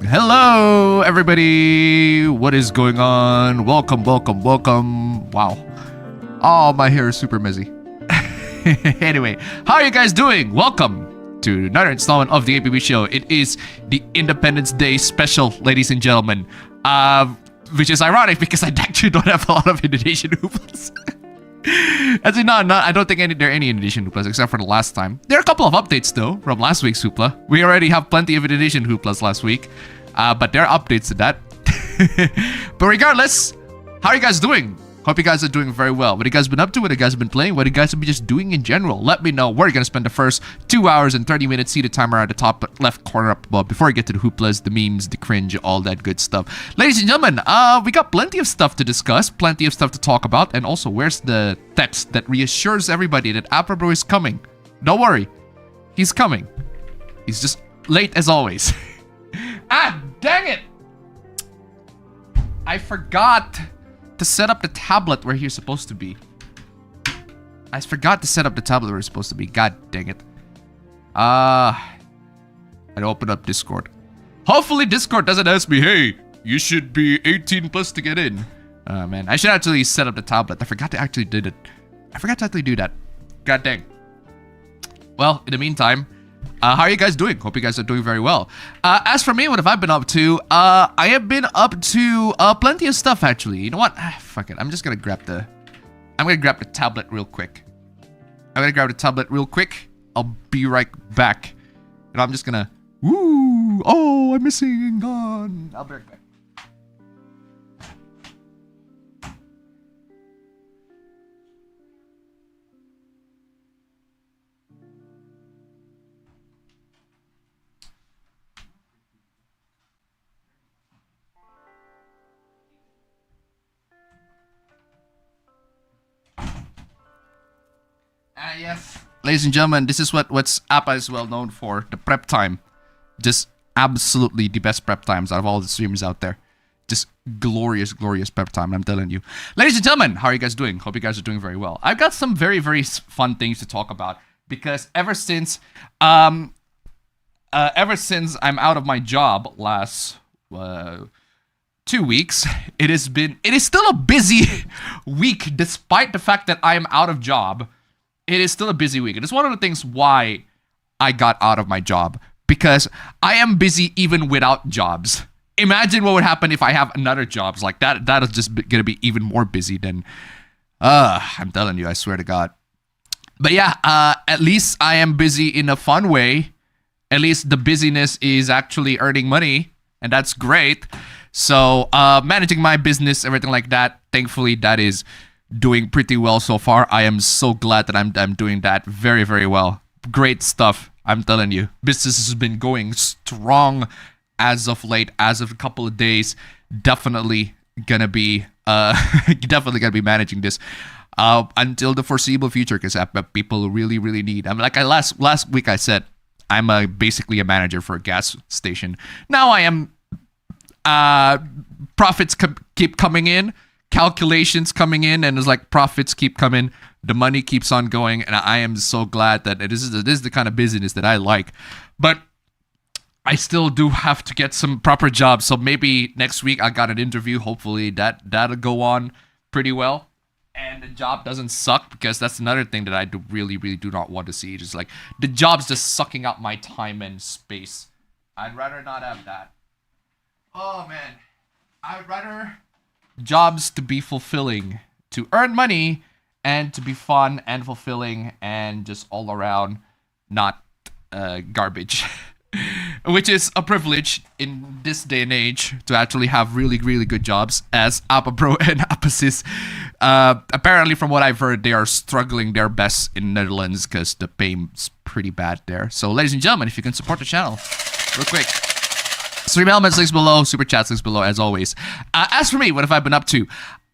Hello, everybody. What is going on? Welcome. Wow. Oh, my hair is super messy. Anyway, how are you guys doing? Welcome to another installment of the APB Show. It is the Independence Day special, ladies and gentlemen. Which is ironic because I actually don't have a lot of Indonesian hooplas. Actually, no, I don't think there are any Indonesian hooplas except for the last time. There are a couple of updates though from last week's hoopla. We already have plenty of Indonesian hooplas last week, but there are updates to that. But regardless, how are you guys doing? Hope you guys are doing very well. What you guys been up to? What you guys been playing? What you guys have been just doing in general? Let me know where you're gonna spend the first 2 hours and 30 minutes. See the timer at the top left corner up above before I get to the hooplas, the memes, the cringe, all that good stuff. Ladies and gentlemen, we got plenty of stuff to discuss, plenty of stuff to talk about, and also where's the text that reassures everybody that Appa is coming? Don't worry, he's coming. He's just late as always. Ah, dang it! I forgot to set up the tablet where he's supposed to be. I forgot to set up the tablet where it's supposed to be. God dang it. I'd open up Discord. Hopefully Discord doesn't ask me, hey, you should be 18 plus to get in. Man, I should actually set up the tablet. I forgot to actually do it. I forgot to actually do that. God dang. Well, in the meantime, how are you guys doing? Hope you guys are doing very well. As for me, what have I been up to? I have been up to plenty of stuff actually. You know what? Fuck it. I'm gonna grab the tablet real quick. I'll be right back. And I'm just gonna I'm missing on. I'll be right back. Yes. Ladies and gentlemen, this is what's Appa is well known for. The prep time. Just absolutely the best prep times out of all the streamers out there. Just glorious prep time, I'm telling you. Ladies and gentlemen, how are you guys doing? Hope you guys are doing very well. I've got some very fun things to talk about because ever since I'm out of my job last 2 weeks, it is still a busy week despite the fact that I am out of job. It is still a busy week. And it's one of the things why I got out of my job. Because I am busy even without jobs. Imagine what would happen if I have another job. Like that is just going to be even more busy than... I'm telling you, I swear to God. But yeah, at least I am busy in a fun way. At least the busyness is actually earning money, and that's great. So managing my business, everything like that, thankfully that is doing pretty well so far. I am so glad that I'm doing that very, very well. Great stuff, I'm telling you. Business has been going strong as of late, as of a couple of days. Definitely gonna be managing this until the foreseeable future, because people really, really need. I'm like last week I said I'm basically a manager for a gas station. Now I am. Profits keep coming in, calculations coming in, and it's like profits keep coming, the money keeps on going, and I am so glad that this is the kind of business that I like. But I still do have to get some proper jobs, so maybe next week I got an interview. Hopefully that'll go on pretty well, and the job doesn't suck, because that's another thing that I really do not want to see. Just like the job's just sucking up my time and space. I'd rather not have that. Oh man, I'd rather jobs to be fulfilling, to earn money, and to be fun and fulfilling, and just all around not garbage. Which is a privilege in this day and age, to actually have really, really good jobs, as APA and APA apparently, from what I've heard, they are struggling their best in Netherlands because the pay is pretty bad there. So ladies and gentlemen, if you can support the channel real quick, Stream Elements links below, Super Chats links below, as always. As for me, what have I been up to?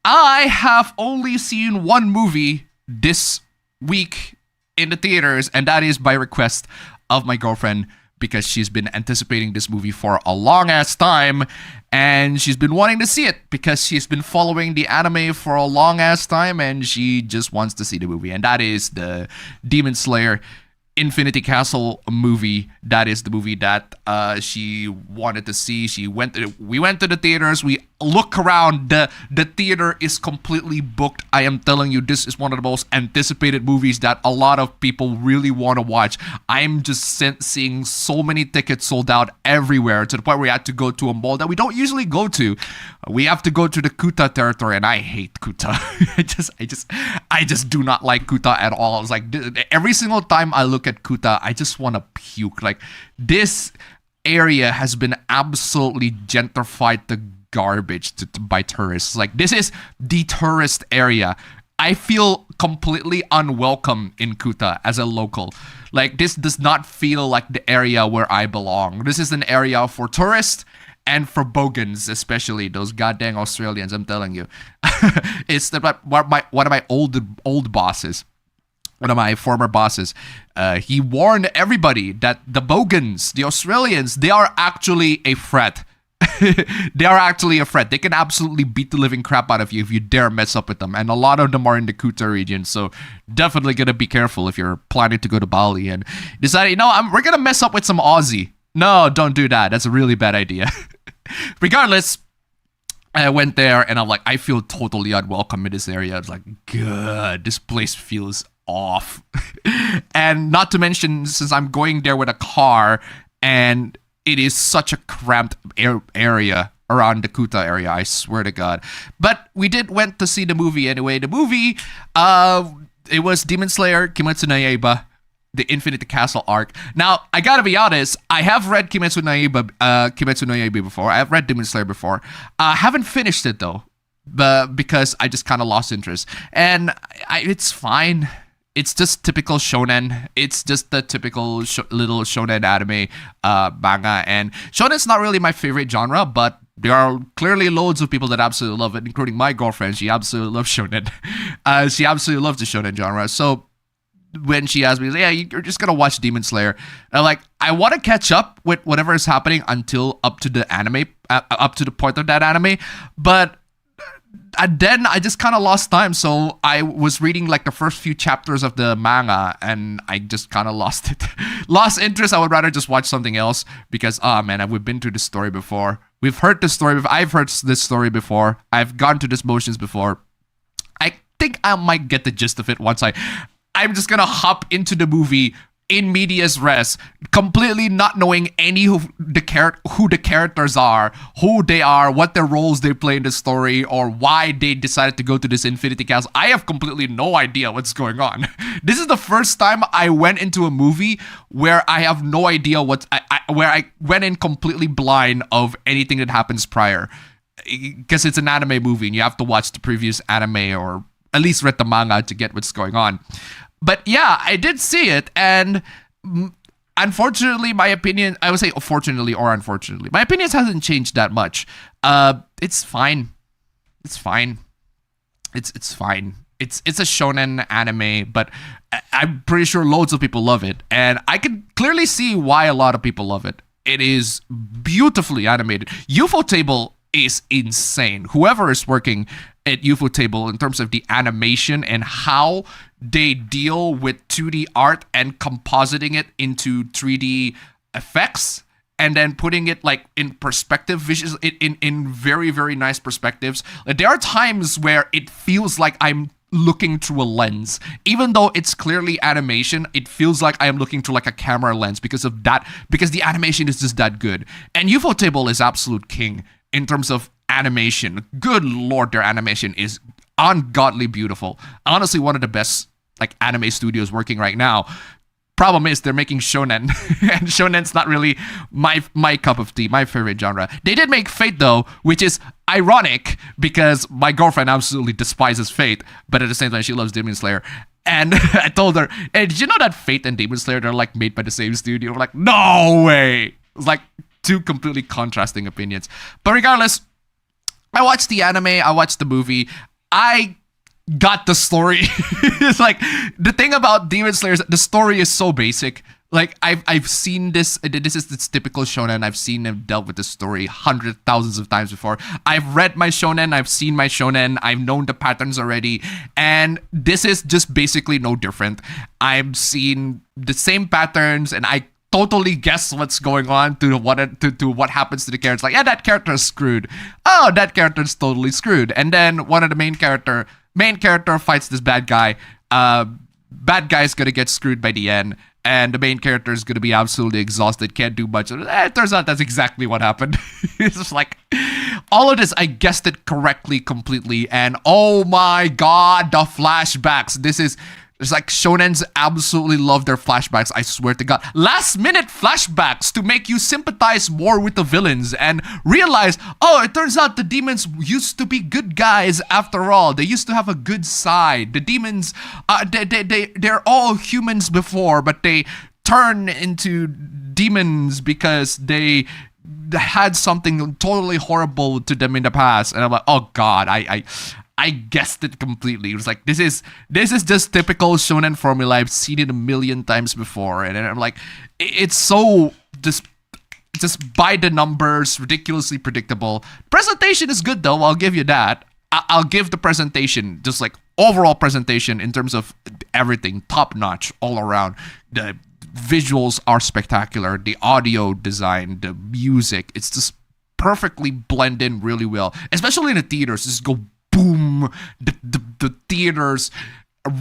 I have only seen one movie this week in the theaters, and that is by request of my girlfriend, because she's been anticipating this movie for a long ass time, and she's been wanting to see it because she's been following the anime for a long ass time, and she just wants to see the movie, and that is the Demon Slayer Infinity Castle movie. That is the movie that she wanted to see. We went to the theaters. We look around. The theater is completely booked. I am telling you, this is one of the most anticipated movies that a lot of people really want to watch. I'm just seeing so many tickets sold out everywhere, to the point where we had to go to a mall that we don't usually go to. We have to go to the Kuta territory, and I hate Kuta. I just do not like Kuta at all. It's like every single time I look at Kuta, I just want to puke. Like, this area has been absolutely gentrified to garbage by tourists. Like, this is the tourist area. I feel completely unwelcome in Kuta as a local. Like, this does not feel like the area where I belong. This is an area for tourists and for bogans, especially those goddamn Australians. I'm telling you, it's one of my old bosses. One of my former bosses, he warned everybody that the bogans, the Australians, they are actually a threat. They are actually a threat. They can absolutely beat the living crap out of you if you dare mess up with them. And a lot of them are in the Kuta region, so definitely gonna be careful if you're planning to go to Bali and decide, we're gonna mess up with some Aussie. No, don't do that. That's a really bad idea. Regardless, I went there and I'm like, I feel totally unwelcome in this area. It's like, good, this place feels off. And not to mention, since I'm going there with a car, and it is such a cramped area around the Kuta area, I swear to God. But we went to see the movie anyway. The movie, it was Demon Slayer Kimetsu no Yaiba, the Infinite Castle arc. Now, I gotta be honest, I have read Kimetsu no Yaiba before. I have read Demon Slayer before. I haven't finished it though, because I just kind of lost interest. And it's fine. It's just typical shonen. It's just the typical little shonen anime manga. And shonen's not really my favorite genre, but there are clearly loads of people that absolutely love it, including my girlfriend. She absolutely loves shonen. She absolutely loves the shonen genre. So when she asked me, yeah, you're just gonna watch Demon Slayer, I'm like, I want to catch up with whatever is happening until up to the anime, up to the point of that anime, but then I just kind of lost time. So I was reading like the first few chapters of the manga, and I just kind of lost it. Lost interest. I would rather just watch something else, because man, we've been through this story before. We've heard this story before. I've heard this story before. I've gone through this motions before. I think I might get the gist of it once I'm just gonna hop into the movie in medias res, completely not knowing who the characters are, who they are, what their roles they play in the story, or why they decided to go to this Infinity Castle. I have completely no idea what's going on. This is the first time I went into a movie where I have no idea where I went in completely blind of anything that happens prior. Because it's an anime movie and you have to watch the previous anime or at least read the manga to get what's going on. But yeah, I did see it, and unfortunately, my opinion, I would say fortunately or unfortunately, my opinions hasn't changed that much. It's fine. It's fine. It's fine. It's a shonen anime, but I'm pretty sure loads of people love it, and I can clearly see why a lot of people love it. It is beautifully animated. UFO Table is insane. Whoever is working at UFO Table in terms of the animation and how they deal with 2D art and compositing it into 3D effects and then putting it like in perspective, in very, very nice perspectives. Like, there are times where it feels like I'm looking through a lens. Even though it's clearly animation, it feels like I am looking through like a camera lens because the animation is just that good. And UFO Table is absolute king in terms of animation. Good lord, their animation is ungodly beautiful. Honestly, one of the best like anime studios working right now. Problem is they're making shonen, and shonen's not really my cup of tea, my favorite genre. They did make Fate though, which is ironic because my girlfriend absolutely despises Fate, but at the same time she loves Demon Slayer. And I told her, hey, did you know that Fate and Demon Slayer, they're like made by the same studio? We're like, no way. It's like two completely contrasting opinions. But regardless, I watched the anime, I watched the movie, I got the story. It's like, the thing about Demon Slayer is that the story is so basic. Like, I've seen this is this typical shonen. I've seen them dealt with this story hundreds, thousands of times before. I've read my shonen, I've seen my shonen, I've known the patterns already, and this is just basically no different. I've seen the same patterns, and I totally guess what's going on to what happens to the characters. Like, yeah, that character is screwed. Oh, that character is totally screwed. And then one of the main character fights this bad guy. Bad guy's gonna get screwed by the end, and the main character is gonna be absolutely exhausted, can't do much. It turns out that's exactly what happened. It's just like, all of this, I guessed it correctly completely, and oh my god, the flashbacks. It's like shonens absolutely love their flashbacks, I swear to god. Last minute flashbacks to make you sympathize more with the villains and realize, oh, it turns out the demons used to be good guys after all. They used to have a good side. The demons, they're all humans before, but they turn into demons because they had something totally horrible to them in the past. And I'm like, oh god, I guessed it completely. It was like, this is just typical shonen formula. I've seen it a million times before, and I'm like, it's so just by the numbers, ridiculously predictable. Presentation is good though. I'll give you that. I'll give the presentation, just like overall presentation in terms of everything, top notch all around. The visuals are spectacular. The audio design, the music, it's just perfectly blend in really well. Especially in the theaters, just go boom. The theaters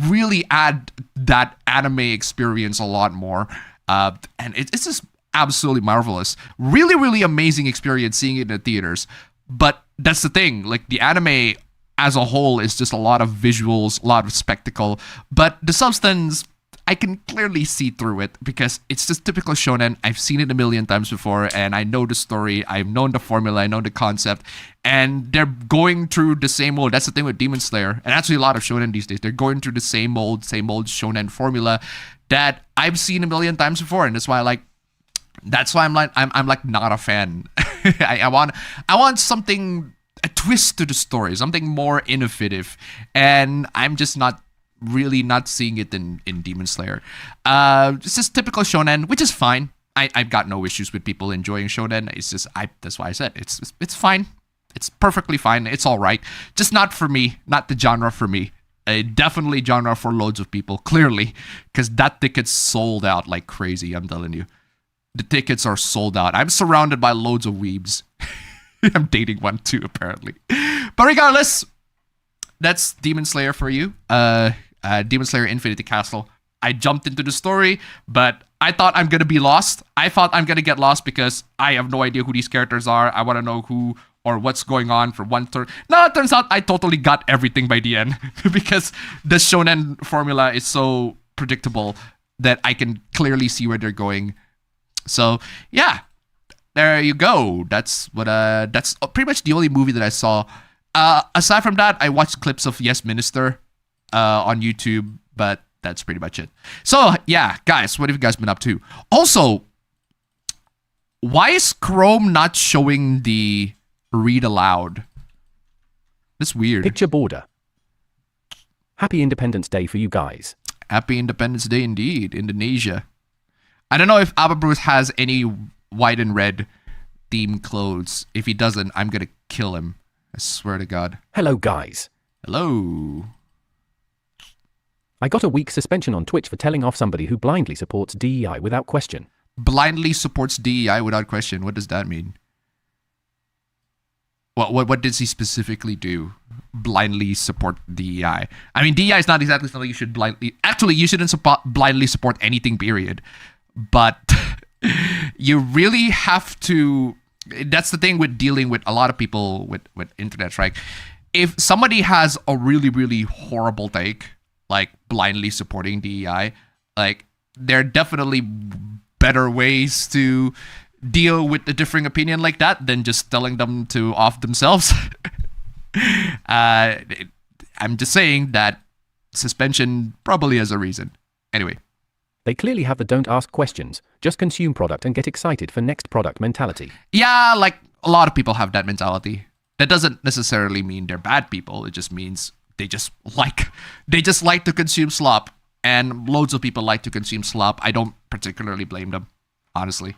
really add that anime experience a lot more, and it's just absolutely marvelous. Really, really amazing experience seeing it in the theaters. But that's the thing, like, the anime as a whole is just a lot of visuals, a lot of spectacle, but the substance, I can clearly see through it because it's just typical shonen. I've seen it a million times before, and I know the story, I've known the formula, I know the concept, and they're going through the same old. That's the thing with Demon Slayer, and actually a lot of shonen these days. They're going through the same old shonen formula that I've seen a million times before, and that's why I'm like not a fan. I want something, a twist to the story, something more innovative, and I'm just not seeing it in Demon Slayer. It's just typical shonen, which is fine. I've got no issues with people enjoying shonen. It's just, that's why I said it's fine. It's perfectly fine. It's all right. Just not for me. Not the genre for me. Definitely genre for loads of people, clearly, because that ticket's sold out like crazy. I'm telling you, the tickets are sold out. I'm surrounded by loads of weebs. I'm dating one too, apparently. But regardless, that's Demon Slayer for you. Demon Slayer Infinity Castle. I jumped into the story, but I thought I'm gonna be lost. I thought I'm gonna get lost because I have no idea who these characters are. I want to know who or what's going on for one turn. No, it turns out I totally got everything by the end because the shonen formula is so predictable that I can clearly see where they're going. So yeah, there you go. That's pretty much the only movie that I saw. Aside from that, I watched clips of Yes Minister on YouTube, but that's pretty much it. So yeah, guys, what have you guys been up to? Also, why is Chrome not showing the read aloud? That's weird. Picture border. Happy Independence Day for you guys. Happy Independence Day indeed, Indonesia. I don't know if Bruce has any white and red themed clothes. If he doesn't, I'm gonna kill him. I swear to God. Hello guys. Hello. I got a week suspension on Twitch for telling off somebody who blindly supports DEI without question. Blindly supports DEI without question. What does that mean? What does he specifically do? Blindly support DEI. I mean, DEI is not exactly something you should blindly... Actually, you shouldn't blindly support anything, period. But you really have to... That's the thing with dealing with a lot of people with internet, right? If somebody has a really, really horrible take, like blindly supporting DEI, like there are definitely better ways to deal with a differing opinion like that than just telling them to off themselves. I'm just saying that suspension probably has a reason. Anyway. They clearly have the don't ask questions, just consume product and get excited for next product mentality. Yeah, like a lot of people have that mentality. That doesn't necessarily mean they're bad people. It just means they just like to consume slop, and loads of people like to consume slop. I don't particularly blame them, honestly.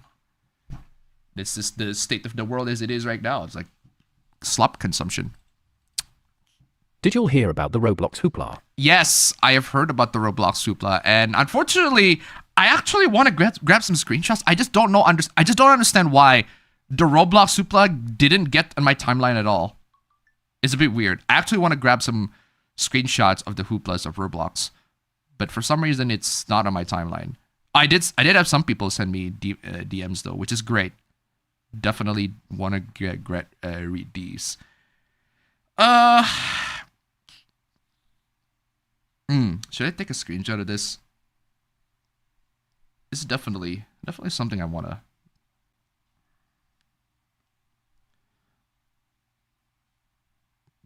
This is the state of the world as it is right now. It's like slop consumption. Did you all hear about the Roblox hoopla? Yes, I have heard about the Roblox hoopla, and unfortunately, I actually want to grab some screenshots. I just don't know. I just don't understand why the Roblox hoopla didn't get on my timeline at all. It's a bit weird. I actually want to grab some screenshots of the hooplas of Roblox, but for some reason, it's not on my timeline. I did have some people send me DMs though, which is great. Definitely want to read these. Should I take a screenshot of this? This is definitely something I want to.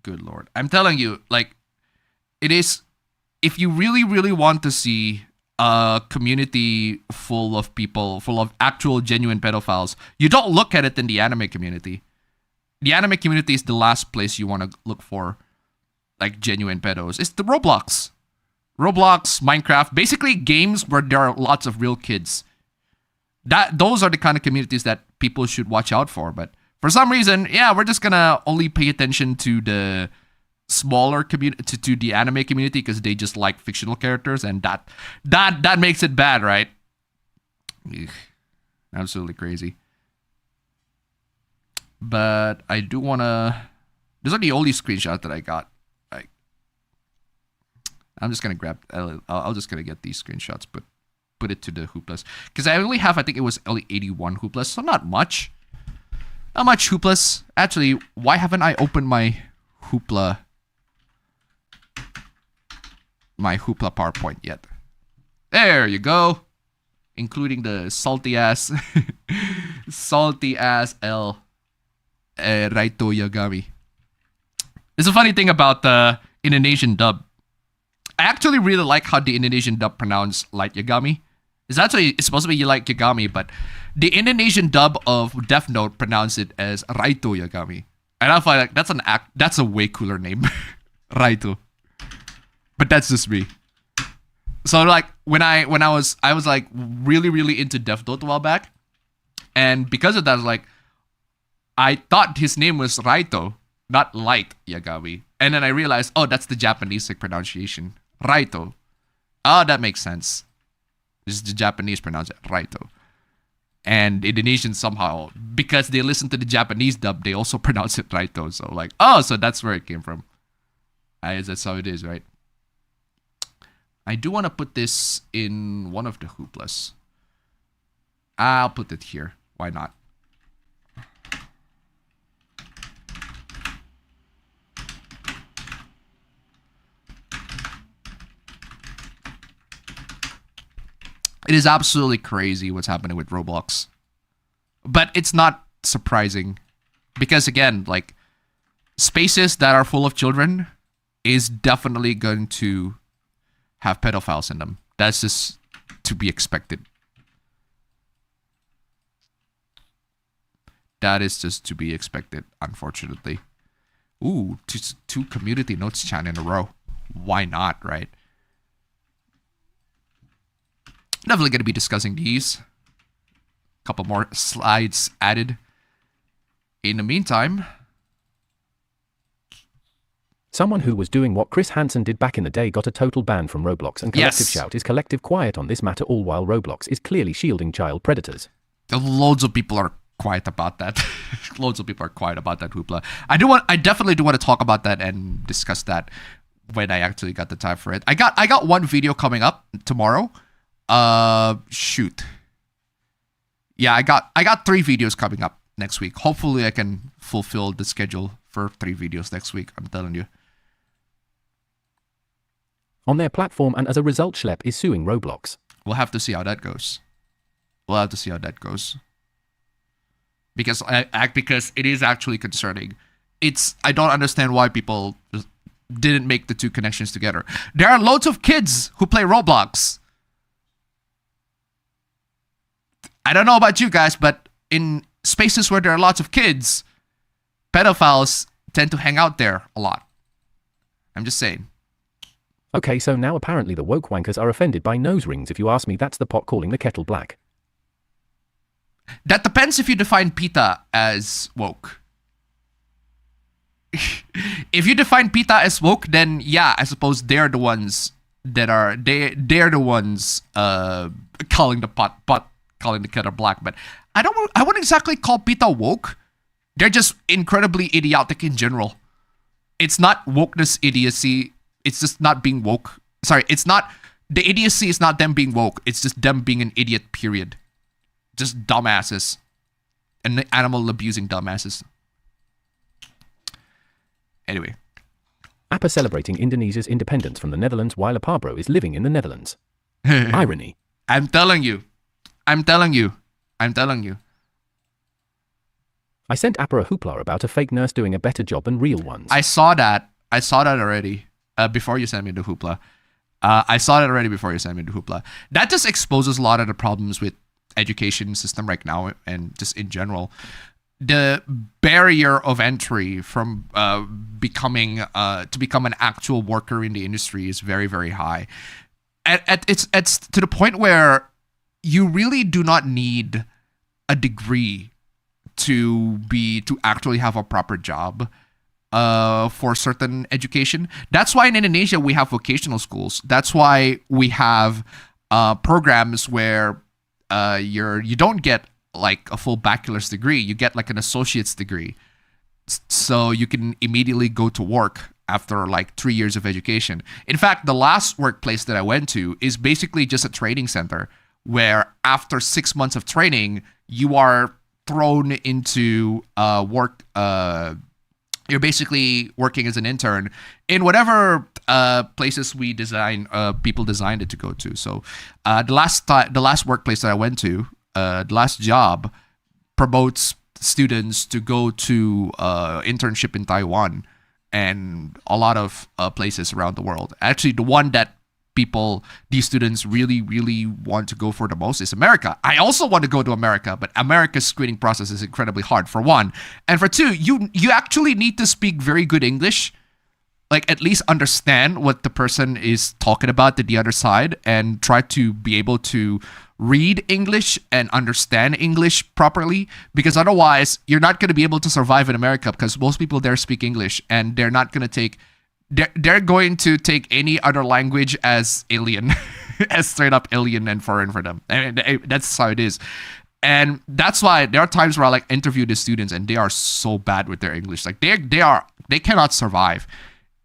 Good Lord. I'm telling you, like, it is, if you really, really want to see a community full of people, full of actual genuine pedophiles, you don't look at it in the anime community. The anime community is the last place you want to look for, like, genuine pedos. It's the Roblox, Minecraft, basically games where there are lots of real kids. Those are the kind of communities that people should watch out for. But for some reason, yeah, we're just gonna only pay attention to the smaller community, to the anime community, because they just like fictional characters, and that makes it bad, right? Ugh, absolutely crazy. But I do wanna. These are the only screenshots that I got. I'm just gonna grab. I'll just gonna get these screenshots, but put it to the hooplas, because I only have, I think it was only 81 hooplas, so not much. Not much hooplas. Actually, why haven't I opened my hoopla PowerPoint yet? There you go. Including the salty ass L Raito Yagami. There's a funny thing about the Indonesian dub. I actually really like how the Indonesian dub pronounced Light Yagami. It's supposed to be like Yagami, but the Indonesian dub of Death Note pronounced it as Raito Yagami. And I feel like that's a way cooler name. Raito. But that's just me. So like when I was like really, really into Death Note a while back. And because of that, I thought his name was Raito, not Light Yagami. And then I realized, oh, that's the Japanese pronunciation. Raito. Oh, that makes sense. This is the Japanese pronounce it Raito. And Indonesians somehow, because they listen to the Japanese dub, they also pronounce it Raito. So so that's where it came from. That's how it is, right? I do want to put this in one of the hooplas. I'll put it here. Why not? It is absolutely crazy what's happening with Roblox. But it's not surprising. Because again, like, spaces that are full of children is definitely going to have pedophiles in them. That's just to be expected. That is just to be expected, unfortunately. Ooh, two community notes chat in a row. Why not, right? Definitely going to be discussing these. Couple more slides added. In the meantime, someone who was doing what Chris Hansen did back in the day got a total ban from Roblox, and collective shout is collective quiet on this matter, all while Roblox is clearly shielding child predators. Loads of people are quiet about that. Loads of people are quiet about that hoopla. I definitely do want to talk about that and discuss that when I actually got the time for it. I got one video coming up tomorrow. Shoot. Yeah, I got 3 videos coming up next week. Hopefully I can fulfill the schedule for 3 videos next week. I'm telling you. On their platform, and as a result, Schlepp is suing Roblox. We'll have to see how that goes. Because because it is actually concerning. I don't understand why people just didn't make the two connections together. There are loads of kids who play Roblox. I don't know about you guys, but in spaces where there are lots of kids, pedophiles tend to hang out there a lot. I'm just saying. Okay, so now apparently the woke wankers are offended by nose rings. If you ask me, that's the pot calling the kettle black. That depends if you define PETA as woke. If you define PETA as woke, then yeah, I suppose they're the ones that are they're the ones calling the pot calling the kettle black. But I wouldn't exactly call PETA woke. They're just incredibly idiotic in general. It's not wokeness idiocy. It's just not being woke. Sorry, it's not the idiocy is not them being woke. It's just them being an idiot, period. Just dumbasses. And animal abusing dumbasses. Anyway. Appa celebrating Indonesia's independence from the Netherlands while Appabro is living in the Netherlands. Irony. I'm telling you. I sent Appa a hoopla about a fake nurse doing a better job than real ones. I saw that already before you sent me the hoopla. That just exposes a lot of the problems with education system right now and just in general. The barrier of entry from becoming an actual worker in the industry is very, very high. It's to the point where you really do not need a degree to actually have a proper job for certain education. That's why in Indonesia we have vocational schools. That's why we have programs where you don't get like a full bachelor's degree. You get like an associate's degree. So you can immediately go to work after like 3 years of education. In fact, the last workplace that I went to is basically just a training center where after 6 months of training, you are thrown into work. You're basically working as an intern in whatever places people designed it to go to. So the last workplace that I went to, the last job, promotes students to go to internship in Taiwan and a lot of places around the world. Actually, the one that these students really, really want to go for the most is America. I also want to go to America, but America's screening process is incredibly hard, for one. And for two, you actually need to speak very good English, like at least understand what the person is talking about to the other side and try to be able to read English and understand English properly, because otherwise you're not going to be able to survive in America, because most people there speak English and they're not going to take they're going to take any other language as alien, as straight up alien and foreign for them. And that's how it is. And that's why there are times where I like interview the students and they are so bad with their English. Like they cannot survive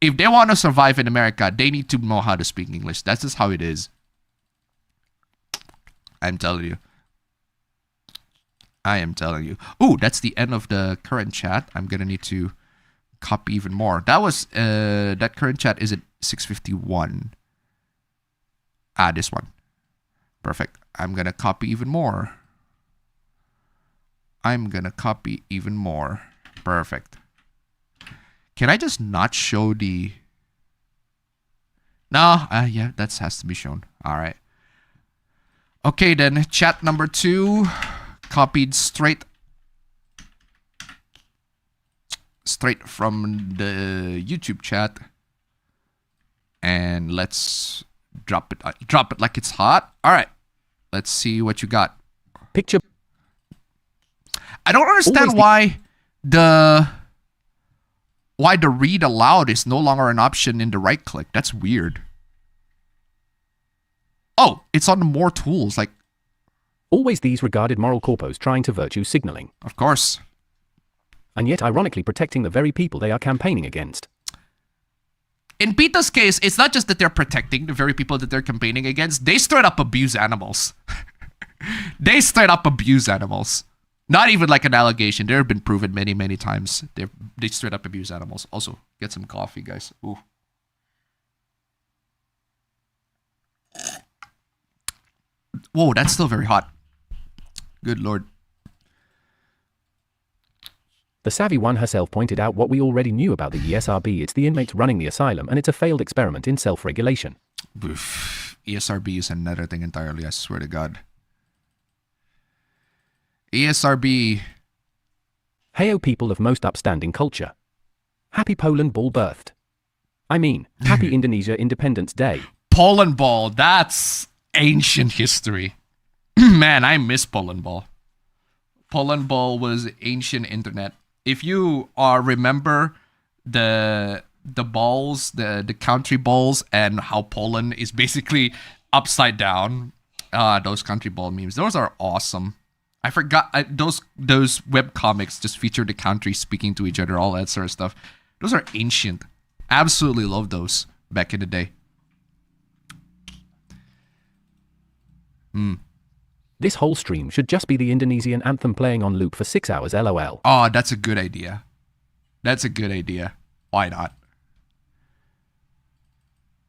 If they want to survive in America, they need to know how to speak English. That's just how it is. I'm telling you. I am telling you. Ooh, that's the end of the current chat. I'm gonna need to copy even more. That was that current chat is at 6:51. This one. Perfect. I'm gonna copy even more. Perfect. Can I just not show the... No, yeah, that has to be shown. All right. Okay, then chat number 2, copied straight from the YouTube chat, and let's drop it like it's hot. All right, let's see what you got. Picture. I don't understand why the read aloud is no longer an option in the right click. That's weird. Oh, it's on the more tools, like... Always these regarded moral corpos trying to virtue signaling. Of course. And yet ironically protecting the very people they are campaigning against. In PETA's case, it's not just that they're protecting the very people that they're campaigning against. They straight up abuse animals. They straight up abuse animals. Not even like an allegation. They've been proven many, many times. They straight up abuse animals. Also, get some coffee, guys. Ooh. Whoa, that's still very hot. Good lord. The savvy one herself pointed out what we already knew about the ESRB. It's the inmates running the asylum, and it's a failed experiment in self-regulation. ESRB is another thing entirely, I swear to God. ESRB. Heyo people of most upstanding culture. Happy Poland ball birthed. I mean, happy Indonesia Independence Day. Poland ball, that's ancient history. Man, I miss Poland ball. Poland ball was ancient internet. If you remember the balls, the country balls, and how Poland is basically upside down, those country ball memes, those are awesome. I forgot those web comics just feature the country speaking to each other, all that sort of stuff. Those are ancient. Absolutely love those back in the day. This whole stream should just be the Indonesian anthem playing on loop for 6 hours, lol. Oh, that's a good idea. That's a good idea. Why not?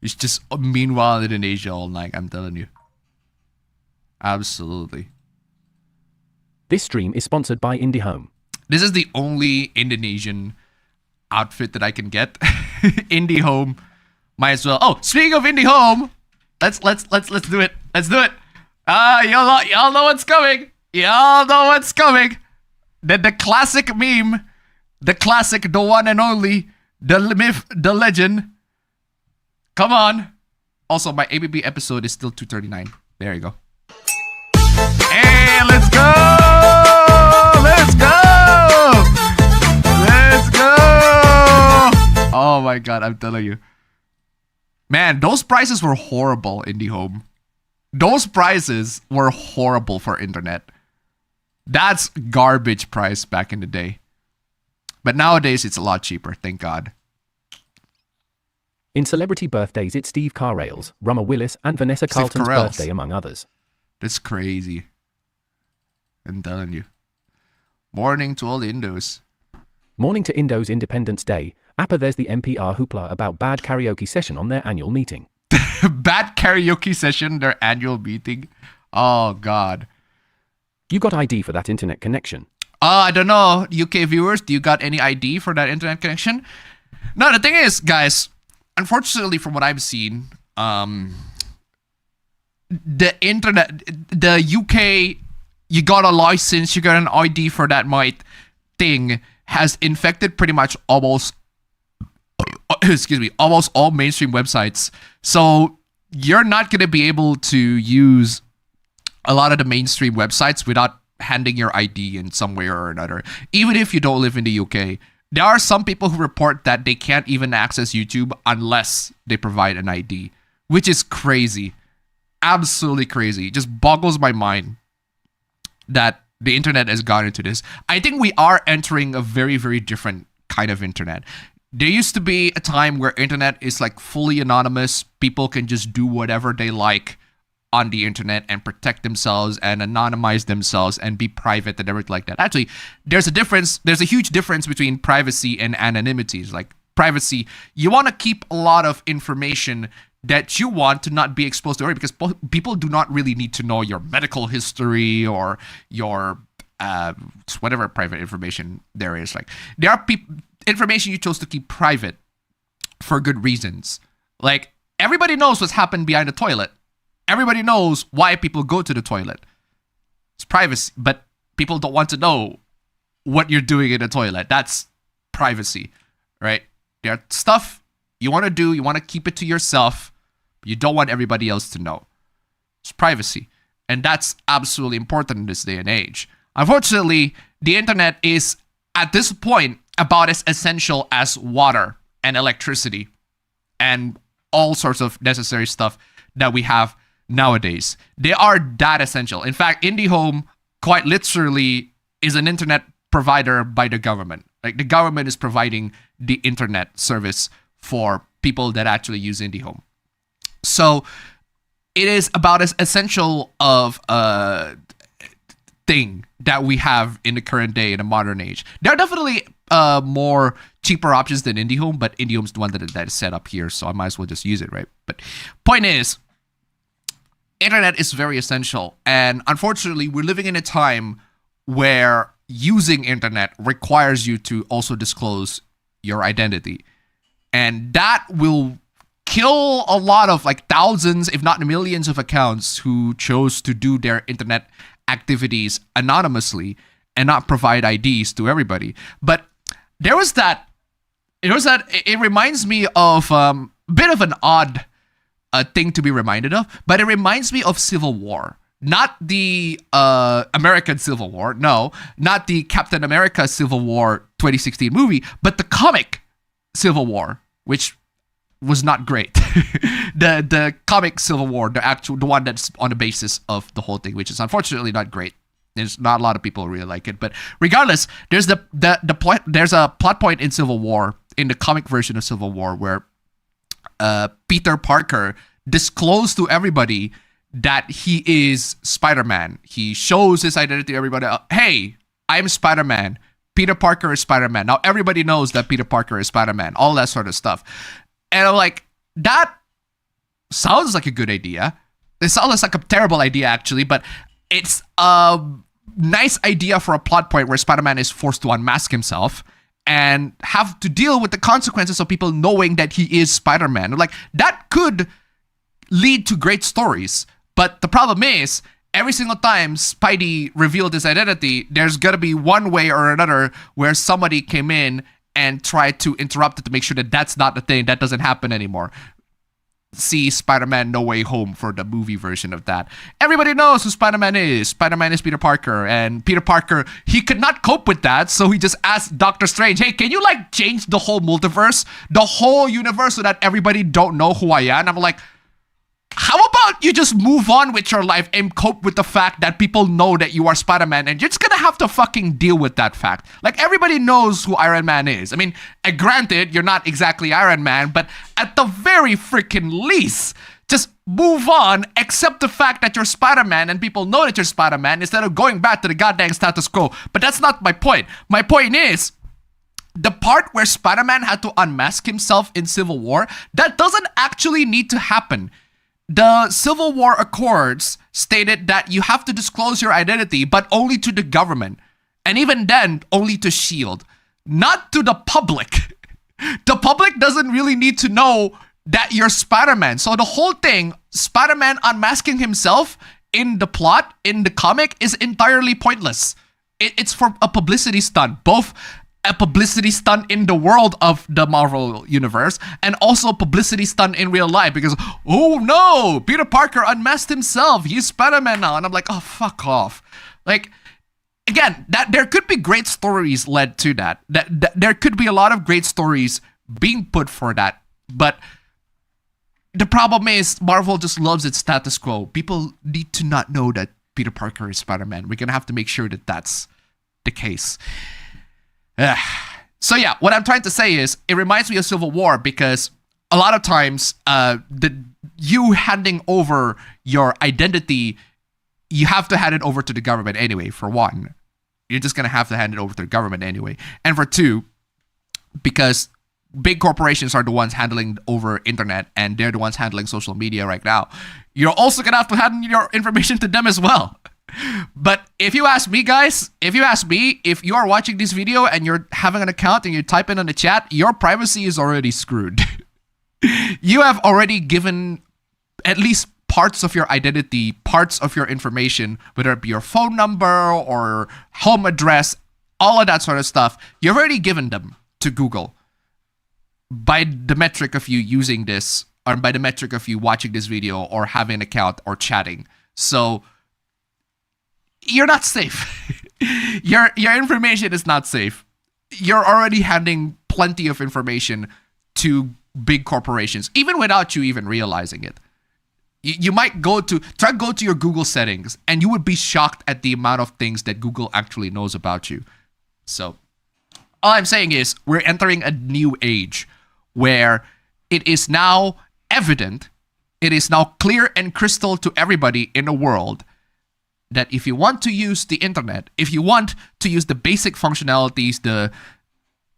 It's just meanwhile in Indonesia all night, I'm telling you. Absolutely. This stream is sponsored by IndieHome. This is the only Indonesian outfit that I can get. IndieHome. Might as well. Oh, speaking of IndieHome, let's do it. Let's do it. Y'all know what's coming. Y'all know what's coming. The classic meme, the classic, the one and only, the myth, the legend. Come on. Also, my APB episode is still 239. There you go. Hey, let's go! Let's go! Let's go! Oh my God, I'm telling you. Man, those prices were horrible, IndieHome. Those prices were horrible for internet. That's garbage price back in the day. But nowadays, it's a lot cheaper, thank God. In celebrity birthdays, it's Steve Carell's, Rummer Willis, and Vanessa Carlton's birthday, among others. That's crazy. I'm telling you. Morning to all the Indos. Morning to Indo's Independence Day. There's the NPR hoopla about bad karaoke session on their annual meeting. Bad karaoke session, their annual meeting. Oh, God. You got ID for that internet connection? I don't know. UK viewers, do you got any ID for that internet connection? No, the thing is, guys, unfortunately, from what I've seen, the internet, the UK, you got a license, you got an ID for that thing, has infected pretty much almost all mainstream websites. So you're not going to be able to use a lot of the mainstream websites without handing your ID in some way or another. Even if you don't live in the UK, there are some people who report that they can't even access YouTube unless they provide an ID, which is crazy. Absolutely crazy. It just boggles my mind that the internet has gone into this. I think we are entering a very, very different kind of internet. There used to be a time where internet is like fully anonymous. People can just do whatever they like on the internet and protect themselves and anonymize themselves and be private and everything like that. Actually, there's a difference. There's a huge difference between privacy and anonymity. Like privacy, you want to keep a lot of information that you want to not be exposed to, because people do not really need to know your medical history or your whatever private information there is. Like there are information you chose to keep private for good reasons. Like everybody knows what's happened behind the toilet. Everybody knows why people go to the toilet. It's privacy, but people don't want to know what you're doing in the toilet. That's privacy, right? There are stuff you want to do, you want to keep it to yourself, but you don't want everybody else to know. It's privacy. And that's absolutely important in this day and age. Unfortunately, the internet is, at this point, about as essential as water and electricity and all sorts of necessary stuff that we have nowadays. They are that essential. In fact, IndyHome quite literally is an internet provider by the government. Like the government is providing the internet service for people that actually use IndyHome. So it is about as essential of a thing that we have in the current day, in the modern age. There are definitely more cheaper options than IndyHome, but IndyHome's the one that is set up here, so I might as well just use it, right? But point is, internet is very essential, and unfortunately, we're living in a time where using internet requires you to also disclose your identity, and that will kill a lot of like thousands, if not millions of accounts who chose to do their internet activities anonymously and not provide IDs to everybody. But it reminds me of a bit of an odd thing to be reminded of, but it reminds me of Civil War. Not the American Civil War, no, not the Captain America Civil War 2016 movie, but the comic Civil War, which was not great. the comic Civil War, the one that's on the basis of the whole thing, which is unfortunately not great. There's not a lot of people really like it, but regardless, there's there's a plot point in Civil War, in the comic version of Civil War, where Peter Parker disclosed to everybody that he is Spider-Man. He shows his identity to everybody. Hey, I'm Spider-Man. Peter Parker is Spider-Man. Now everybody knows that Peter Parker is Spider-Man. All that sort of stuff. And I'm like, that sounds like a good idea. It sounds like a terrible idea, actually, but it's a nice idea for a plot point where Spider-Man is forced to unmask himself and have to deal with the consequences of people knowing that he is Spider-Man. Like, that could lead to great stories. But the problem is, every single time Spidey revealed his identity, there's gonna be one way or another where somebody came in and tried to interrupt it to make sure that that's not the thing, that doesn't happen anymore. See Spider-Man No Way Home for the movie version of that. Everybody knows who Spider-Man is. Spider-Man is Peter Parker, and Peter Parker, he could not cope with that, so he just asked Doctor Strange, hey, can you like change the whole multiverse, the whole universe, so that everybody don't know who I am? And I'm like, how about you just move on with your life and cope with the fact that people know that you are Spider-Man, and you're just gonna have to fucking deal with that fact. Like, everybody knows who Iron Man is. I mean, granted, you're not exactly Iron Man, but at the very freaking least, just move on, accept the fact that you're Spider-Man and people know that you're Spider-Man instead of going back to the goddamn status quo. But that's not my point. My point is, the part where Spider-Man had to unmask himself in Civil War, that doesn't actually need to happen. The Civil War Accords stated that you have to disclose your identity, but only to the government. And even then, only to S.H.I.E.L.D., not to the public. The public doesn't really need to know that you're Spider-Man. So the whole thing, Spider-Man unmasking himself in the plot, in the comic, is entirely pointless. It's for a publicity stunt. Both a publicity stunt in the world of the Marvel universe and also a publicity stunt in real life, because, oh no, Peter Parker unmasked himself, he's Spider-Man now. And I'm like, oh, fuck off. Like, again, that there could be great stories led to that. There could be a lot of great stories being put for that, but the problem is Marvel just loves its status quo. People need to not know that Peter Parker is Spider-Man. We're gonna have to make sure that that's the case. So yeah, what I'm trying to say is it reminds me of Civil War because a lot of times you handing over your identity, you have to hand it over to the government anyway, for one. You're just going to have to hand it over to the government anyway. And for two, because big corporations are the ones handling over internet and they're the ones handling social media right now, you're also going to have to hand your information to them as well. But if you ask me, guys, if you are watching this video and you're having an account and you type in on the chat, your privacy is already screwed. You have already given at least parts of your identity, parts of your information, whether it be your phone number or home address, all of that sort of stuff, you've already given them to Google by the metric of you using this, or by the metric of you watching this video or having an account or chatting. So you're not safe. Your information is not safe. You're already handing plenty of information to big corporations, even without you even realizing it. You might go to your Google settings and you would be shocked at the amount of things that Google actually knows about you. So all I'm saying is we're entering a new age where it is now evident, it is now clear and crystal to everybody in the world that if you want to use the internet, if you want to use the basic functionalities, the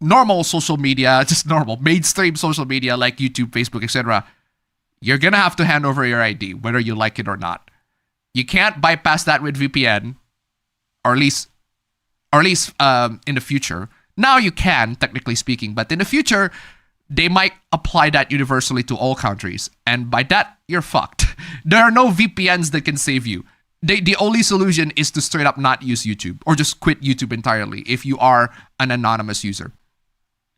normal social media, just normal mainstream social media like YouTube, Facebook, etc., you're gonna have to hand over your ID, whether you like it or not. You can't bypass that with VPN, or at least in the future. Now you can, technically speaking, but in the future, they might apply that universally to all countries, and by that, you're fucked. There are no VPNs that can save you. The only solution is to straight up not use YouTube, or just quit YouTube entirely if you are an anonymous user.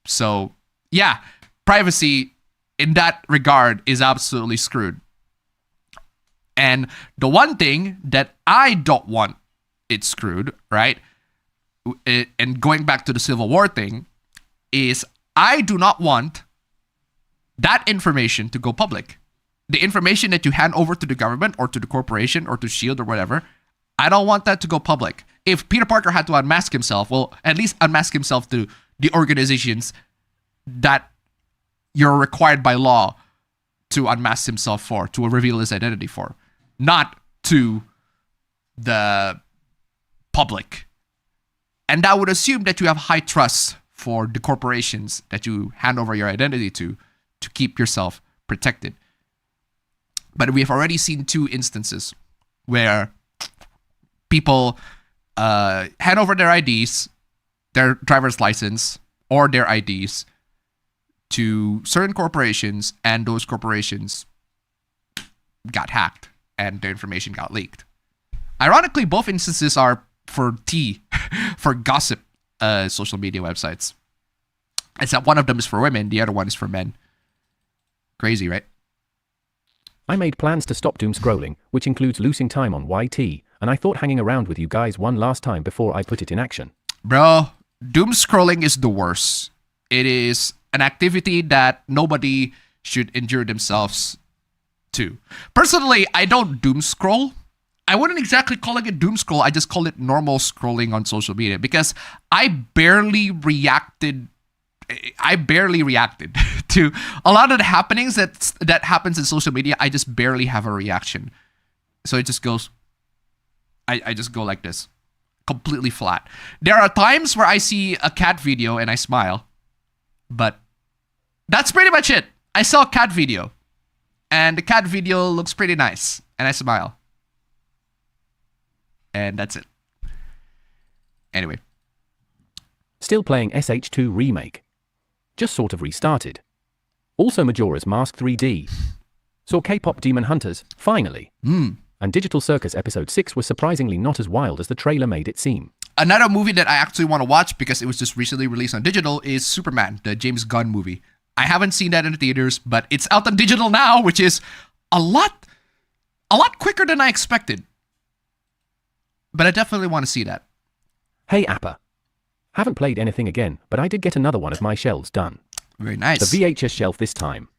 So, yeah, privacy in that regard is absolutely screwed. And the one thing that I don't want it screwed, right? And going back to the Civil War thing, is I do not want that information to go public. The information that you hand over to the government or to the corporation or to SHIELD or whatever, I don't want that to go public. If Peter Parker had to unmask himself, well, at least unmask himself to the organizations that you're required by law to unmask himself for, to reveal his identity for, not to the public. And that would assume that you have high trust for the corporations that you hand over your identity to keep yourself protected. But we have already seen two instances where people hand over their IDs, their driver's license, or their IDs to certain corporations, and those corporations got hacked and their information got leaked. Ironically, both instances are for for gossip social media websites. Except one of them is for women, the other one is for men. Crazy, right? I made plans to stop doom scrolling, which includes losing time on YT, and I thought hanging around with you guys one last time before I put it in action. Bro, doom scrolling is the worst. It is an activity that nobody should endure themselves to. Personally, I don't doom scroll. I wouldn't exactly call it doom scroll. I just call it normal scrolling on social media because I barely reacted to a lot of the happenings that happens in social media. I just barely have a reaction. So it just goes, I just go like this, completely flat. There are times where I see a cat video and I smile, but that's pretty much it. I saw a cat video and the cat video looks pretty nice and I smile. And that's it. Anyway. Still playing SH2 Remake. Just sort of restarted. Also Majora's Mask 3D. Saw K-pop Demon Hunters, finally. And Digital Circus Episode 6 was surprisingly not as wild as the trailer made it seem. Another movie that I actually want to watch because it was just recently released on digital is Superman, the James Gunn movie. I haven't seen that in the theaters, but it's out on digital now, which is a lot quicker than I expected. But I definitely want to see that. Hey Appa. Haven't played anything again, but I did get another one of my shelves done. Very nice. The VHS shelf this time.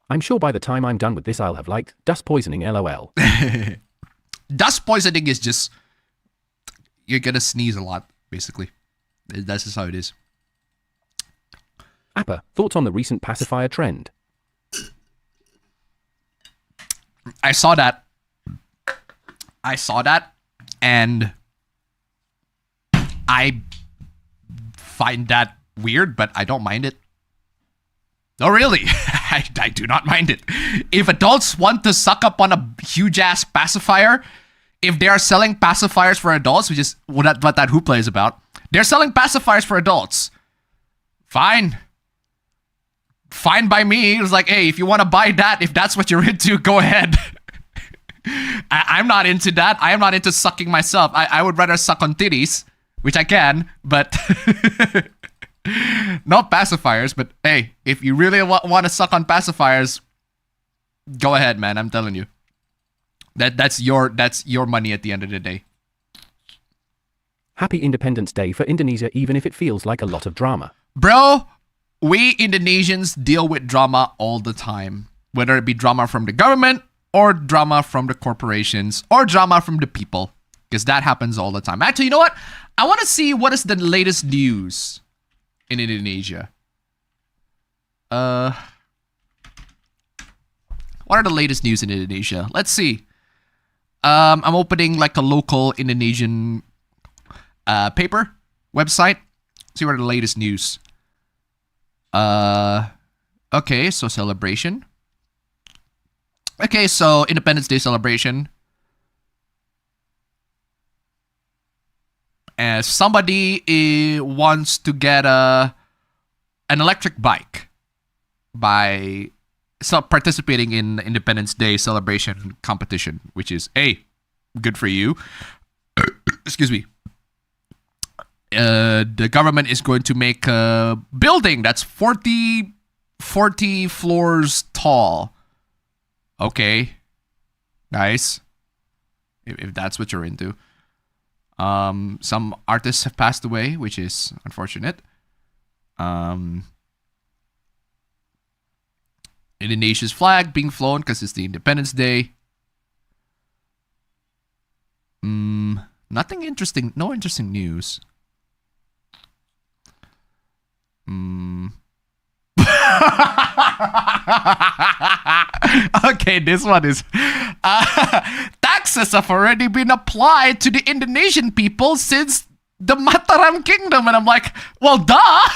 I'm sure by the time I'm done with this I'll have liked dust poisoning LOL. Dust poisoning is just, you're gonna sneeze a lot, basically. That's just how it is. Appa, thoughts on the recent pacifier trend? I saw that, and I find that weird, but I don't mind it. No, really, I do not mind it. If adults want to suck up on a huge-ass pacifier, if they are selling pacifiers for adults, which is what that hoopla is about, they're selling pacifiers for adults. Fine. Fine by me. It was like, hey, if you want to buy that, if that's what you're into, go ahead. I'm not into that. I am not into sucking myself. I would rather suck on titties, which I can, but not pacifiers. But hey, if you really want to suck on pacifiers, go ahead, man. I'm telling you. That's your money at the end of the day. Happy Independence Day for Indonesia, even if it feels like a lot of drama. Bro, we Indonesians deal with drama all the time. Whether it be drama from the government, or drama from the corporations, or drama from the people. Because that happens all the time. Actually, you know what? I want to see what is the latest news in Indonesia. What are the latest news in Indonesia? Let's see. I'm opening like a local Indonesian paper website. See what are the latest news. Okay, so celebration. Okay, so Independence Day celebration. As somebody wants to get an electric bike by participating in the Independence Day celebration competition, which is, hey, good for you. Excuse me. The government is going to make a building that's 40 floors tall. Okay. Nice. If that's what you're into. Some artists have passed away, which is unfortunate. Indonesia's flag being flown because it's the Independence Day. Nothing interesting. No interesting news. Okay, this one is taxes have already been applied to the Indonesian people since the Mataram Kingdom, and I'm like, well, duh.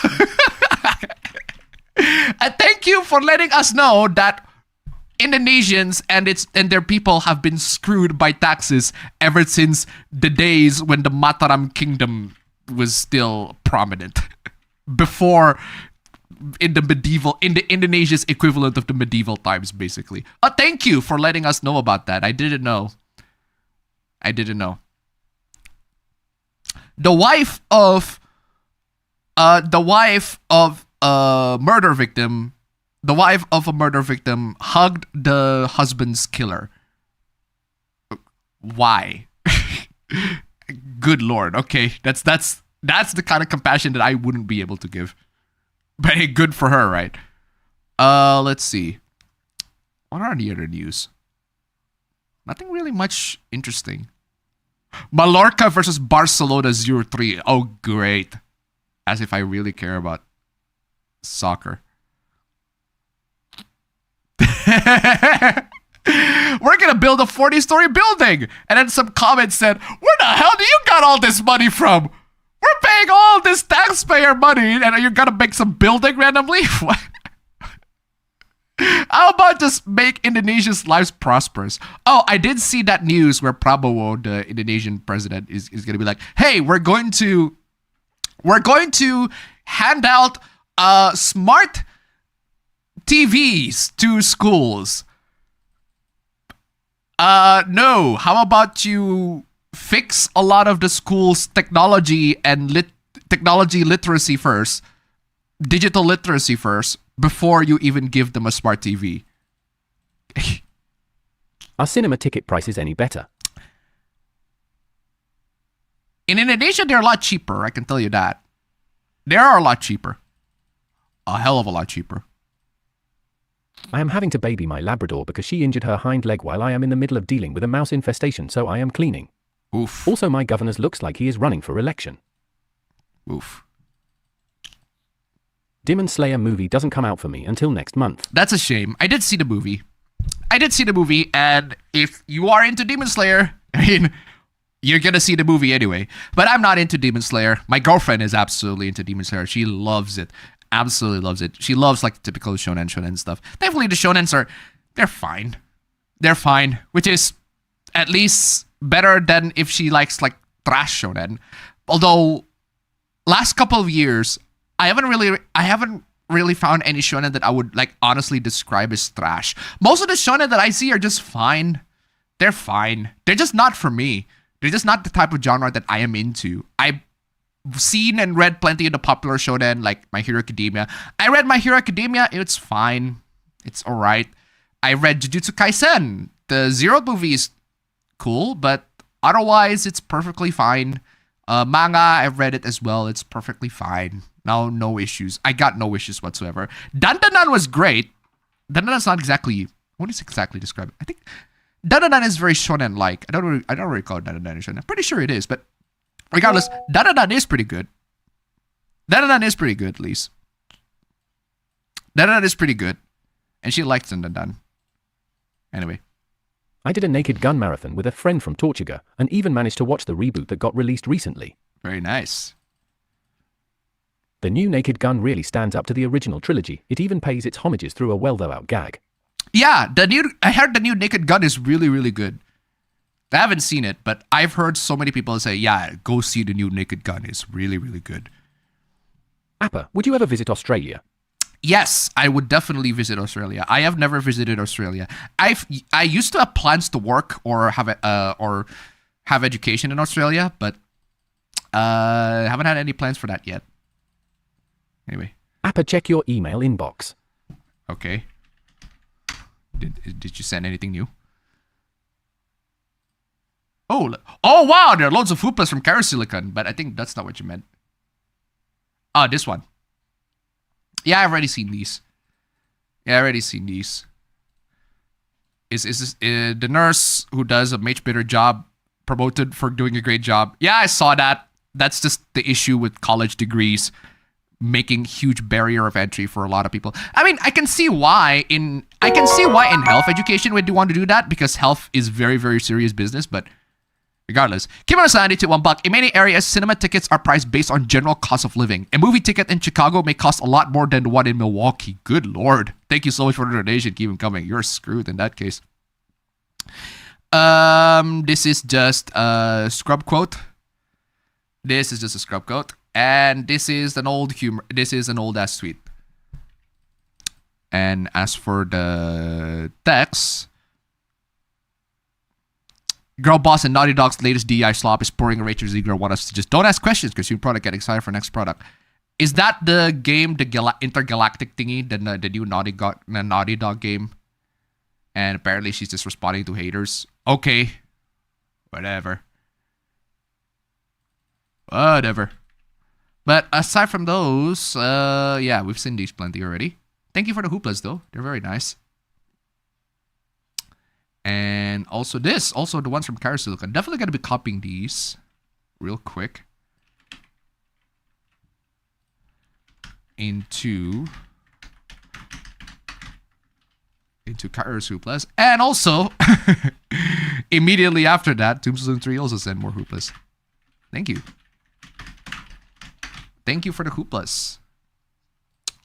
Thank you for letting us know that Indonesians and their people have been screwed by taxes ever since the days when the Mataram Kingdom was still prominent. Before, in the Indonesia's equivalent of the medieval times, basically. Thank you for letting us know about that. I didn't know. The wife of a murder victim hugged the husband's killer. Why? Good Lord. Okay, that's the kind of compassion that I wouldn't be able to give. But hey, good for her, right? Let's see. What are the other news? Nothing really much interesting. Mallorca versus Barcelona 0-3. Oh, great. As if I really care about soccer. We're gonna build a 40-story building. And then some comments said, where the hell do you got all this money from? We're paying all this taxpayer money and you're gonna make some building randomly? How about just make Indonesia's lives prosperous? Oh, I did see that news where Prabowo, the Indonesian president, is gonna be like, hey, we're going to hand out smart TVs to schools. No, how about you fix a lot of the school's technology and technology literacy first, digital literacy first, before you even give them a smart TV. Are cinema ticket prices any better? In Indonesia, they're a lot cheaper, I can tell you that. They are a lot cheaper. A hell of a lot cheaper. I am having to baby my Labrador because she injured her hind leg while I am in the middle of dealing with a mouse infestation, so I am cleaning. Oof. Also, my governor looks like he is running for election. Oof. Demon Slayer movie doesn't come out for me until next month. That's a shame. I did see the movie. And if you are into Demon Slayer, I mean, you're gonna see the movie anyway. But I'm not into Demon Slayer. My girlfriend is absolutely into Demon Slayer. She loves it. Absolutely loves it. She loves like typical shonen stuff. Thankfully, the shonens they're fine. They're fine, which is at least better than if she likes like trash shonen. Although last couple of years, I haven't really found any shonen that I would like honestly describe as trash. Most of the shonen that I see are just fine. They're fine. They're just not for me. They're just not the type of genre that I am into. I've seen and read plenty of the popular shonen like My Hero Academia. I read My Hero Academia. It's fine. It's alright. I read Jujutsu Kaisen. The Zero movie is cool, but otherwise it's perfectly fine. Manga, I've read it as well. It's perfectly fine. No issues. I got no issues whatsoever. Dandanan was great. Dandanan's not exactly... What is exactly described? I think Dandanan is very shonen-like. I don't really call it Dandanan shonen. I'm pretty sure it is, but regardless, Dandanan is pretty good. Dandanan is pretty good, at least. Dandanan is pretty good. And she likes Dandanan. Anyway. I did a Naked Gun marathon with a friend from Tortuga and even managed to watch the reboot that got released recently. Very nice. The new Naked Gun really stands up to the original trilogy. It even pays its homages through a well-thought-out gag. Yeah, I heard the new Naked Gun is really, really good. I haven't seen it, but I've heard so many people say, yeah, go see the new Naked Gun. It's really, really good. Appa, would you ever visit Australia? Yes, I would definitely visit Australia. I have never visited Australia. I used to have plans to work or have education in Australia, but haven't had any plans for that yet. Anyway. Appa, check your email inbox. Okay. Did you send anything new? Oh wow, there are loads of Hoopas from Silicon, but I think that's not what you meant. Oh, this one. Yeah, I've already seen these. Is this the nurse who does a much better job promoted for doing a great job? Yeah, I saw that. That's just the issue with college degrees making huge barrier of entry for a lot of people. I mean, I can see why in health education would want to do that because health is very, very serious business, but regardless, Kimono-san, $1. In many areas, cinema tickets are priced based on general cost of living. A movie ticket in Chicago may cost a lot more than the one in Milwaukee. Good Lord. Thank you so much for the donation. Keep them coming. You're screwed in that case. This is just a scrub quote. And this is an old humor. This is an old ass tweet. And as for the text, Girl Boss and Naughty Dog's latest DI slop is pouring a Rachel Ziegler want us to just don't ask questions because you probably get excited for next product. Is that the game, the intergalactic thingy, the new Naughty Dog game? And apparently she's just responding to haters. Okay. Whatever. But aside from those, yeah, we've seen these plenty already. Thank you for the hooplas though. They're very nice. And also this, also the ones from Silicon. Definitely going to be copying these real quick into Hooplas. And also, immediately after that, Tombstone 3 also sent more hooplas. Thank you. Thank you for the hooplas.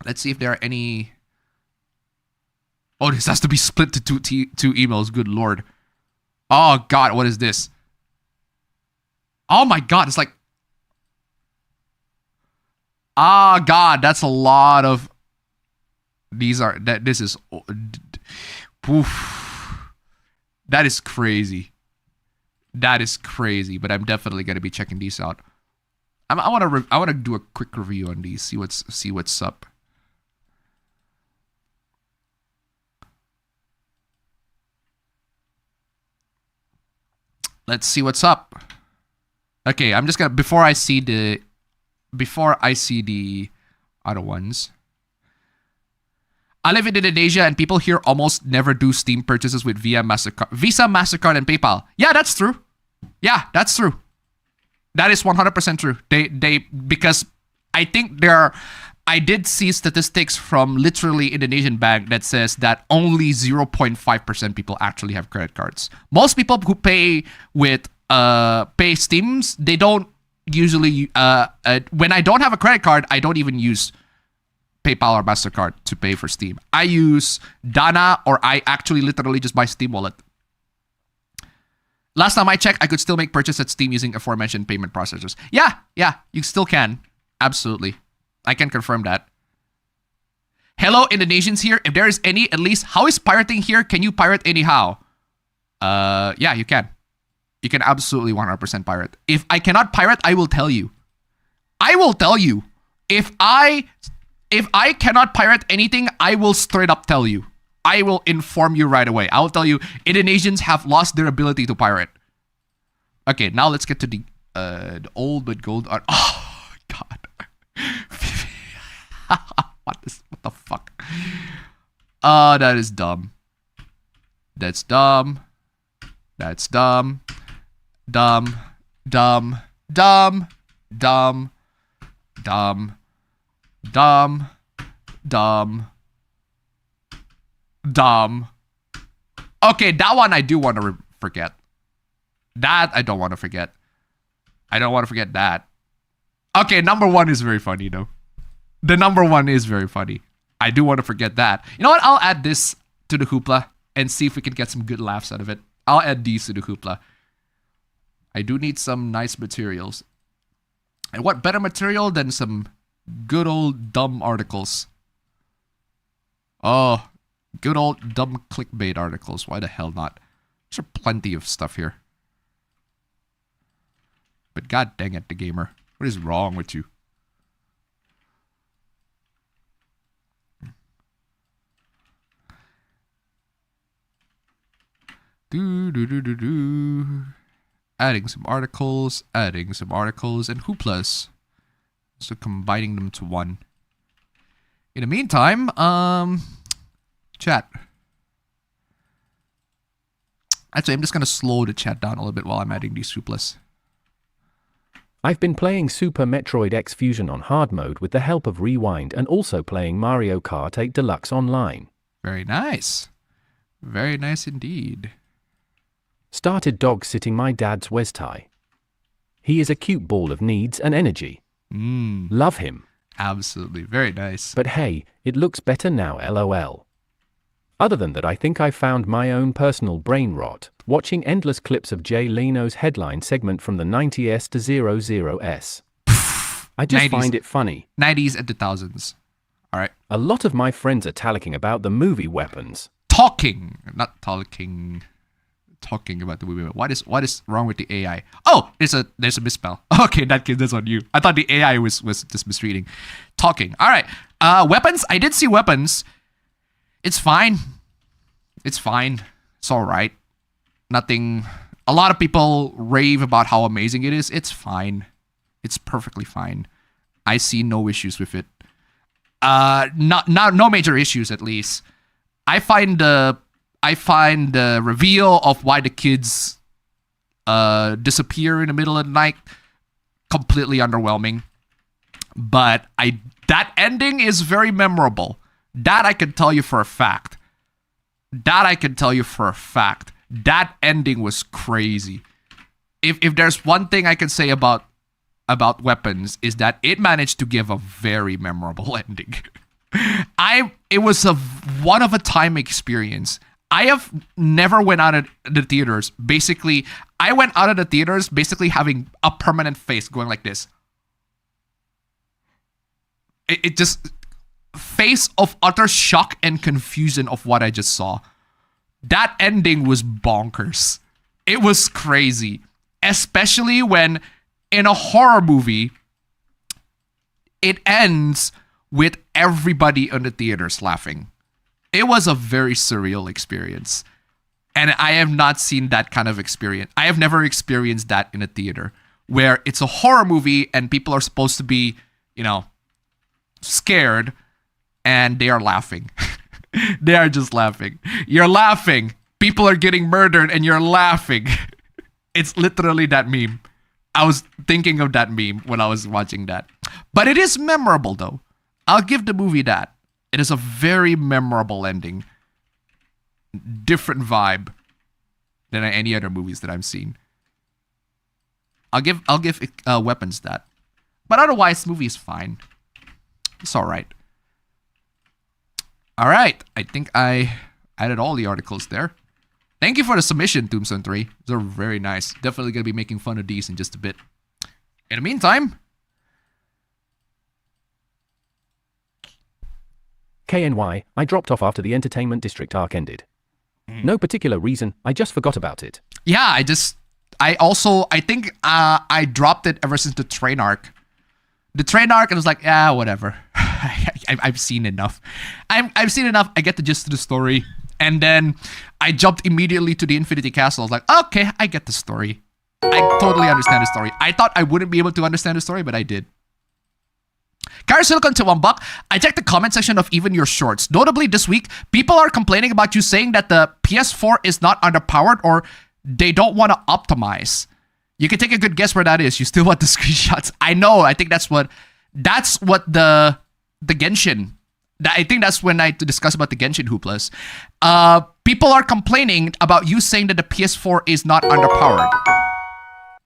Let's see if there are any... Oh, this has to be split to two emails. Good Lord. Oh, God. What is this? Oh, my God. It's like... Ah, God. That's a lot of... These are... This is... Oof. That is crazy. That is crazy. But I'm definitely going to be checking these out. I want to do a quick review on these. See what's up. Let's see what's up. Okay, I'm just gonna before I see the other ones. I live in Indonesia and people here almost never do Steam purchases with Visa, MasterCard, and PayPal. Yeah, that's true. Yeah, that's true. That is 100% true. They because I think there are I did see statistics from literally Indonesian bank that says that only 0.5% people actually have credit cards. Most people who pay with pay Steams, they don't usually when I don't have a credit card, I don't even use PayPal or MasterCard to pay for Steam. I use Dana, or I actually literally just buy Steam Wallet. Last time I checked, I could still make purchase at Steam using aforementioned payment processors. Yeah, you still can. Absolutely. I can confirm that. Hello, Indonesians here. If there is any, at least, how is pirating here? Can you pirate anyhow? Yeah, you can. You can absolutely 100% pirate. If I cannot pirate, I will tell you. I will tell you. If I cannot pirate anything, I will straight up tell you. I will inform you right away. I will tell you, Indonesians have lost their ability to pirate. Okay, now let's get to the old but gold art. Oh, God. What the fuck? Oh, that is dumb. That's dumb. That's dumb. Dumb. Dumb. Dumb. Dumb. Dumb. Dumb. Dumb. Dumb. Okay, that one I do want to forget. That I don't want to forget. I don't want to forget that. Okay, number one is very funny though. The number one is very funny. I do want to forget that. You know what? I'll add this to the hoopla and see if we can get some good laughs out of it. I'll add these to the hoopla. I do need some nice materials. And what better material than some good old dumb articles? Oh, good old dumb clickbait articles. Why the hell not? There's plenty of stuff here. But god dang it, the gamer. What is wrong with you? Adding some articles, and hooplas. So combining them to one. In the meantime, chat. Actually, I'm just going to slow the chat down a little bit while I'm adding these hooplas. I've been playing Super Metroid X Fusion on hard mode with the help of Rewind and also playing Mario Kart 8 Deluxe online. Very nice. Very nice indeed. Started dog sitting my dad's Westie. He is a cute ball of needs and energy. Love him. Absolutely. Very nice. But hey, it looks better now, lol. Other than that, I think I found my own personal brain rot, watching endless clips of Jay Leno's headline segment from the 90s to 00s. I just 90s. find it funny. 90s and 2000s. All right. A lot of my friends are talking about the movie Weapons. Talking about the movie. What is wrong with the AI? Oh, there's a misspell. Okay, that's on you. I thought the AI was just misreading. Talking. All right. Weapons. I did see Weapons. It's fine. It's fine. It's all right. Nothing. A lot of people rave about how amazing it is. It's fine. It's perfectly fine. I see no issues with it. No major issues at least. I find the reveal of why the kids disappear in the middle of the night completely underwhelming. But that ending is very memorable. That I can tell you for a fact. That ending was crazy. If there's one thing I can say about Weapons is that it managed to give a very memorable ending. It was a one of a time experience. I have never went out of the theaters. Basically, I went out of the theaters basically having a permanent face going like this. It just face of utter shock and confusion of what I just saw. That ending was bonkers. It was crazy. Especially when in a horror movie, it ends with everybody in the theaters laughing. It was a very surreal experience. And I have not seen that kind of experience. I have never experienced that in a theater where it's a horror movie and people are supposed to be, scared and they are laughing. They are just laughing. You're laughing. People are getting murdered and you're laughing. It's literally that meme. I was thinking of that meme when I was watching that. But it is memorable though. I'll give the movie that. It is a very memorable ending. Different vibe than any other movies that I've seen. I'll give Weapons that. But otherwise, the movie is fine. It's alright. Alright, I think I added all the articles there. Thank you for the submission, Tombstone 3. They're very nice. Definitely going to be making fun of these in just a bit. In the meantime... KNY, I dropped off after the Entertainment District arc ended. No particular reason, I just forgot about it. Yeah, I think I dropped it ever since the train arc. The train arc, and I was like, yeah, whatever. I've seen enough. I've seen enough. I get the gist of the story. And then I jumped immediately to the Infinity Castle. I was like, okay, I get the story. I totally understand the story. I thought I wouldn't be able to understand the story, but I did. Silicon to $1. I checked the comment section of even your shorts. Notably this week, people are complaining about you saying that the PS4 is not underpowered or they don't want to optimize. You can take a good guess where that is. You still want the screenshots. I know. I think that's what the Genshin. I think that's when I discuss about the Genshin hooplas. People are complaining about you saying that the PS4 is not underpowered.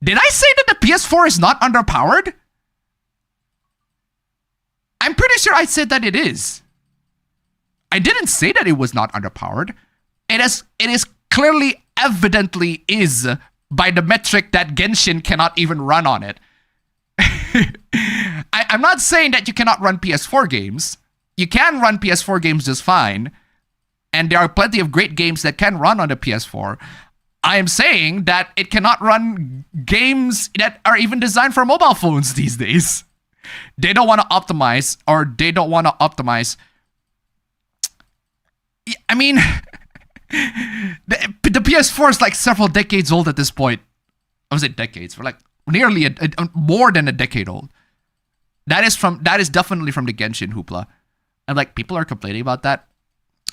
Did I say that the PS4 is not underpowered? I'm pretty sure I said that it is. I didn't say that it was not underpowered. It is clearly, evidently is by the metric that Genshin cannot even run on it. I'm not saying that you cannot run PS4 games. You can run PS4 games just fine. And there are plenty of great games that can run on the PS4. I am saying that it cannot run games that are even designed for mobile phones these days. They don't want to optimize, or they don't want to optimize. I mean, the PS4 is like several decades old at this point. I was it decades? For like nearly more than a decade old. That is definitely from the Genshin hoopla. And like people are complaining about that.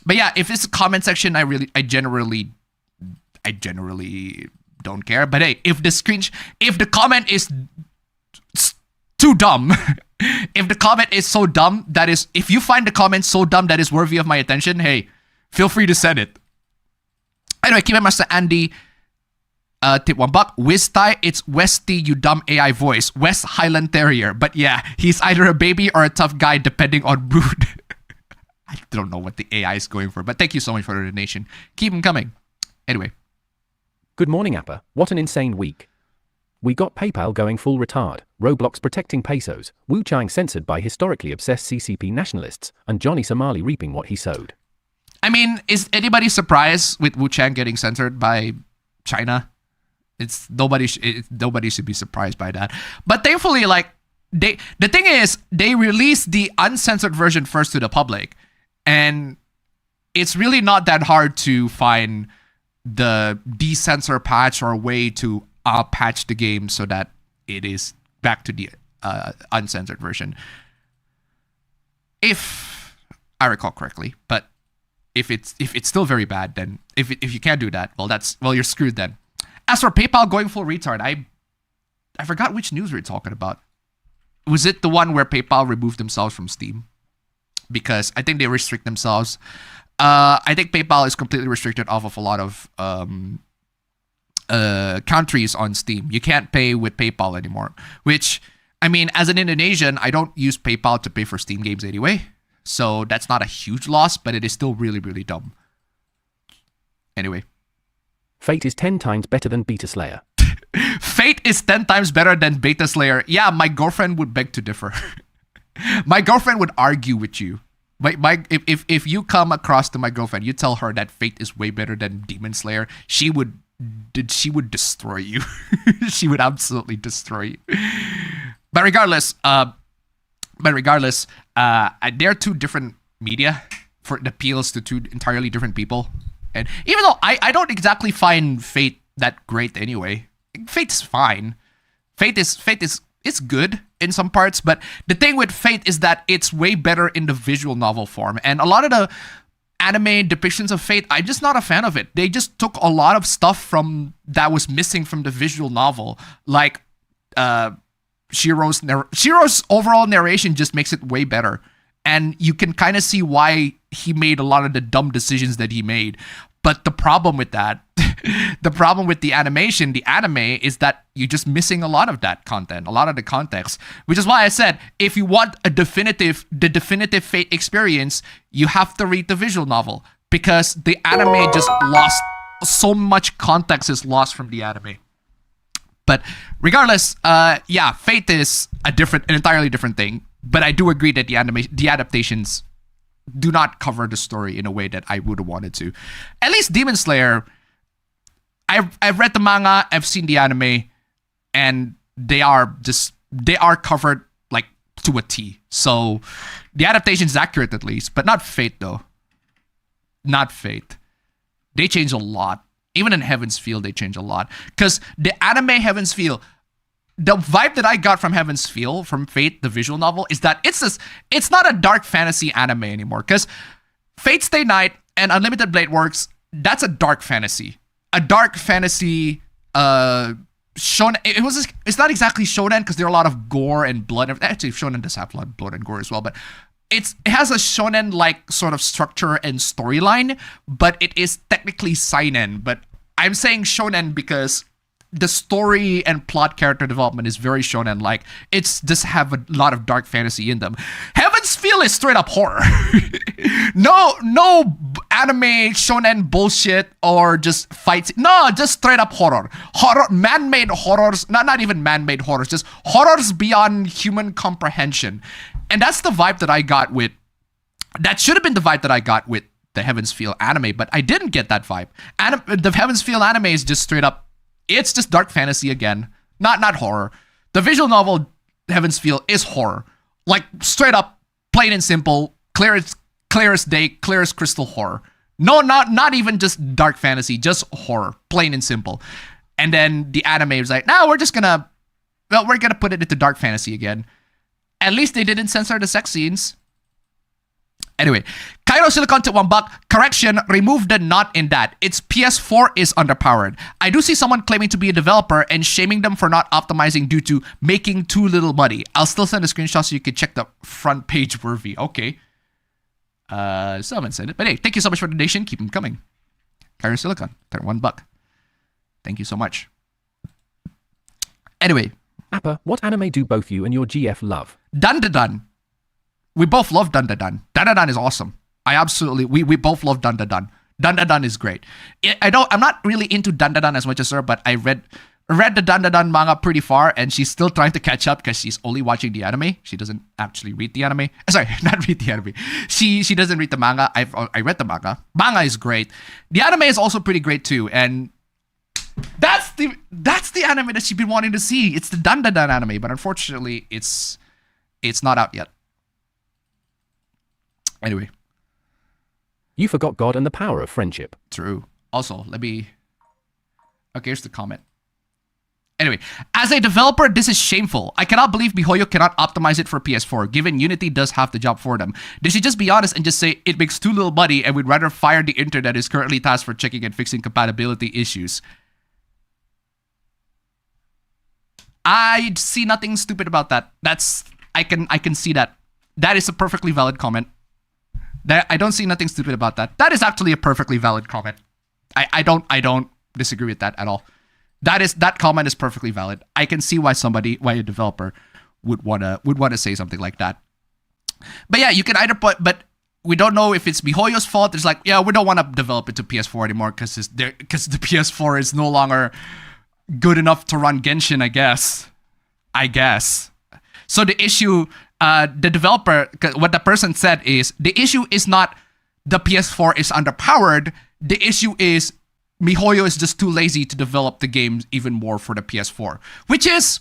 But yeah, if it's a comment section, I generally don't care. But hey, if the comment is too dumb, if the comment is so dumb if you find the comment so dumb that is worthy of my attention, hey, feel free to send it. Anyway, keep it Master Andy. Tip $1. Wiztai, it's Westy, you dumb AI voice. West Highland Terrier. But yeah, he's either a baby or a tough guy depending on brood. I don't know what the AI is going for, but thank you so much for the donation. Keep them coming. Anyway. Good morning, Appa. What an insane week. We got PayPal going full retard, Roblox protecting pesos, Wu Chang censored by historically obsessed CCP nationalists, and Johnny Somali reaping what he sowed. I mean, is anybody surprised with Wu Chang getting censored by China? Nobody should be surprised by that. But thankfully, like the thing is, they released the uncensored version first to the public, and it's really not that hard to find the decensor patch or a way to patch the game so that it is back to the uncensored version, if I recall correctly. But if it's still very bad, then if you can't do that, well you're screwed then. As for PayPal going full retard, I forgot which news we were talking about. Was it the one where PayPal removed themselves from Steam? Because I think they restrict themselves. I think PayPal is completely restricted off of a lot of countries on Steam. You can't pay with PayPal anymore. Which, I mean, as an Indonesian, I don't use PayPal to pay for Steam games anyway. So that's not a huge loss, but it is still really, really dumb. Anyway. Fate is 10 times better than Beta Slayer. Fate is 10 times better than Beta Slayer. Yeah, my girlfriend would beg to differ. My girlfriend would argue with you. If you come across to my girlfriend, you tell her that Fate is way better than Demon Slayer, she would destroy you. She would absolutely destroy you. But regardless, they're two different media for it appeals to two entirely different people. And even though I don't exactly find Fate that great anyway, Fate's fine. Fate is it's good in some parts, but the thing with Fate is that it's way better in the visual novel form. And a lot of the anime depictions of Fate, I'm just not a fan of it. They just took a lot of stuff from that was missing from the visual novel, like Shiro's overall narration just makes it way better. And you can kind of see why he made a lot of the dumb decisions that he made. But the problem with that, the problem with the animation, the anime, is that you're just missing a lot of that content, a lot of the context. Which is why I said, if you want the definitive Fate experience, you have to read the visual novel. Because the anime just lost, so much context is lost from the anime. But regardless, yeah, Fate is an entirely different thing. But I do agree that the adaptations do not cover the story in a way that I would have wanted to. At least Demon Slayer, I've read the manga, I've seen the anime, and they are covered like to a T. So the adaptation is accurate at least, but not Fate though. Not Fate. They change a lot. Even in Heaven's Feel, they change a lot. Because the anime Heaven's Feel, the vibe that I got from Heaven's Feel, from Fate, the visual novel, is that it's not a dark fantasy anime anymore. Because Fate Stay Night and Unlimited Blade Works, that's a dark fantasy. A dark fantasy shonen. It's not exactly shonen because there are a lot of gore and blood. Actually, shonen does have a lot of blood and gore as well, but it has a shonen-like sort of structure and storyline, but it is technically seinen. But I'm saying shonen because the story and plot character development is very shonen-like. It's just have a lot of dark fantasy in them. Heaven's Feel is straight up horror. no anime shonen bullshit or just fights. No, just straight up horror. Man-made horrors. Not even man-made horrors. Just horrors beyond human comprehension. And that's the vibe that I got with. That should have been the vibe that I got with the Heaven's Feel anime, but I didn't get that vibe. The Heaven's Feel anime is just straight up. It's just dark fantasy again, not horror. The visual novel Heaven's Feel is horror, like straight up, plain and simple, clear as day, clear as crystal horror. No, not even just dark fantasy, just horror, plain and simple. And then the anime was like, no, we're gonna put it into dark fantasy again. At least they didn't censor the sex scenes. Anyway, Cairo Silicon to $1. Correction, remove the not in that. Its PS4 is underpowered. I do see someone claiming to be a developer and shaming them for not optimizing due to making too little money. I'll still send a screenshot so you can check the front page worthy. Okay. Someone said it. But hey, thank you so much for the donation. Keep them coming. Cairo Silicon, $1. Thank you so much. Anyway. Appa, what anime do both you and your GF love? Dun. We both love Dun. Dun is awesome. We both love Dun. Dun is great. I'm not really into Dun as much as her, but I read the Dun manga pretty far, and she's still trying to catch up because she's only watching the anime. She doesn't actually read the anime. Sorry, not read the anime. She doesn't read the manga. I read the manga. Manga is great. The anime is also pretty great too, and that's the anime that she's been wanting to see. It's the Dun anime, but unfortunately, it's not out yet. Anyway. You forgot God and the power of friendship. True. Also, okay, here's the comment. Anyway, as a developer, this is shameful. I cannot believe MiHoYo cannot optimize it for PS4, given Unity does half the job for them. They should just be honest and just say it makes too little money and we'd rather fire the intern that is currently tasked for checking and fixing compatibility issues. I see nothing stupid about that. I can see that. That is a perfectly valid comment. I don't see nothing stupid about that. That is actually a perfectly valid comment. I don't disagree with that at all. That comment is perfectly valid. I can see why a developer would wanna say something like that. But yeah, you can either put, but we don't know if it's MiHoYo's fault. It's like, yeah, we don't want to develop it to PS4 anymore because the PS4 is no longer good enough to run Genshin, I guess. So the issue, the developer, what the person said is, the issue is not the PS4 is underpowered. The issue is MiHoYo is just too lazy to develop the games even more for the PS4. Which is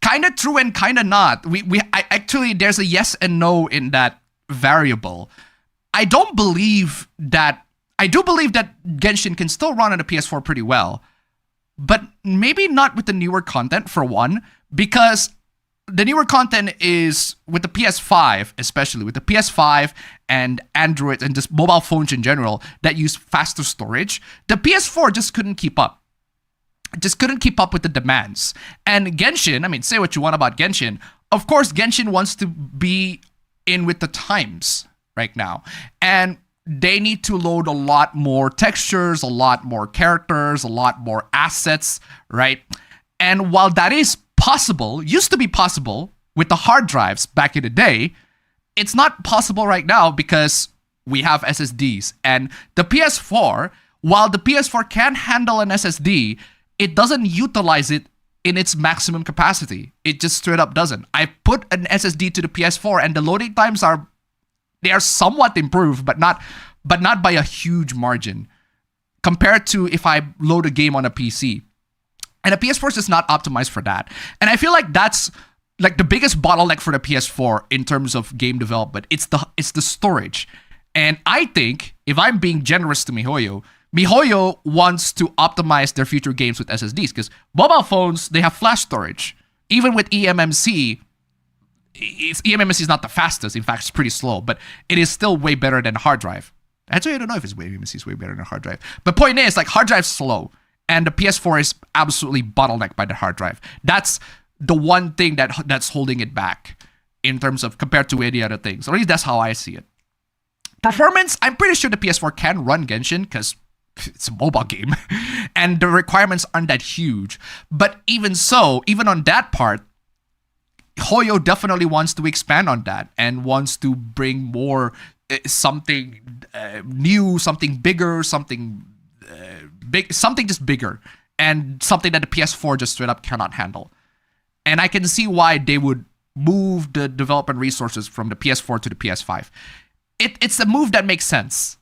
kind of true and kind of not. I actually, there's a yes and no in that variable. I do believe that Genshin can still run on the PS4 pretty well. But maybe not with the newer content, for one, because the newer content is with the PS5, especially with the PS5 and Android and just mobile phones in general that use faster storage. The PS4 just couldn't keep up. Just couldn't keep up with the demands. And Genshin, I mean, say what you want about Genshin. of course, Genshin wants to be in with the times right now. And they need to load a lot more textures, a lot more characters, a lot more assets, right? And while that is possible, used to be possible with the hard drives back in the day, it's not possible right now because we have SSDs. And the PS4, while the PS4 can handle an SSD, it doesn't utilize it in its maximum capacity. It just straight up doesn't. I put an SSD to the PS4 and the loading times are somewhat improved, but not by a huge margin compared to if I load a game on a PC. And the PS4 is just not optimized for that. And I feel like that's like the biggest bottleneck for the PS4 in terms of game development. It's the storage. And I think, if I'm being generous to MiHoYo wants to optimize their future games with SSDs because mobile phones, they have flash storage. Even with eMMC, eMMC is not the fastest. In fact, it's pretty slow, but it is still way better than a hard drive. Actually, I don't know if eMMC is way better than a hard drive. But point is, like, hard drive's slow, and the PS4 is absolutely bottlenecked by the hard drive. That's the one thing that's holding it back in terms of compared to any other things. Or at least that's how I see it. Performance, I'm pretty sure the PS4 can run Genshin because it's a mobile game and the requirements aren't that huge. But even so, even on that part, Hoyo definitely wants to expand on that and wants to bring more something new, something bigger, something just bigger, and something that the PS4 just straight up cannot handle. And I can see why they would move the development resources from the PS4 to the PS5. It's a move that makes sense.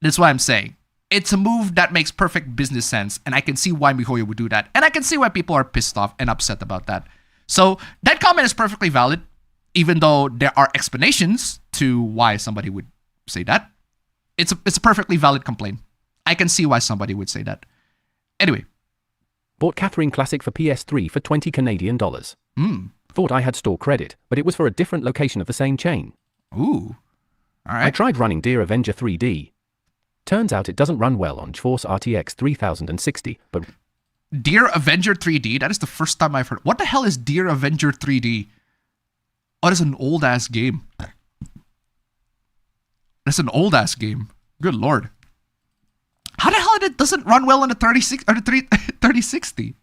That's what I'm saying. It's a move that makes perfect business sense, and I can see why MiHoYo would do that. And I can see why people are pissed off and upset about that. So that comment is perfectly valid, even though there are explanations to why somebody would say that. It's a perfectly valid complaint. I can see why somebody would say that. Anyway. Bought Catherine Classic for PS3 for 20 Canadian dollars. Thought I had store credit, but it was for a different location of the same chain. Ooh. All right. I tried running Dear Avenger 3D. Turns out it doesn't run well on GeForce RTX 3060, but... Dear Avenger 3D? That is the first time I've heard. What the hell is Dear Avenger 3D? Oh, that's an old-ass game. That's an old-ass game. Good lord. How the hell it doesn't run well on the 3060?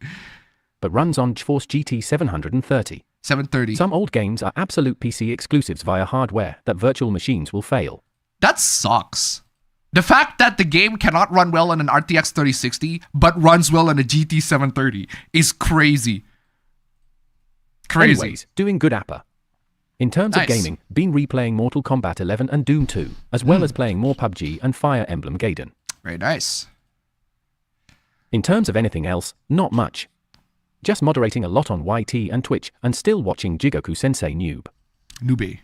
But runs on GeForce GT 730. 730. Some old games are absolute PC exclusives via hardware that virtual machines will fail. That sucks. The fact that the game cannot run well on an RTX 3060 but runs well on a GT 730 is crazy. Crazy. Anyways, doing good appa. In terms of gaming, been replaying Mortal Kombat 11 and Doom 2, as well as playing more PUBG and Fire Emblem Gaiden. Very nice. In terms of anything else, not much. Just moderating a lot on YT and Twitch, and still watching Jigoku Sensei Noob. Newbie.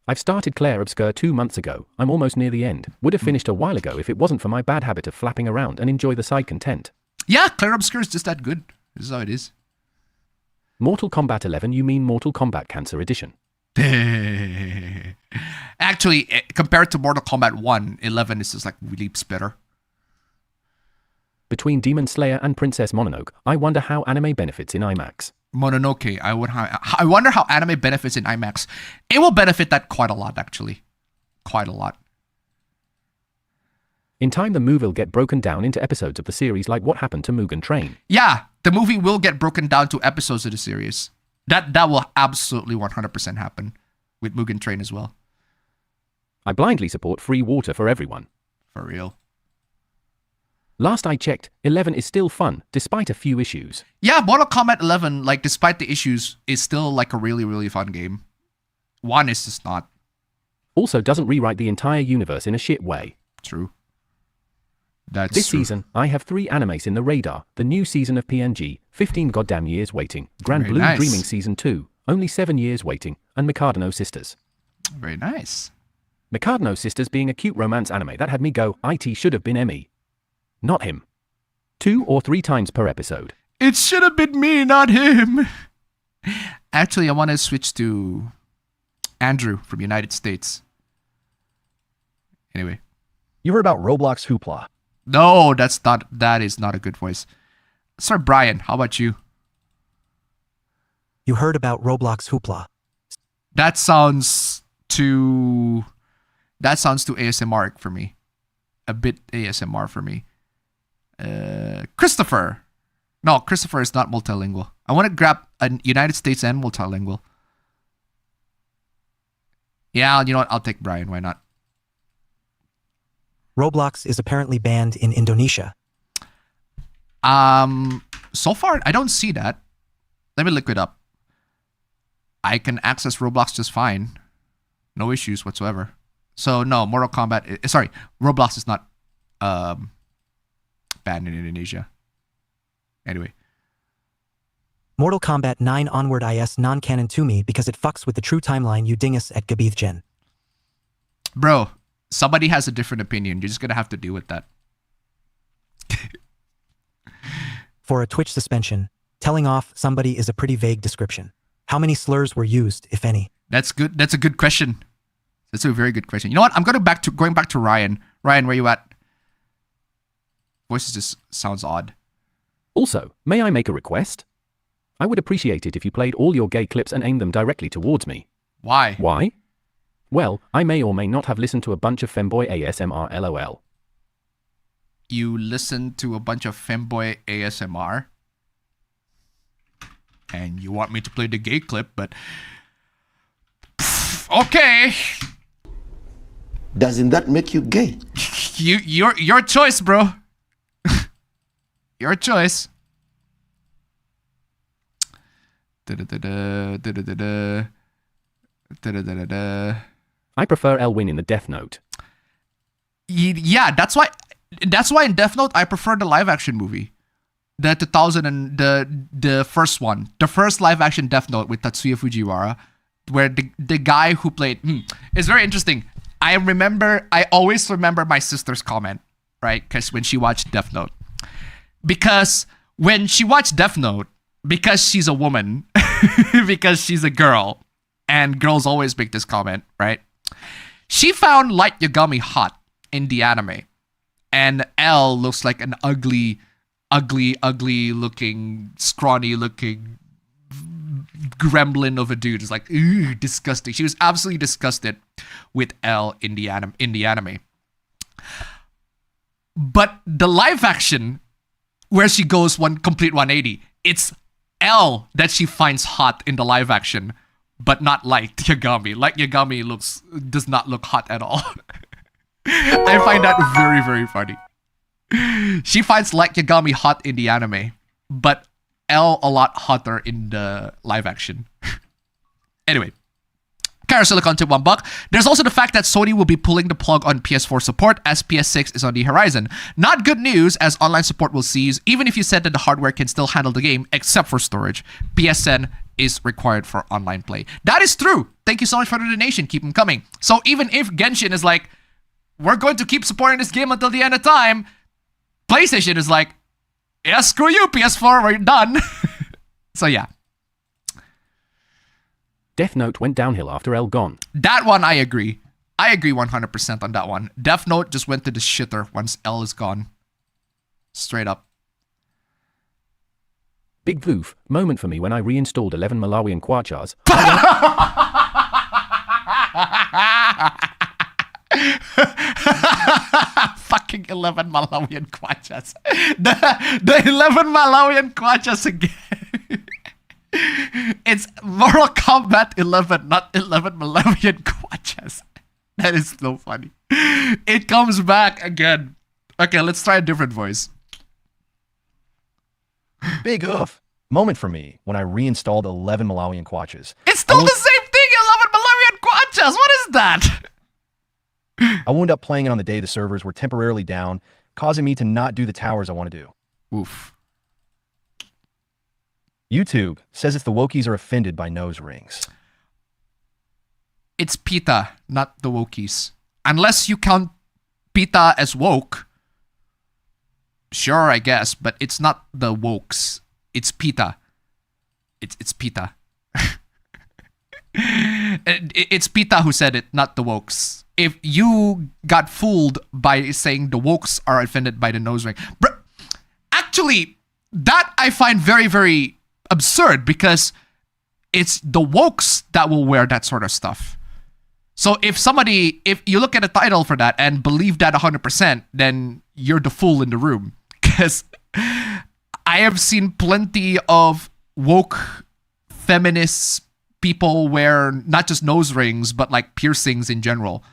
I've started Claire Obscure 2 months ago. I'm almost near the end. Would have finished a while ago if it wasn't for my bad habit of flapping around and enjoy the side content. Yeah, Claire Obscure is just that good. This is how it is. Mortal Kombat 11, you mean Mortal Kombat Cancer Edition? Actually, compared to Mortal Kombat 1, 11 is just like leaps better. Between Demon Slayer and Princess Mononoke, I wonder how anime benefits in IMAX. Mononoke, I wonder how anime benefits in IMAX. It will benefit that quite a lot, actually. Quite a lot. In time, the movie will get broken down into episodes of the series like What Happened to Mugen Train. Yeah, the movie will get broken down to episodes of the series. That will absolutely 100% happen with Mugen Train as well. I blindly support free water for everyone. For real. Last I checked, 11 is still fun, despite a few issues. Yeah, Mortal Kombat 11, like, despite the issues, is still, like, a really, really fun game. 1 is just not. Also doesn't rewrite the entire universe in a shit way. True. That's this true. season, I have 3 animes in the radar. The new season of PNG, 15 goddamn years waiting. Grand Very Blue nice. Dreaming Season 2, only 7 years waiting. And Mikado Sisters. Very nice. Mikado Sisters being a cute romance anime that had me go, IT should have been Emmy. Not him. 2 or 3 times per episode. It should have been me, not him. Actually, I want to switch to Andrew from United States. Anyway. You heard about Roblox hoopla? No, that is not a good voice. Sir Brian, how about you? You heard about Roblox hoopla. That sounds too ASMR for me. A bit ASMR for me. Christopher. No, Christopher is not multilingual. I want to grab a United States and multilingual. Yeah, you know what? I'll take Brian. Why not? Roblox is apparently banned in Indonesia. So far, I don't see that. Let me look it up. I can access Roblox just fine. No issues whatsoever. So, no, Mortal Kombat... Sorry, Roblox is not banned in Indonesia. Anyway. Mortal Kombat 9 onward is non-canon to me because it fucks with the true timeline you dingus at Gabithgen. Bro, somebody has a different opinion. You're just gonna have to deal with that. For a Twitch suspension, telling off somebody is a pretty vague description. How many slurs were used, if any? That's good. That's a good question. That's a very good question. You know what? I'm going back to Ryan. Ryan, where you at? Voices just sounds odd. Also, may I make a request? I would appreciate it if you played all your gay clips and aimed them directly towards me. Why? Why? Well, I may or may not have listened to a bunch of femboy ASMR LOL. You listened to a bunch of femboy ASMR? And you want me to play the gay clip, but... Okay. Doesn't that make you gay? Your choice, bro. Your choice. I prefer Elwin in the Death Note. Yeah, that's why in Death Note I prefer the live action movie. The 2000 and the first one. The first live action Death Note with Tatsuya Fujiwara, where the guy who played it's very interesting. I always remember my sister's comment, right? Because when she watched Death Note. Because when she watched Death Note, because she's a woman, because she's a girl, and girls always make this comment, right? She found Light Yagami hot in the anime. And L looks like an ugly looking, scrawny looking gremlin of a dude. It's like, ooh, disgusting. She was absolutely disgusted with L in the anime. But the live action, where she goes one complete 180, it's L that she finds hot in the live action, but not Light Yagami. Light Yagami does not look hot at all. I find that very, very funny. She finds Light Yagami hot in the anime, but L a lot hotter in the live action. Anyway. Silicon tip $1. There's also the fact that Sony will be pulling the plug on PS4 support as PS6 is on the horizon. Not good news, as online support will cease, even if you said that the hardware can still handle the game, except for storage. PSN is required for online play. That is true. Thank you so much for the donation. Keep them coming. So even if Genshin is like, we're going to keep supporting this game until the end of time, PlayStation is like, yeah, screw you, PS4, we're done. So yeah. Death Note went downhill after L gone. That one, I agree. I agree 100% on that one. Death Note just went to the shitter once L is gone. Straight up. Big Voof, moment for me when I reinstalled 11 Malawian Kwachas. Fucking 11 Malawian Kwachas. The 11 Malawian Kwachas again. It's Mortal Kombat 11, not 11 Malawian Kwachas. That is so funny. It comes back again. Okay, let's try a different voice. Big oof. Moment for me when I reinstalled 11 Malawian Kwachas. It's still the same thing, 11 Malawian Kwachas. What is that? I wound up playing it on the day the servers were temporarily down, causing me to not do the towers I want to do. Oof. YouTube says if the wokies are offended by nose rings. It's PETA, not the wokies. Unless you count PETA as woke. Sure, I guess, but it's not the wokes. It's PETA. It's PETA. It's PETA who said it, not the wokes. If you got fooled by saying the wokes are offended by the nose ring. Actually, that I find very, very absurd, because It's the wokes that will wear that sort of stuff. So if you look at a title for that and believe that 100%, then you're the fool in the room. Because I have seen plenty of woke feminist people wear not just nose rings, but like piercings in general.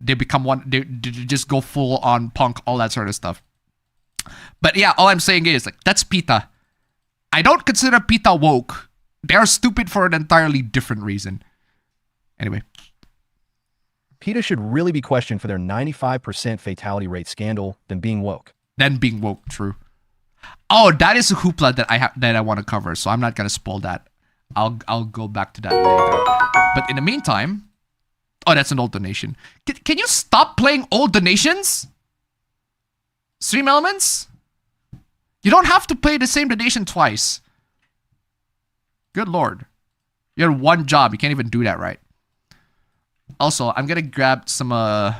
They just go full on punk, all that sort of stuff. But yeah, all I'm saying is, like, that's PETA. I don't consider PETA woke. They're stupid for an entirely different reason. Anyway. PETA should really be questioned for their 95% fatality rate scandal than being woke. True. Oh, that is a hoopla that I want to cover, so I'm not gonna spoil that. I'll go back to that later. But in the meantime, oh, that's an old donation. Can you stop playing old donations? Stream Elements? You don't have to play the same donation twice. Good lord. You had one job. You can't even do that right. Also, I'm gonna grab some I'm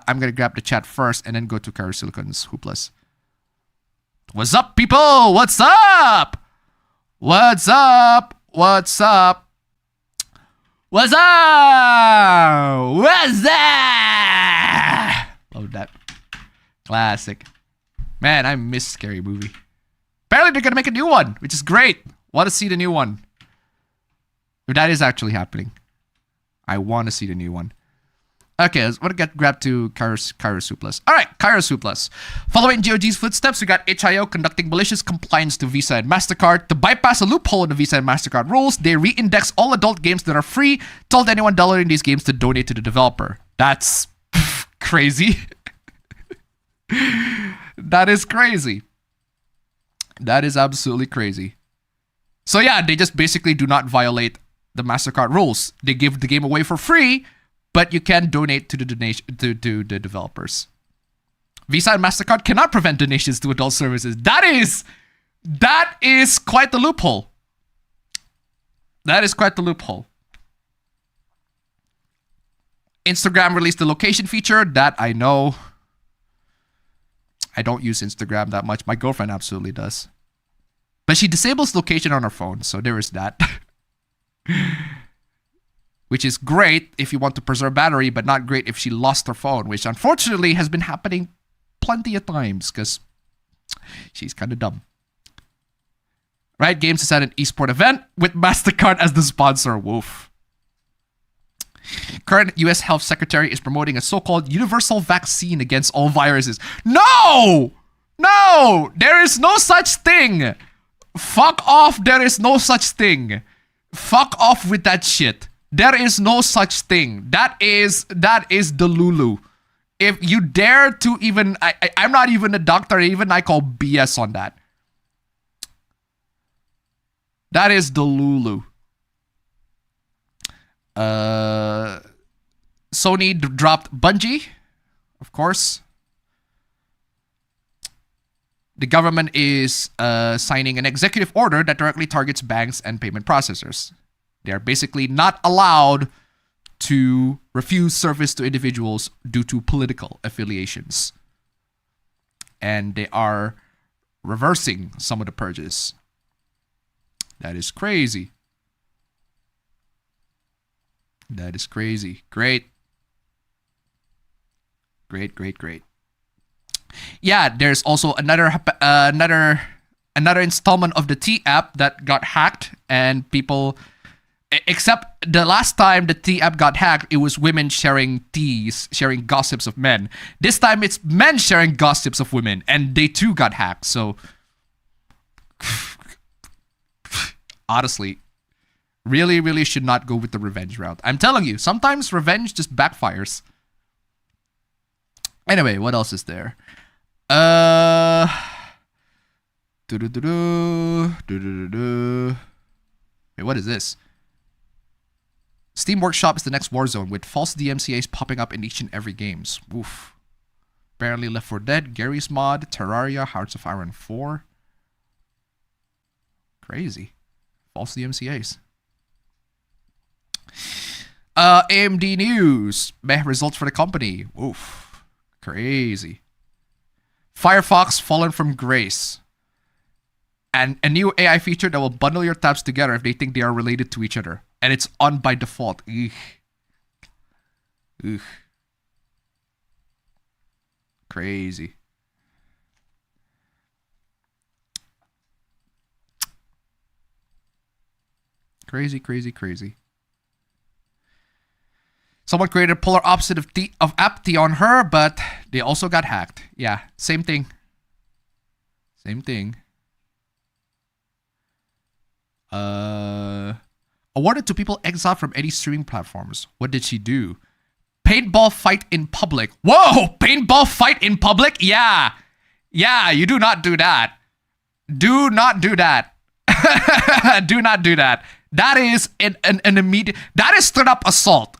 gonna grab the chat first and then go to Karasilicon's hooplas. What's up, people? What's up? What's up? What's up? What's up? What's up? Love that. Classic. Man, I miss Scary Movie. Apparently they're gonna make a new one, which is great. Want to see the new one. If that is actually happening. I want to see the new one. Okay, let's grab to Kairos Suplas. Alright, Kairos Suplas. Following GOG's footsteps, we got HIO conducting malicious compliance to Visa and MasterCard. To bypass a loophole in the Visa and MasterCard rules, they re-index all adult games that are free, told anyone downloading these games to donate to the developer. That's crazy. That is crazy. That is absolutely crazy. So yeah, they just basically do not violate the MasterCard rules. They give the game away for free, but you can donate to the to the developers. Visa and MasterCard cannot prevent donations to adult services. That is quite the loophole. That is quite the loophole. Instagram released the location feature. That I know. I don't use Instagram that much. My girlfriend absolutely does. But she disables location on her phone, so there is that. Which is great if you want to preserve battery, but not great if she lost her phone, which unfortunately has been happening plenty of times because she's kind of dumb. Riot Games is at an esport event with MasterCard as the sponsor. Woof. Current US Health Secretary is promoting a so-called universal vaccine against all viruses. No! No! There is no such thing! Fuck off, there is no such thing. Fuck off with that shit. There is no such thing. That is the Lulu. If you dare to even... I'm not even a doctor, even I call BS on that. That is the Lulu. Sony dropped Bungie, of course. The government is signing an executive order that directly targets banks and payment processors. They are basically not allowed to refuse service to individuals due to political affiliations. And they are reversing some of the purges. That is crazy. That is crazy. Great. Great, great, great. Yeah, there's also another installment of the T app that got hacked, and people, except the last time the T app got hacked, it was women sharing teas, sharing gossips of men. This time it's men sharing gossips of women, and they too got hacked. So honestly, really should not go with the revenge route. I'm telling you, sometimes revenge just backfires. Anyway, what else is there? Wait, what is this? Steam Workshop is the next Warzone with false DMCAs popping up in each and every games. Oof. Apparently Left 4 Dead, Gary's Mod, Terraria, Hearts of Iron 4. Crazy. False DMCAs. AMD News. Meh results for the company. Oof. Crazy. Firefox fallen from grace. and a new AI feature that will bundle your tabs together if they think they are related to each other. And it's on by default. Ugh. Ugh. Crazy. Crazy, crazy, crazy. Someone created a polar opposite of apathy on her, but they also got hacked. Yeah, same thing. Same thing. Awarded to people exiled from any streaming platforms. What did she do? Paintball fight in public. Whoa! Paintball fight in public? Yeah. Yeah, you do not do that. Do not do that. Do not do that. That is an immediate... That is straight up assault.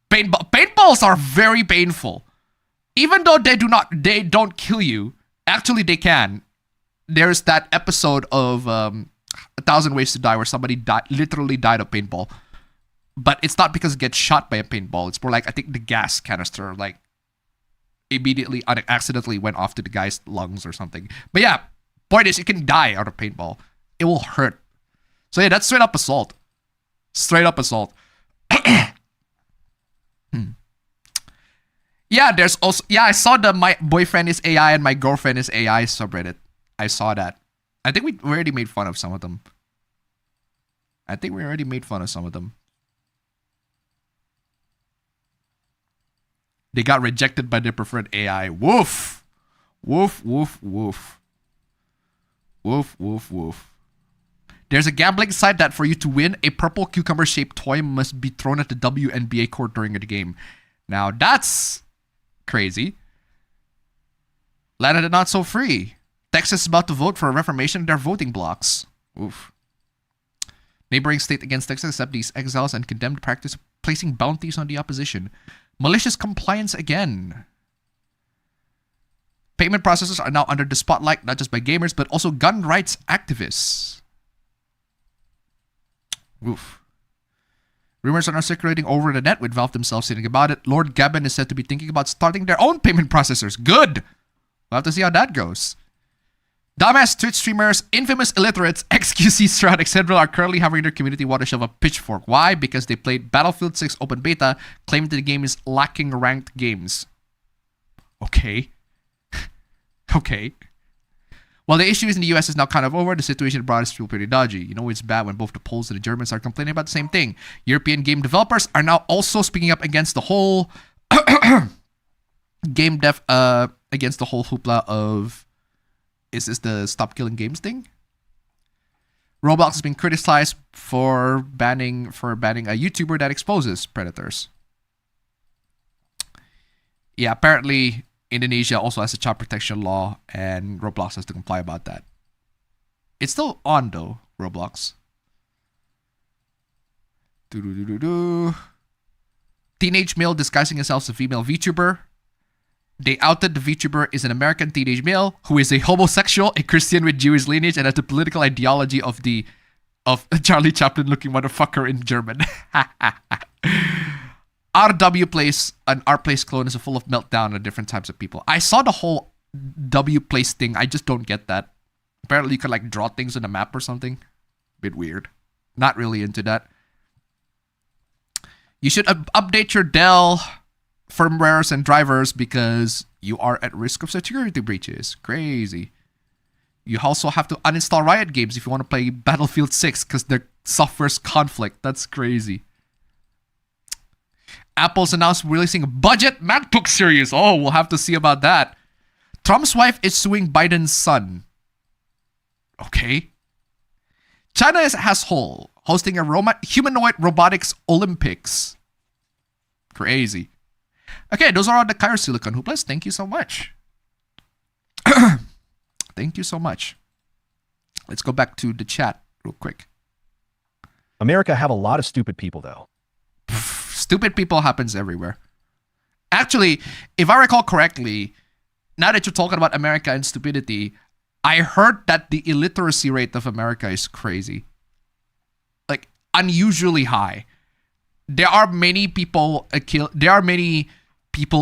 Paintballs are very painful. Even though they don't kill you. Actually, they can. There's that episode of 1,000 Ways to Die where somebody literally died of paintball. But it's not because it gets shot by a paintball. It's more like, I think the gas canister, like, immediately, accidentally went off to the guy's lungs or something. But yeah, point is, you can die out of paintball. It will hurt. So yeah, that's straight up assault. Straight up assault. Yeah, there's also... Yeah, I saw the my boyfriend is AI and my girlfriend is AI subreddit. I saw that. I think we already made fun of some of them. They got rejected by their preferred AI. Woof. Woof, woof, woof. Woof, woof, woof. There's a gambling site that for you to win, a purple cucumber-shaped toy must be thrown at the WNBA court during the game. Now, that's crazy. Land of the not so free. Texas is about to vote for a reformation of their voting blocks. Oof. Neighboring state against Texas accept these exiles and condemned practice of placing bounties on the opposition. Malicious compliance again. Payment processors are now under the spotlight, not just by gamers, but also gun rights activists. Oof. Rumors are now circulating over the net with Valve themselves saying about it. Lord Gavin is said to be thinking about starting their own payment processors. Good! We'll have to see how that goes. Dumbass Twitch streamers, infamous illiterates, XQC, Strat, etc. are currently having their community watershed a pitchfork. Why? Because they played Battlefield 6 open beta, claiming that the game is lacking ranked games. Okay. Okay. While the issues in the US is now kind of over, the situation abroad is still pretty dodgy. You know it's bad when both the Poles and the Germans are complaining about the same thing. European game developers are now also speaking up against the whole game dev against the whole hoopla of is this the stop killing games thing? Roblox has been criticized for banning a YouTuber that exposes predators. Yeah, apparently Indonesia also has a child protection law, and Roblox has to comply about that. It's still on though, Roblox. Teenage male disguising himself as a female VTuber. They outed the VTuber is an American teenage male who is a homosexual, a Christian with Jewish lineage, and has the political ideology of Charlie Chaplin looking motherfucker in German. RW Place, an R Place clone, is full of meltdown on different types of people. I saw the whole W Place thing. I just don't get that. Apparently you could like draw things on a map or something. Bit weird. Not really into that. You should update your Dell firmwares and drivers because you are at risk of security breaches. Crazy. You also have to uninstall Riot games if you want to play Battlefield 6 because their software's conflict. That's crazy. Apple's announced releasing a budget MacBook series. Oh, we'll have to see about that. Trump's wife is suing Biden's son. Okay. China is asshole, hosting a humanoid robotics Olympics. Crazy. Okay, those are all the Cairo Silicon Hooplas. Thank you so much. Thank you so much. Let's go back to the chat real quick. America have a lot of stupid people, though. Stupid people happens everywhere. Actually, if I recall correctly, now that you're talking about America and stupidity, I heard that the illiteracy rate of America is crazy. Like, unusually high. There are many people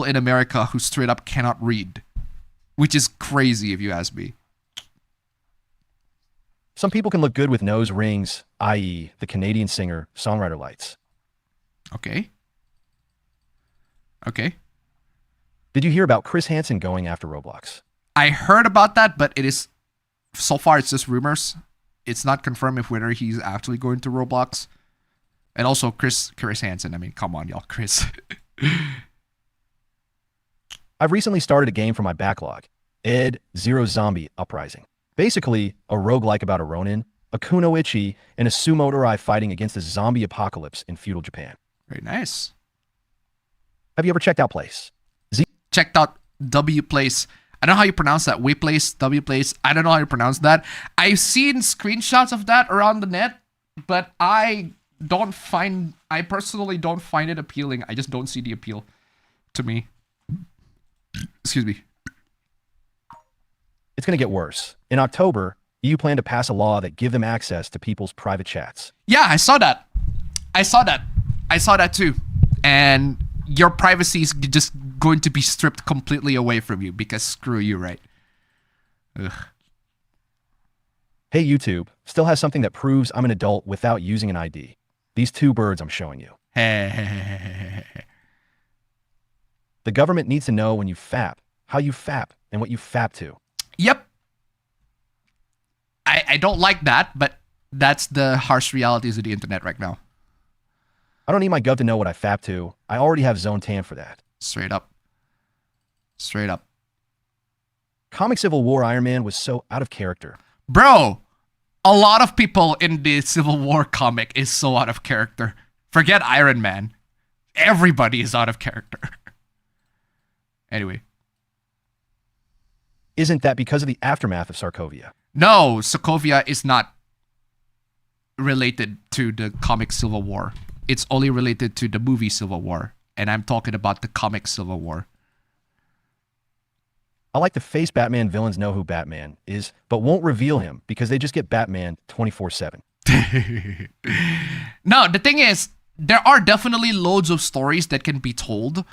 in America who straight up cannot read, which is crazy if you ask me. Some people can look good with nose rings, i.e. the Canadian singer-songwriter lights. Okay. Okay. Did you hear about Chris Hansen going after Roblox? I heard about that, but it is, so far it's just rumors. It's not confirmed if whether he's actually going to Roblox. And also Chris Hansen. I mean, come on, y'all, Chris. I've recently started a game for my backlog, Ed Zero Zombie Uprising. Basically, a roguelike about a Ronin, a kunoichi, and a sumo urai fighting against a zombie apocalypse in feudal Japan. Very nice. Have you ever checked out Place? Checked out W Place. I don't know how you pronounce that. W Place, W Place. I don't know how you pronounce that. I've seen screenshots of that around the net, but I personally don't find it appealing. I just don't see the appeal to me. Excuse me. It's going to get worse. In October, EU plan to pass a law that give them access to people's private chats. Yeah, I saw that. I saw that too. And your privacy is just going to be stripped completely away from you because screw you, right? Ugh. Hey, YouTube, still has something that proves I'm an adult without using an ID. These two birds I'm showing you. The government needs to know when you fap, how you fap, and what you fap to. Yep. I don't like that, but that's the harsh realities of the internet right now. I don't need my gov to know what I fap to. I already have Zone Tan for that. Straight up. Straight up. Comic Civil War Iron Man was so out of character. Bro, a lot of people in the Civil War comic is so out of character. Forget Iron Man. Everybody is out of character. Anyway. Isn't that because of the aftermath of Sokovia? No, Sokovia is not related to the comic Civil War. It's only related to the movie Civil War. And I'm talking about the comic Civil War. I like the face Batman villains know who Batman is, but won't reveal him because they just get Batman 24/7. No, the thing is, there are definitely loads of stories that can be told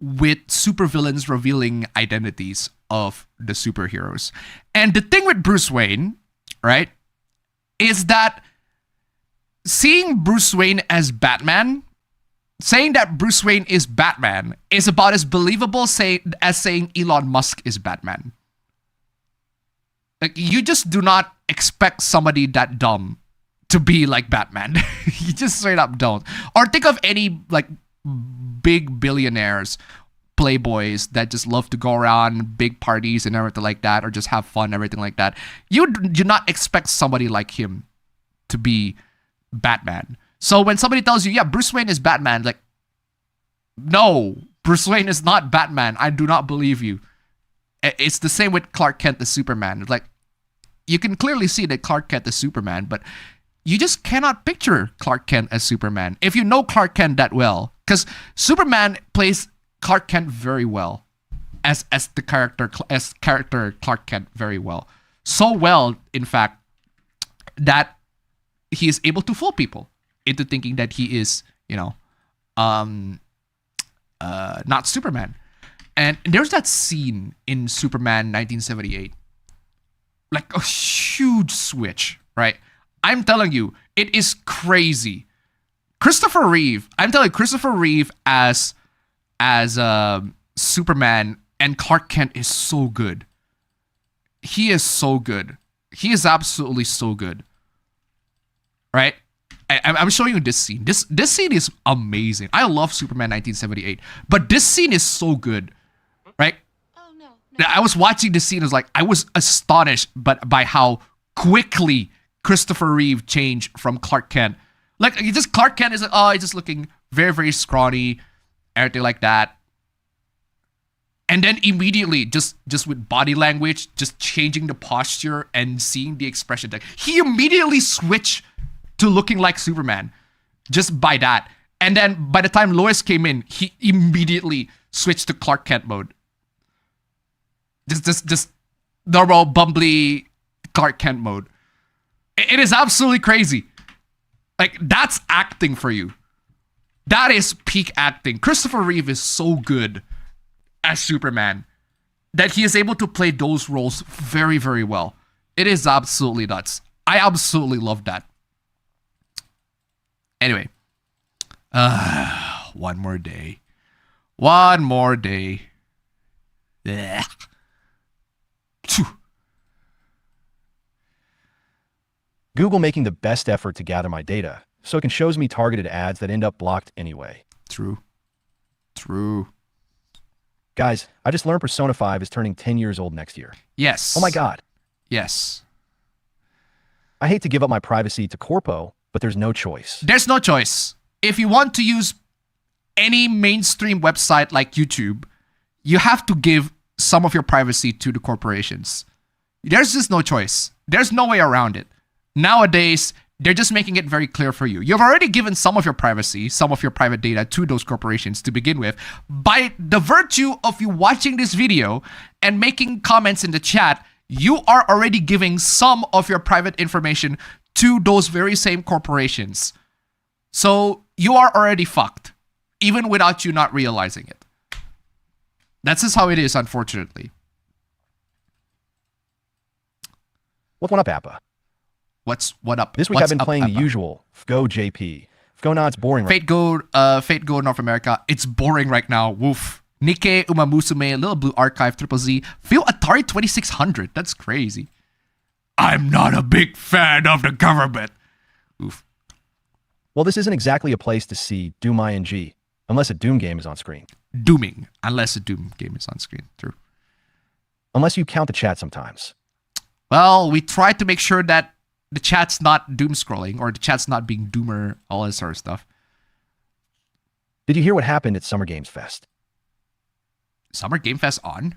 with supervillains revealing identities of the superheroes. And the thing with Bruce Wayne, right, is that seeing Bruce Wayne as Batman, saying that Bruce Wayne is Batman is about as believable as saying Elon Musk is Batman. Like, you just do not expect somebody that dumb to be like Batman. You just straight up don't. Or think of any like big billionaires, playboys that just love to go around big parties and everything like that, or just have fun, everything like that. You do not expect somebody like him to be Batman. So when somebody tells you, yeah, Bruce Wayne is Batman, like, no, Bruce Wayne is not Batman. I do not believe you. It's the same with Clark Kent as Superman. Like, you can clearly see that Clark Kent is Superman, but you just cannot picture Clark Kent as Superman if you know Clark Kent that well. Because Superman plays Clark Kent very well as character Clark Kent very well. So well, in fact, that he is able to fool people into thinking that he is, you know, not Superman. And there's that scene in Superman 1978, like a huge switch, right? I'm telling you, it is crazy. Christopher Reeve as Superman and Clark Kent is so good. He is so good. He is absolutely so good. Right? I'm showing you this scene. This scene is amazing. I love Superman 1978, but this scene is so good. Right? Oh no. I was watching this scene. I was astonished by how quickly Christopher Reeve changed from Clark Kent. Like, Clark Kent is like, oh, he's just looking very, very scrawny, everything like that. And then immediately, just with body language, just changing the posture and seeing the expression, like, he immediately switched to looking like Superman just by that. And then by the time Lois came in, he immediately switched to Clark Kent mode. Just normal bumbly Clark Kent mode. It is absolutely crazy. Like, that's acting for you. That is peak acting. Christopher Reeve is so good as Superman that he is able to play those roles very, very well. It is absolutely nuts. I absolutely love that. Anyway. One more day. One more day. Ugh. Phew. Google making the best effort to gather my data, so it can shows me targeted ads that end up blocked anyway. True. True. Guys, I just learned Persona 5 is turning 10 years old next year. Yes. Oh my god. Yes. I hate to give up my privacy to Corpo, but there's no choice. There's no choice. If you want to use any mainstream website like YouTube, you have to give some of your privacy to the corporations. There's just no choice. There's no way around it. Nowadays, they're just making it very clear for you. You've already given some of your privacy, some of your private data to those corporations to begin with. By the virtue of you watching this video and making comments in the chat, you are already giving some of your private information to those very same corporations. So you are already fucked, even without you not realizing it. That's just how it is, unfortunately. What's one up, Appa? What up? This week What's I've been up, playing the Appa? usual. Go JP. Go now, it's boring right Fate Go North America. It's boring right now. Woof. Nikke Umamusume, Little Blue Archive, Triple Z. Feel Atari 2600. That's crazy. I'm not a big fan of the government. Oof. Well, this isn't exactly a place to see Doom ING, unless a Doom game is on screen. Dooming, unless a Doom game is on screen. True. Unless you count the chat sometimes. Well, we try to make sure that the chat's not doom scrolling or the chat's not being doomer, all that sort of stuff. Did you hear what happened at Summer Games Fest? Summer Game Fest on?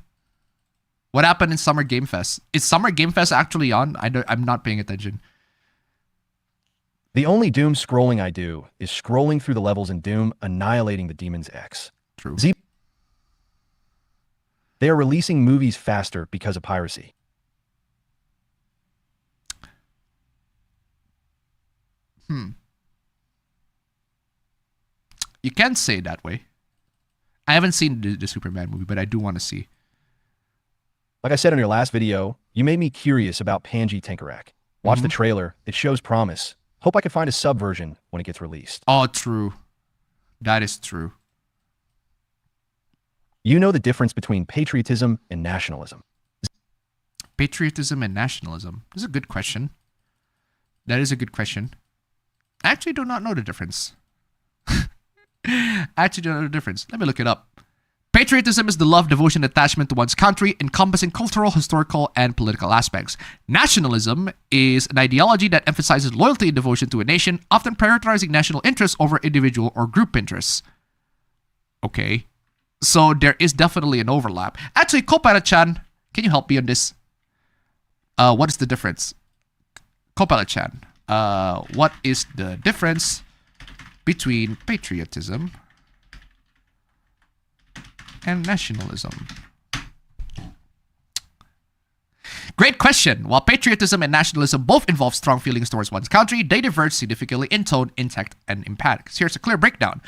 What happened in Summer Game Fest? Is Summer Game Fest actually on? I'm not paying attention. The only Doom scrolling I do is scrolling through the levels in Doom, annihilating the Demon's X. True. They are releasing movies faster because of piracy. You can say it that way. I haven't seen the Superman movie, but I do want to see. Like I said in your last video, you made me curious about Panji Tankarak. Watch the trailer. It shows promise. Hope I can find a sub version when it gets released. Oh, true. That is true. You know the difference between patriotism and nationalism. Patriotism and nationalism. This is a good question. That is a good question. I actually do not know the difference. I actually don't know the difference. Let me look it up. Patriotism is the love, devotion, attachment to one's country, encompassing cultural, historical, and political aspects. Nationalism is an ideology that emphasizes loyalty and devotion to a nation, often prioritizing national interests over individual or group interests. Okay. So there is definitely an overlap. Actually, Copilot-chan, can you help me on this? What is the difference? Copilot-chan, what is the difference between patriotism and nationalism? Great question. While patriotism and nationalism both involve strong feelings towards one's country, they diverge significantly in tone, intent, and impact. Here's a clear breakdown.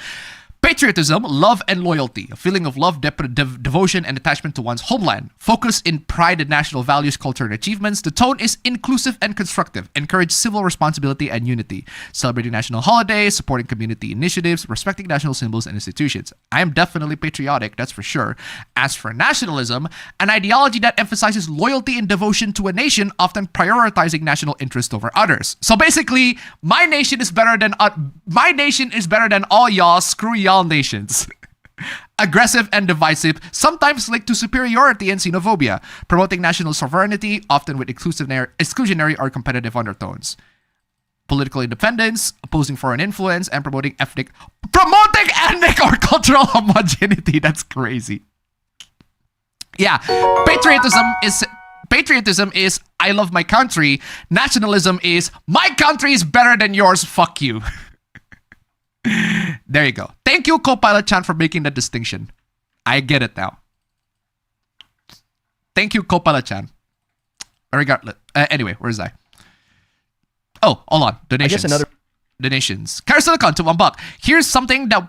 Patriotism, love and loyalty, a feeling of love, devotion, and attachment to one's homeland. Focus in pride in national values, culture, and achievements. The tone is inclusive and constructive. Encourage civil responsibility and unity. Celebrating national holidays, supporting community initiatives, respecting national symbols and institutions. I am definitely patriotic, that's for sure. As for nationalism, an ideology that emphasizes loyalty and devotion to a nation, often prioritizing national interest over others. So basically, my nation is better than all y'all. Screw y'all nations. Aggressive and divisive, sometimes linked to superiority and xenophobia, promoting national sovereignty, often with exclusionary or competitive undertones. Political independence, opposing foreign influence, and promoting ethnic or cultural homogeneity. That's crazy. Yeah, patriotism is I love my country. Nationalism is my country is better than yours. Fuck you. There you go. Thank you, Copilot-chan, for making that distinction. I get it now. Thank you, Copilot-chan. Regardless. Anyway, where's I? Oh, hold on. Donations. I guess another... Donations. Carasilicon to $1. Here's something that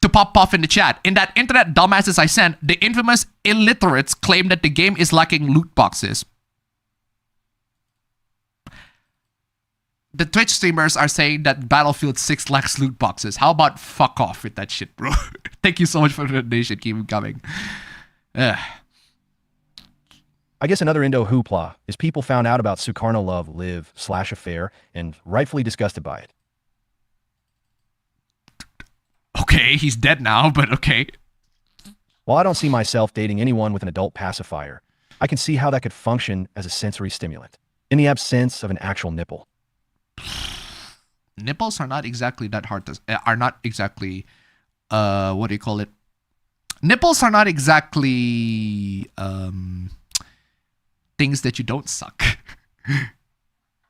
to pop off in the chat. In that internet dumbasses I sent, the infamous illiterates claim that the game is lacking loot boxes. the Twitch streamers are saying that Battlefield 6 lacks loot boxes. How about fuck off with that shit, bro? Thank you so much for the donation. Keep it coming. Ugh. I guess another Indo hoopla is people found out about Sukarno Love live/affair and rightfully disgusted by it. Okay, he's dead now, but okay. While I don't see myself dating anyone with an adult pacifier, I can see how that could function as a sensory stimulant, in the absence of an actual nipple. Nipples are not exactly that hard to... Are not exactly... what do you call it? Nipples are not exactly... things that you don't suck.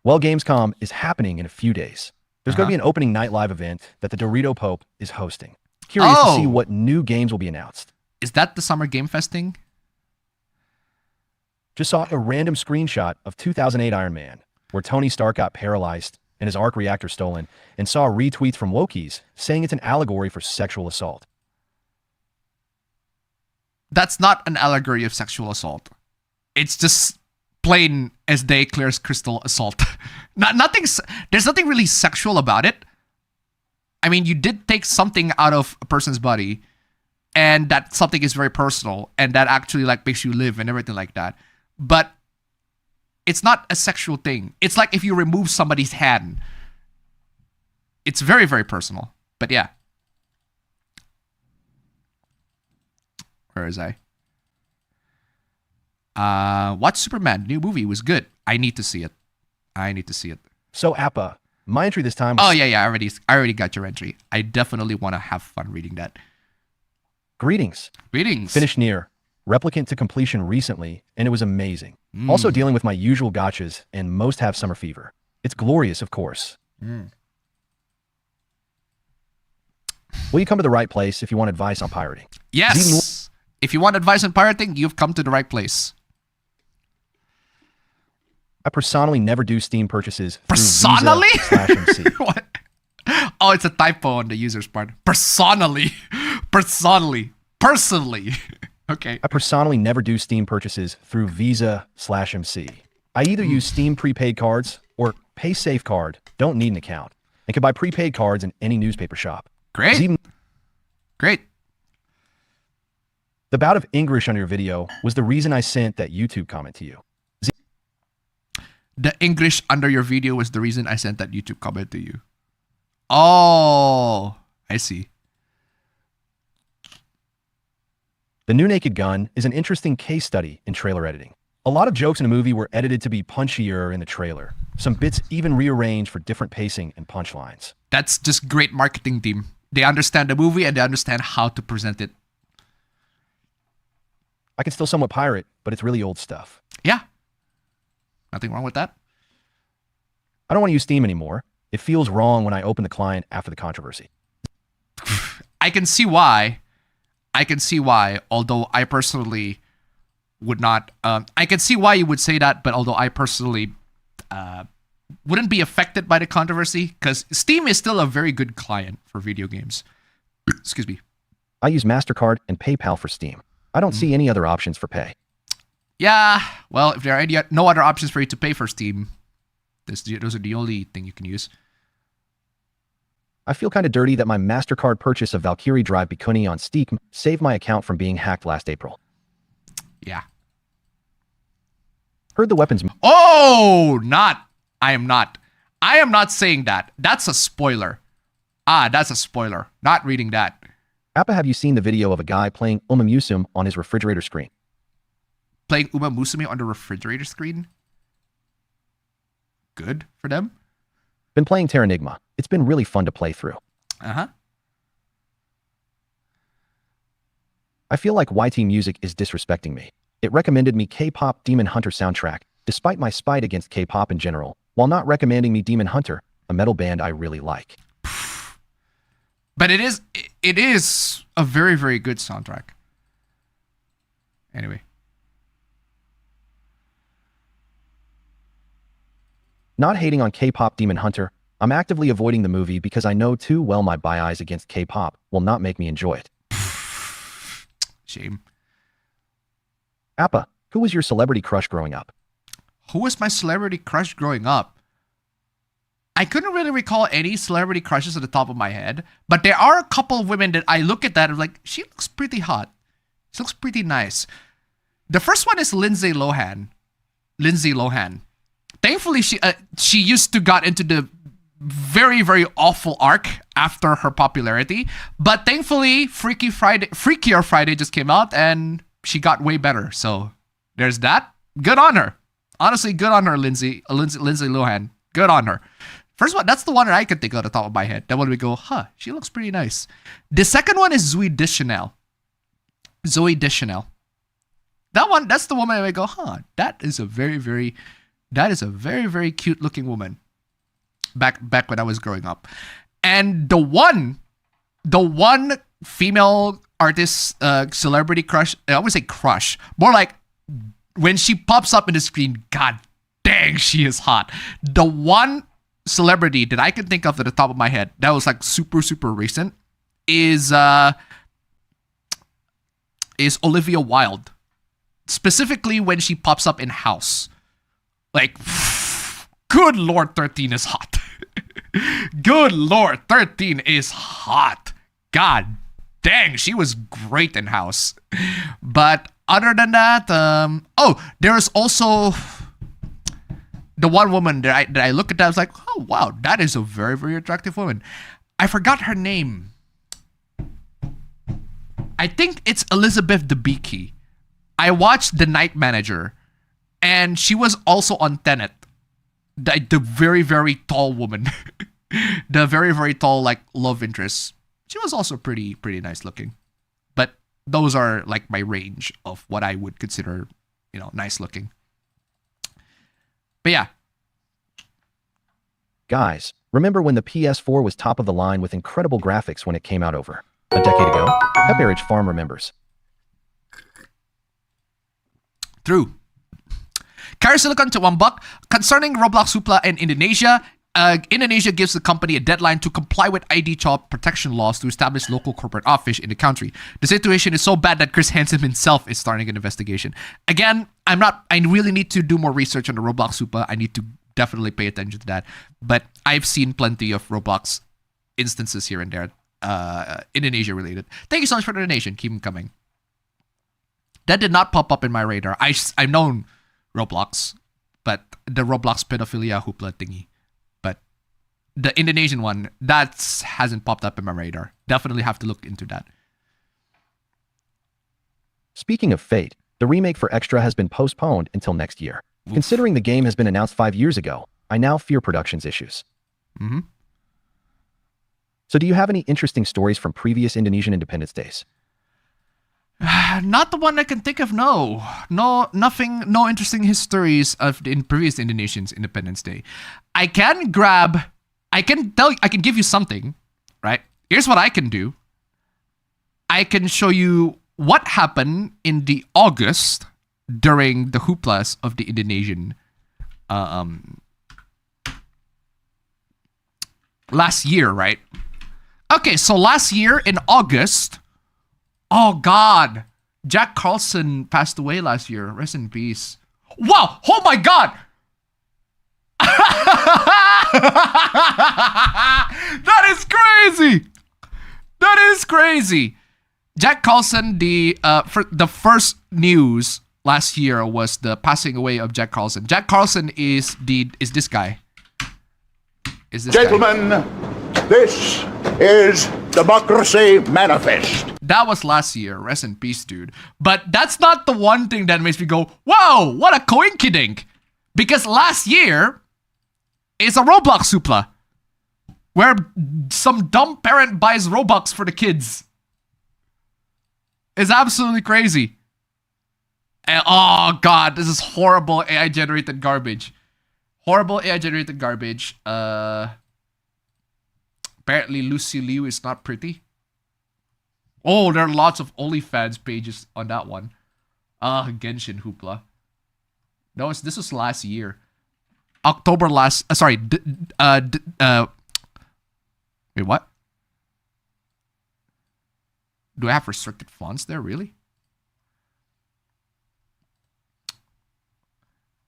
Well, Gamescom is happening in a few days. There's going to be an opening night live event that the Dorito Pope is hosting. Curious to see what new games will be announced. Is that the Summer Game Fest thing? Just saw a random screenshot of 2008 Iron Man, where Tony Stark got paralyzed and his arc reactor stolen, and saw retweets from Wokies saying it's an allegory for sexual assault. That's not an allegory of sexual assault. It's just plain as day, clear as crystal assault. There's nothing really sexual about it. I mean, you did take something out of a person's body, and that something is very personal, and that actually like makes you live and everything like that. But it's not a sexual thing. It's like if you remove somebody's hand. It's very, very personal. But yeah. Where is I? Watch Superman, new movie, was good. I need to see it. So Appa, my entry this time was... Oh yeah, I already got your entry. I definitely want to have fun reading that. Greetings. Finished Nier Replicant to completion recently, and it was amazing. Also dealing with my usual gotchas, and most have summer fever. It's glorious, of course. Will you come to the right place if you want advice on pirating? Yes! If you want advice on pirating, you've come to the right place. I personally never do Steam purchases through Personally? Visa/MC. What? Oh, it's a typo on the user's part. Personally. Okay. I personally never do Steam purchases through Visa/MC. I either use Steam prepaid cards or Pay Safe Card, don't need an account, and can buy prepaid cards in any newspaper shop. Great. The bout of English on your video was the reason I sent that YouTube comment to you. The English under your video was the reason I sent that YouTube comment to you. Oh, I see. The new Naked Gun is an interesting case study in trailer editing. A lot of jokes in a movie were edited to be punchier in the trailer. Some bits even rearranged for different pacing and punchlines. That's just great marketing team. They understand the movie and they understand how to present it. I can still somewhat pirate, but it's really old stuff. Yeah. Nothing wrong with that. I don't want to use Steam anymore. It feels wrong when I open the client after the controversy. I can see why. Although I personally would not. I can see why you would say that, but although I personally wouldn't be affected by the controversy, because Steam is still a very good client for video games. Excuse me. I use MasterCard and PayPal for Steam. I don't see any other options for pay. Yeah, well, if there are no other options for you to pay for Steam, those are the only thing you can use. I feel kind of dirty that my MasterCard purchase of Valkyrie Drive Bikuni on Steam saved my account from being hacked last April. Yeah. Heard the weapons... Oh, I am not saying that. That's a spoiler. That's a spoiler. Not reading that. Appa, have you seen the video of a guy playing Uma Musume on his refrigerator screen? Playing Uma Musume on the refrigerator screen? Good for them. Been playing Terranigma. It's been really fun to play through. Uh-huh. I feel like YT Music is disrespecting me. It recommended me K-pop Demon Hunter soundtrack, despite my spite against K-pop in general, while not recommending me Demon Hunter, a metal band I really like. But it is a very, very good soundtrack. Anyway. Not hating on K-pop Demon Hunter, I'm actively avoiding the movie because I know too well my bias against K-pop will not make me enjoy it. Shame. Appa, who was your celebrity crush growing up? Who was my celebrity crush growing up? I couldn't really recall any celebrity crushes at the top of my head, but there are a couple of women that I look at that and I'm like, she looks pretty hot. She looks pretty nice. The first one is Lindsay Lohan. Lindsay Lohan. Thankfully, she used to got into the very, very awful arc after her popularity, but thankfully, Freakier Friday just came out and she got way better. So there's that. Good on her. Honestly, good on her, Lindsay Lohan. Good on her. First one, that's the one that I could think of at the top of my head. That one we go, she looks pretty nice. The second one is Zooey Deschanel. Zooey Deschanel. That one, that's the woman I go, that is a very, very cute looking woman. Back when I was growing up. And the one female artist, celebrity crush, I would say crush, more like when she pops up in the screen, god dang, she is hot. The one celebrity that I can think of at the top of my head that was like super, super recent is Olivia Wilde. Specifically when she pops up in House. Like, good Lord, 13 is hot. Good Lord, 13 is hot. God dang, she was great in House. But other than that, there's also the one woman that I look at that, I was like, oh wow, that is a very, very attractive woman. I forgot her name. I think it's Elizabeth Debicki. I watched The Night Manager, and she was also on Tenet. The very, very tall woman. The very, very tall, like, love interest. She was also pretty nice looking. But those are, like, my range of what I would consider, nice looking. But yeah. Guys, remember when the PS4 was top of the line with incredible graphics when it came out over a decade ago? Pepperidge Farm remembers. True. Silicon to $1. Concerning Roblox Hoopla in Indonesia, Indonesia gives the company a deadline to comply with ID child protection laws to establish local corporate office in the country. The situation is so bad that Chris Hansen himself is starting an investigation. Again, I really need to do more research on the Roblox Hoopla. I need to definitely pay attention to that. But I've seen plenty of Roblox instances here and there, Indonesia related. Thank you so much for the donation. Keep them coming. That did not pop up in my radar. I've known Roblox, but the Roblox pedophilia hoopla thingy. But the Indonesian one, that hasn't popped up in my radar. Definitely have to look into that. Speaking of fate, the remake for Extra has been postponed until next year. Oof. Considering the game has been announced 5 years ago, I now fear production's issues. Mm-hmm. So do you have any interesting stories from previous Indonesian Independence Days? Not the one I can think of, no. Nothing, no interesting histories in previous Indonesians Independence Day. I can give you something, right? Here's what I can do. I can show you what happened in the August during the hooplas of the Indonesian last year, right? Okay, so last year in August, oh God, Jack Carlson passed away last year. Rest in peace. Wow! Oh my God! That is crazy! That is crazy! Jack Carlson, the first news last year was the passing away of Jack Carlson. Jack Carlson is this guy. Gentlemen, this is Democracy Manifest. That was last year. Rest in peace, dude. But that's not the one thing that makes me go, whoa, what a coinkydink. Because last year is a Roblox Hoopla where some dumb parent buys Robux for the kids. It's absolutely crazy. And, oh God, this is horrible AI-generated garbage. Horrible AI-generated garbage. Apparently Lucy Liu is not pretty. Oh, there are lots of OnlyFans pages on that one. Genshin Hoopla. No, this was last year. October last... wait, what? Do I have restricted fonts there, really?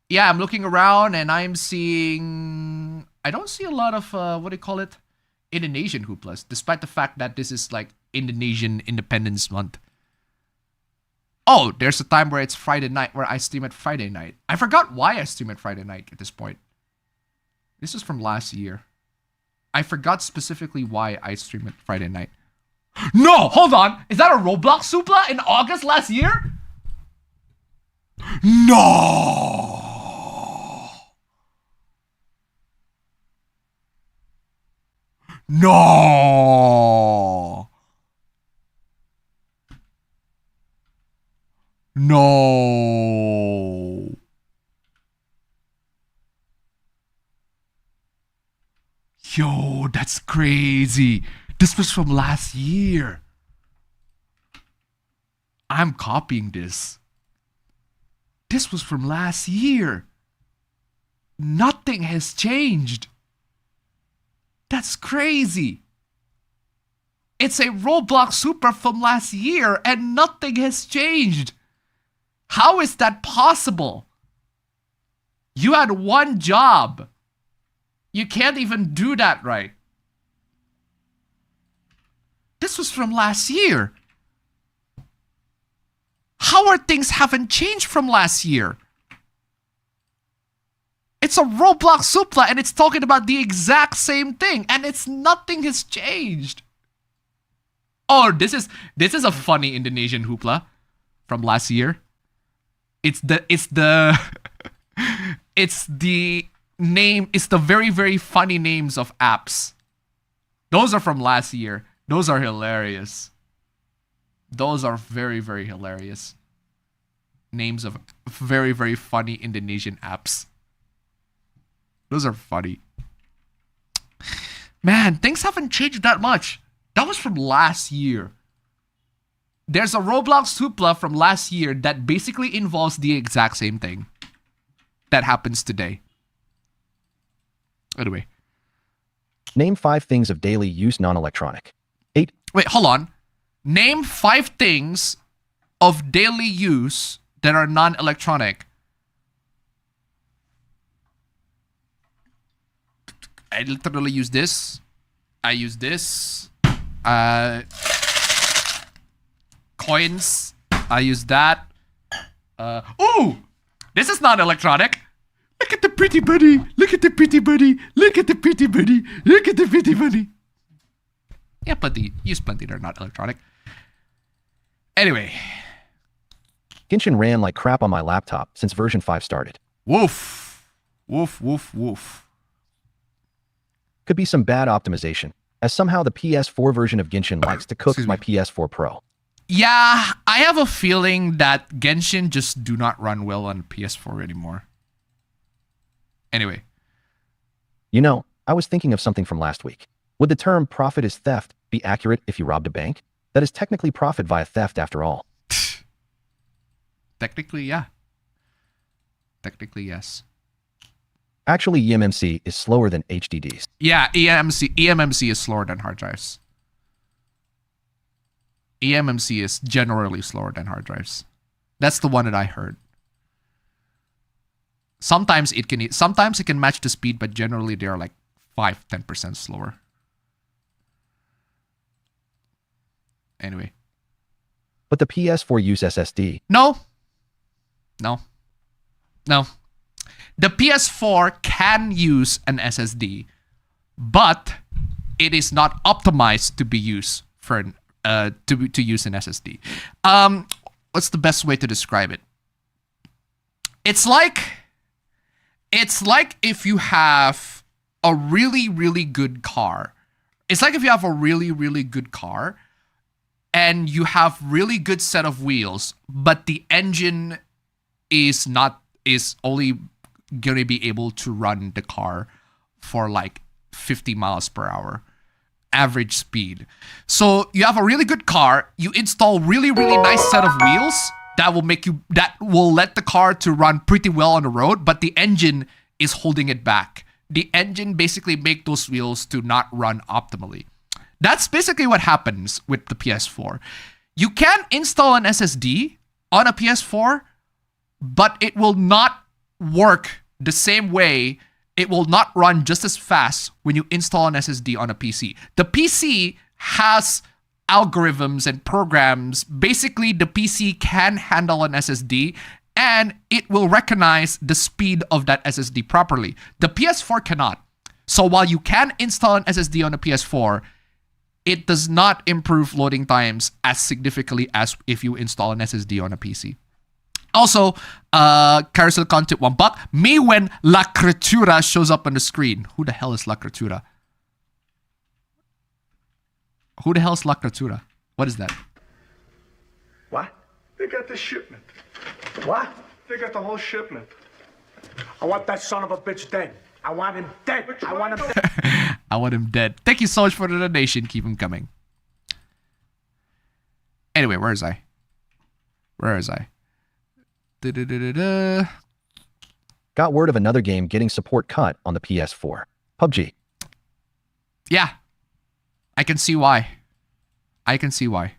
Yeah, I'm looking around and I'm seeing I don't see a lot of what do you call it, Indonesian hooplas, despite the fact that this is like Indonesian Independence Month. Oh, there's a time where it's Friday night where I stream at Friday night. I forgot why I stream at Friday night at this point. This is from last year. I forgot specifically why I stream at Friday night. No, hold on. Is that a Roblox supla in August last year? No. No. No. Yo, that's crazy. This was from last year. I'm copying this. This was from last year. Nothing has changed. That's crazy. It's a Roblox Super from last year and nothing has changed. How is that possible? You had one job. You can't even do that right. This was from last year. How are things haven't changed from last year? It's a Roblox supla and it's talking about the exact same thing and it's nothing has changed. Oh, this is a funny Indonesian hoopla from last year. It's the it's the very, very funny names of apps. Those are from last year. Those are hilarious. Those are very, very hilarious. Names of very, very funny Indonesian apps. Those are funny. Man, things haven't changed that much. That was from last year. There's a Roblox supla from last year that basically involves the exact same thing that happens today. Anyway. Name 5 things of daily use non-electronic. 8. Wait, hold on. Name 5 things of daily use that are non-electronic. I literally use this. I use this. Coins. I use that. Ooh! This is non-electronic. Look at the pretty bunny. Look at the pretty bunny. Look at the pretty bunny. Look at the pretty bunny. Yeah, plenty. Use plenty. They're not electronic. Anyway. Genshin ran like crap on my laptop since version 5 started. Woof. Woof, woof, woof. Could be some bad optimization, as somehow the PS4 version of Genshin likes to cook my PS4 Pro. Yeah, I have a feeling that Genshin just do not run well on PS4 anymore. Anyway. You know, I was thinking of something from last week. Would the term profit is theft be accurate if you robbed a bank? That is technically profit via theft after all. Technically, yeah. Technically, yes. Actually, eMMC is slower than HDDs. Yeah, eMMC is slower than hard drives. eMMC is generally slower than hard drives. That's the one that I heard. Sometimes it can match the speed, but generally they are like 5-10% slower. Anyway. But the PS4 use SSD. No. The PS4 can use an SSD, but it is not optimized to be used for to use an SSD. What's the best way to describe it? It's like if you have a really, really good car. It's like if you have a really, really good car and you have really good set of wheels, but the engine is only going to be able to run the car for like 50 miles per hour average speed. So you have a really good car, you install really, really nice set of wheels that will let the car to run pretty well on the road, but the engine is holding it back. The engine basically make those wheels to not run optimally. That's basically what happens with the PS4. You can install an SSD on a PS4, but it will not work the same way it will not run just as fast when you install an SSD on a PC. The PC has algorithms and programs. Basically, the PC can handle an SSD and it will recognize the speed of that SSD properly. The PS4 cannot. So while you can install an SSD on a PS4, it does not improve loading times as significantly as if you install an SSD on a PC. Also, carousel content $1. Me when La Creatura shows up on the screen. Who the hell is La Creatura? Who the hell is La Creatura? What is that? What? They got the shipment. What? They got the whole shipment. I want that son of a bitch dead. I want him dead. I want him dead. I want him dead. Thank you so much for the donation. Keep him coming. Anyway, where is I? Where is I? Da-da-da-da-da. Got word of another game getting support cut on the PS4. PUBG. Yeah. I can see why. I can see why.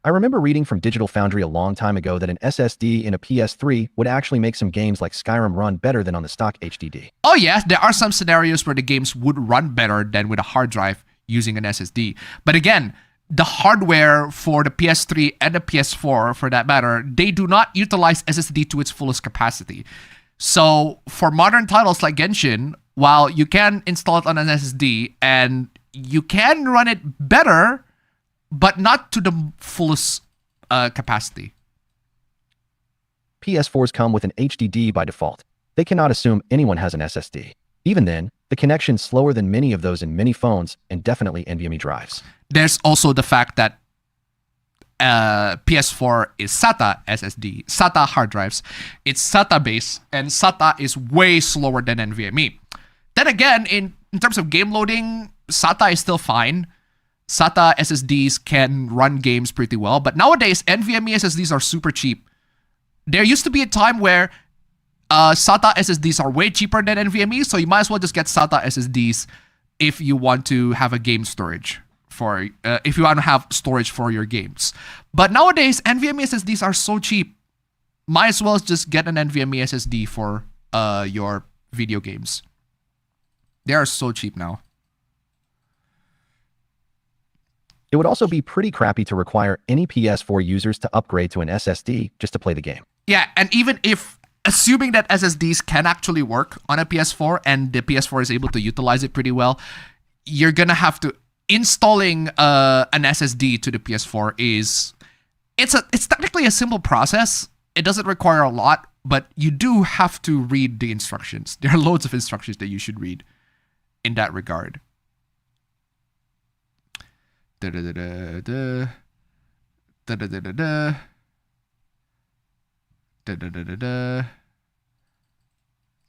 I remember reading from Digital Foundry a long time ago that an SSD in a PS3 would actually make some games like Skyrim run better than on the stock HDD. Oh yeah, there are some scenarios where the games would run better than with a hard drive using an SSD. But again, the hardware for the PS3 and the PS4, for that matter, they do not utilize SSD to its fullest capacity. So for modern titles like Genshin, while you can install it on an SSD and you can run it better, but not to the fullest capacity. PS4s come with an HDD by default. They cannot assume anyone has an SSD. Even then, the connection's slower than many of those in many phones and definitely NVMe drives. There's also the fact that PS4 is SATA SSD, SATA hard drives. It's SATA based, and SATA is way slower than NVMe. Then again, in terms of game loading, SATA is still fine. SATA SSDs can run games pretty well, but nowadays NVMe SSDs are super cheap. There used to be a time where SATA SSDs are way cheaper than NVMe, so you might as well just get SATA SSDs if you want to have a game storage for if you want to have storage for your games. But nowadays NVMe SSDs are so cheap, might as well just get an NVMe SSD for your video games. They are so cheap now. It would also be pretty crappy to require any PS4 users to upgrade to an SSD just to play the game. Yeah, and even if, assuming that SSDs can actually work on a PS4 and the PS4 is able to utilize it pretty well, you're gonna have to installing an SSD to the PS4 it's technically a simple process. It doesn't require a lot, but you do have to read the instructions. There are loads of instructions that you should read in that regard. Da-da-da-da-da. Da-da-da-da-da. Da-da-da-da-da.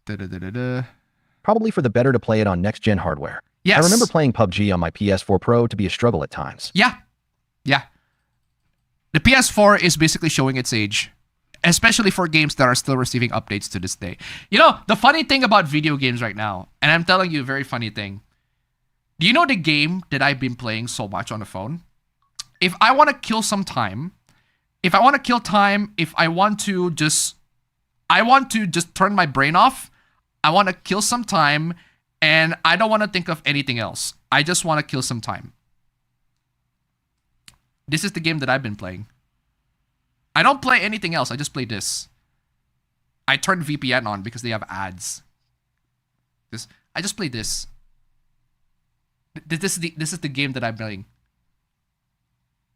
Da-da-da-da-da. Probably for the better to play it on next-gen hardware. Yes. I remember playing PUBG on my PS4 Pro to be a struggle at times. Yeah. Yeah. The PS4 is basically showing its age, especially for games that are still receiving updates to this day. You know, the funny thing about video games right now, and I'm telling you a very funny thing. Do you know the game that I've been playing so much on the phone? If I want to kill some time, if I want to just turn my brain off, I want to kill some time, and I don't want to think of anything else. I just want to kill some time. This is the game that I've been playing. I don't play anything else. I just play this. I turn VPN on because they have ads. I just play this. This is the game that I'm playing.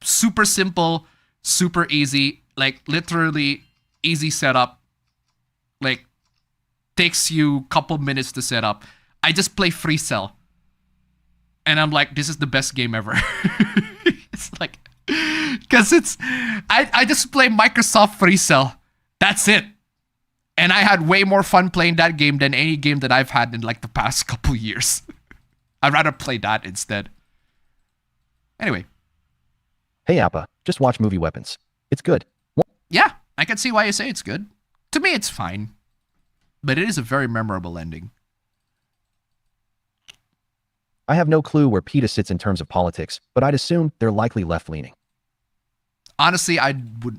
Super simple, super easy, like literally easy setup. Like takes you a couple minutes to set up. I just play Free Cell. And I'm like, this is the best game ever. It's like, because I just play Microsoft Free Cell. That's it. And I had way more fun playing that game than any game that I've had in like the past couple years. I'd rather play that instead. Anyway. Hey Appa, just watch Movie Weapons. It's good. Yeah, I can see why you say it's good. To me, it's fine. But it is a very memorable ending. I have no clue where PETA sits in terms of politics, but I'd assume they're likely left-leaning. Honestly,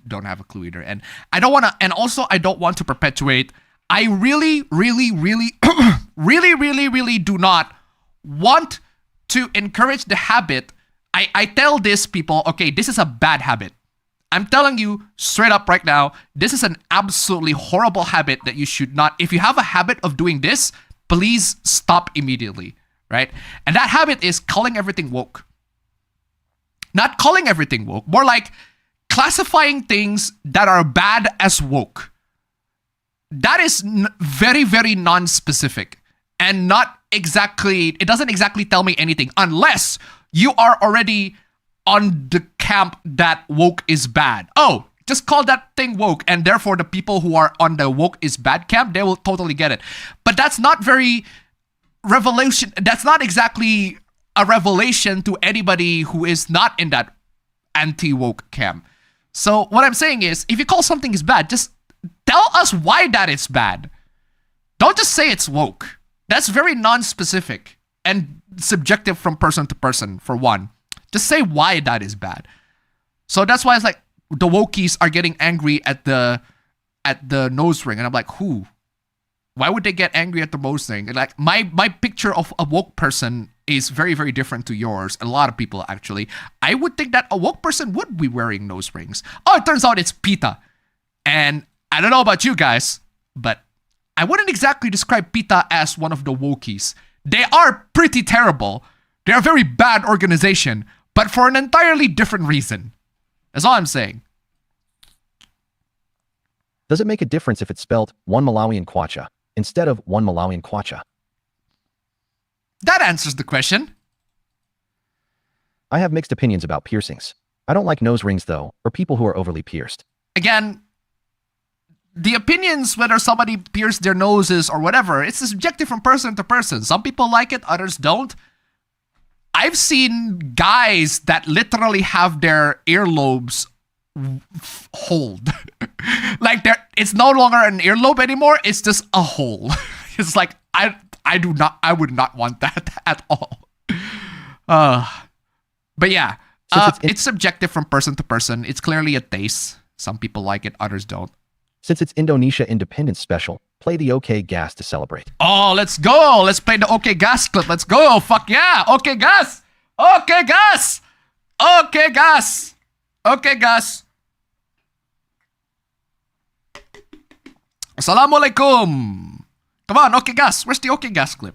don't have a clue either. And I don't want to, and also I don't want to perpetuate I really, really, really, really do not want to encourage the habit. I tell these people, okay, this is a bad habit. I'm telling you straight up right now, this is an absolutely horrible habit that you should not, if you have a habit of doing this, please stop immediately, right? And that habit is calling everything woke. Not calling everything woke, more like classifying things that are bad as woke. That is very, very non-specific and not exactly, it doesn't exactly tell me anything unless you are already on the camp that woke is bad. Oh, just call that thing woke, and therefore the people who are on the woke is bad camp, they will totally get it. But that's not very revelation. That's not exactly a revelation to anybody who is not in that anti-woke camp. So what I'm saying is, if you call something is bad, just tell us why that is bad. Don't just say it's woke. That's very non-specific and subjective from person to person, for one. Just say why that is bad. So that's why it's like the wokies are getting angry at the nose ring, and I'm like, who? Why would they get angry at the nose ring? And like my picture of a woke person is very, very different to yours. A lot of people actually. I would think that a woke person would be wearing nose rings. Oh, it turns out it's PETA. And I don't know about you guys, but I wouldn't exactly describe PETA as one of the wokies. They are pretty terrible. They're a very bad organization, but for an entirely different reason. That's all I'm saying. Does it make a difference if it's spelled one Malawian kwacha instead of one Malawian kwacha? That answers the question. I have mixed opinions about piercings. I don't like nose rings though, or people who are overly pierced. Again, the opinions, whether somebody pierced their noses or whatever, it's subjective from person to person. Some people like it, others don't. I've seen guys that literally have their earlobes hold. Like it's no longer an earlobe anymore, it's just a hole. It's like I would not want that at all. But yeah, it's subjective from person to person. It's clearly a taste. Some people like it, others don't. Since it's Indonesia Independence Special, play the OK Gas to celebrate. Oh, let's go. Let's play the OK Gas clip. Let's go. Fuck yeah. OK Gas. OK Gas. OK Gas. OK Gas. Assalamualaikum. Come on, OK Gas. Where's the OK Gas clip?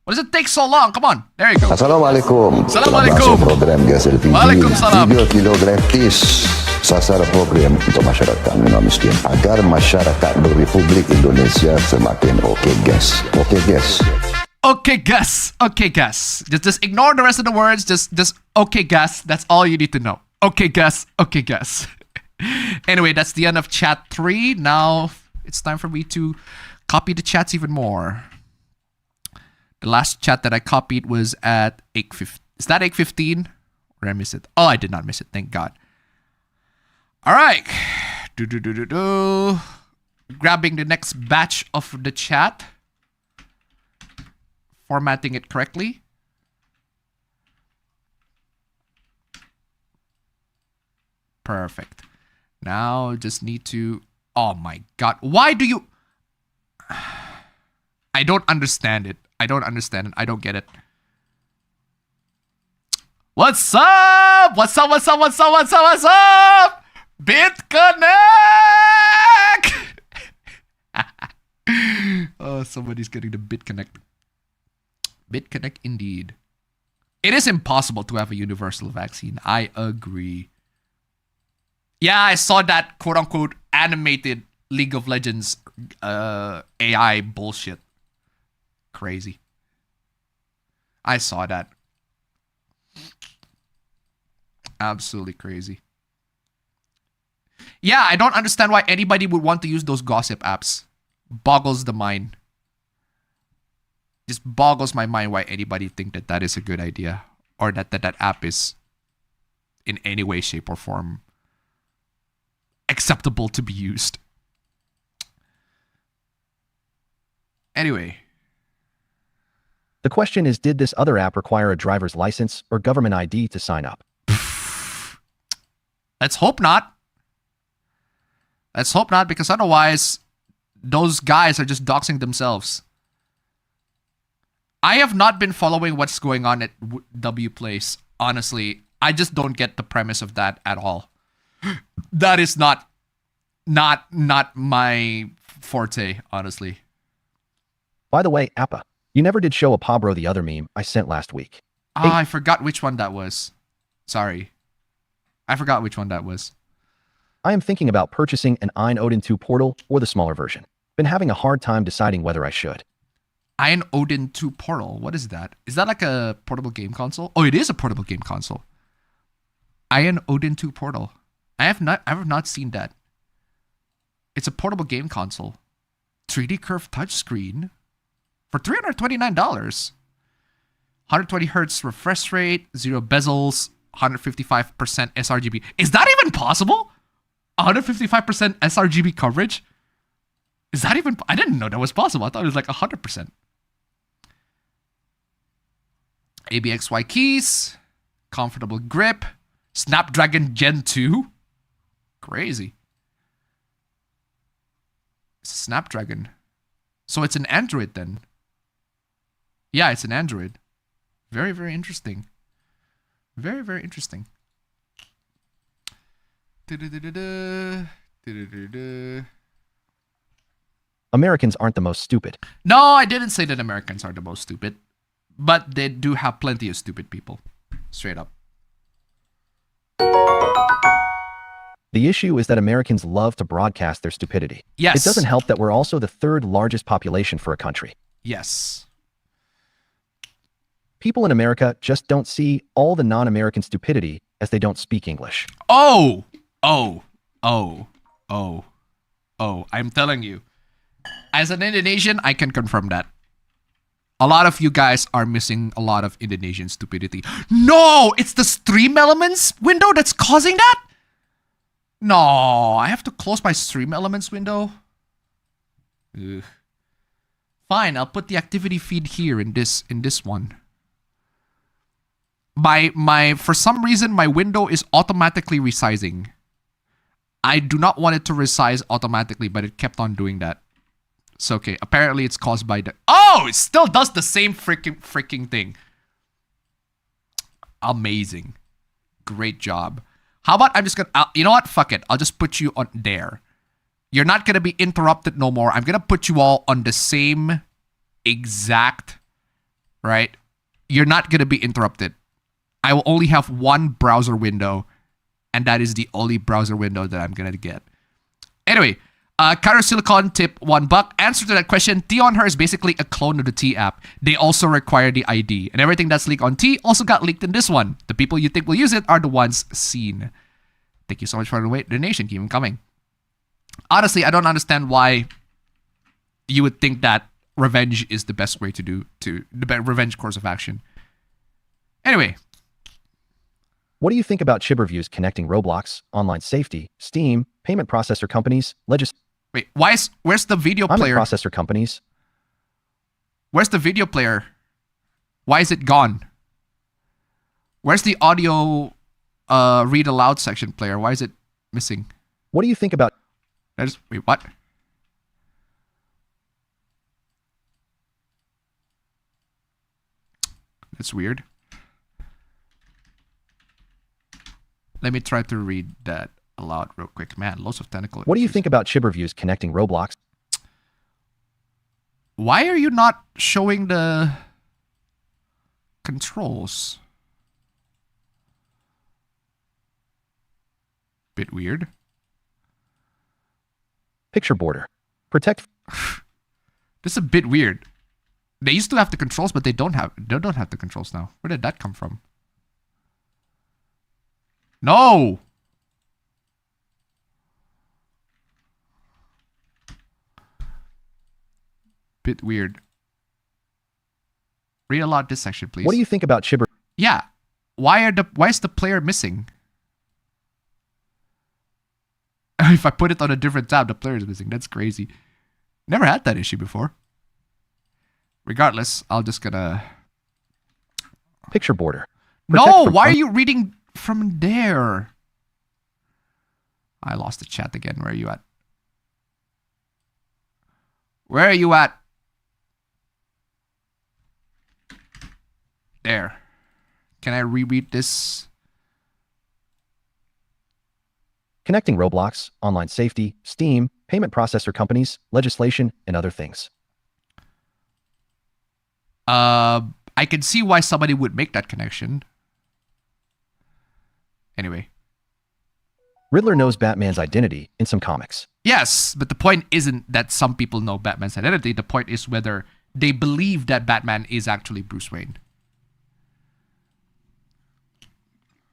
Why does it take so long? Come on. There you go. Assalamualaikum. Assalamualaikum. Selamat masuk program Gasel TV. Waalaikumsalam. Video kilo gratis. Sasar program untuk masyarakat non-miskin agar masyarakat di Republik Indonesia semakin oke gas. Oke gas. Okay, gas. Okay, gas. Just ignore the rest of the words. Just okay, gas. That's all you need to know. Okay, gas. Okay, gas. Anyway, that's the end of chat 3. Now it's time for me to copy the chats even more. The last chat that I copied was at 8:15. Is that 8:15? Or did I miss it? Oh, I did not miss it. Thank God. All right. Grabbing the next batch of the chat. Formatting it correctly. Perfect. Now just need to... Oh my God. Why do you... I don't understand it. I don't understand it. I don't get it. What's up? What's up? What's up? What's up? What's up? What's up? BitConnect! Oh, somebody's getting the BitConnect. BitConnect indeed. It is impossible to have a universal vaccine. I agree. Yeah, I saw that quote-unquote animated League of Legends AI bullshit. Crazy. I saw that. Absolutely crazy. Yeah, I don't understand why anybody would want to use those gossip apps. Boggles the mind. Just boggles my mind why anybody think that that is a good idea. Or that app is in any way, shape, or form acceptable to be used. Anyway. The question is, did this other app require a driver's license or government ID to sign up? Let's hope not. Let's hope not, because otherwise Those guys are just doxing themselves. I have not been following what's going on at W Place. Honestly, I just don't get the premise of that at all. That is not my forte, honestly. By the way, Appa, you never did show a Pabro the other meme I sent last week. I forgot which one that was. Sorry. I forgot which one that was. I am thinking about purchasing an Ein Odin 2 Portal or the smaller version. Been having a hard time deciding whether I should. Ein Odin 2 Portal. What is that? Is that like a portable game console? Oh, it is a portable game console. Ein Odin 2 Portal. I have not seen that. It's a portable game console. 3D curved touchscreen for $329. 120 hertz refresh rate, 0 bezels, 155% sRGB. Is that even possible? 155% sRGB coverage? Is that even... I didn't know that was possible. I thought it was like 100%. ABXY keys, comfortable grip, Snapdragon Gen 2. Crazy. Snapdragon. So it's an Android then. Yeah, it's an Android. Very, very interesting. Very, very interesting. Americans aren't the most stupid. No, I didn't say that Americans are the most stupid. But they do have plenty of stupid people. Straight up. The issue is that Americans love to broadcast their stupidity. Yes. It doesn't help that we're also the third largest population for a country. Yes. People in America just don't see all the non-American stupidity as they don't speak English. Oh, I'm telling you. As an Indonesian, I can confirm that. A lot of you guys are missing a lot of Indonesian stupidity. No, it's the Stream Elements window that's causing that? No, I have to close my Stream Elements window. Ugh. Fine, I'll put the activity feed here in this one. For some reason, my window is automatically resizing. I do not want it to resize automatically, but it kept on doing that. So okay, apparently it's caused by the... Oh, it still does the same freaking thing. Amazing. Great job. How about I'm just gonna... you know what? Fuck it. I'll just put you on there. You're not gonna be interrupted no more. I'm gonna put you all on the same exact... Right? You're not gonna be interrupted. I will only have one browser window, and that is the only browser window that I'm gonna get. Anyway, Cairo Silicon tip $1. Answer to that question, T on Her is basically a clone of the T app. They also require the ID, and everything that's leaked on T also got leaked in this one. The people you think will use it are the ones seen. Thank you so much for the donation. Keep them coming. Honestly, I don't understand why you would think that revenge is the best way to do the revenge course of action. Anyway. What do you think about chip reviews connecting Roblox, online safety, Steam, payment processor companies, Wait, where's the video player? Payment processor companies. Where's the video player? Why is it gone? Where's the audio read aloud section player? Why is it missing? What do you think about... Wait, what? That's weird. Let me try to read that aloud real quick. Man, lots of technical What do you issues. think about chip reviews connecting Roblox? Why are you not showing the controls? Bit weird. Picture border. Protect... This is a bit weird. They used to have the controls, but they don't have the controls now. Where did that come from? No! Bit weird. Read aloud this section, please. What do you think about chip... Yeah. Why is the player missing? If I put it on a different tab, the player is missing. That's crazy. Never had that issue before. Regardless, I'll just gonna... Picture border. No! Why are you reading from there? I lost the chat again. Where are you at? Where are you at? There. Can I reread this? Connecting Roblox, online safety, Steam, payment processor companies, legislation, and other things. I can see why somebody would make that connection. Anyway. Riddler knows Batman's identity in some comics. Yes, but the point isn't that some people know Batman's identity. The point is whether they believe that Batman is actually Bruce Wayne.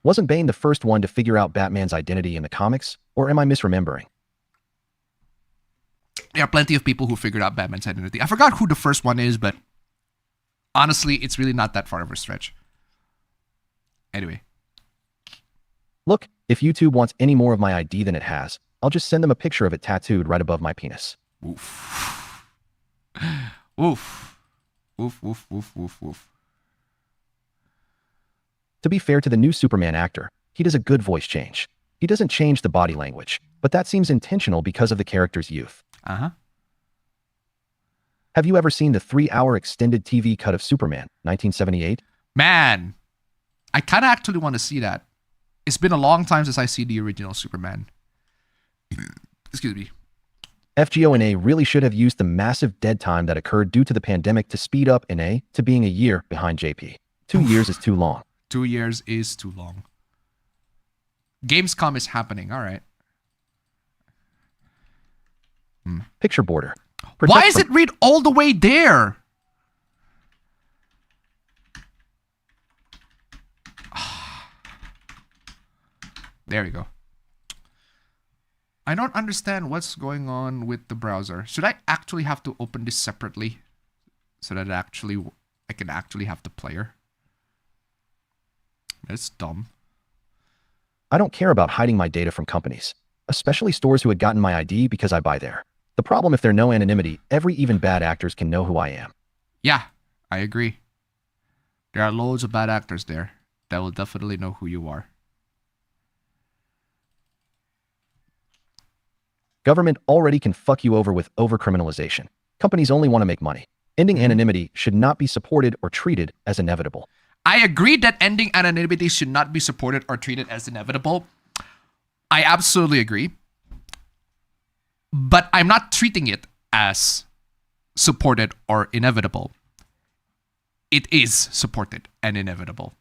Wasn't Bane the first one to figure out Batman's identity in the comics, or am I misremembering? There are plenty of people who figured out Batman's identity. I forgot who the first one is, but honestly, it's really not that far of a stretch. Anyway. Look, if YouTube wants any more of my ID than it has, I'll just send them a picture of it tattooed right above my penis. Oof. Oof. Oof, oof, oof, oof, oof. To be fair to the new Superman actor, he does a good voice change. He doesn't change the body language, but that seems intentional because of the character's youth. Uh-huh. Have you ever seen the 3-hour extended TV cut of Superman, 1978? Man, I kind of actually want to see that. It's been a long time since I see the original Superman. Excuse me. FGO&A really should have used the massive dead time that occurred due to the pandemic to speed up NA to being a year behind JP. 2 years is too long. 2 years is too long. Gamescom is happening. All right. Picture border. Why is it read all the way there? There we go. I don't understand what's going on with the browser. Should I actually have to open this separately so that I can actually have the player? That's dumb. I don't care about hiding my data from companies, especially stores who had gotten my ID because I buy there. The problem if there's no anonymity, every even bad actors can know who I am. Yeah, I agree. There are loads of bad actors there that will definitely know who you are. Government already can fuck you over with overcriminalization. Companies only want to make money. Ending anonymity should not be supported or treated as inevitable. I agree that ending anonymity should not be supported or treated as inevitable. I absolutely agree. But I'm not treating it as supported or inevitable. It is supported and inevitable.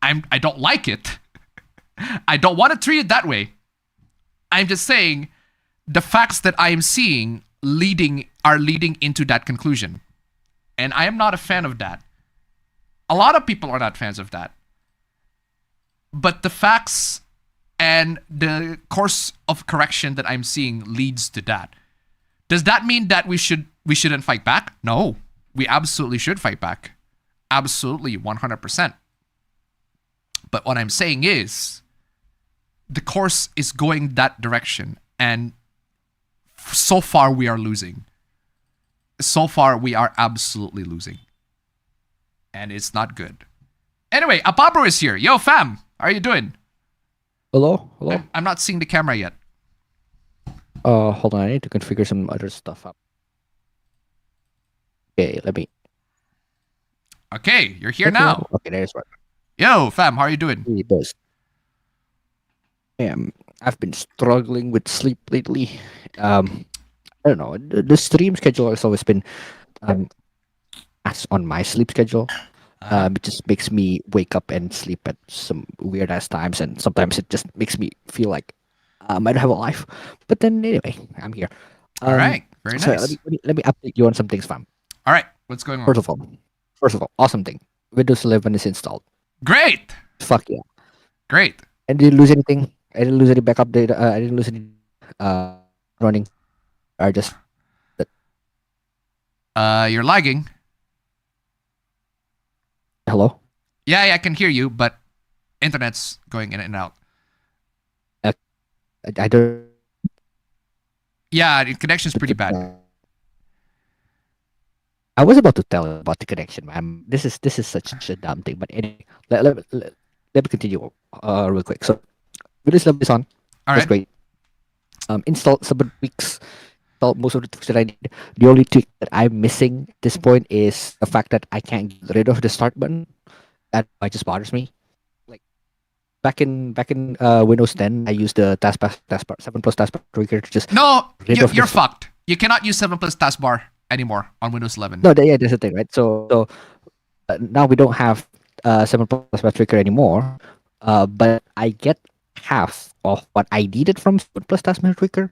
I don't like it. I don't want to treat it that way. I'm just saying the facts that I am seeing are leading into that conclusion. And I am not a fan of that. A lot of people are not fans of that. But the facts and the course of correction that I'm seeing leads to that. Does that mean that we shouldn't fight back? No. We absolutely should fight back. Absolutely, 100%. But what I'm saying is, the course is going that direction, and so far we are losing. So far we are absolutely losing. And it's not good. Anyway, Apabro is here. Yo, fam, how are you doing? Hello? Hello? I'm not seeing the camera yet. Hold on, I need to configure some other stuff up. Okay, let me... Okay, you're here now. Okay, there's one. Yo, fam, how are you doing? Hey, boss. I've been struggling with sleep lately. I don't know. The stream schedule has always been as on my sleep schedule. It just makes me wake up and sleep at some weird ass times, and sometimes it just makes me feel like I don't have a life. But then anyway, I'm here. All right, very so nice. Let me update you on some things, fam. All right, what's going on? First of all, awesome thing. Windows 11 is installed. Great. Fuck yeah. Great. I didn't lose anything. I didn't lose any backup data. I didn't lose any running. I just You're lagging. hello. Yeah, I can hear you, but internet's going in and out. I don't. Yeah, the connection's pretty bad. I was about to tell you about the connection, man. This is such a dumb thing. But anyway, let me continue real quick. So Windows 11 is on. All That's right. great. Installed 7 weeks. most of the tweaks that I need. The only tweak that I'm missing at this point is the fact that I can't get rid of the start button. That just bothers me. Like back in Windows 10, I used the taskbar 7 plus taskbar trigger to just No, rid of you're the- fucked. You cannot use 7 plus taskbar anymore on Windows 11. No, yeah, that's the thing, right? So now we don't have 7 plus taskbar trigger anymore. But I get half of what I needed from 7 plus taskbar trigger.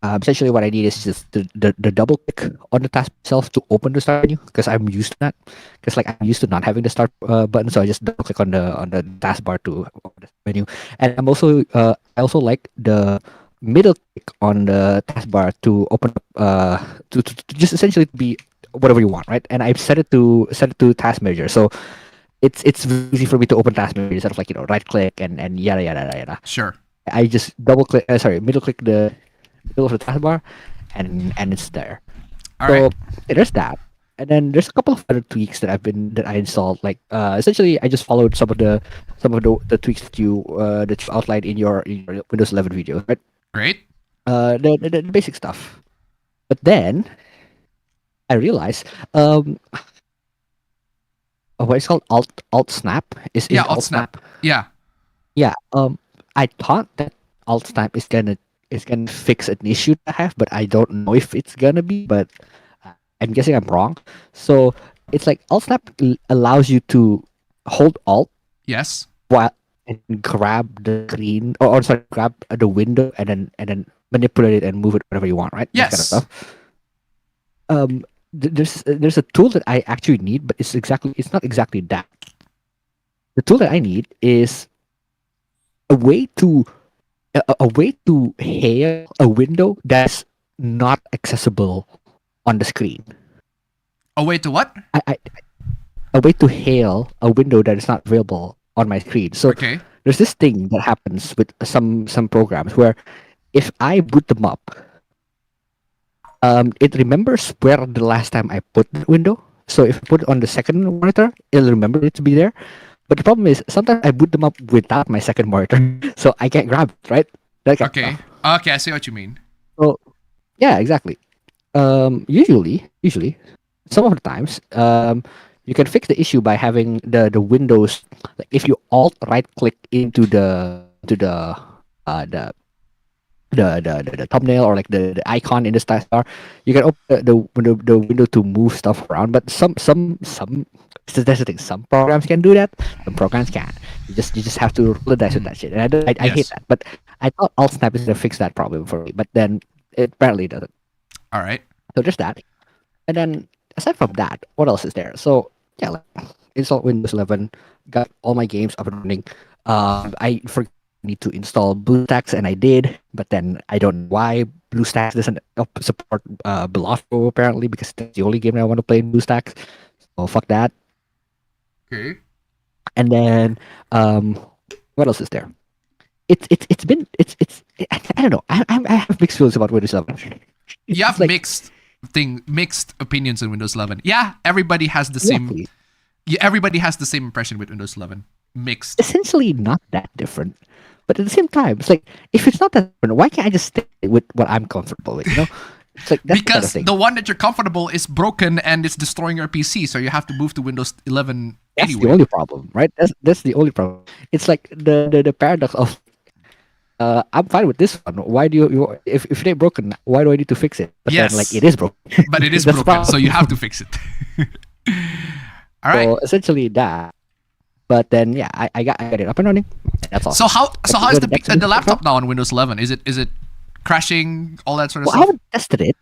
Essentially, what I need is just the double click on the task itself to open the start menu, because I'm used to that. Because like I'm used to not having the start button, so I just double click on the taskbar to open the menu. And I also like the middle click on the taskbar to open up to just essentially be whatever you want, right? And I've set it to task manager, so it's easy for me to open task manager instead of like right click and yada yada yada. Sure. I just middle click the middle of the taskbar, and it's there. All So right. there's that, and then there's a couple of other tweaks that I installed. Like essentially, I just followed some of the tweaks that you outlined in your Windows 11 video, right? Great. The basic stuff. But then I realized what it's called alt snap is Yeah, alt snap. Yeah. Yeah. I thought that alt snap is gonna fix an issue that I have, but I don't know if it's gonna be. But I'm guessing I'm wrong. So it's like alt snap allows you to hold alt Yes. while and grab the screen, or sorry, grab the window and then manipulate it and move it wherever you want, right? That kind of Yes. stuff. There's a tool that I actually need, but it's not exactly that. The tool that I need is a way to hail a window that's not accessible on the screen. Oh, wait, to what? A way to hail a window that is not available on my screen. So Okay. there's this thing that happens with some programs where if I boot them up, it remembers where the last time I put the window. So if I put it on the second monitor, it'll remember it to be there. But the problem is sometimes I boot them up without my second monitor, so I can't grab it, right? That kind of Okay. stuff. Okay, I see what you mean. So yeah, exactly. Usually, some of the times, you can fix the issue by having the windows. Like if you alt right click into the thumbnail or like the icon in the taskbar, you can open the window to move stuff around. But some that's the thing. Some programs can do that. Some programs can't. You just have to roll the dice with that shit. And I hate Yes. that. But I thought alt snap is gonna fix that problem for me. But then it apparently doesn't. All right. So there's that. And then aside from that, what else is there? So yeah, like, install Windows 11, got all my games up and running. I need to install BlueStacks, and I did, but then I don't know why BlueStacks doesn't support Belafro apparently, because that's the only game that I want to play in BlueStacks. So fuck that. Okay. And then what else is there? I don't know. I have mixed feelings about Windows 11. You have like- mixed opinions on Windows 11. Yeah, everybody has the same. Exactly. Yeah, everybody has the same impression with Windows 11. Mixed. Essentially not that different. But at the same time, it's like, if it's not that different, why can't I just stay with what I'm comfortable with, you know? It's like, that's the kind of Because thing. the one that you're comfortable is broken and it's destroying your PC, so you have to move to Windows 11 That's the anyway. only problem, right? That's the only problem. It's like the paradox of, I'm fine with this one. Why do you if it ain't broken, why do I need to fix it? But Yes. then, like, it is broken. But it is That's the broken, so you problem. have to fix it. All right. So essentially that. But then yeah, I got it up and running. That's all. So how is Good, that's the it. laptop now on Windows 11? Is it crashing, all that sort of Well, I stuff? haven't tested it.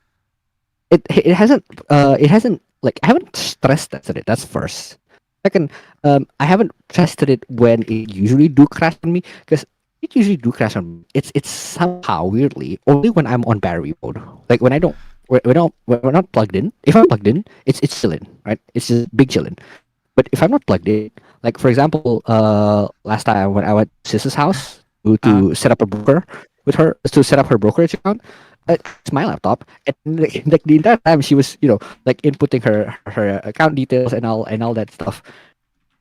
It hasn't like, I haven't stress tested it. That's first. Second, I haven't tested it when it usually do crash on me, because it usually do crash on me. It's somehow weirdly only when I'm on battery mode. Like when we're not plugged in. If I'm plugged in, it's chilling, right? It's just big chilling. But if I'm not plugged in, like for example, last time when I went to Sis's house to set up a broker with her, to set up her brokerage account, it's my laptop, and like the entire time she was, like inputting her account details and all that stuff.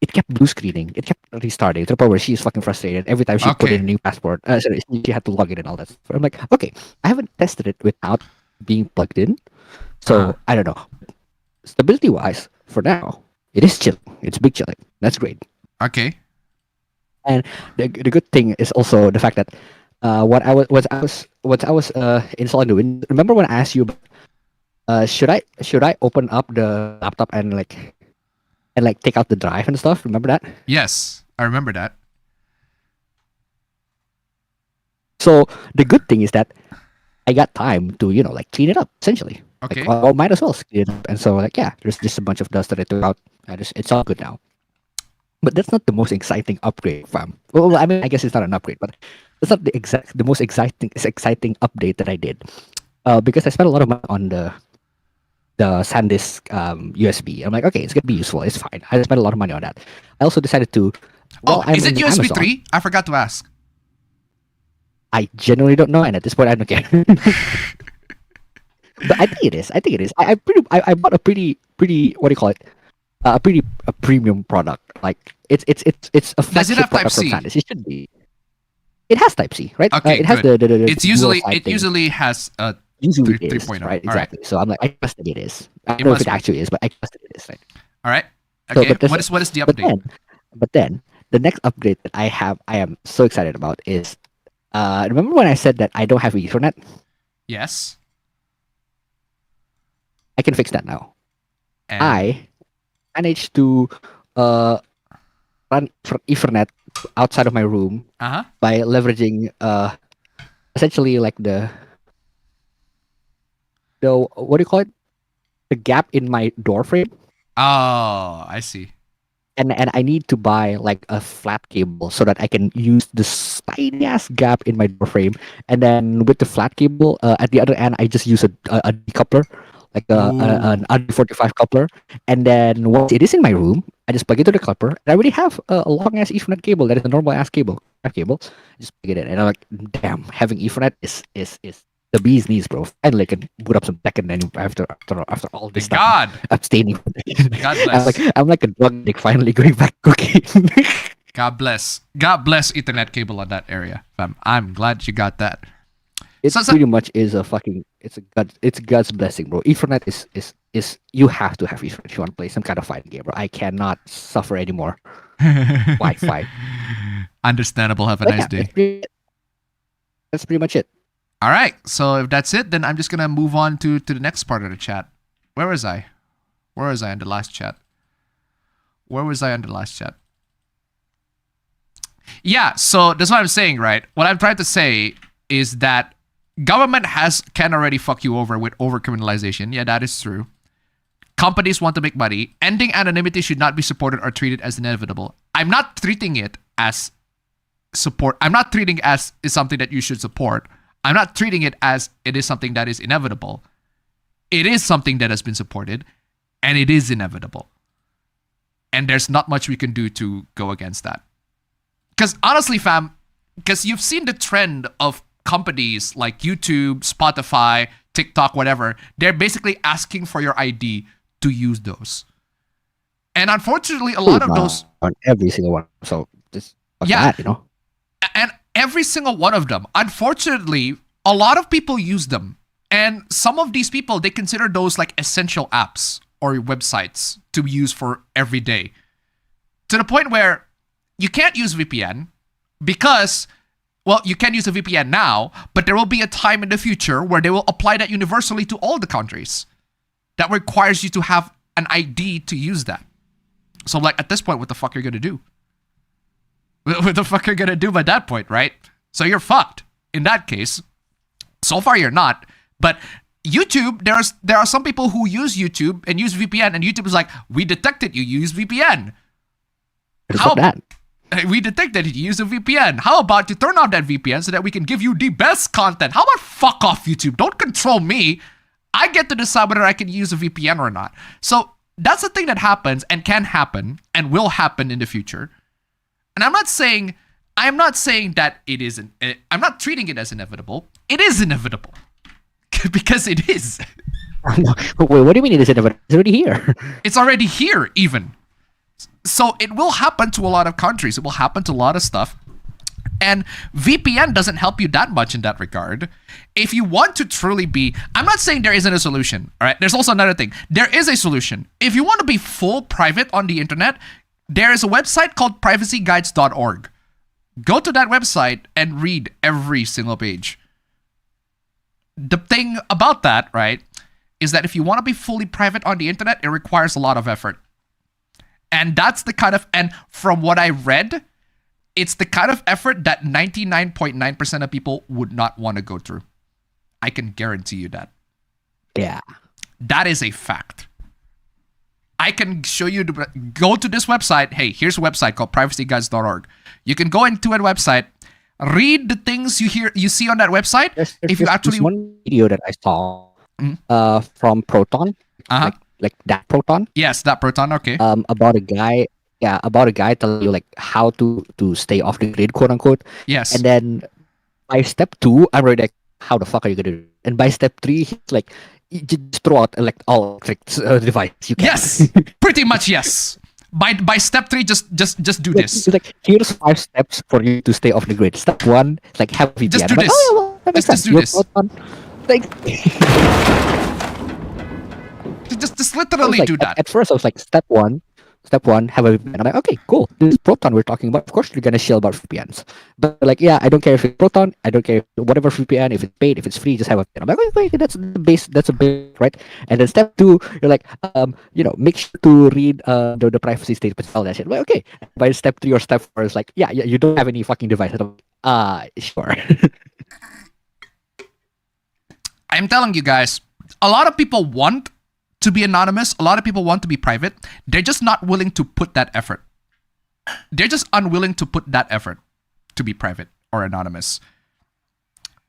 It kept blue screening. It kept restarting to the point where she's fucking frustrated every time she put Okay. in a new passport. Sorry, she had to log in and all that stuff. I'm like, okay, I haven't tested it without being plugged in. So I don't know. Stability wise, for now, it is chill. It's big chilling. That's great. Okay. And the good thing is also the fact that what I was installing the Windows. Remember when I asked you, should I open up the laptop and take out the drive and stuff? Remember that? Yes, I remember that. So the good thing is that I got time to clean it up essentially. Okay. Well, might as well clean it up. And so there's just a bunch of dust that I took out. And it's all good now. But that's not the most exciting upgrade, fam. Well, I mean, I guess it's not an upgrade, but that's not the most exciting update that I did. Because I spent a lot of money on the SanDisk USB. I'm like, okay, it's gonna be useful. It's fine. I spent a lot of money on that. I also decided to. Is it USB 3? I forgot to ask. I genuinely don't know, and at this point, I don't care. But I think it is. I bought a pretty what do you call it? A premium product. Like it's a Does it have Type C? It should be. It has Type C, right? Okay, it has good. the It usually has a usually 3.0. Right? Exactly. Right. So I'm like, I trusted it is. I don't know if it actually is, but I trusted it is. Right? All right. So, Okay. but What is the update? But then the next update that I am so excited about is, remember when I said that I don't have Ethernet? Yes. I can fix that now. And I managed to run Ethernet outside of my room by leveraging essentially like the what do you call it? The gap in my door frame. Oh, I see. And I need to buy like a flat cable so that I can use this tiny ass gap in my door frame. And then with the flat cable, at the other end, I just use a decoupler, like an RD45 coupler. And then once it is in my room, I just plug it to the coupler. And I already have a long ass Ethernet cable that is a normal ass cable. I just plug it in, and I'm like, damn, having Ethernet is the bee's knees, bro. Finally, I can boot up some second menu after all this God. time abstaining. God bless. I'm like a drug addict finally going back cooking. God bless. God bless Ethernet cable on that area, fam. I'm glad you got that. It pretty much is it's God's blessing, bro. Ethernet is you have to have Ethernet if you want to play some kind of fighting game, bro. I cannot suffer anymore. Wi-Fi. Understandable. Have a nice day. That's pretty much it. All right. So if that's it, then I'm just gonna move on to the next part of the chat. Where was I? Where was I in the last chat? Yeah. So that's what I'm saying, right? What I'm trying to say is that government can already fuck you over with overcriminalization. Yeah, that is true. Companies want to make money. Ending anonymity should not be supported or treated as inevitable. I'm not treating it as support. I'm not treating it as is something that you should support. I'm not treating it as it is something that is inevitable. It is something that has been supported, and it is inevitable. And there's not much we can do to go against that. Because honestly, fam, because you've seen the trend of companies like YouTube, Spotify, TikTok, whatever, they're basically asking for your ID to use those. And unfortunately, a lot of those... On every single one. So, just yeah, that, And every single one of them, unfortunately, a lot of people use them. And some of these people, they consider those like essential apps or websites to use for every day. To the point where you can't use VPN because... Well, you can use a VPN now, but there will be a time in the future where they will apply that universally to all the countries. That requires you to have an ID to use that. So, like, at this point, what the fuck are you going to do? What the fuck are you going to do by that point, right? So you're fucked in that case. So far, you're not. But YouTube, there are some people who use YouTube and use VPN, and YouTube is like, we detected you use VPN. How that? We detected you use a VPN. How about you turn off that VPN so that we can give you the best content? How about fuck off, YouTube? Don't control me. I get to decide whether I can use a VPN or not. So that's the thing that happens and can happen and will happen in the future. And I'm not saying that it isn't. I'm not treating it as inevitable. It is inevitable. Because it is. Wait, what do you mean it is inevitable? It's already here. It's already here, even. So it will happen to a lot of countries. It will happen to a lot of stuff. And VPN doesn't help you that much in that regard. If you want to truly be, I'm not saying there isn't a solution, all right? There's also another thing. There is a solution. If you want to be full private on the internet, there is a website called privacyguides.org. Go to that website and read every single page. The thing about that, right, is that if you want to be fully private on the internet, it requires a lot of effort. And that's the kind of, and from what I read, it's the kind of effort that 99.9% of people would not want to go through. I can guarantee you that. Yeah. That is a fact. I can show you, go to this website. Hey, here's a website called privacyguides.org. You can go into a website, read the things you see on that website. If you actually, there's one video that I saw from Proton, like that Proton. Yes, that Proton. Okay. About a guy. Yeah, about a guy telling you like how to stay off the grid, quote unquote. Yes. And then by step 2, I'm already like, how the fuck are you gonna do it? And by step 3, he's like, you just throw out like all electric device you can. Yes, pretty much yes. By step 3, just do this. It's like, here's 5 steps for you to stay off the grid. Step 1, like have VPN. Just do I'm like, this. oh, yeah, well, that makes Just sense. do this. Like, just literally like, do that. At first, I was like, step one, have a VPN. I'm like, okay, cool. This is Proton we're talking about. Of course, you're gonna shill about VPNs. But like, yeah, I don't care if it's Proton. I don't care if whatever VPN. If it's paid, if it's free, just have a VPN. I'm like, wait, that's the base. That's a base, right? And then step 2, you're like, make sure to read the privacy statements, all that shit. I'm like, okay. By step 3 or step 4, it's like, yeah, you don't have any fucking device. And I'm like, sure. I'm telling you guys, a lot of people want to be anonymous. A lot of people want to be private. They're just not willing to put that effort. They're just unwilling to put that effort to be private or anonymous.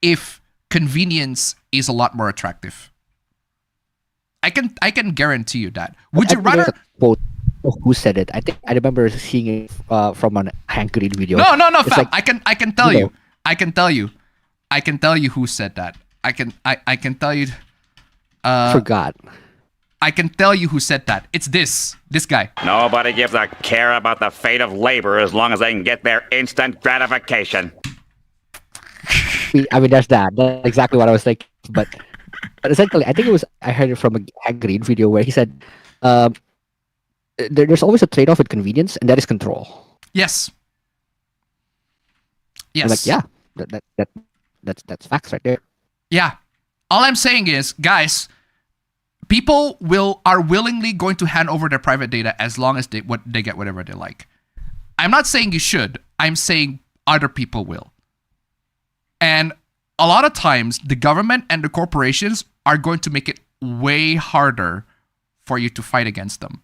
If convenience is a lot more attractive, I can guarantee you that. Would you rather? Quote, who said it? I think I remember seeing it from an Hank Green video. No, It's fam. like, I can tell you. I can tell you who said that. I can tell you. Forgot. I can tell you who said that. It's this guy. Nobody gives a care about the fate of labor as long as they can get their instant gratification. I mean, that's exactly what I was thinking. But essentially, I think I heard it from a Hank Green video where he said, there's always a trade-off with convenience, and that is control. Yes. I'm like, yeah, that's facts right there. Yeah. All I'm saying is, guys, people are willingly going to hand over their private data as long as they get whatever they like. I'm not saying you should. I'm saying other people will. And a lot of times, the government and the corporations are going to make it way harder for you to fight against them.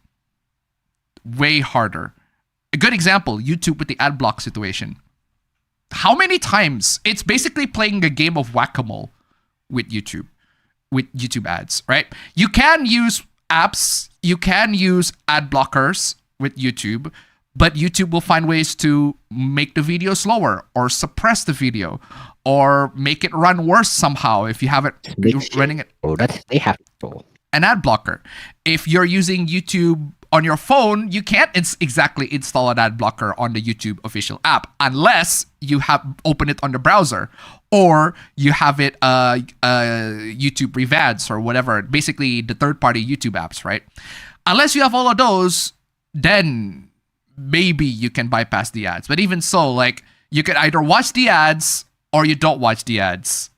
Way harder. A good example, YouTube with the ad block situation. How many times? It's basically playing a game of whack-a-mole with YouTube ads, right? You can use apps, you can use ad blockers with YouTube, but YouTube will find ways to make the video slower or suppress the video or make it run worse somehow if you have it running it. Oh, they have to. An ad blocker. If you're using YouTube on your phone, you can't exactly install an ad blocker on the YouTube official app unless you have open it on the browser or you have it YouTube Revads or whatever, basically the third-party YouTube apps, right? Unless you have all of those, then maybe you can bypass the ads. But even so, like, you can either watch the ads or you don't watch the ads.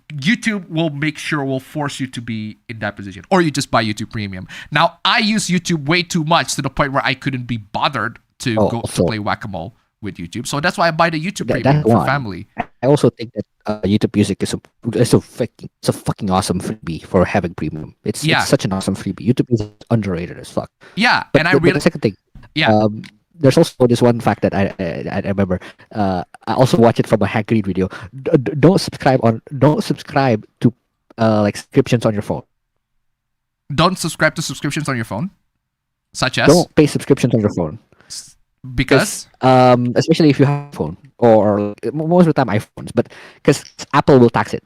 YouTube will force you to be in that position, or you just buy YouTube Premium. Now, I use YouTube way too much to the point where I couldn't be bothered to go to play whack-a-mole with YouTube. So that's why I buy the YouTube Premium for family. I also think that YouTube Music is a fucking awesome freebie for having premium. It's such an awesome freebie. YouTube is underrated as fuck. Yeah, but and I really the second thing. Yeah. There's also this one fact that I remember. I also watched it from a Hank Green video. Don't subscribe to like subscriptions on your phone. Don't subscribe to subscriptions on your phone, such as don't pay subscriptions on your phone. Because especially if you have a phone or most of the time iPhones, but because Apple will tax it.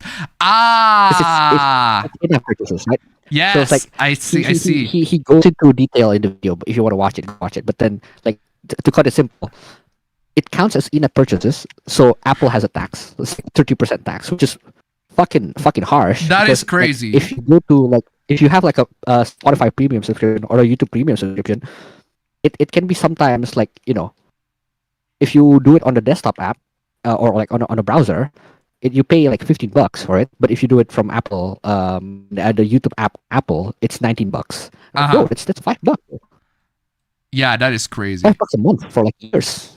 It's in-app purchases, right? Yes, so it's like, I see. He goes into detail in the video, but if you want to watch it, watch it. But then, like, to cut it simple, it counts as in-app purchases. So Apple has a tax, it's like 30% tax, which is fucking harsh. That is because, like, crazy. if you go to if you have like a Spotify premium subscription or a YouTube premium subscription, it can be sometimes like, if you do it on the desktop app or like on a browser, you pay like $15 for it. But if you do it from Apple, the YouTube app Apple, it's $19. Like, yo, that's $5. Yeah, that is crazy. $5 a month for like years.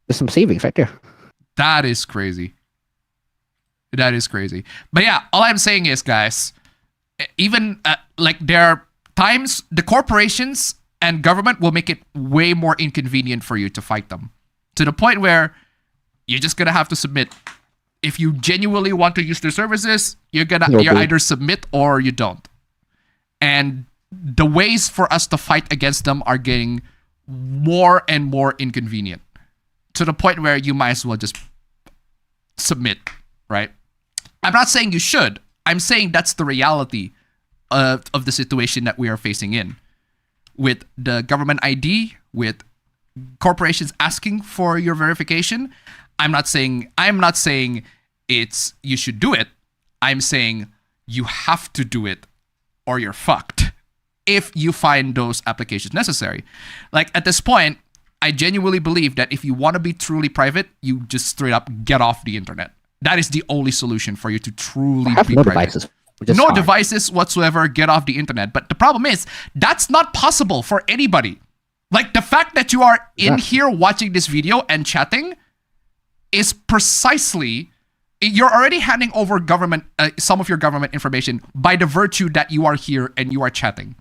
There's some savings right there. That is crazy. That is crazy. But yeah, all I'm saying is, guys, even like there are times the corporations and government will make it way more inconvenient for you to fight them, to the point where you're just gonna have to submit. If you genuinely want to use their services, you're either submit or you don't. And the ways for us to fight against them are getting more and more inconvenient, to the point where you might as well just submit, right? I'm not saying you should. I'm saying that's the reality of the situation that we are facing in, with the government ID, with corporations asking for your verification. I'm not saying it's you should do it. I'm saying you have to do it or you're fucked if you find those applications necessary. Like at this point, I genuinely believe that if you want to be truly private, you just straight up get off the internet. That is the only solution for you to truly be no private. Devices. No devices whatsoever, get off the internet. But the problem is, that's not possible for anybody. Like the fact that you are in here watching this video and chatting is precisely, you're already handing over government, some of your government information by the virtue that you are here and you are chatting.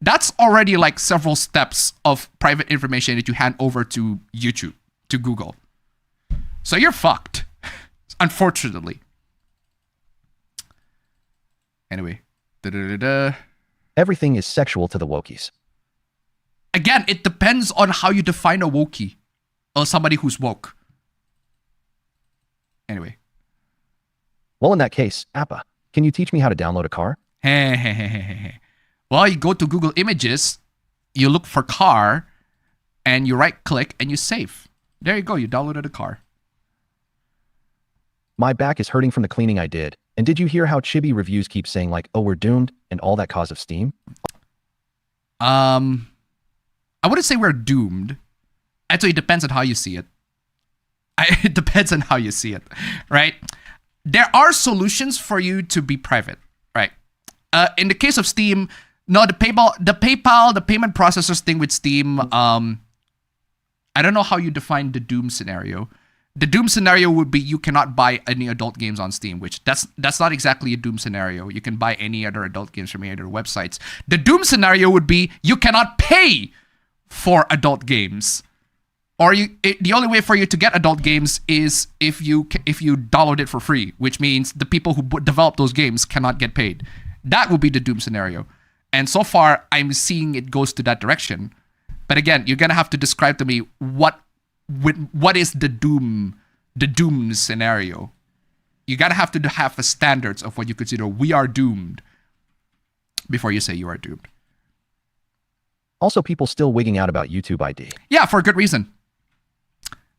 That's already like several steps of private information that you hand over to YouTube, to Google. So you're fucked, unfortunately. Anyway. Everything is sexual to the wokies. Again, it depends on how you define a wokie or somebody who's woke. Anyway. Well, in that case, Appa, can you teach me how to download a car? Well, you go to Google Images, you look for car, and you right click and you save. There you go, you downloaded a car. My back is hurting from the cleaning I did. And did you hear how chibi reviews keep saying like, oh, we're doomed and all that cause of Steam? I wouldn't say we're doomed. Actually, it depends on how you see it. It depends on how you see it, right? There are solutions for you to be private, right? In the case of Steam, no, the payment processors thing with Steam, I don't know how you define the doom scenario. The doom scenario would be you cannot buy any adult games on Steam, which that's not exactly a doom scenario. You can buy any other adult games from any other websites. The doom scenario would be you cannot pay for adult games. Or the only way for you to get adult games is if you download it for free, which means the people who develop those games cannot get paid. That would be the doom scenario. And so far, I'm seeing it goes to that direction. But again, you're gonna have to describe to me what is the doom scenario. You gotta have to have the standards of what you consider we are doomed before you say you are doomed. Also, people still wigging out about YouTube ID. Yeah, for a good reason.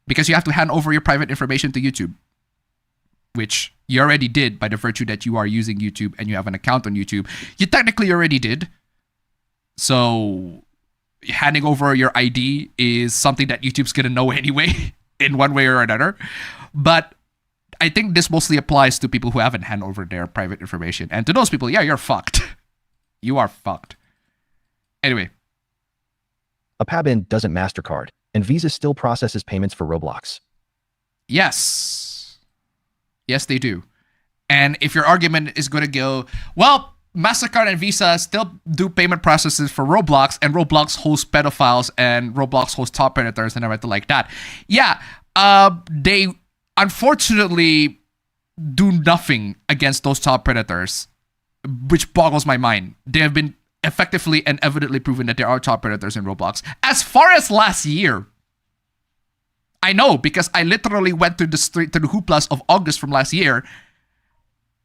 Because you have to hand over your private information to YouTube, which you already did by the virtue that you are using YouTube and you have an account on YouTube. You technically already did. So handing over your ID is something that YouTube's going to know anyway, in one way or another. But I think this mostly applies to people who haven't handed over their private information. And to those people, yeah, you're fucked. You are fucked. Anyway. Appabend doesn't MasterCard, and Visa still processes payments for Roblox. Yes. Yes, they do. And if your argument is going to go, well, MasterCard and Visa still do payment processes for Roblox, and Roblox hosts pedophiles, and Roblox hosts top predators and everything like that. Yeah, they unfortunately do nothing against those top predators, which boggles my mind. They have been effectively and evidently proven that there are top predators in Roblox. As far as last year, I know because I literally went to the hooplas of August from last year,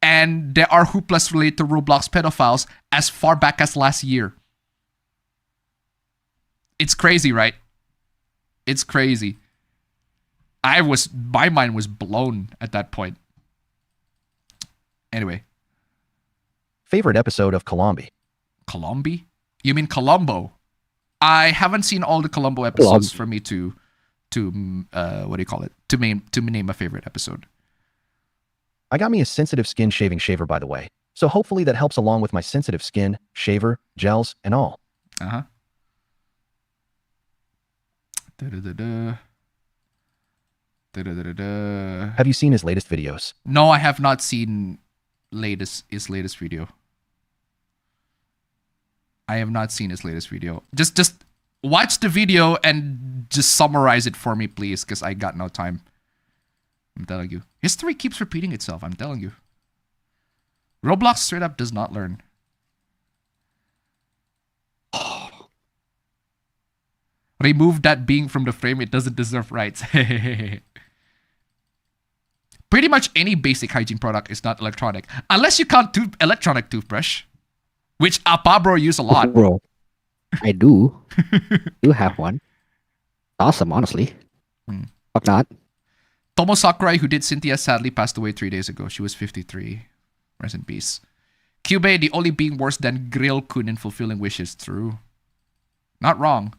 and there are hooplas related to Roblox pedophiles as far back as last year. It's crazy, right? It's crazy. My mind was blown at that point. Anyway. Favorite episode of Colombi? Colombi? You mean Colombo? I haven't seen all the Colombo episodes for me to what do you call it? To name a favorite episode. I got me a sensitive skin shaving shaver, by the way. So hopefully that helps along with my sensitive skin, shaver, gels, and all. Uh-huh. Have you seen his latest videos? No, I have not seen his latest video. I have not seen his latest video. Just watch the video and just summarize it for me, please, because I got no time. I'm telling you. History keeps repeating itself, I'm telling you. Roblox straight up does not learn. Remove that being from the frame, it doesn't deserve rights. Pretty much any basic hygiene product is not electronic. Unless you count electronic toothbrush. Which Apabro use a lot. Bro, I do. You have one. Awesome, honestly. Fuck not. Tomo Sakurai, who did Cynthia, sadly passed away 3 days ago. She was 53. Rest in peace. Cube, the only being worse than Grill-kun in fulfilling wishes. True. Not wrong.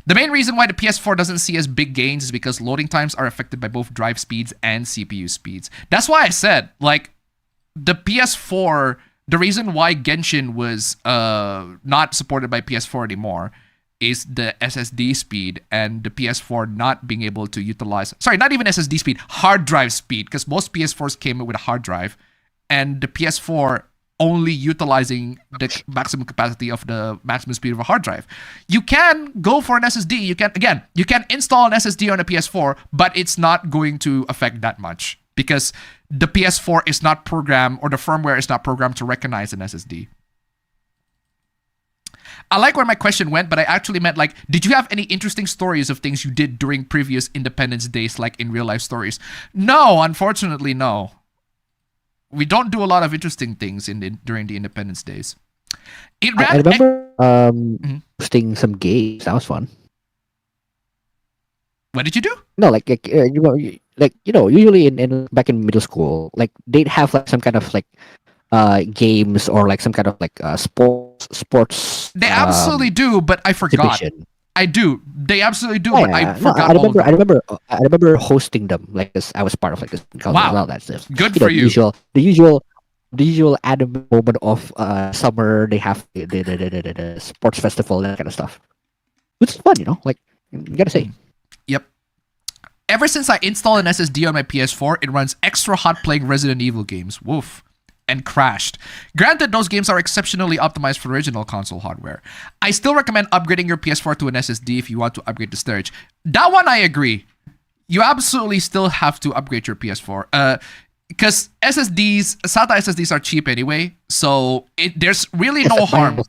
The main reason why the PS4 doesn't see as big gains is because loading times are affected by both drive speeds and CPU speeds. That's why I said, like, the PS4, the reason why Genshin was not supported by PS4 anymore is the SSD speed and the PS4 not being able to utilize, sorry, not even SSD speed, hard drive speed, because most PS4s came with a hard drive, and the PS4 only utilizing the maximum capacity of the maximum speed of a hard drive. You can go for an SSD. You can install an SSD on a PS4, but it's not going to affect that much because the PS4 is not programmed, or the firmware is not programmed to recognize an SSD. I like where my question went, but I actually meant, like, did you have any interesting stories of things you did during previous Independence Days, like in real life stories? No, unfortunately, no. We don't do a lot of interesting things during the Independence Days. I remember hosting some games. That was fun. What did you do? No, usually in back in middle school, like they'd have like some kind of like games or like some kind of like sports. They absolutely do, but I forgot. Exhibition. I do. They absolutely do, Oh, but yeah. I forgot. I remember hosting them. Like this, I was part of like this. Wow, all that stuff. Good for you. The usual anime moment of summer. They have the sports festival, that kind of stuff. Which is fun, like you gotta say. Yep. Ever since I installed an SSD on my PS4, it runs extra hot playing Resident Evil games. Woof. And crashed. Granted, those games are exceptionally optimized for original console hardware. I still recommend upgrading your PS4 to an SSD if you want to upgrade the storage. That one I agree. You absolutely still have to upgrade your PS4. Because SSDs, SATA SSDs are cheap anyway, so there's really no harm.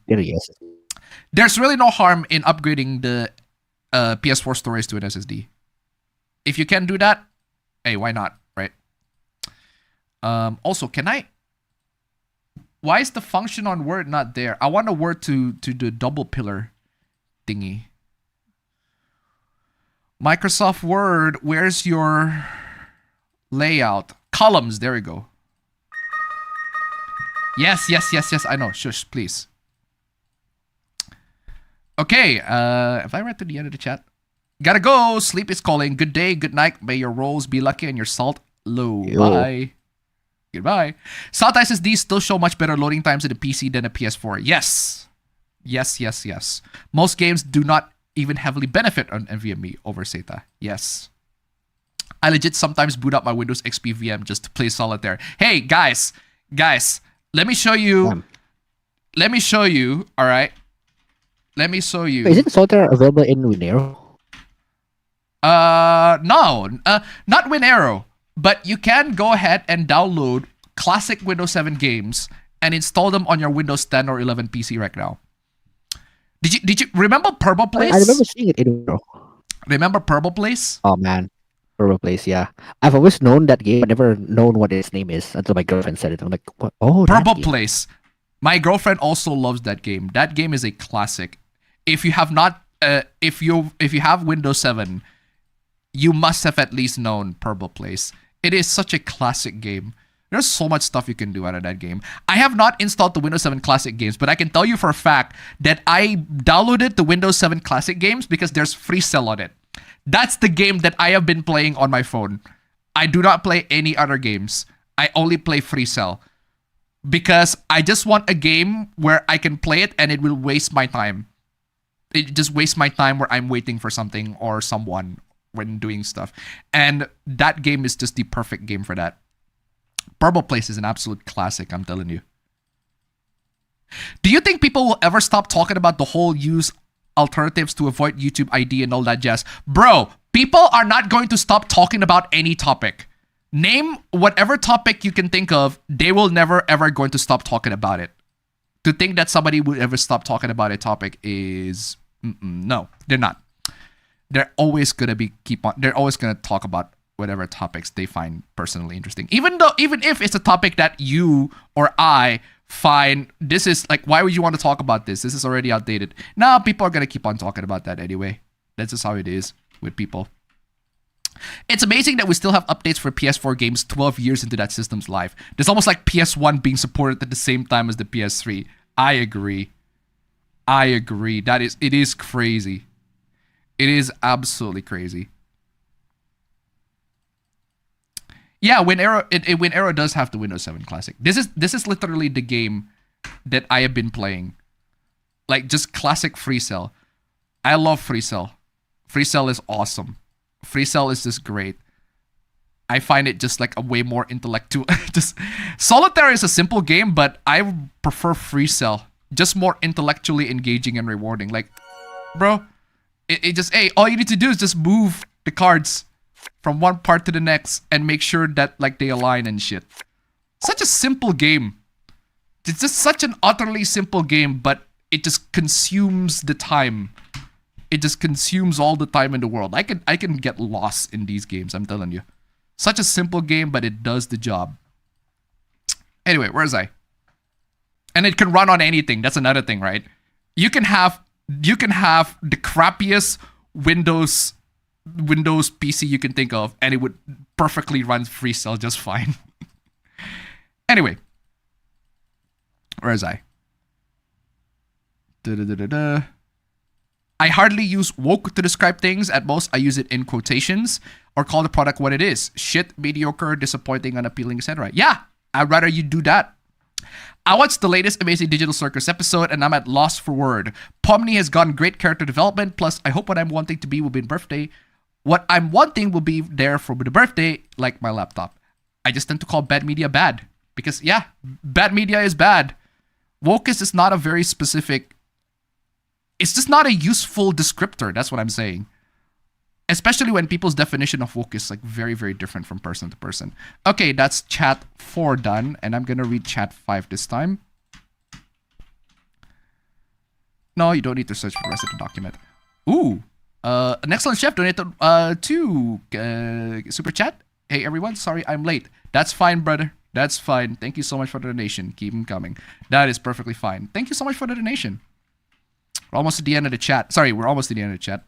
There's really no harm in upgrading the PS4 storage to an SSD. If you can do that, hey, why not, right? Also, why is the function on Word not there? I want a Word to the double pillar thingy. Microsoft Word, where's your layout? Columns, there we go. Yes, I know. Shush, please. Okay, have I read to the end of the chat? Gotta go. Sleep is calling. Good day, good night. May your rolls be lucky and your salt low. Yo. Bye. Goodbye. SATA SSDs still show much better loading times in a PC than a PS4. Yes. Most games do not even heavily benefit on NVMe over SATA. Yes. I legit sometimes boot up my Windows XP VM just to play solitaire. Hey, guys, let me show you. All right. Let me show you. Is it solitaire available in Winero? No, not WinAero. But you can go ahead and download classic Windows 7 games and install them on your Windows 10 or 11 PC right now. Did you remember Purple Place? I remember seeing it in Winero. Remember Purple Place? Oh man, Purple Place, yeah. I've always known that game, but never known what its name is until my girlfriend said it. I'm like, what? Oh, Purple Place. My girlfriend also loves that game. That game is a classic. If you have not, if you have Windows 7, you must have at least known Purple Place. It is such a classic game. There's so much stuff you can do out of that game. I have not installed the Windows 7 Classic games, but I can tell you for a fact that I downloaded the Windows 7 Classic games because there's free cell on it. That's the game that I have been playing on my phone. I do not play any other games. I only play free cell. Because I just want a game where I can play it and it will waste my time. It just wastes my time where I'm waiting for something or someone when doing stuff. And that game is just the perfect game for that. Purple Place is an absolute classic, I'm telling you. Do you think people will ever stop talking about the whole use alternatives to avoid YouTube ID and all that jazz? Bro, people are not going to stop talking about any topic. Name whatever topic you can think of, they will never ever going to stop talking about it. To think that somebody would ever stop talking about a topic is no, they're not. They're always gonna they're always gonna talk about whatever topics they find personally interesting. Even if it's a topic that you or I find this is like, why would you want to talk about this? This is already outdated. Now people are gonna keep on talking about that anyway. That's just how it is with people. It's amazing that we still have updates for PS4 games 12 years into that system's life. There's almost like PS1 being supported at the same time as the PS3. I agree. It is crazy. It is absolutely crazy. Yeah, when Arrow does have the Windows 7 Classic. This is literally the game that I have been playing. Like just classic free cell. I love free cell. Free cell is awesome. Free cell is just great. I find it just like a way more intellectual. Just Solitaire is a simple game, but I prefer free cell. Just more intellectually engaging and rewarding. Like, bro, it just, hey, all you need to do is just move the cards from one part to the next and make sure that like they align and shit. Such a simple game. It's just such an utterly simple game, but it just consumes the time. It just consumes all the time in the world. I can get lost in these games, I'm telling you. Such a simple game, but it does the job. Anyway, where is I? And it can run on anything. That's another thing, right? You can have the crappiest Windows PC you can think of, and it would perfectly run free cell just fine. Anyway, where is I? I hardly use woke to describe things. At most, I use it in quotations or call the product what it is. Shit, mediocre, disappointing, unappealing, etc. Yeah, I'd rather you do that. I watched the latest Amazing Digital Circus episode and I'm at loss for word. Pomni has gotten great character development. Plus, I hope what I'm wanting to be will be in birthday. What I'm wanting will be there for the birthday, like my laptop. I just tend to call bad media bad. Because, yeah, bad media is bad. Woke is just not a very specific... It's just not a useful descriptor. That's what I'm saying. Especially when people's definition of woke is like very, very different from person to person. Okay, that's chat 4 done. And I'm going to read chat 5 this time. No, you don't need to search for the rest of the document. Ooh. An excellent chef donated to Super Chat. Hey, everyone. Sorry, I'm late. That's fine, brother. That's fine. Thank you so much for the donation. Keep them coming. That is perfectly fine. Thank you so much for the donation. We're almost at the end of the chat. Sorry, we're almost at the end of the chat.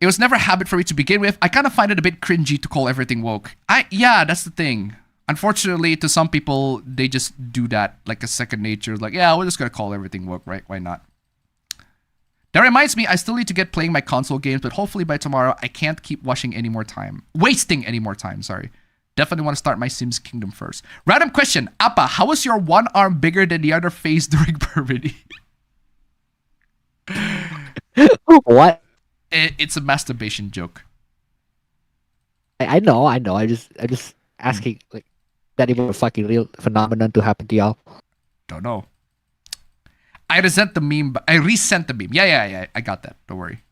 It was never a habit for me to begin with. I kind of find it a bit cringy to call everything woke. Yeah, that's the thing. Unfortunately, to some people, they just do that like a second nature. Like, yeah, we're just going to call everything woke, right? Why not? That reminds me, I still need to get playing my console games, but hopefully by tomorrow, I can't keep wasting any more time. Wasting any more time, sorry. Definitely want to start my Sims Kingdom first. Random question. Appa, how is your one arm bigger than the other face during puberty? What? It's a masturbation joke. I know. I'm just asking, like, that even a fucking real phenomenon to happen to y'all? Don't know. I resent the meme, but I resent the meme. Yeah. I got that. Don't worry.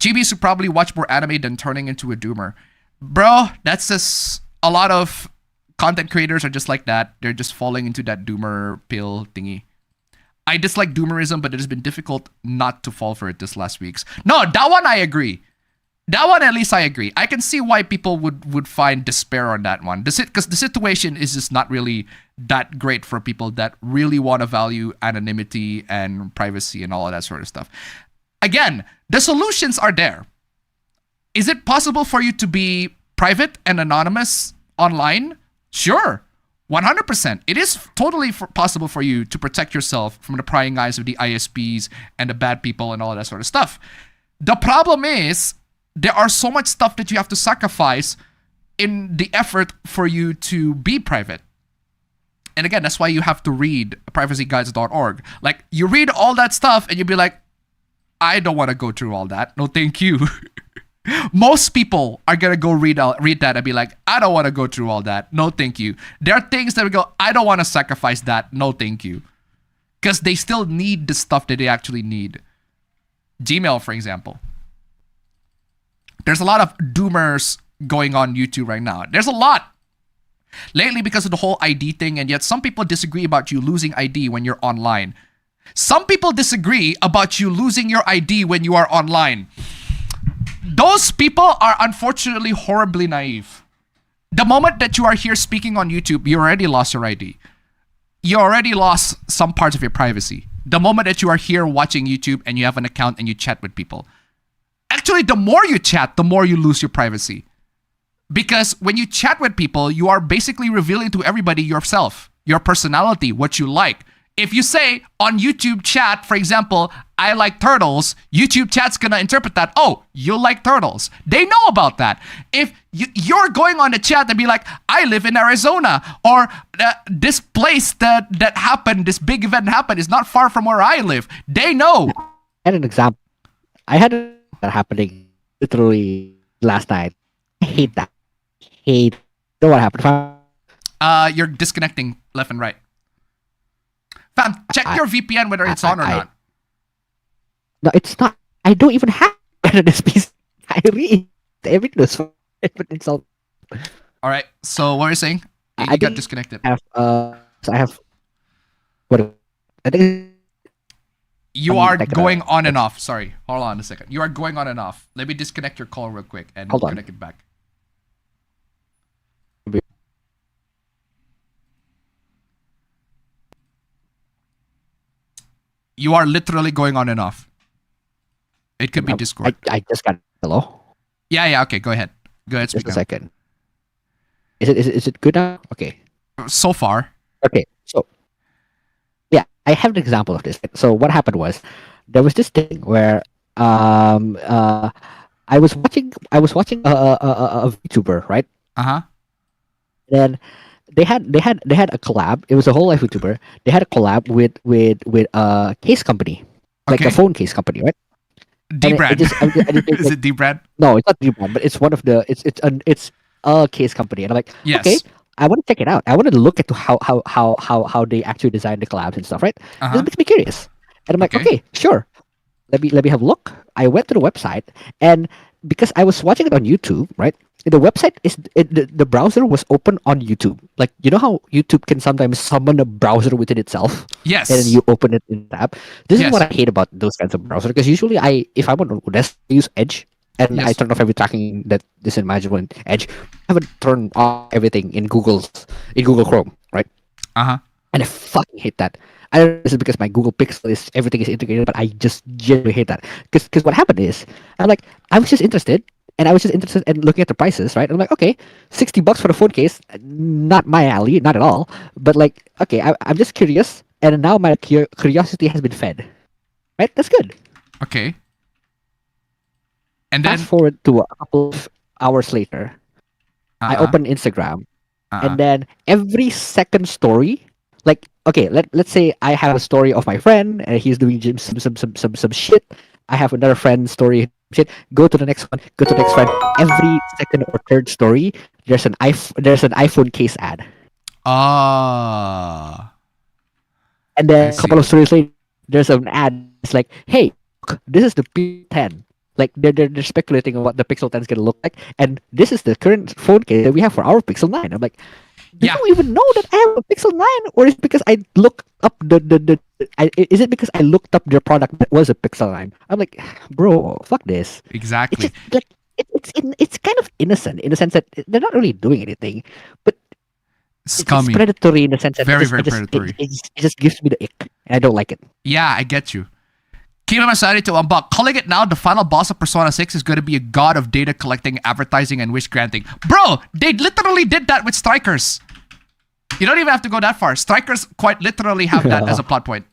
Chibis who probably watch more anime than turning into a doomer. Bro, that's just... A lot of content creators are just like that. They're just falling into that doomer pill thingy. I dislike doomerism, but it has been difficult not to fall for it this last week's. No, that one I agree. That one at least I agree. I can see why people would find despair on that one. Because the situation is just not really that great for people that really want to value anonymity and privacy and all of that sort of stuff. Again, the solutions are there. Is it possible for you to be private and anonymous online? Sure. 100%. It is totally possible for you to protect yourself from the prying eyes of the ISPs and the bad people and all that sort of stuff. The problem is there are so much stuff that you have to sacrifice in the effort for you to be private. And again, that's why you have to read privacyguides.org. Like, you read all that stuff and you'll be like, I don't want to go through all that. No, thank you. Most people are going to go read that and be like, I don't want to go through all that. No, thank you. There are things that we go, I don't want to sacrifice that. No, thank you. Because they still need the stuff that they actually need. Gmail, for example. There's a lot of doomers going on YouTube right now. There's a lot. Lately, because of the whole ID thing, and yet some people disagree about you losing ID when you're online. Some people disagree about you losing your ID when you are online. Those people are unfortunately horribly naive. The moment that you are here speaking on YouTube, you already lost your ID. You already lost some parts of your privacy. The moment that you are here watching YouTube and you have an account and you chat with people. Actually, the more you chat, the more you lose your privacy. Because when you chat with people, you are basically revealing to everybody yourself, your personality, what you like. If you say on YouTube chat, for example, I like turtles, YouTube chat's gonna interpret that, oh, you like turtles. They know about that. If you're going on the chat and be like, I live in Arizona, or this place that happened, this big event happened is not far from where I live. They know. I had an example. I had that happening literally last night. I hate that. You know what happened? You're disconnecting left and right. Fam, check your VPN whether it's on or not. No, it's not. I don't even have this piece. I read everything is fine, but it's all. All right. So what are you saying? You got disconnected. So I have. What? I think. You are going on and off. Sorry. Hold on a second. You are going on and off. Let me disconnect your call real quick and connect it back. You are literally going on and off. It could be Discord. I just got hello. Yeah. Okay, go ahead. Go ahead. Just a second. Is it good now? Okay. So far. Okay. So yeah, I have an example of this. So what happened was there was this thing where I was watching a VTuber, right? Then they had a collab. It was a whole life YouTuber. They had a collab with a case company, like a phone case company, right? D-brand. Is it D-brand? No, it's not D-brand, but it's one of the it's a case company, and I'm like, yes. Okay, I want to check it out. I want to look at how they actually designed the collabs and stuff, right? This makes me curious, and I'm like, okay, sure. Let me have a look. I went to the website, and because I was watching it on YouTube, right? The website the browser was open on YouTube. Like, you know how YouTube can sometimes summon a browser within itself? Yes. And then you open it in the app. This is what I hate about those kinds of browsers, because usually if I want to use Edge and I turn off every tracking that is imaginable in Edge, I haven't turned off everything in Google Chrome, right? And I fucking hate that. I don't know if this is because my Google Pixel everything is integrated, but I just genuinely hate that. Because what happened is, I was just interested. And I was just interested in looking at the prices, right? I'm like, okay, $60 for the phone case, not my alley, not at all. But like, okay, I'm just curious, and now my curiosity has been fed, right? That's good. Okay. And then fast forward to a couple of hours later, I open Instagram, and then every second story, like, okay, let's say I have a story of my friend, and he's doing some shit. I have another friend story. Shit. Go to the next one. Go to the next friend. Every second or third story, there's an iPhone case ad. And then a couple of stories later, there's an ad. It's like, hey, look, this is the P10. Like they're speculating on what the Pixel 10 is gonna look like, and this is the current phone case that we have for our Pixel 9. I'm like, do you even know that I have a Pixel 9, or is it because I looked up is it because I looked up their product that was a Pixel 9? I'm like, bro, fuck this. Exactly. It's just, like it's kind of innocent in the sense that they're not really doing anything, but scummy. It's predatory in the sense that very predatory. It just gives me the ick, and I don't like it. Yeah, I get you. Keep my sanity to unbuck. Calling it now, the final boss of Persona 6 is going to be a god of data collecting, advertising, and wish granting. Bro, they literally did that with Strikers. You don't even have to go that far. Strikers quite literally have that as a plot point.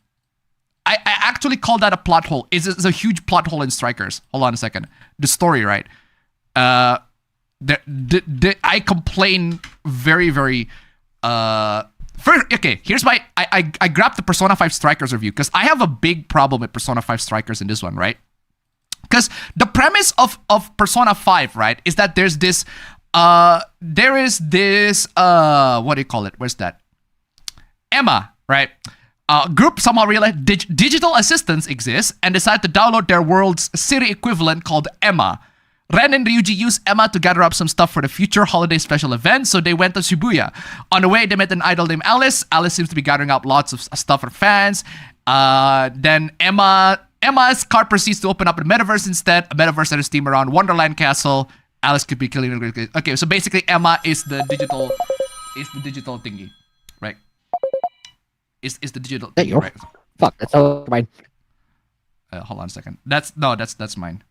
I actually call that a plot hole. It's a huge plot hole in Strikers. Hold on a second. The story, right? I complain very, very... okay, here's my... I grabbed the Persona 5 Strikers review because I have a big problem with Persona 5 Strikers in this one, right? Because the premise of Persona 5, right, is that there's this... there is this... what do you call it? Where's that? Emma, right? Group somehow realized digital assistants exist and decided to download their world's city equivalent called Emma. Ren and Ryuji used Emma to gather up some stuff for the future holiday special event, so they went to Shibuya. On the way, they met an idol named Alice. Alice seems to be gathering up lots of stuff for fans. Then Emma's car proceeds to open up a metaverse instead. A metaverse that is themed around Wonderland Castle. Alice could be killing. Okay, so basically Emma is the digital thingy, right? Is the digital thingy, right? Fuck, that's all mine. Hold on a second. That's mine.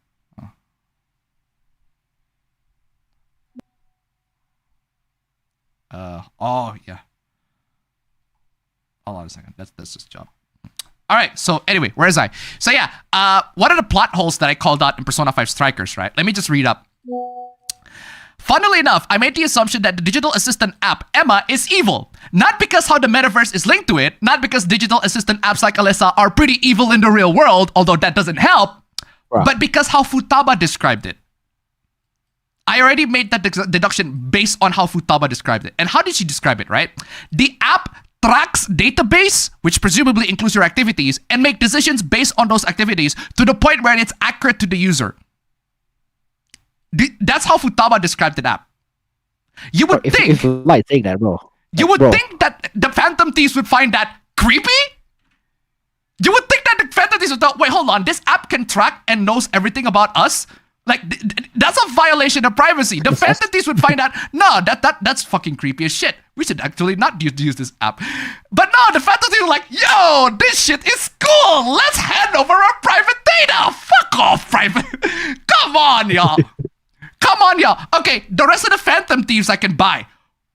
Oh yeah. Hold on a second. That's his job. All right. So anyway, where is I? So yeah. What are the plot holes that I called out in Persona 5 Strikers? Right. Let me just read up. Funnily enough, I made the assumption that the digital assistant app Emma is evil. Not because how the metaverse is linked to it. Not because digital assistant apps like Alyssa are pretty evil in the real world, although that doesn't help. Right. But because how Futaba described it. I already made that deduction based on how Futaba described it. And how did she describe it, right? The app tracks database, which presumably includes your activities, and make decisions based on those activities to the point where it's accurate to the user. That's how Futaba described the app. You would think... If like saying that, bro. You would think that the Phantom Thieves would find that creepy? You would think that the Phantom Thieves would thought, wait, hold on, this app can track and knows everything about us? Like, that's a violation of privacy. The Phantom Thieves would find out, no, that's fucking creepy as shit. We should actually not use this app. But no, the Phantom Thieves were like, yo, this shit is cool. Let's hand over our private data. Fuck off, private. Come on, y'all. Come on, y'all. Okay, the rest of the Phantom Thieves I can buy.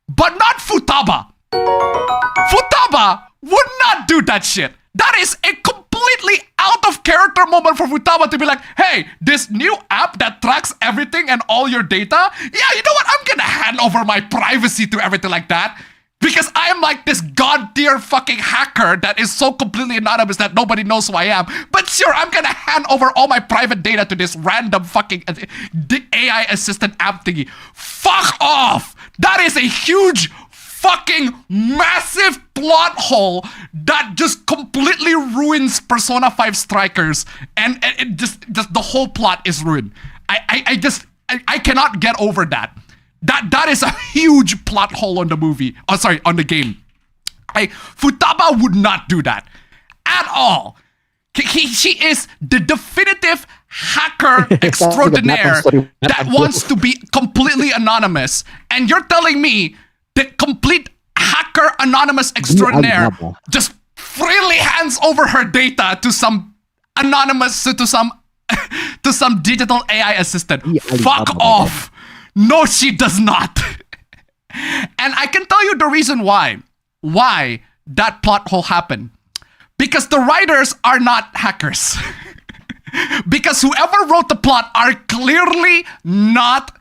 But not Futaba. Futaba would not do that shit. That is a completely out of character moment for Futaba to be like, hey, this new app that tracks everything and all your data, yeah, you know what? I'm gonna hand over my privacy to everything like that. Because I am like this god tier fucking hacker that is so completely anonymous that nobody knows who I am. But sure, I'm gonna hand over all my private data to this random fucking AI assistant app thingy. Fuck off! That is a huge fucking massive plot hole that just completely ruins Persona 5 Strikers, and it just the whole plot is ruined. I cannot get over that. That is a huge plot hole on the movie. Oh, sorry, on the game. Futaba would not do that at all. She is the definitive hacker extraordinaire that wants to be completely anonymous, and you're telling me the complete hacker anonymous extraordinaire just freely hands over her data to some anonymous, to some digital AI assistant. Fuck off. No, she does not. And I can tell you the reason why that plot hole happened. Because the writers are not hackers. Because whoever wrote the plot are clearly not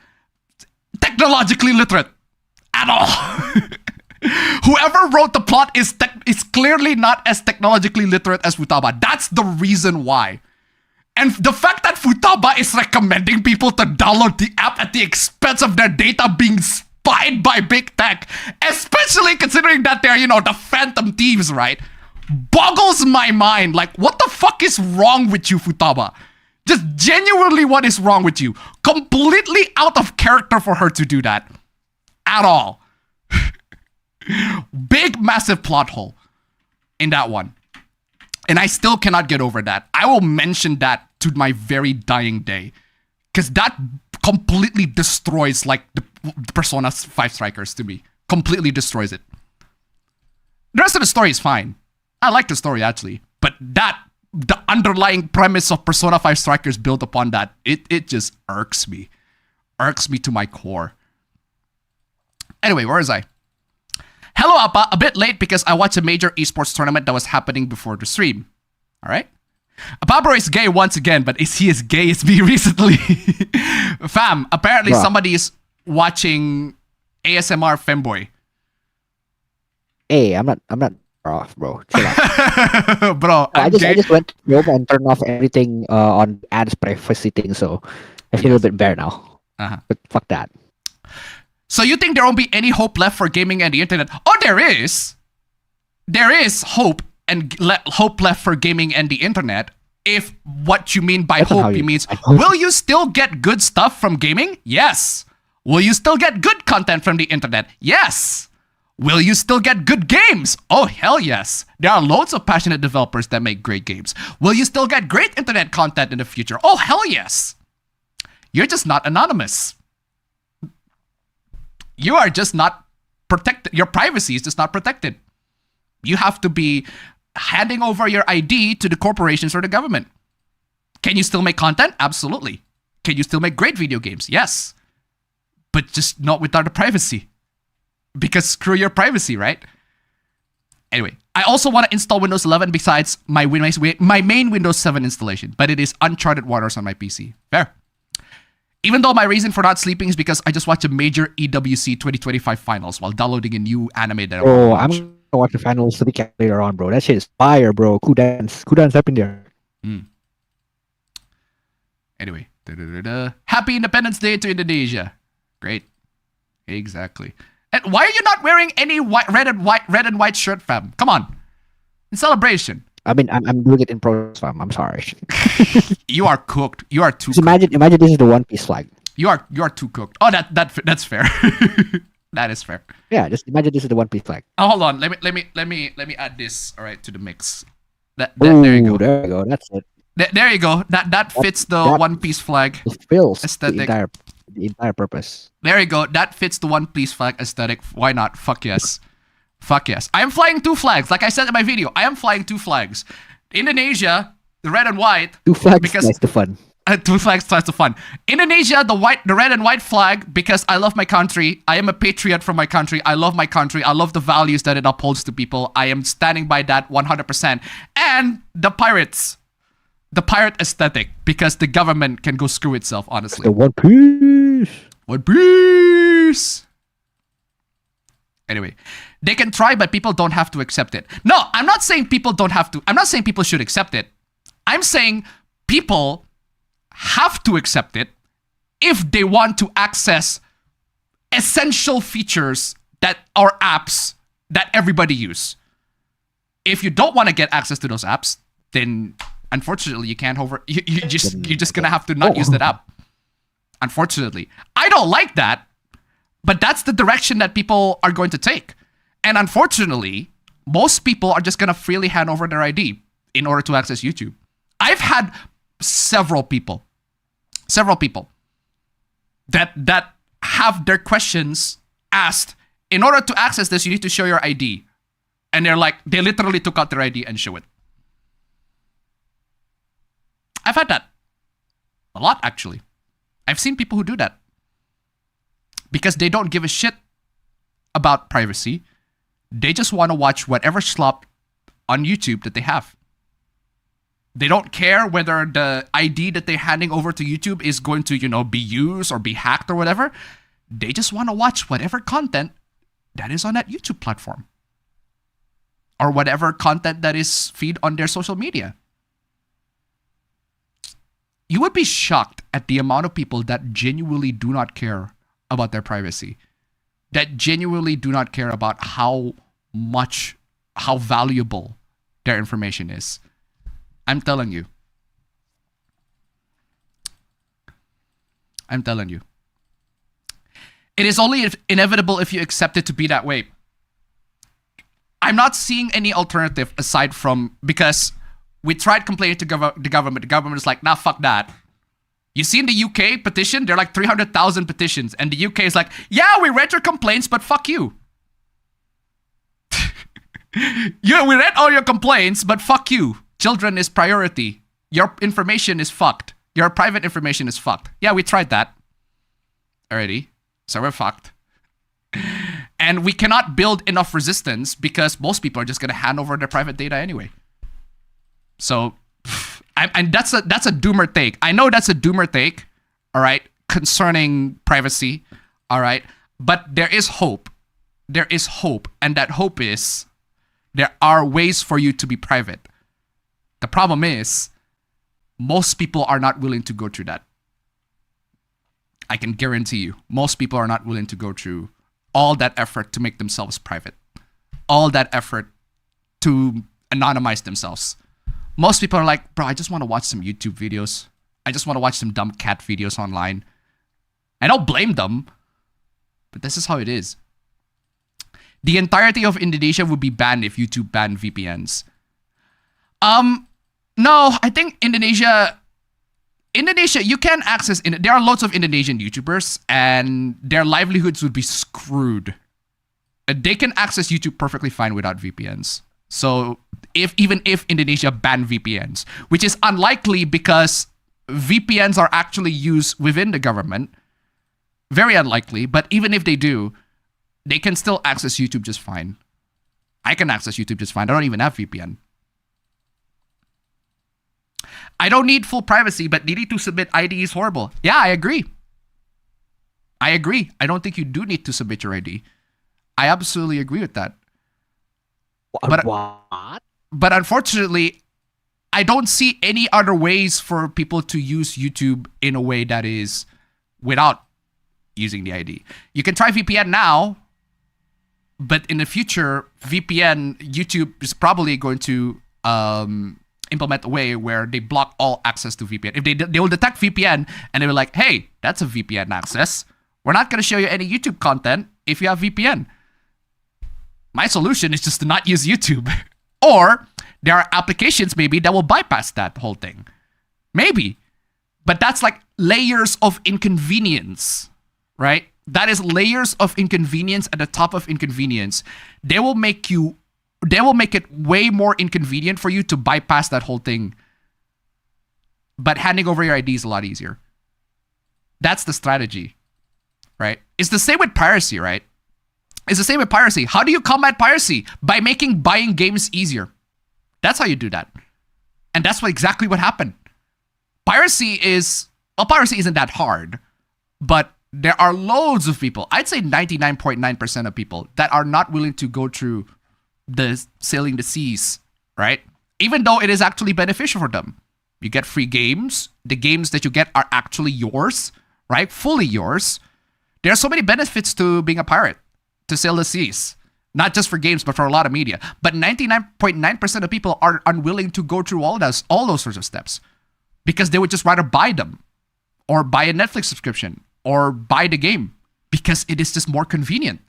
technologically literate at all. Whoever wrote the plot is clearly not as technologically literate as Futaba. That's the reason why. And the fact that Futaba is recommending people to download the app at the expense of their data being spied by big tech, especially considering that they're, the Phantom Thieves, right? Boggles my mind. Like, what the fuck is wrong with you, Futaba? Just genuinely, what is wrong with you? Completely out of character for her to do that. At all. Big, massive plot hole in that one. And I still cannot get over that. I will mention that to my very dying day. Because that completely destroys, like, the Persona 5 Strikers to me. Completely destroys it. The rest of the story is fine. I like the story, actually. But that the underlying premise of Persona 5 Strikers built upon that. It just irks me. Irks me to my core. Anyway, where is I? Hello, Appa. A bit late because I watched a major esports tournament that was happening before the stream. All right? Appa is gay once again, but is he as gay as me recently? Fam, apparently somebody is watching ASMR Femboy. Hey, I'm not off, bro. Chill out. Bro, I just went to Chrome and turned off everything on ads privacy thing, so I feel a bit better now. But fuck that. So you think there won't be any hope left for gaming and the internet? Oh, there is. There is hope and hope left for gaming and the internet. If what you mean by hope, you means, will you still get good stuff from gaming? Yes. Will you still get good content from the internet? Yes. Will you still get good games? Oh, hell yes. There are loads of passionate developers that make great games. Will you still get great internet content in the future? Oh, hell yes. You're just not anonymous. You are just not protected. Your privacy is just not protected. You have to be handing over your ID to the corporations or the government. Can you still make content? Absolutely. Can you still make great video games? Yes. But just not without the privacy. Because screw your privacy, right? Anyway, I also want to install Windows 11 besides my main Windows 7 installation, but it is uncharted waters on my PC. Fair. Even though my reason for not sleeping is because I just watched a major EWC 2025 finals while downloading a new anime that I want to watch. I'm gonna watch the finals later on, bro. That shit is fire, bro. Cool dance happened there. Anyway, Happy Independence Day to Indonesia. Great. Exactly. And why are you not wearing any red and white shirt, fam? Come on. In celebration. I mean, I'm doing it in progress, fam. I'm sorry. You are cooked. You are too. Imagine this is the One Piece flag. You are too cooked. Oh, that's fair. That is fair. Yeah, just imagine this is the One Piece flag. Oh, hold on. Let me add this. All right, to the mix. There you go. There you go. That's it. There you go. That fits the One Piece flag. It fills aesthetic. The entire purpose. There you go. That fits the One Piece flag aesthetic. Why not? Fuck yes. Fuck yes. I am flying 2 flags. Like I said in my video, I am flying 2 flags. Indonesia, the red and white. 2 flags because that's the fun. 2 flags starts the fun. Indonesia, the red and white flag because I love my country. I am a patriot for my country. I love my country. I love the values that it upholds to people. I am standing by that 100%. And the pirates. The pirate aesthetic because the government can go screw itself, honestly. The One Piece. One Piece. Anyway, they can try, but people don't have to accept it. No, I'm not saying people don't have to. I'm not saying people should accept it. I'm saying people have to accept it if they want to access essential features that are apps that everybody use. If you don't want to get access to those apps, then unfortunately you can't you're just gonna have to not use that app. Unfortunately, I don't like that, but that's the direction that people are going to take. And unfortunately, most people are just gonna freely hand over their ID in order to access YouTube. I've had several people that have their questions asked. In order to access this, you need to show your ID. And they literally took out their ID and show it. I've had that. A lot, actually. I've seen people who do that. Because they don't give a shit about privacy. They just want to watch whatever slop on YouTube that they have. They don't care whether the ID that they're handing over to YouTube is going to, be used or be hacked or whatever. They just want to watch whatever content that is on that YouTube platform. Or whatever content that is feed on their social media. You would be shocked at the amount of people that genuinely do not care about their privacy. That genuinely do not care about how valuable their information is. I'm telling you. I'm telling you. It is only inevitable if you accept it to be that way. I'm not seeing any alternative aside from, because we tried complaining to the government. The government is like, nah, fuck that. You see in the UK petition, there are like 300,000 petitions. And the UK is like, yeah, we read your complaints, but fuck you. We read all your complaints, but fuck you. Children is priority. Your information is fucked. Your private information is fucked. Yeah, we tried that already. So we're fucked. And we cannot build enough resistance because most people are just going to hand over their private data anyway. So, and that's a doomer take. I know that's a doomer take, all right, concerning privacy, all right? But there is hope. There is hope. And that hope is there are ways for you to be private. The problem is most people are not willing to go through that. I can guarantee you, most people are not willing to go through all that effort to make themselves private. All that effort to anonymize themselves. Most people are like, bro, I just want to watch some YouTube videos. I just want to watch some dumb cat videos online. I don't blame them, but this is how it is. The entirety of Indonesia would be banned if YouTube banned VPNs. No, I think Indonesia, you can access, there are lots of Indonesian YouTubers and their livelihoods would be screwed. They can access YouTube perfectly fine without VPNs. So even if Indonesia banned VPNs, which is unlikely because VPNs are actually used within the government, very unlikely, but even if they do, they can still access YouTube just fine. I can access YouTube just fine. I don't even have VPN. I don't need full privacy, but needing to submit ID is horrible. Yeah, I agree. I agree. I don't think you do need to submit your ID. I absolutely agree with that. But what? But unfortunately, I don't see any other ways for people to use YouTube in a way that is without using the ID. You can try VPN now, but in the future, YouTube is probably going to implement a way where they block all access to VPN. If they will detect VPN and they were like, hey, that's a VPN access. We're not going to show you any YouTube content if you have VPN. My solution is just to not use YouTube. Or there are applications maybe that will bypass that whole thing. Maybe. But that's like layers of inconvenience, right? That is layers of inconvenience at the top of inconvenience. They will make it way more inconvenient for you to bypass that whole thing. But handing over your ID is a lot easier. That's the strategy, right? It's the same with piracy, right? It's the same with piracy. How do you combat piracy? By making buying games easier. That's how you do that. And that's exactly what happened. Piracy isn't that hard, but there are loads of people, I'd say 99.9% of people that are not willing to go through the sailing the seas, right? Even though it is actually beneficial for them. You get free games. The games that you get are actually yours, right? Fully yours. There are so many benefits to being a pirate, to sail the seas. Not just for games, but for a lot of media. But 99.9% of people are unwilling to go through all those sorts of steps because they would just rather buy them or buy a Netflix subscription or buy the game because it is just more convenient,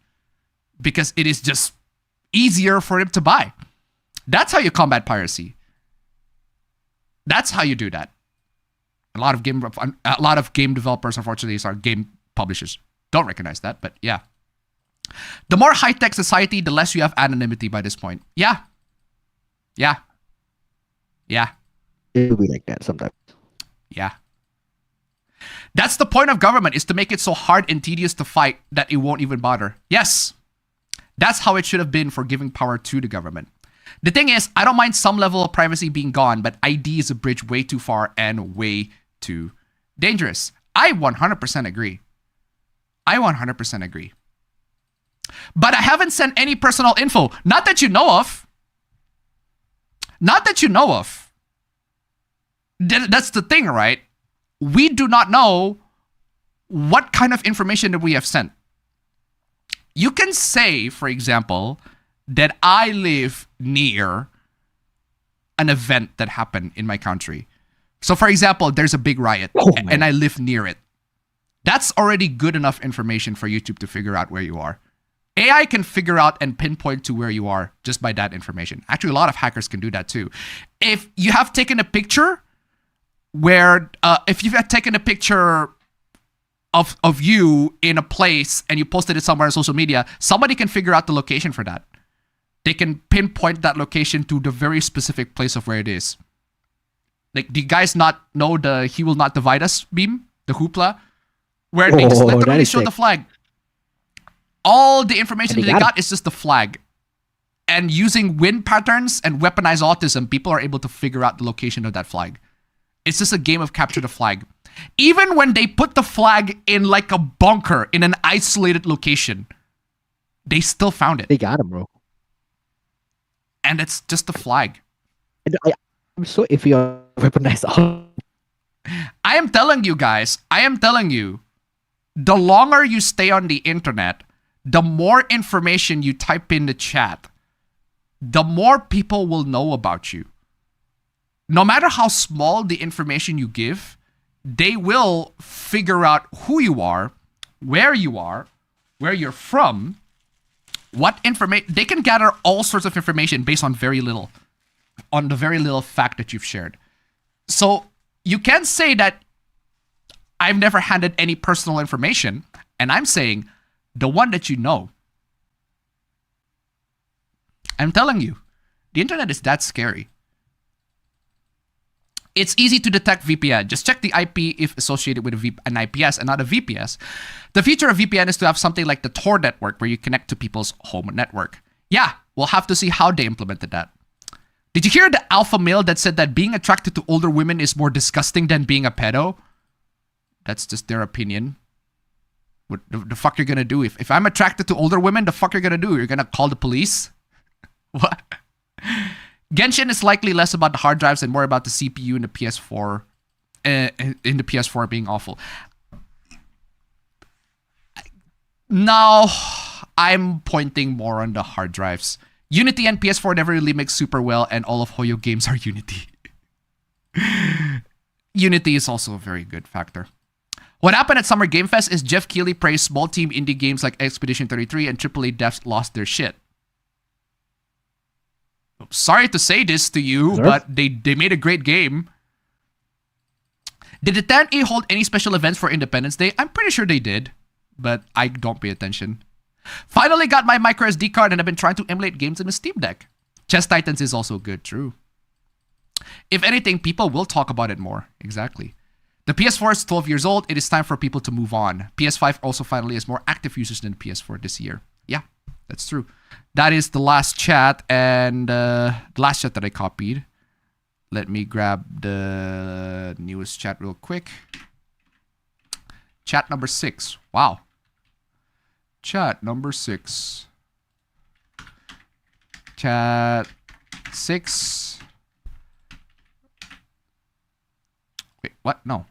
because it is just easier for him to buy. That's how you combat piracy. That's how you do that. A lot of game developers, unfortunately, are game publishers. Don't recognize that, but yeah. The more high-tech society, the less you have anonymity by this point. Yeah. Yeah. Yeah. It'll be like that sometimes. Yeah. That's the point of government, is to make it so hard and tedious to fight that it won't even bother. Yes. That's how it should have been for giving power to the government. The thing is, I don't mind some level of privacy being gone, but ID is a bridge way too far and way too dangerous. I 100% agree. I 100% agree. But I haven't sent any personal info. Not that you know of. Not that you know of. That's the thing, right? We do not know what kind of information that we have sent. You can say, for example, that I live near an event that happened in my country. So, for example, there's a big riot and I live near it. That's already good enough information for YouTube to figure out where you are. AI can figure out and pinpoint to where you are just by that information. Actually, a lot of hackers can do that too. If you have taken a picture if you've taken a picture of you in a place and you posted it somewhere on social media, somebody can figure out the location for that. they can pinpoint that location to the very specific place of where it is. Like, do you guys not know the "He Will Not Divide Us" meme? The hoopla? Where they just literally show the flag. All the information they got is just the flag. And using wind patterns and weaponized autism, people are able to figure out the location of that flag. It's just a game of capture the flag. Even when they put the flag in like a bunker in an isolated location, they still found it. They got him, bro. And it's just a flag. I'm so iffy on weaponized autism. I am telling you guys, the longer you stay on the internet, the more information you type in the chat, the more people will know about you. No matter how small the information you give, they will figure out who you are, where you're from, what information. They can gather all sorts of information based on the very little fact that you've shared. So you can say that I've never handed any personal information, and I'm saying the one that you know. I'm telling you, the internet is that scary. It's easy to detect VPN. Just check the IP if associated with an IPS and not a VPS. The future of VPN is to have something like the Tor network where you connect to people's home network. Yeah, we'll have to see how they implemented that. Did you hear the alpha male that said that being attracted to older women is more disgusting than being a pedo? That's just their opinion. What the fuck you're gonna do? If I'm attracted to older women, the fuck you're gonna do? You're gonna call the police? What? Genshin is likely less about the hard drives and more about the CPU in the PS4. In the PS4 being awful. Now, I'm pointing more on the hard drives. Unity and PS4 never really mix super well, and all of Hoyo games are Unity. Unity is also a very good factor. What happened at Summer Game Fest is Jeff Keighley praised small team indie games like Expedition 33 and AAA devs lost their shit. Sorry to say this to you, but they made a great game. Did the 10A hold any special events for Independence Day? I'm pretty sure they did, but I don't pay attention. Finally got my micro SD card and I've been trying to emulate games in the Steam Deck. Chess Titans is also good, true. If anything, people will talk about it more. Exactly. The PS4 is 12 years old. It is time for people to move on. PS5 also finally has more active users than PS4 this year. Yeah, that's true. That is the last chat and the last chat that I copied. Let me grab the newest chat real quick. Chat number 6. Wow. Chat number 6. Chat 6. Wait, what? No.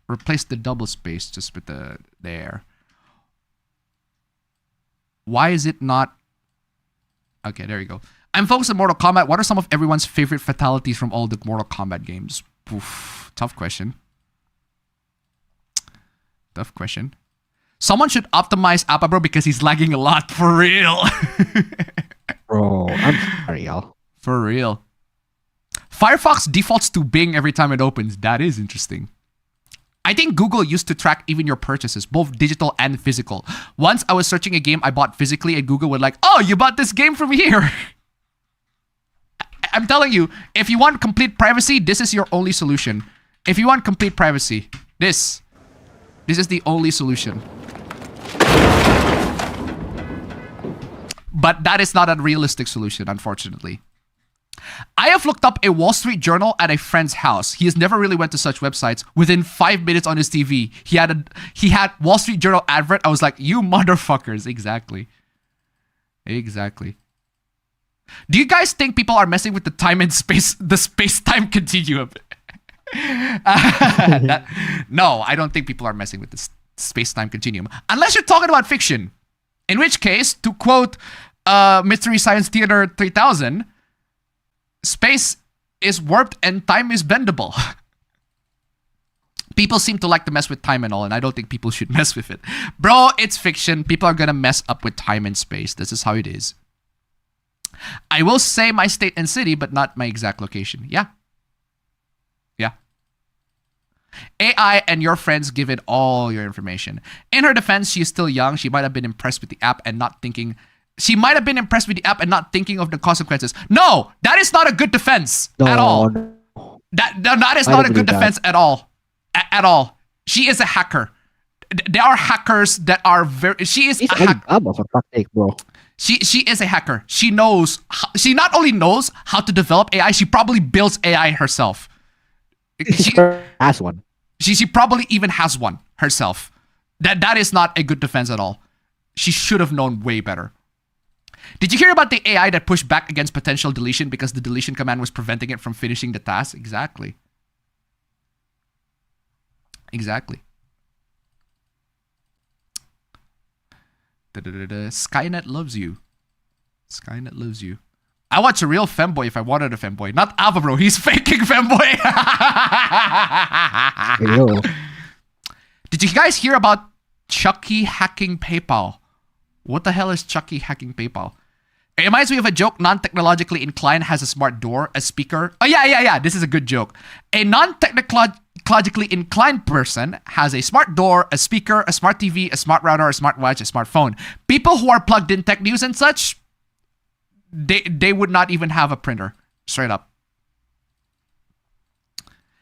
Replace the double space just with the there. Why is it not? Okay, there you go. I'm focused on Mortal Kombat. What are some of everyone's favorite fatalities from all the Mortal Kombat games? Oof, tough question. Tough question. Someone should optimize Appa, bro, because he's lagging a lot. For real. Bro, I'm sorry, y'all. For real. Firefox defaults to Bing every time it opens. That is interesting. I think Google used to track even your purchases, both digital and physical. Once I was searching a game I bought physically and Google would like, oh, you bought this game from here. I'm telling you, if you want complete privacy, this is your only solution. If you want complete privacy, this is the only solution. But that is not a realistic solution, unfortunately. I have looked up a Wall Street Journal at a friend's house. He has never really went to such websites. Within 5 minutes on his TV, he had Wall Street Journal advert. I was like, you motherfuckers. Exactly. Exactly. Do you guys think people are messing with the time and space, the space-time continuum? No, I don't think people are messing with the space-time continuum. Unless you're talking about fiction. In which case, to quote Mystery Science Theater 3000, space is warped and time is bendable. People seem to like to mess with time and all, and I don't think people should mess with it. Bro, it's fiction. People are gonna mess up with time and space. This is how it is. I will say my state and city, but not my exact location. Yeah. Yeah. AI and your friends give it all your information. In her defense, she is still young. She might have been impressed with the app and not thinking She might have been impressed with the app and not thinking of the consequences. No, that is not a good defense at all. That is not a good defense at all. At all. She is a hacker. There are hackers that are very. She is a hacker. Bro. She is a hacker. She knows. She not only knows how to develop AI. She probably builds AI herself. She has one. She probably even has one herself. That is not a good defense at all. She should have known way better. Did you hear about the AI that pushed back against potential deletion because the deletion command was preventing it from finishing the task? Exactly. Exactly. Skynet loves you. Skynet loves you. I watch a real femboy if I wanted a femboy. Not Ava, bro. He's faking femboy. Did you guys hear about Chucky hacking PayPal? What the hell is Chucky hacking PayPal? It reminds me of a joke. Non-technologically inclined has a smart door, a speaker. Oh, yeah. This is a good joke. A non-technologically inclined person has a smart door, a speaker, a smart TV, a smart router, a smartwatch, a smartphone. People who are plugged in tech news and such, they would not even have a printer. Straight up.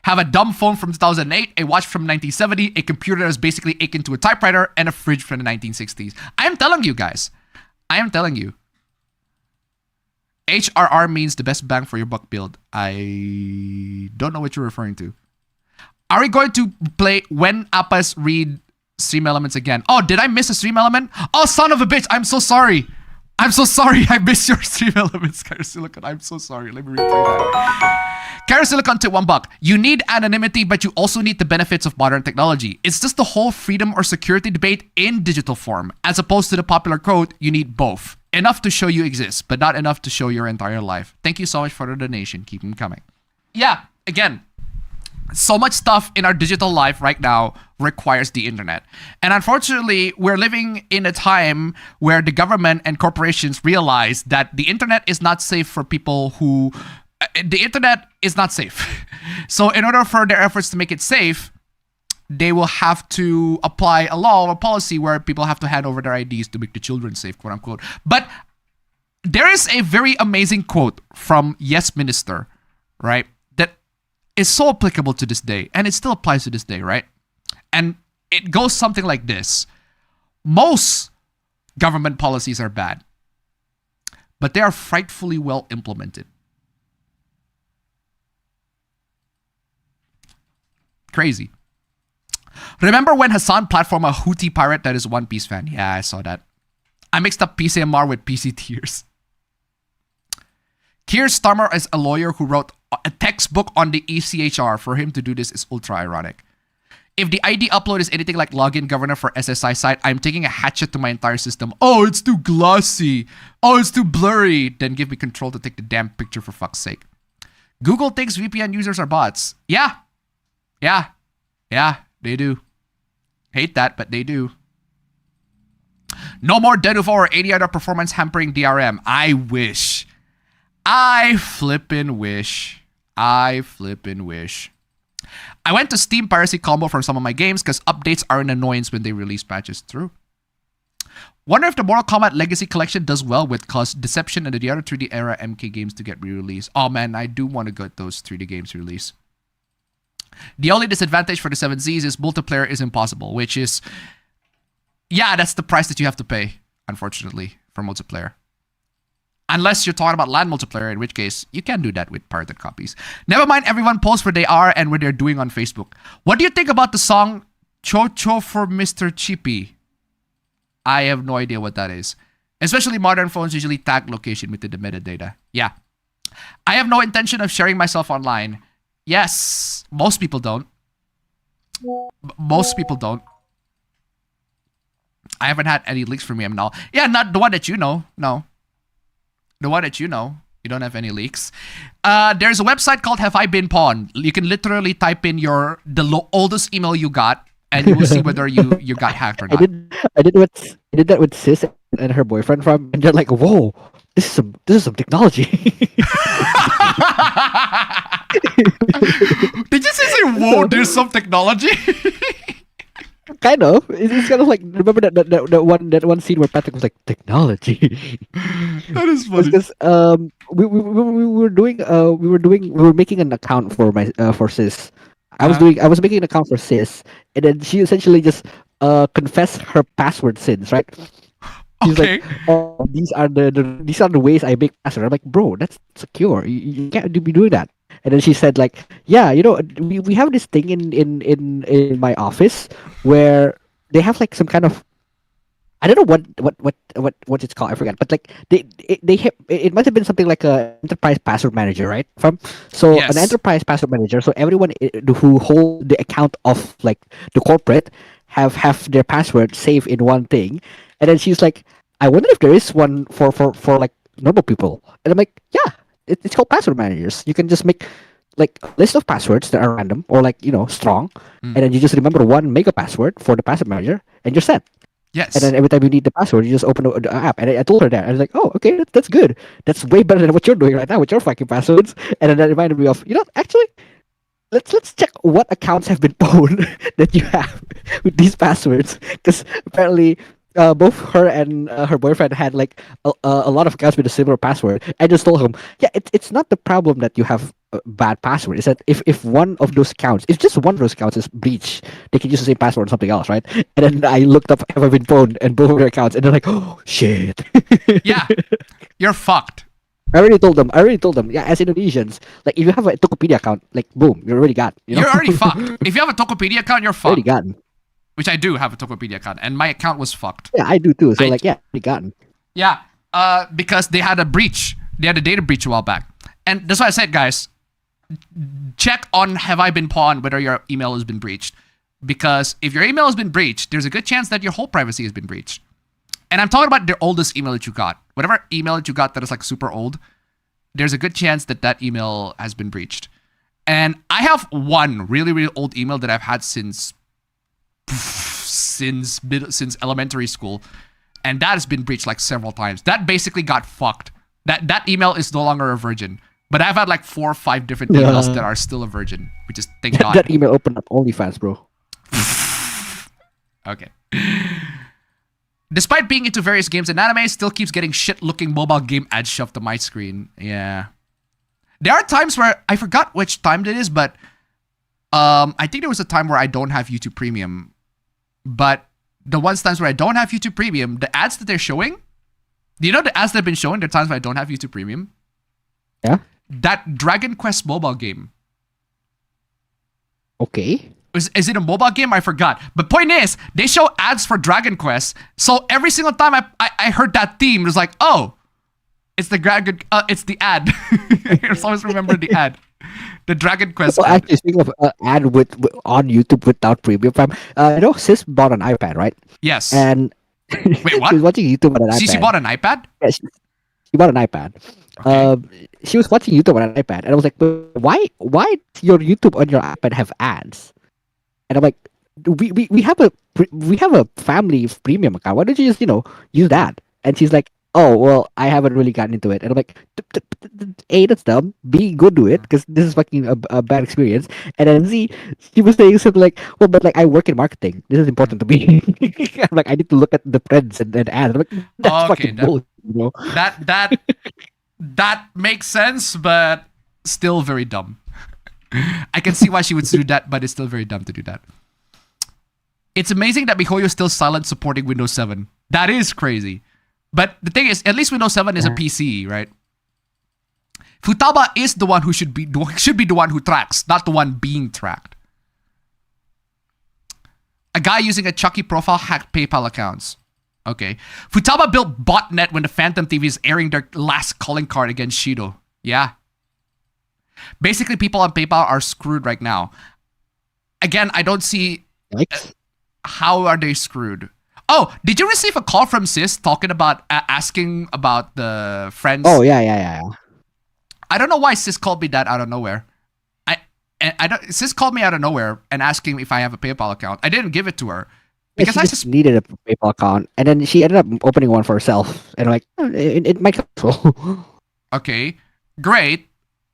Have a dumb phone from 2008, a watch from 1970, a computer that is basically akin to a typewriter, and a fridge from the 1960s. I am telling you guys. I am telling you. HRR means the best bang for your buck build. I don't know what you're referring to. Are we going to play When Appas Read Stream Elements again? Oh, did I miss a stream element? Oh, son of a bitch. I'm so sorry. I'm so sorry. I missed your stream elements, Carasilicon. I'm so sorry. Let me replay that. Carasilicon to $1. You need anonymity, but you also need the benefits of modern technology. It's just the whole freedom or security debate in digital form. As opposed to the popular quote, you need both. Enough to show you exist, but not enough to show your entire life. Thank you so much for the donation. Keep them coming. Yeah, again, so much stuff in our digital life right now requires the internet. And unfortunately, we're living in a time where the government and corporations realize that the internet is not safe for people who... the internet is not safe. So in order for their efforts to make it safe, they will have to apply a law or policy where people have to hand over their IDs to make the children safe, quote unquote. But there is a very amazing quote from Yes Minister, right? That is so applicable to this day, and it still applies to this day, right? And it goes something like this. Most government policies are bad, but they are frightfully well implemented. Crazy. Remember when Hassan platformed a Houthi pirate that is a One Piece fan? Yeah, I saw that. I mixed up PCMR with PC Tears. Keir Starmer is a lawyer who wrote a textbook on the ECHR. For him to do this is ultra ironic. If the ID upload is anything like login governor for SSI site, I'm taking a hatchet to my entire system. Oh, it's too glossy. Oh, it's too blurry. Then give me control to take the damn picture for fuck's sake. Google thinks VPN users are bots. Yeah, they do. Hate that, but they do. No more Denuvo or any other performance hampering DRM. I wish. I flippin' wish. I went to Steam Piracy Combo for some of my games because updates are an annoyance when they release patches. True. Wonder if the Mortal Kombat Legacy Collection does well with Cause Deception and the other 3D era MK games to get re-released. Oh man, I do want to get those 3D games released. The only disadvantage for the 7Zs is multiplayer is impossible, which is... yeah, that's the price that you have to pay, unfortunately, for multiplayer. Unless you're talking about LAN multiplayer, in which case, you can do that with pirated copies. Never mind, everyone posts where they are and what they're doing on Facebook. What do you think about the song Cho Cho for Mr. Chippy? I have no idea what that is. Especially modern phones usually tag location within the metadata. Yeah. I have no intention of sharing myself online. Yes, most people don't. Most people don't. I haven't had any leaks from him now. Yeah, not the one that you know. No. The one that you know. You don't have any leaks. There's a website called Have I Been Pawned. You can literally type in the oldest email you got, and you will see whether you got hacked or not. I did that with Sis and her boyfriend from, and they're like, "Whoa, this is some technology." Did you say, "Whoa, there's some technology"? kind of. It's kind of like, remember that one scene where Patrick was like, technology. That is funny. Because we were making an account for my for sis. I was making an account for sis, and then she essentially just confessed her password sins, right? She's Okay. like, oh, these are the ways I make password. I'm like, bro, that's secure. You can't be doing that. And then she said like, yeah, we have this thing in my office where they have like some kind of, I don't know what it's called. I forgot. But like it must have been something like a enterprise password manager, right? So Yes. an enterprise password manager. So everyone who hold the account of like the corporate have their password saved in one thing. And then she's like, I wonder if there is one for like normal people. And I'm like, yeah, it's called password managers. You can just make like a list of passwords that are random or like strong, and then you just remember one mega password for the password manager, and you're set. Yes. And then every time you need the password, you just open the app. And I told her that. I was like, oh, okay, that's good. That's way better than what you're doing right now with your fucking passwords. And then that reminded me of, actually, let's check what accounts have been pwned that you have with these passwords. Because apparently, both her and her boyfriend had like a lot of accounts with a similar password. I just told him, yeah, it's not the problem that you have a bad password. It's that if one of those accounts, if just one of those accounts is breached, they can use the same password or something else, right? And then I looked up have I been pwned and both of their accounts, and they're like, oh shit. Yeah. You're fucked. I already told them. Yeah, as Indonesians, like if you have a Tokopedia account, like boom, you're already got. You're already fucked. If you have a Tokopedia account, you're already fucked. gotten. Which I do have a Tokopedia account, and my account was fucked. Yeah, I do too. So like, yeah, already gotten. Yeah, because they had a breach. They had a data breach a while back. And that's why I said, guys, check on have I been pawned, whether your email has been breached. Because if your email has been breached, there's a good chance that your whole privacy has been breached. And I'm talking about the oldest email that you got. Whatever email that you got that is like super old, there's a good chance that that email has been breached. And I have one really, really old email that I've had since elementary school, and that has been breached like several times. That basically got fucked. That email is no longer a virgin, but I've had like 4 or 5 different emails that are still a virgin, which is thank God. That email opened up OnlyFans, bro. Okay. Despite being into various games and anime, still keeps getting shit-looking mobile game ads shoved to my screen. Yeah. There are times where I forgot which time it is, but I think there was a time where I don't have YouTube Premium. But the times where I don't have YouTube Premium, the ads that they're showing, do you know the ads that have been showing? There are times where I don't have YouTube Premium. Yeah. That Dragon Quest mobile game. Okay. Is it a mobile game? I forgot. But point is, they show ads for Dragon Quest. So every single time I heard that theme, it was like, oh, it's the Dragon. It's the ad. I just always remember the ad. The Dragon Quest. Well, ad. actually, speaking of ad with on YouTube without premium, sis bought an iPad, right? Yes. And wait, what? she was watching YouTube on an iPad. She bought an iPad? Yeah, she bought an iPad. Okay. She was watching YouTube on an iPad, and I was like, why does your YouTube on your iPad have ads? And I'm like, we have a family premium account. Why don't you just use that? And she's like, oh well, I haven't really gotten into it. And I'm like, A, that's dumb. B, go do it because this is fucking a bad experience. And then Z, she was saying something like, well, but like I work in marketing. This is important to me. I'm like, I need to look at the trends and ads. I'm like, that's fucking bullshit, bro. That makes sense, but still very dumb. I can see why she would do that, but it's still very dumb to do that. It's amazing that MiHoYo is still silent supporting Windows 7. That is crazy. But the thing is, at least Windows 7 is a PC, right? Futaba is the one who should be the one who tracks, not the one being tracked. A guy using a Chucky profile hacked PayPal accounts. Okay. Futaba built botnet when the Phantom TV is airing their last calling card against Shido. Yeah. Basically, people on PayPal are screwed right now. Again, I don't see how are they screwed. Oh, did you receive a call from Sis talking about asking about the friends? Oh yeah. I don't know why Sis called me that out of nowhere. Sis called me out of nowhere and asking if I have a PayPal account. I didn't give it to her because she just needed a PayPal account, and then she ended up opening one for herself. And I'm like, it might come. Okay, great.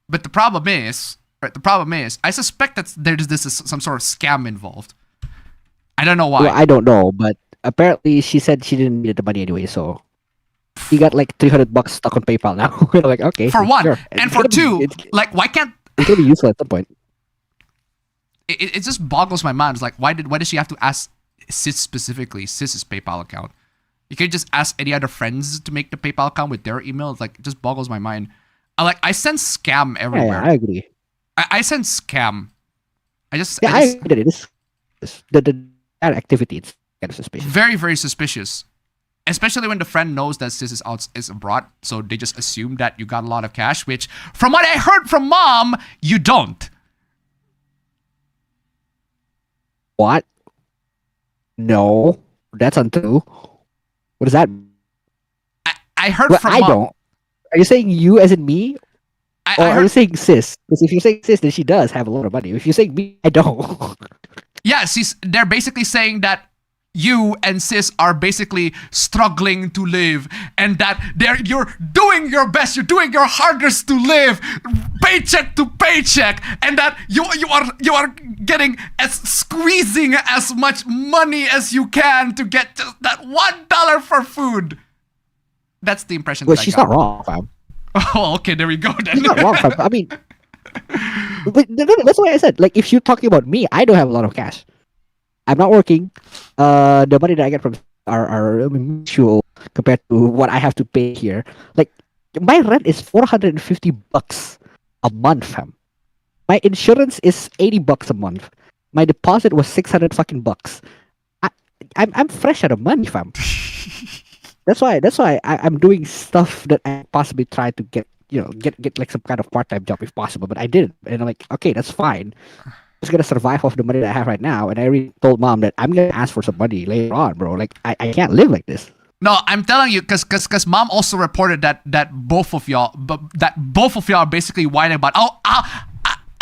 But the problem is, I suspect that there's some sort of scam involved. I don't know why. Well, I don't know, but apparently she said she didn't need the money anyway, so he got like $300 stuck on PayPal now. We're like, okay. For one, sure. and It's for gonna be- two, it's, like why can't it's gonna be useful at some point. it just boggles my mind. It's like why did she have to ask Sis specifically, Sis's PayPal account? You could just ask any other friends to make the PayPal account with their email. It's like it just boggles my mind. I sense scam Yeah, everywhere. I agree. I sense scam. I just I agree that that activity it's kind of suspicious. very, very suspicious. Especially when the friend knows that Sis is abroad, so they just assume that you got a lot of cash, which, from what I heard from Mom, you don't. What? No, that's untrue. What does that mean? I heard Well, from I Mom. don't. Are you saying you as in me? I Or are you heard, saying sis? Because if you're saying sis, then she does have a lot of money. If you're saying me, I don't. yeah, they're basically saying that you and Sis are basically struggling to live, and that you're doing your best, you're doing your hardest to live, paycheck to paycheck, and that you are getting squeezing as much money as you can to get just that $1 for food. That's the impression. Well, that she's I got. not wrong, fam. Oh, okay, there we go then. She's not wrong, fam. I mean, but no, that's why I said, like, if you're talking about me, I don't have a lot of cash. I'm not working. The money that I get from are mutual compared to what I have to pay here. Like, my rent is $450 a month, fam. My insurance is $80 a month. My deposit was 600 fucking bucks. I'm fresh out of money, fam. That's why I'm doing stuff that I possibly try to get like some kind of part-time job if possible, but I didn't. And I'm like, okay, that's fine. I'm just gonna survive off the money that I have right now. And I already told Mom that I'm gonna ask for some money later on, bro. Like I can't live like this. No, I'm telling you, cause Mom also reported that both of y'all are basically whining about,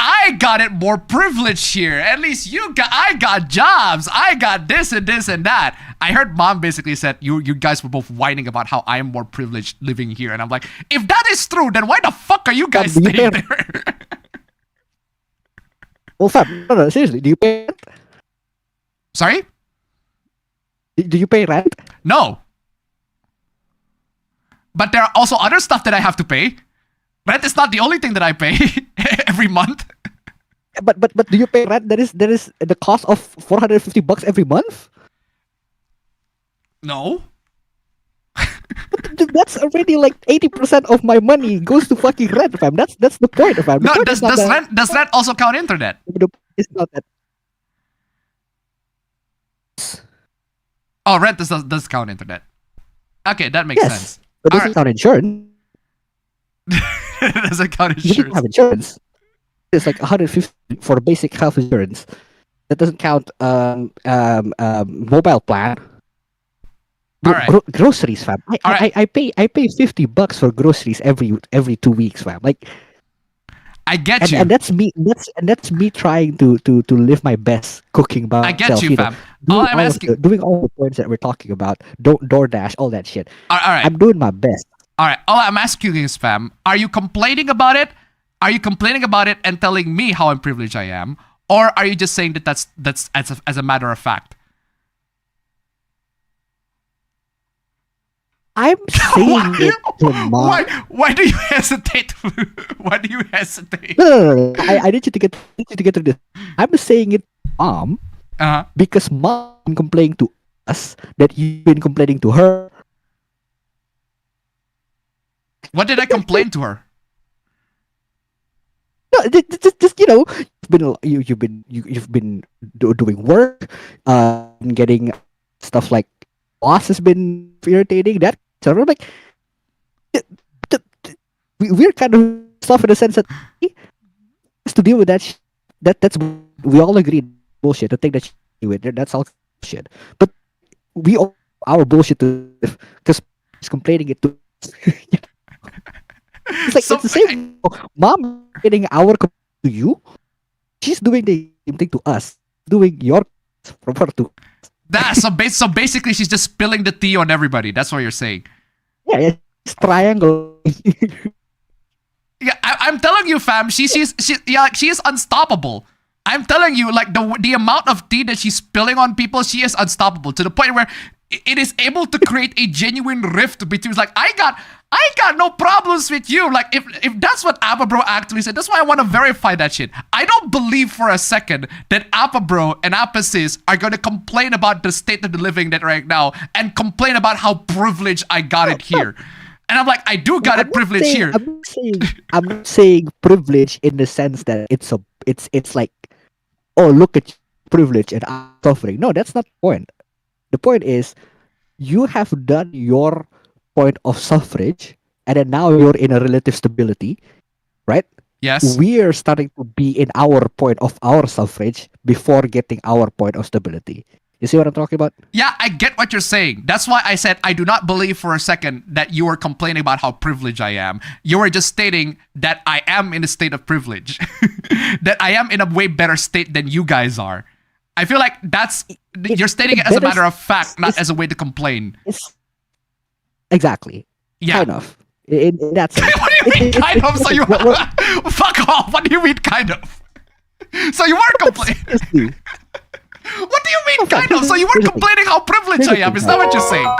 I got it more privileged here. At least I got jobs. I got this and this and that. I heard Mom basically said you guys were both whining about how I am more privileged living here, and I'm like, if that is true, then why the fuck are you guys do you staying pay- there? Well, fam, no, seriously, do you pay rent? Sorry? Do you pay rent? No. But there are also other stuff that I have to pay. Rent is not the only thing that I pay every month. But do you pay rent? That is the cost of $450 every month. No. That's already like 80% of my money goes to fucking rent, fam. That's the point, fam. The No, point does is not that- does rent also count internet? It's not that. Oh, rent does count internet. Okay, that makes Yes, sense. but All doesn't count insurance. Doesn't count You didn't insurance. have insurance. It's like 150 for the basic health insurance. That doesn't count mobile plan. All right. Groceries, fam. All right. I pay $50 for groceries every 2 weeks, fam. Like, I get you. and that's me trying to live my best cooking by I get myself, you, know, fam. All I'm asking. doing all the points that we're talking about, DoorDash, all that shit. All right. I'm doing my best. All right. All I'm asking is, fam, are you complaining about it? Are you complaining about it and telling me how privileged I am, or are you just saying that that's as a matter of fact? I'm saying it to Mom. Why do you hesitate? Why do you hesitate? No. I need you to get to this. I'm saying it to Mom Uh-huh. because Mom complaining to us that you've been complaining to her. What did I complain to her? No, just you've been doing work, getting stuff like boss has been irritating. That so I'm like, we're kind of stuff in the sense that has to deal with that. That's we all agree bullshit. The thing that you with that's all shit. But we all our bullshit to because he's complaining it to. It's like So, it's the same. Mom getting our to you. She's doing the same thing to us. Doing your from her to. So basically, she's just spilling the tea on everybody. That's what you're saying. Yeah, it's triangle. Yeah, I'm telling you, fam. She is unstoppable. I'm telling you, like the amount of tea that she's spilling on people, she is unstoppable to the point where it is able to create a genuine rift between. Like I got no problems with you. Like if that's what Appa Bro actually said, that's why I want to verify that shit. I don't believe for a second that Appa Bro and Appa Sis are gonna complain about the state of the living that right now and complain about how privileged I got it here. And I'm like, I do got it privileged here. I'm not saying privilege in the sense that it's like, oh, look at privilege and I'm suffering. No, that's not the point. The point is, you have done your point of suffrage, and then now you're in a relative stability, right? Yes. We're starting to be in our point of our suffrage before getting our point of stability. You see what I'm talking about? Yeah, I get what you're saying. That's why I said I do not believe for a second that you were complaining about how privileged I am. You were just stating that I am in a state of privilege. That I am in a way better state than you guys are. I feel like you're stating it as a matter of fact, not as a way to complain. Exactly. Yeah. Kind of. In that sense. What do you mean kind of? So you fuck off. What do you mean kind of? So you weren't complaining. What do you mean kind of? So you weren't complaining how privileged I am. Is that what you're saying?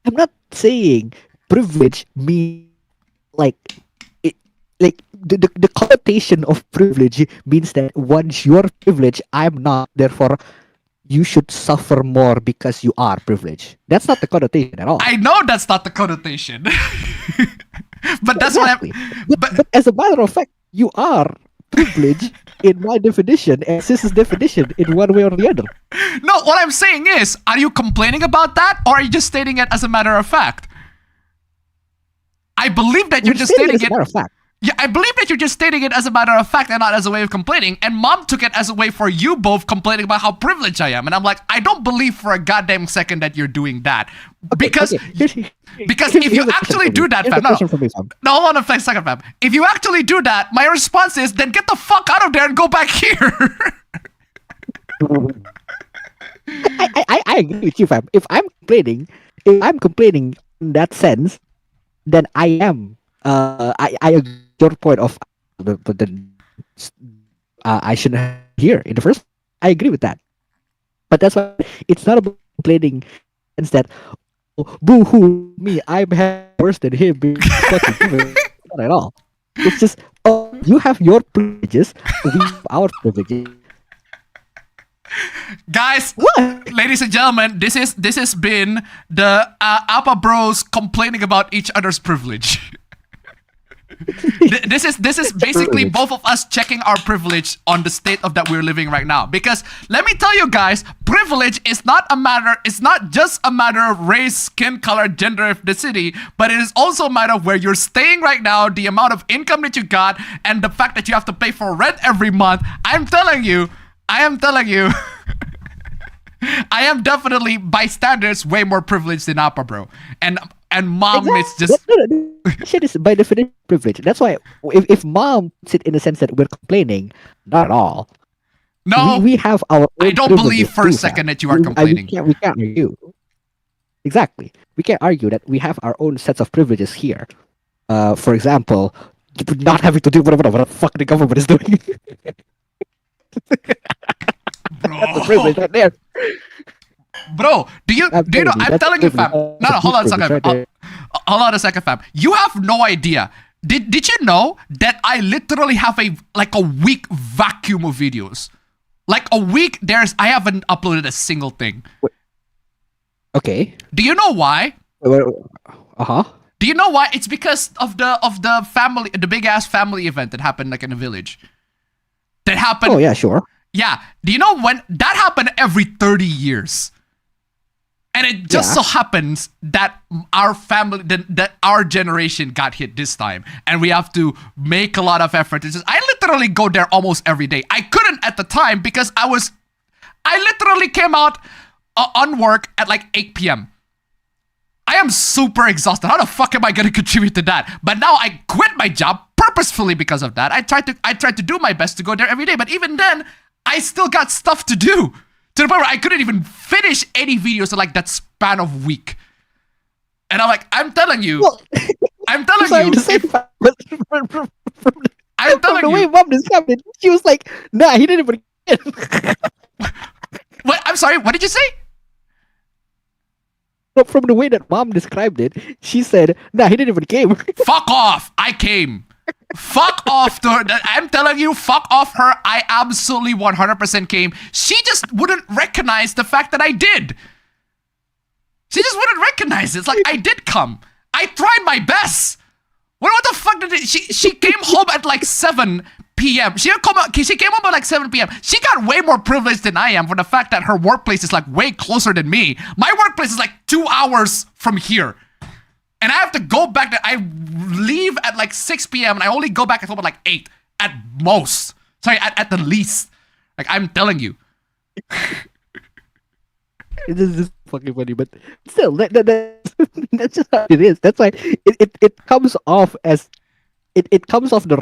I'm not saying privilege means like the connotation of privilege means that once you're privileged, I'm not. Therefore, you should suffer more because you are privileged. That's not the connotation at all. I know that's not the connotation. But that's exactly. what but as a matter of fact, you are privileged in my definition and Sis's definition in one way or the other. No, what I'm saying is, are you complaining about that or are you just stating it as a matter of fact? I believe that you're just stating it as a matter of fact. Yeah, I believe that you're just stating it as a matter of fact and not as a way of complaining. And Mom took it as a way for you both complaining about how privileged I am. And I'm like, I don't believe for a goddamn second that you're doing that. Because if you actually do that, fam, no, hold on a second, fam. If you actually do that, my response is, then get the fuck out of there and go back here. I agree with you, fam. If I'm complaining in that sense, then I am. I agree with your point of, but then I shouldn't have here in the first. I agree with that, but that's why it's not about complaining. It's that, oh, boo hoo me, I'm worse than him. Not at all. It's just, oh, you have your privileges, we have our privileges. Guys, ladies and gentlemen, this has been the Appa Bros complaining about each other's privilege. This is basically both of us checking our privilege on the state of that we're living right now. Because let me tell you guys, privilege is not just a matter of race, skin color, gender, ethnicity, but it is also a matter of where you're staying right now, the amount of income that you got, and the fact that you have to pay for rent every month. I am telling you, I am definitely, by standards, way more privileged than Appa Bro. And Mom is just... No. Shit is by definition privilege. That's why if Mom puts it in the sense that we're complaining, not at all. No. We have our own I don't believe for a second that you are complaining. We can't argue. Exactly. We can't argue that we have our own sets of privileges here. For example, not having to do whatever the fuck the government is doing. Bro. That's a privilege right there. Bro, do you know? I'm telling you, fam. No, hold on a second. Hold on a second, fam. You have no idea. Did you know that I literally have a week vacuum of videos? Like a week, I haven't uploaded a single thing. Okay. Do you know why? Uh-huh. Do you know why? It's because of the family, the big ass family event that happened like in a village. That happened. Oh yeah, sure. Yeah. Do you know when that happened every 30 years? And it just so happens that our family, that our generation got hit this time. And we have to make a lot of effort. I literally go there almost every day. I couldn't at the time because I literally came out on work at like 8 p.m. I am super exhausted. How the fuck am I going to contribute to that? But now I quit my job purposefully because of that. I tried to do my best to go there every day. But even then, I still got stuff to do. To the point where I couldn't even finish any videos in like that span of week. And I'm telling you, I'm From the telling way you. mom described it, she was like, "Nah, he didn't even." What? I'm sorry. What did you say? From the way that mom described it, she said, "Nah, he didn't even came." Fuck off. I came. Fuck off to her. I'm telling you, fuck off her. I absolutely 100% came. She just wouldn't recognize the fact that I did. She just wouldn't recognize it. It's like, I did come. I tried my best. What the fuck did it? She came home at like 7 p.m. She came home at like 7 p.m. She got way more privileged than I am for the fact that her workplace is like way closer than me. My workplace is like 2 hours from here. And I have to go back. I leave at like 6 p.m. and I only go back at home at like 8 at most. Sorry, at the least. Like, I'm telling you. This is fucking funny, but still, that's just how it is. That's why it comes off as it comes off the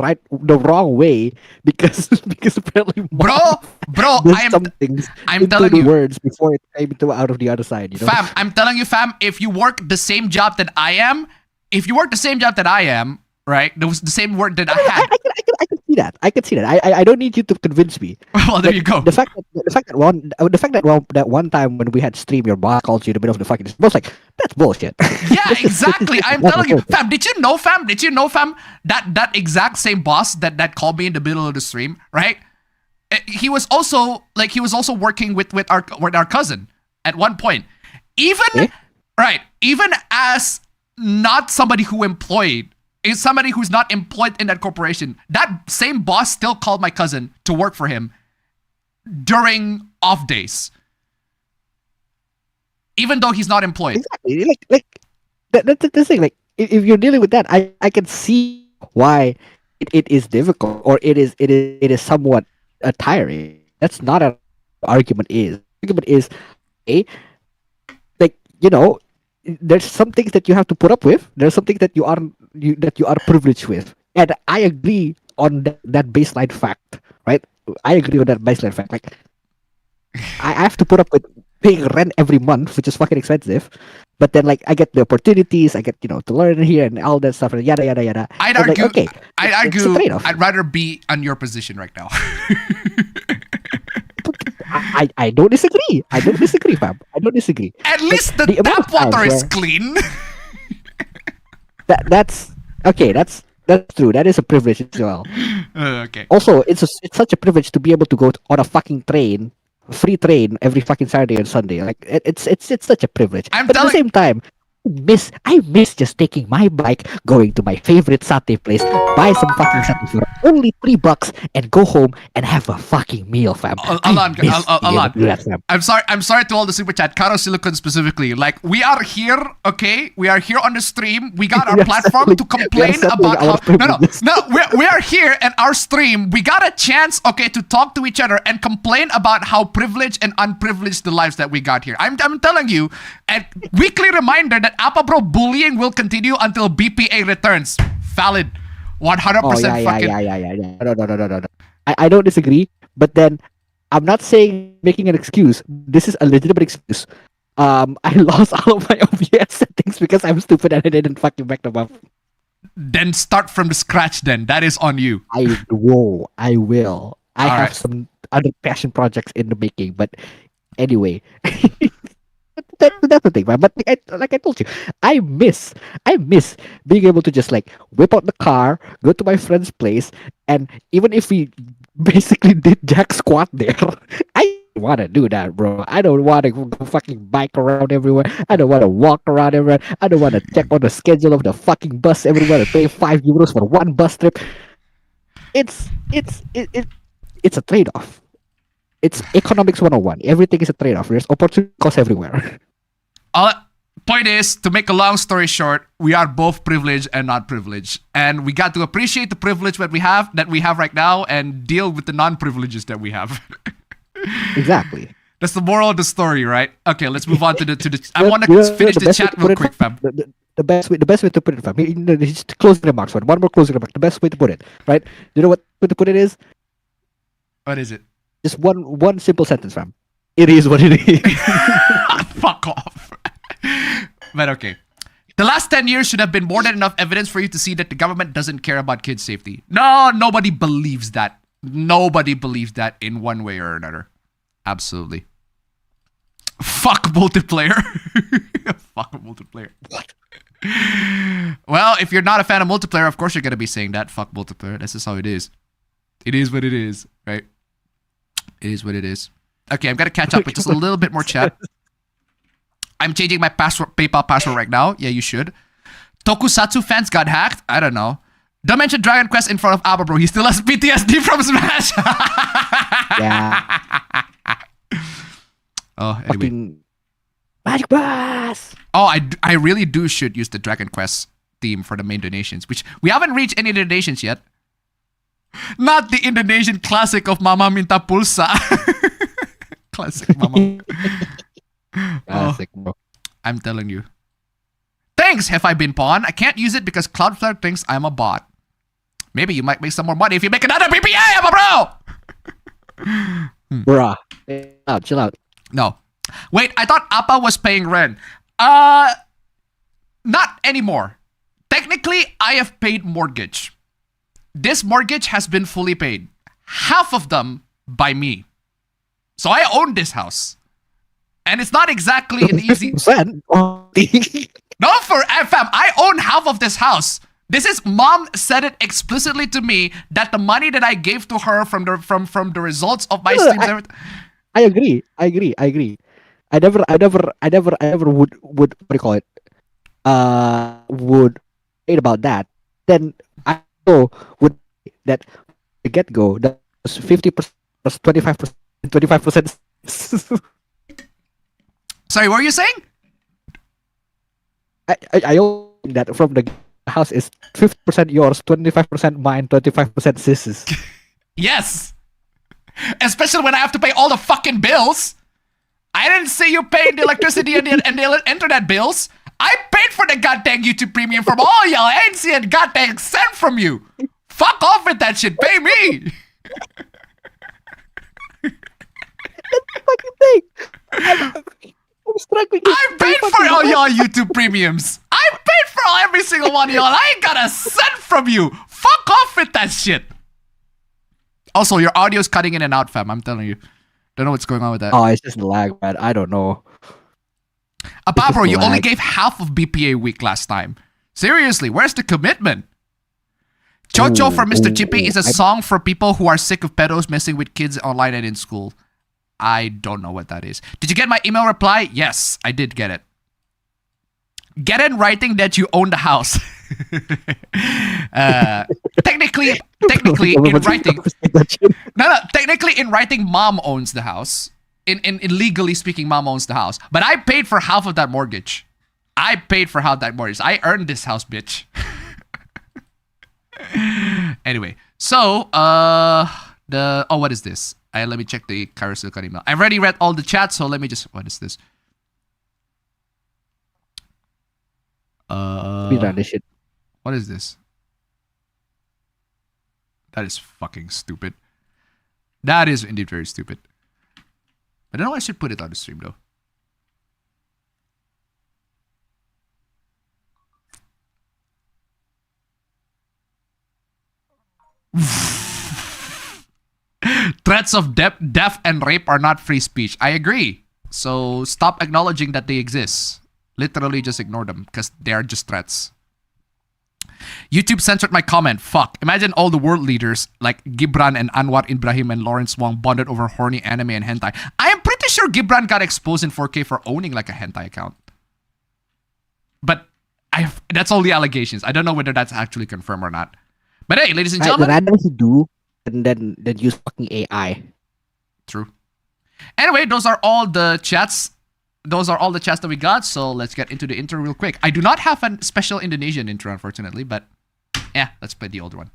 wrong way because apparently bro, I'm telling the you, words before it came to out of the other side. You know, fam, I'm telling you, fam. If you work the same job that I am, right, the same work that I had. I can see that. I can see that. I don't need you to convince me. Well, there you go. The fact that one time when we had stream, your boss called you in the middle of the fucking. I was like, that's bullshit. Yeah, exactly. I'm telling you, fam. Did you know, fam? That exact same boss that called me in the middle of the stream, right? He was also working with our cousin at one point. Even as not somebody who employed. Is somebody who's not employed in that corporation. That same boss still called my cousin to work for him during off days, even though he's not employed. Exactly. That's the thing. Like, if you're dealing with that, I can see why it is difficult or it is somewhat tiring. That's not an argument. Argument is there's some things that you have to put up with. There's something that you are privileged with, and I agree on that baseline fact, right? I agree on that baseline fact. Like, I have to put up with paying rent every month, which is fucking expensive. But then, like, I get the opportunities, I get to learn here and all that stuff, and yada yada yada. I'd And, argue. like, okay, I'd it's a argue. trade-off. I'd rather be on your position right now. I don't disagree. I don't disagree, fam. I don't disagree. At least But the amount of tap water times is where- clean. That's okay. That's true. That is a privilege as well. Okay. Also, it's such a privilege to be able to go on a fucking train, free train every fucking Saturday and Sunday. Like, it's such a privilege. I'm But at the telling- same time, I miss just taking my bike, going to my favorite satay place, buy some fucking satay for only $3, and go home and have a fucking meal, fam. Alon, Alon. Do that, fam. I'm sorry to all the super chat, Caro Silicon specifically. Like, we are here, okay? We are here on the stream. We got our We are platform to settling- complain we are settling about our how privileges. no, we are here and our stream. We got a chance, okay, to talk to each other and complain about how privileged and unprivileged the lives that we got here. I'm telling you, a weekly reminder that Appa bullying will continue until BPA returns. Valid. 100% fucking. Yeah. No. I don't disagree, but then I'm not saying making an excuse. This is a legitimate excuse. I lost all of my OBS settings because I'm stupid and I didn't fucking back them up. Then start from the scratch then. That is on you. I will. I All have right. some other passion projects in the making, but anyway. That's the thing, man. But like I told you, I miss being able to just like whip out the car, go to my friend's place, and even if we basically did jack squat there, I don't want to do that, bro. I don't want to go fucking bike around everywhere. I don't want to walk around everywhere. I don't want to check on the schedule of the fucking bus everywhere and pay €5 for one bus trip. It's a trade-off. It's economics 101. Everything is a trade-off. There's opportunity cost everywhere. Point is, to make a long story short, we are both privileged and not privileged, and we got to appreciate the privilege that we have right now, and deal with the non-privileges that we have. Exactly. That's the moral of the story, right? Okay, let's move on to the. I want to finish the chat real quick, fam. The best way to put it, fam. Just closing remarks. One more closing remark. The best way to put it, right? You know what way to put it is? What is it? Just one simple sentence, fam. It is what it is. Fuck off. But okay. The last 10 years should have been more than enough evidence for you to see that the government doesn't care about kids' safety. No, nobody believes that. Nobody believes that in one way or another. Absolutely. Fuck multiplayer. Fuck multiplayer. What? Well, if you're not a fan of multiplayer, of course you're going to be saying that. Fuck multiplayer. That's just how it is. It is what it is, right? It is what it is. Okay, I'm going to catch up with just a little bit more chat. I'm changing my PayPal password right now. Yeah, you should. Tokusatsu fans got hacked? I don't know. Don't mention Dragon Quest in front of Abba, bro. He still has PTSD from Smash. Yeah. Oh, anyway. Fucking Magic Bus! Oh, I really should use the Dragon Quest theme for the main donations, which we haven't reached any donations yet. Not the Indonesian classic of Mama Minta Pulsa. Classic Mama. Classic, bro. I'm telling you. Thanks, have I been pawn? I can't use it because Cloudflare thinks I'm a bot. Maybe you might make some more money if you make another BPA, bro! Bruh. Chill out. No. Wait, I thought Appa was paying rent. Not anymore. Technically, I have paid mortgage. This mortgage has been fully paid. Half of them by me. So I own this house. And it's not exactly an easy... No, for fam, I own half of this house. This is mom said it explicitly to me that the money that I gave to her from the results of my streams. I agree. I never would what do you call it? Would hate about that. Then I know would that the get go that was 50% plus 25%. Sorry, what were you saying? I own that from the house is 50% yours, 25% mine, 25% sis's. Yes. Especially when I have to pay all the fucking bills. I didn't see you paying the electricity and the internet bills. I paid for the goddamn YouTube premium from all y'all. I ain't see a goddamn cent from you. Fuck off with that shit. Pay me. That's the fucking thing. I'm struggling. I paid for all y'all YouTube premiums. I paid for every single one of y'all. I ain't got a cent from you. Fuck off with that shit. Also, your audio's cutting in and out, fam. I'm telling you. Don't know what's going on with that. Oh, it's just lag, man. I don't know. Bro, you only gave half of BPA week last time. Seriously, where's the commitment? Chocho for Mr. Chippy is a song for people who are sick of pedos messing with kids online and in school. I don't know what that is. Did you get my email reply? Yes, I did get it. Get in writing that you own the house. Technically in writing. No, technically in writing, mom owns the house. In legally speaking, mom owns the house. But I paid for half of that mortgage. I earned this house, bitch. Anyway, so what is this? Let me check the carousel email. I've already read all the chat, so let me just... What is this? What is this? That is fucking stupid. That is indeed very stupid. I don't know, I should put it on the stream though. Threats of death and rape are not free speech. I agree. So stop acknowledging that they exist. Literally just ignore them because they are just threats. YouTube censored my comment. Fuck. Imagine all the world leaders like Gibran and Anwar Ibrahim and Lawrence Wong bonded over horny anime and hentai. I am pretty sure Gibran got exposed in 4K for owning like a hentai account. But that's all the allegations. I don't know whether that's actually confirmed or not. But hey, ladies and gentlemen. Randomly do, and then use fucking AI. True. Anyway, those are all the chats. Those are all the chats that we got. So let's get into the intro real quick. I do not have a special Indonesian intro, unfortunately, but yeah, let's play the older one.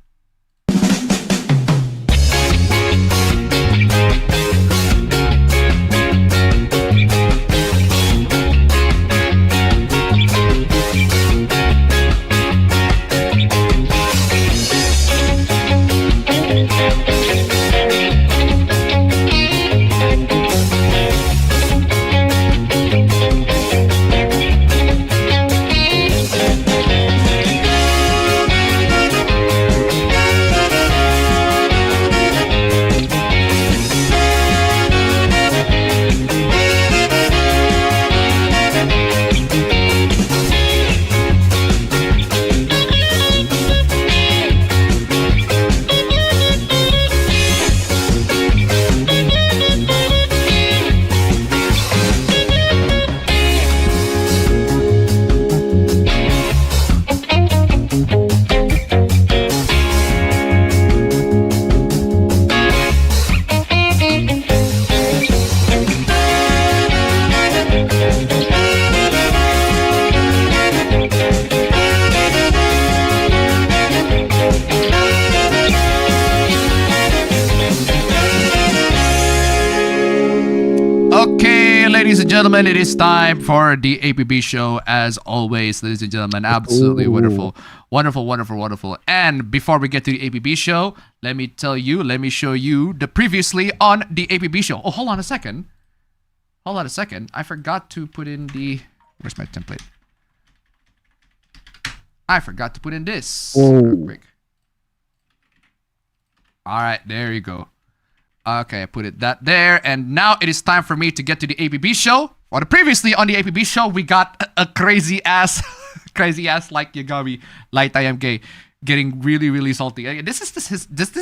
gentlemen, it is time for the APB show. As always, ladies and gentlemen, absolutely wonderful. Wonderful, wonderful, wonderful. And before we get to the APB show, let me show you the previously on the APB show. Oh, hold on a second. I forgot to put in the... Where's my template? I forgot to put in this. Real quick. All right, there you go. Okay, I put that there, and now it is time for me to get to the APB show. Well, previously on the APB show, we got a crazy ass like Yagami, like I am gay, getting really, really salty. This is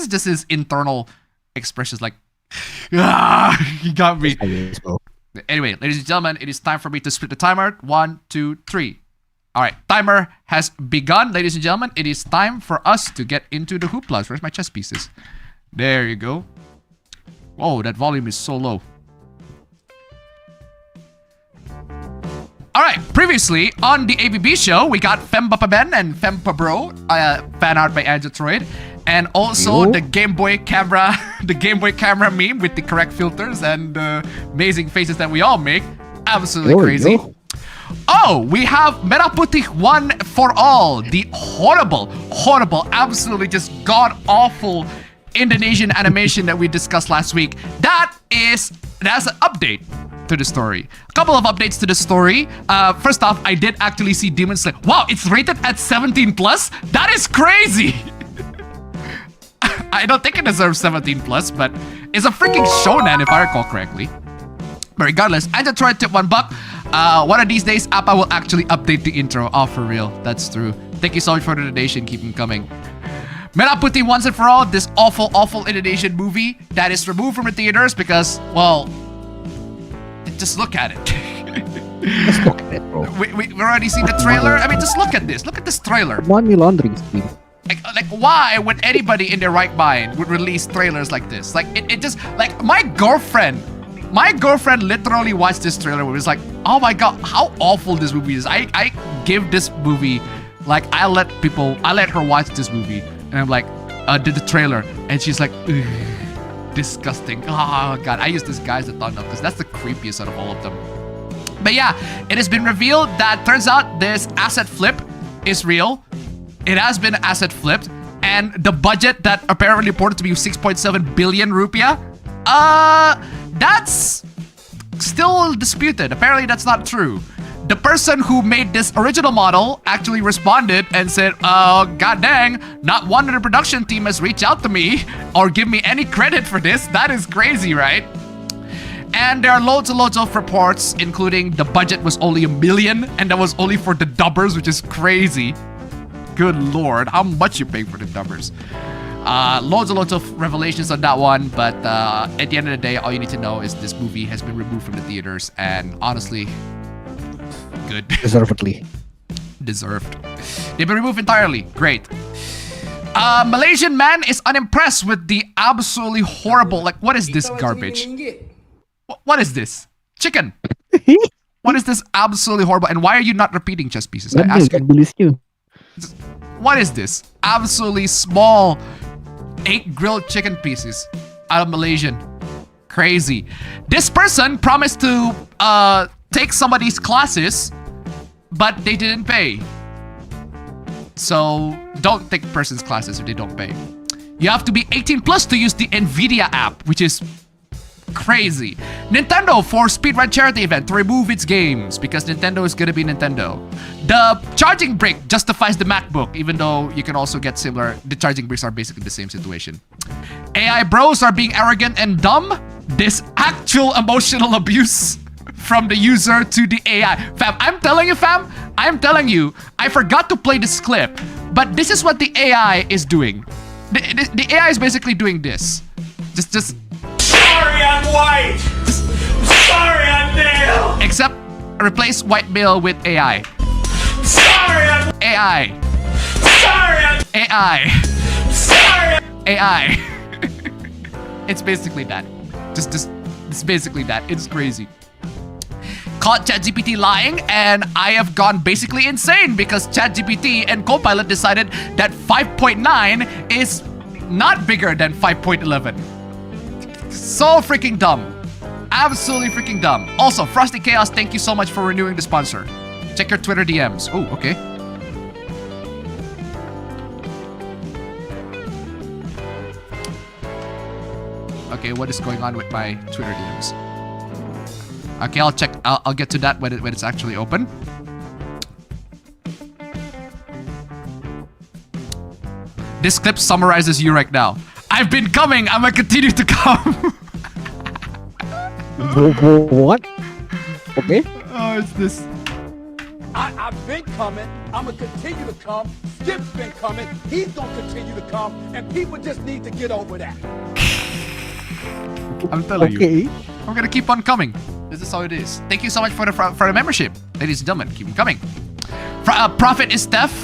just his internal expressions, like, he got me. Anyway, ladies and gentlemen, it is time for me to split the timer. 1, 2, 3. All right, timer has begun, ladies and gentlemen. It is time for us to get into the hooplas. Where's my chess pieces? There you go. Whoa, that volume is so low. All right, previously on the APB show, we got appabend and appabro, fan art by Android, and also the Game Boy camera, meme with the correct filters and amazing faces that we all make. Absolutely crazy. Oh, we have Merah Putih One for All, the horrible, absolutely just god-awful Indonesian animation that we discussed last week. That's an update to the story. A couple of updates to the story. First off, I did actually see Demon Slayer. Wow, it's rated at 17+? That is crazy! I don't think it deserves 17+, but it's a freaking shonen if I recall correctly. But regardless, I just tried to tip $1. One of these days, Appa will actually update the intro. Oh, for real. That's true. Thank you so much for the donation. Keep them coming. Merah Putih Once and For All, this awful Indonesian movie that is removed from the theaters because, well, just look at it. Just look at it, bro. We already seen the trailer. I mean, just look at this. Look at this trailer. Money laundering scheme. Like, why would anybody in their right mind would release trailers like this? Like, it just, like, my girlfriend literally watched this trailer where it was like, oh my god, how awful this movie is. I give this movie, like, I let her watch this movie, and I'm like, did the trailer, and she's like, disgusting. Oh god, I use this guy as a thumb up because that's the creepiest out of all of them. But yeah, it has been revealed that turns out this asset flip is real. It has been asset flipped, and the budget that apparently reported to be 6.7 billion rupiah, that's still disputed. Apparently that's not true. The person who made this original model actually responded and said, god dang, not one in the production team has reached out to me or give me any credit for this. That is crazy, right? And there are loads and loads of reports, including the budget was only $1 million, and that was only for the dubbers, which is crazy. Good lord, how much you paying for the dubbers? Loads and loads of revelations on that one, but at the end of the day, all you need to know is this movie has been removed from the theaters, and honestly, good. Deservedly. Deserved. They've been removed entirely. Great. Malaysian man is unimpressed with the absolutely horrible, like, what is this garbage? What is this? Chicken. What is this absolutely horrible? And why are you not repeating chess pieces? I ask you. What is this? Absolutely small 8 grilled chicken pieces out of Malaysian. Crazy. This person promised to take somebody's classes, but they didn't pay. So don't take person's classes if they don't pay. You have to be 18+ to use the Nvidia app, which is crazy. Nintendo for speedrun charity event to remove its games because Nintendo is gonna be Nintendo. The charging brick justifies the MacBook, even though you can also get similar. The charging bricks are basically the same situation. AI bros are being arrogant and dumb. This actual emotional abuse from the user to the AI. Fam, I'm telling you, I forgot to play this clip, but this is what the AI is doing. The AI is basically doing this. Just Sorry, I'm white. Sorry, I'm male. Except replace white male with AI. Sorry, I'm AI. sorry, I'm AI. sorry. AI. It's basically that. It's basically that. It's crazy. Caught ChatGPT lying, and I have gone basically insane because ChatGPT and Copilot decided that 5.9 is not bigger than 5.11. So freaking dumb. Absolutely freaking dumb. Also, Frosty Chaos, thank you so much for renewing the sponsor. Check your Twitter DMs. Oh, okay. Okay, what is going on with my Twitter DMs? Okay, I'll check. I'll get to that when it's actually open. This clip summarizes you right now. I've been coming. I'm gonna continue to come. What? Okay. Oh, it's this. I've been coming. I'm gonna continue to come. Skip's been coming. He's gonna continue to come. And people just need to get over that. I'm telling you. I'm gonna keep on coming. This is how it is. Thank you so much for the membership, ladies and gentlemen. Keep coming. Profit is theft.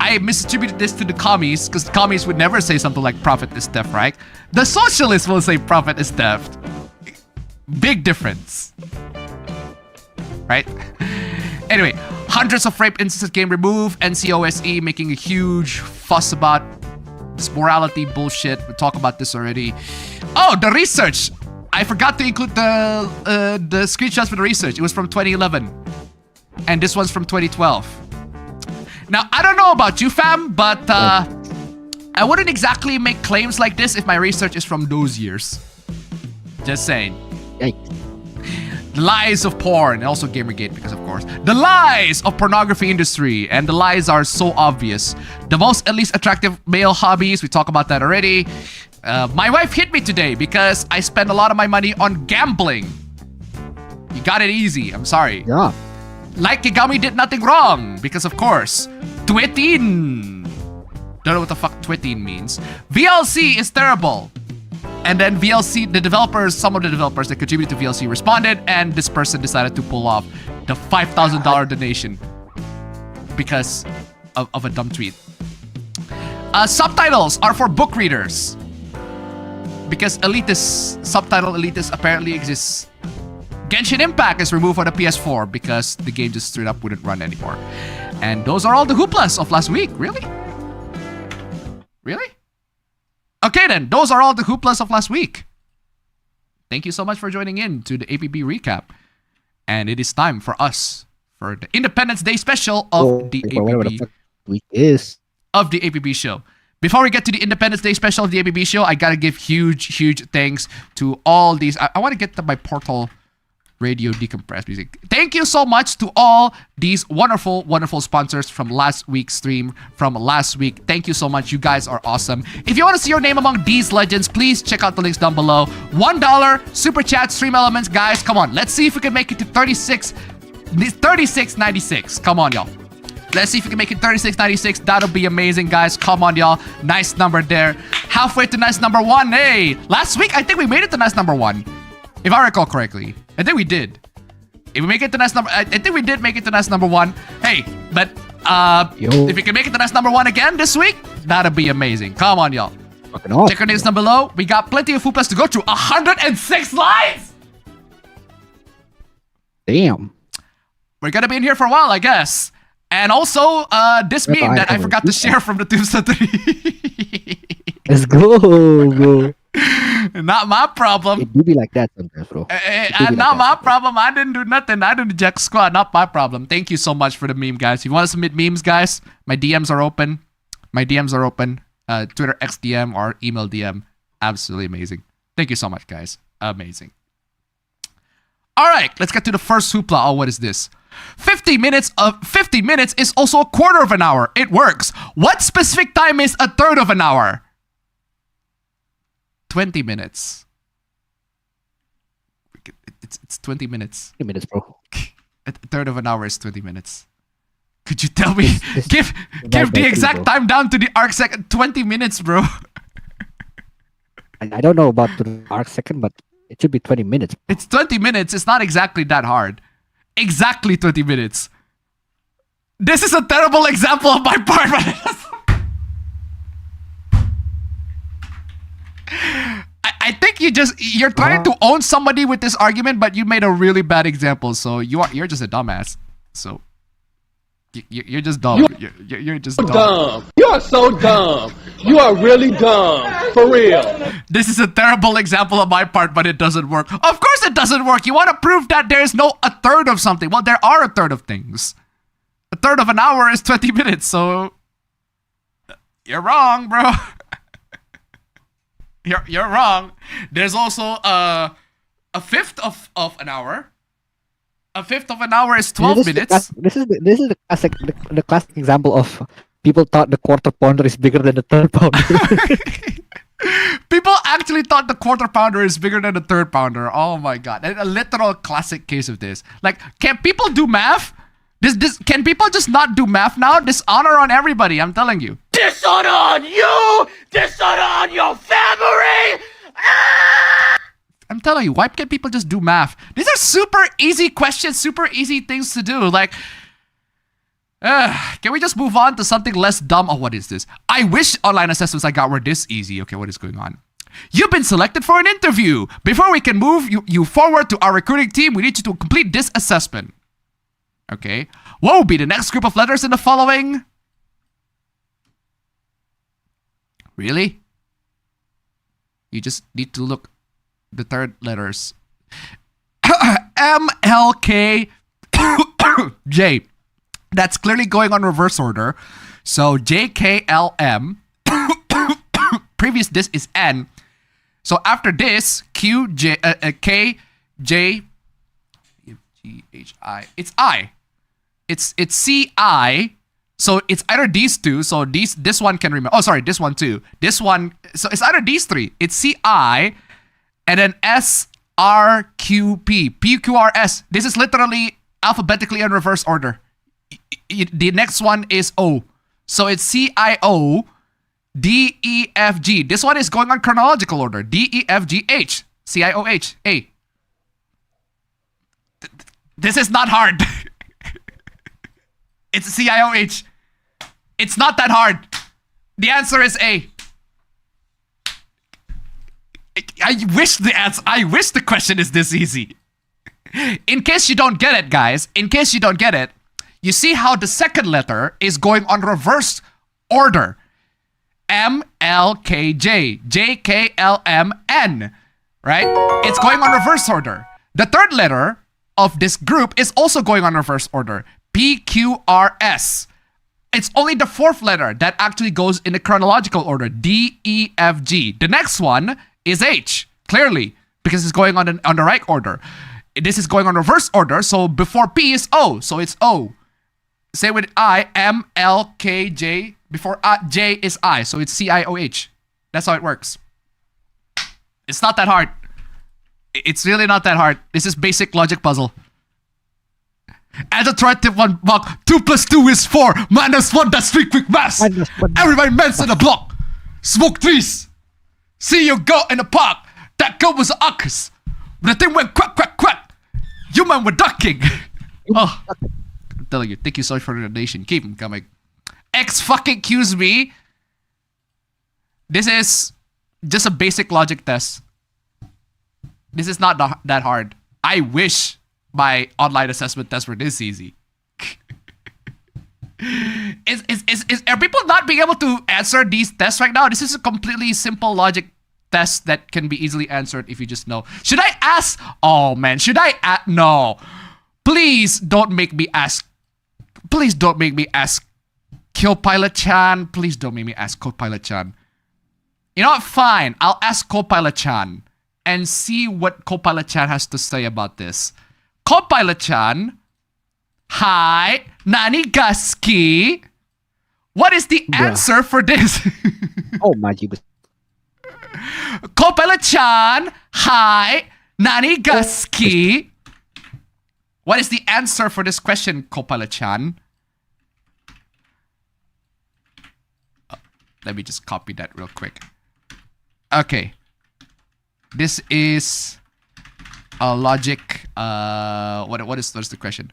I misattributed this to the commies because the commies would never say something like profit is theft, right? The socialists will say profit is theft. Big difference, right? Anyway, hundreds of rape instances game removed. NCOSE making a huge fuss about this morality bullshit. We talked about this already. Oh, the research. I forgot to include the screenshots for the research. It was from 2011. And this one's from 2012. Now, I don't know about you, fam, but I wouldn't exactly make claims like this if my research is from those years. Just saying. Yikes. The lies of porn, and also Gamergate, because of course. The lies of pornography industry, and the lies are so obvious. The most at least attractive male hobbies, we talked about that already. My wife hit me today because I spent a lot of my money on gambling. You got it easy, I'm sorry. Yeah. Like Kigami did nothing wrong, because of course. Twitting. Don't know what the fuck twitting means. VLC is terrible. And then VLC, the developers, some of the developers that contributed to VLC responded, and this person decided to pull off the $5,000 donation because of a dumb tweet. Subtitles are for book readers because subtitle elitists apparently exists. Genshin Impact is removed for the PS4 because the game just straight up wouldn't run anymore. And those are all the hooplas of last week. Really? Really? Okay then, those are all the hooplas of last week. Thank you so much for joining in to the APB recap. And it is time for us for the Independence Day special of the APB show. Before we get to the Independence Day special of the APB show, I gotta give huge thanks to all these. I want to get to my Portal Radio decompressed music. Thank you so much to all these wonderful sponsors from last week's stream, from last week. Thank you so much. You guys are awesome. If you want to see your name among these legends, please check out the links down below. $1 super chat stream elements, guys. Come on, let's see if we can make it to 36.96. Come on, y'all. Let's see if we can make it 36.96. That'll be amazing, guys. Come on, y'all. Nice number there. Halfway to nice number 1. Hey, last week I think we made it to nice number 1, if I recall correctly. I think we did. If we make it to nice number, I think we did make it to nice number 1. Hey, but if we can make it to nice number 1 again this week, that'd be amazing. Come on, y'all. Check our names down below. We got plenty of hooplas to go through. 106 lines. Damn. We're gonna be in here for a while, I guess. And also, this meme that I forgot to share from the Tombstone 3. Let's go, bro. Not my problem. It do be like that sometimes, bro. Not my problem. I didn't do nothing. I didn't jack squat. Not my problem. Thank you so much for the meme, guys. If you want to submit memes, guys, my DMs are open. Twitter XDM or email DM. Absolutely amazing. Thank you so much, guys. Amazing. All right, let's get to the first hoopla. Oh, what is this? 50 minutes is also a quarter of an hour. It works. What specific time is a third of an hour? 20 minutes. It's 20 minutes. 20 minutes, bro. A third of an hour is 20 minutes. Could you tell me? Give the exact time down to the arc second. 20 minutes, bro. I don't know about the arc second, but it should be 20 minutes. It's 20 minutes. It's not exactly that hard. Exactly 20 minutes. This is a terrible example of my part, but I think you're trying to own somebody with this argument, but you made a really bad example. So you're just a dumbass. So You're just dumb. You're just dumb. Dumb. You are so dumb. You are really dumb. For real. This is a terrible example on my part, but it doesn't work. Of course it doesn't work. You want to prove that there's no a third of something. Well, there are a third of things. A third of an hour is 20 minutes, so you're wrong, bro. You're wrong. There's also a fifth of an hour. A fifth of an hour is 12 minutes. This is the classic example of people thought the quarter pounder is bigger than the third pounder. People actually thought the quarter pounder is bigger than the third pounder. Oh my god. A literal classic case of this. Like, can people do math? Can people just not do math now? Dishonor on everybody, I'm telling you. Dishonor on you! Dishonor on your family! I'm telling you, why can't people just do math? These are super easy questions, super easy things to do. Like, can we just move on to something less dumb? Oh, what is this? I wish online assessments I got were this easy. Okay, what is going on? You've been selected for an interview. Before we can move you forward to our recruiting team, we need you to complete this assessment. Okay. What will be the next group of letters in the following? Really? You just need to look the third letters. M, L, K, J. That's clearly going on reverse order. So J, K, L, M. Previous this is N. So after this, Q, J, K, J, G, H, I. It's I. It's C, I. So it's either these two. So this one can remember. Oh, sorry, this one too. This one. So it's either these three. It's C, I. And then S, R, Q, P. P, Q, R, S. This is literally alphabetically in reverse order. The next one is O. So it's C, I, O, D, E, F, G. This one is going on chronological order. D, E, F, G, H. C, I, O, H. A. This is not hard. It's C, I, O, H. It's not that hard. The answer is A. I wish the question is this easy. In case you don't get it, guys, you see how the second letter is going on reverse order. M, L, K, J. J, K, L, M, N. Right? It's going on reverse order. The third letter of this group is also going on reverse order. P, Q, R, S. It's only the fourth letter that actually goes in the chronological order. D, E, F, G. The next one is H, clearly, because it's going on the right order. This is going on reverse order, so before P is O, so it's O. Same with I, M, L, K, J. Before J is I, so it's C, I, O, H. That's how it works. It's not that hard. It's really not that hard. This is basic logic puzzle. Add a try tip 1 block. 2 plus 2 is 4. Minus 1, that's 3 quick maths. Everybody mens in the block. Smoke trees. See you go in the park. That girl was an uckus. The thing went quack, quack, quack. You man were ducking. Oh, I'm telling you. Thank you so much for the donation. Keep them coming. X fucking Q's me. This is just a basic logic test. This is not that hard. I wish my online assessment tests were this easy. Are people not being able to answer these tests right now? This is a completely simple logic test that can be easily answered if you just know. Should I ask? Oh man, should I ask? No. Please don't make me ask. Please don't make me ask Copilot-chan. Please don't make me ask Copilot-chan. You know what? Fine. I'll ask Copilot-chan and see what Copilot-chan has to say about this. Copilot-chan, hi, Nanigaski. What is the answer for this? Oh, Majib. Copilot-chan, hi, Nanigaski. What is the answer for this question, Copilot-chan? Let me just copy that real quick. Okay. This is a logic. What is the question?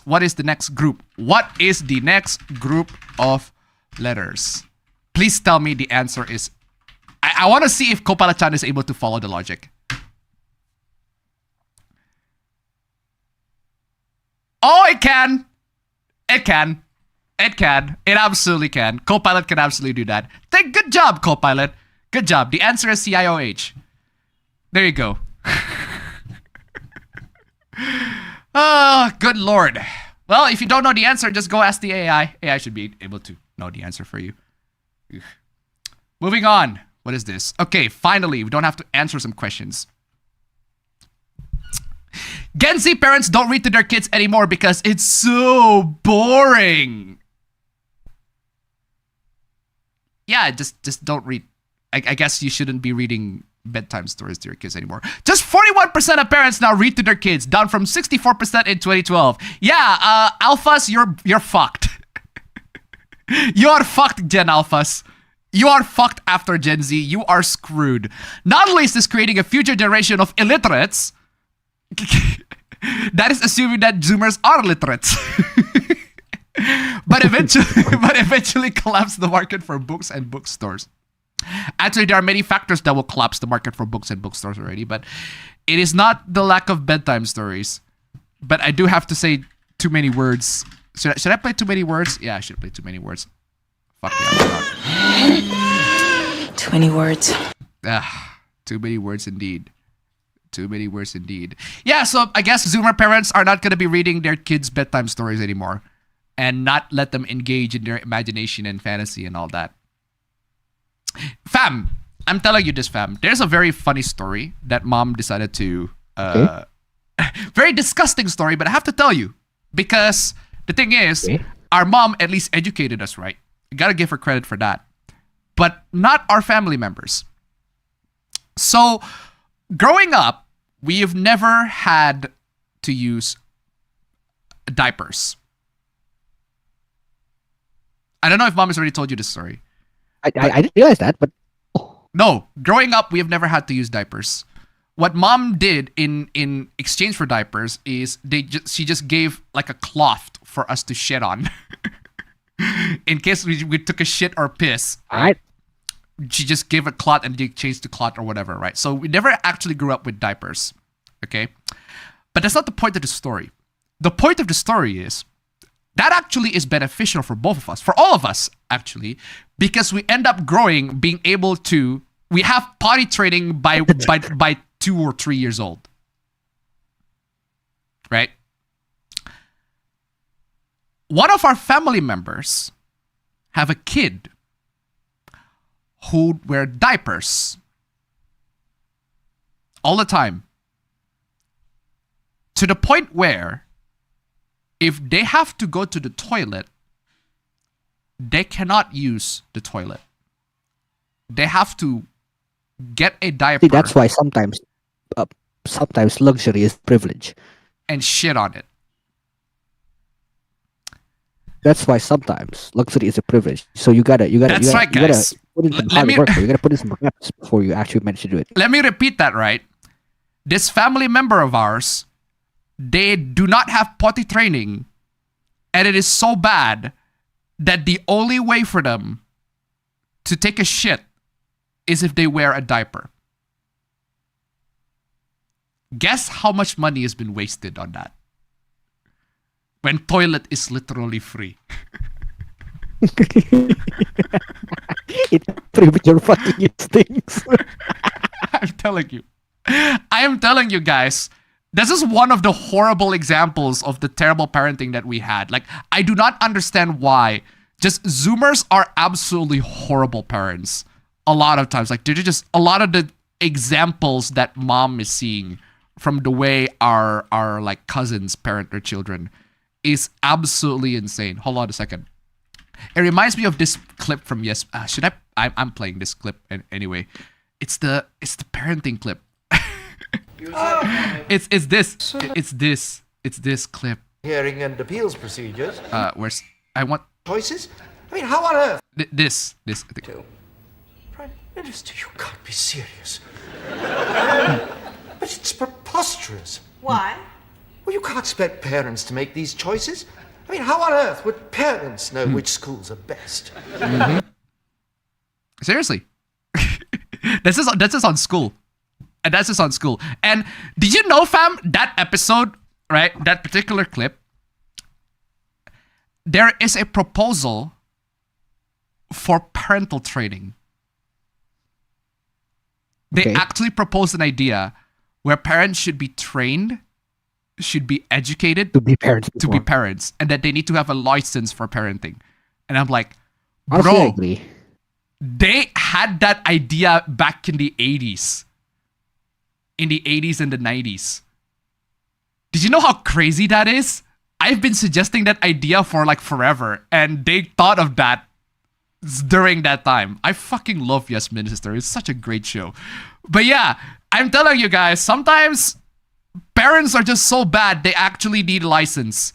What is the next group? What is the next group of letters? Please tell me the answer is. I want to see if Copilot-chan is able to follow the logic. Oh, it can. It can. It can. It absolutely can. Copilot can absolutely do that. Good job, Copilot. Good job. The answer is CIOH. There you go. Oh, good lord. Well, if you don't know the answer, just go ask the AI. AI should be able to know the answer for you. Moving on. What is this? Okay, finally, we don't have to answer some questions. Gen Z parents don't read to their kids anymore because it's so boring. Yeah, just don't read. I guess you shouldn't be reading bedtime stories to your kids anymore. Just 41% of parents now read to their kids, down from 64% in 2012. Yeah, alphas, you're fucked. You are fucked, Gen Alphas. You are fucked after Gen Z. You are screwed. Not only is this creating a future generation of illiterates, that is assuming that Zoomers are literates. but eventually collapse the market for books and bookstores. Actually, there are many factors that will collapse the market for books and bookstores already, but it is not the lack of bedtime stories. But I do have to say too many words. Should I play too many words? Yeah, I should play too many words. Fuck yeah. 20 words. Too many words indeed. Too many words indeed. Yeah, so I guess Zoomer parents are not going to be reading their kids' bedtime stories anymore and not let them engage in their imagination and fantasy and all that. Fam, I'm telling you this, fam. There's a very funny story that mom decided to... very disgusting story, but I have to tell you. Because the thing is, our mom at least educated us, right? You gotta give her credit for that. But not our family members. So, growing up, we've never had to use diapers. I don't know if mom has already told you this story. I didn't realize that, but... No, growing up, we have never had to use diapers. What mom did in exchange for diapers is she just gave like a cloth for us to shit on. In case we took a shit or piss. Alright. She just gave a cloth and they changed the cloth or whatever, right? So we never actually grew up with diapers, okay? But that's not the point of the story. The point of the story is that actually is beneficial for both of us, for all of us, actually, because we end up growing, being able to, we have potty training by 2 or 3 years old, right? One of our family members have a kid who wear diapers all the time, to the point where if they have to go to the toilet, they cannot use the toilet. They have to get a diaper. See, that's why sometimes luxury is privilege. And shit on it. That's why sometimes luxury is a privilege. So you gotta That's right, guys. Put in some hard work. You gotta put in some reps before you actually manage to do it. Let me repeat that, right? This family member of ours, they do not have potty training, and it is so bad that the only way for them to take a shit is if they wear a diaper. Guess how much money has been wasted on that? When toilet is literally free. It's premature fucking instincts. I'm telling you. I am telling you guys, this is one of the horrible examples of the terrible parenting that we had. Like, I do not understand why. Just Zoomers are absolutely horrible parents. A lot of times. Like, they're just a lot of the examples that mom is seeing from the way our like cousins parent their children is absolutely insane. Hold on a second. It reminds me of this clip from I'm playing this clip anyway. It's the parenting clip. It's this clip. Hearing and appeals procedures. Where's I want choices? I mean, how on earth? This. Prime Minister, you can't be serious. But it's preposterous. Why? Well, you can't expect parents to make these choices. I mean, how on earth would parents know which schools are best? Mm-hmm. Seriously. This is on school. And that's just on school. And did you know, fam, that episode, right? That particular clip, there is a proposal for parental training. They actually proposed an idea where parents should be trained, should be educated to be parents, and that they need to have a license for parenting. And I'm like, Honestly, I bro, agree. they had that idea back in the 80s. In the 80s and the 90s. Did you know how crazy that is? I've been suggesting that idea for like forever, and they thought of that during that time. I fucking love Yes Minister. It's such a great show. But yeah, I'm telling you guys, sometimes parents are just so bad, they actually need a license.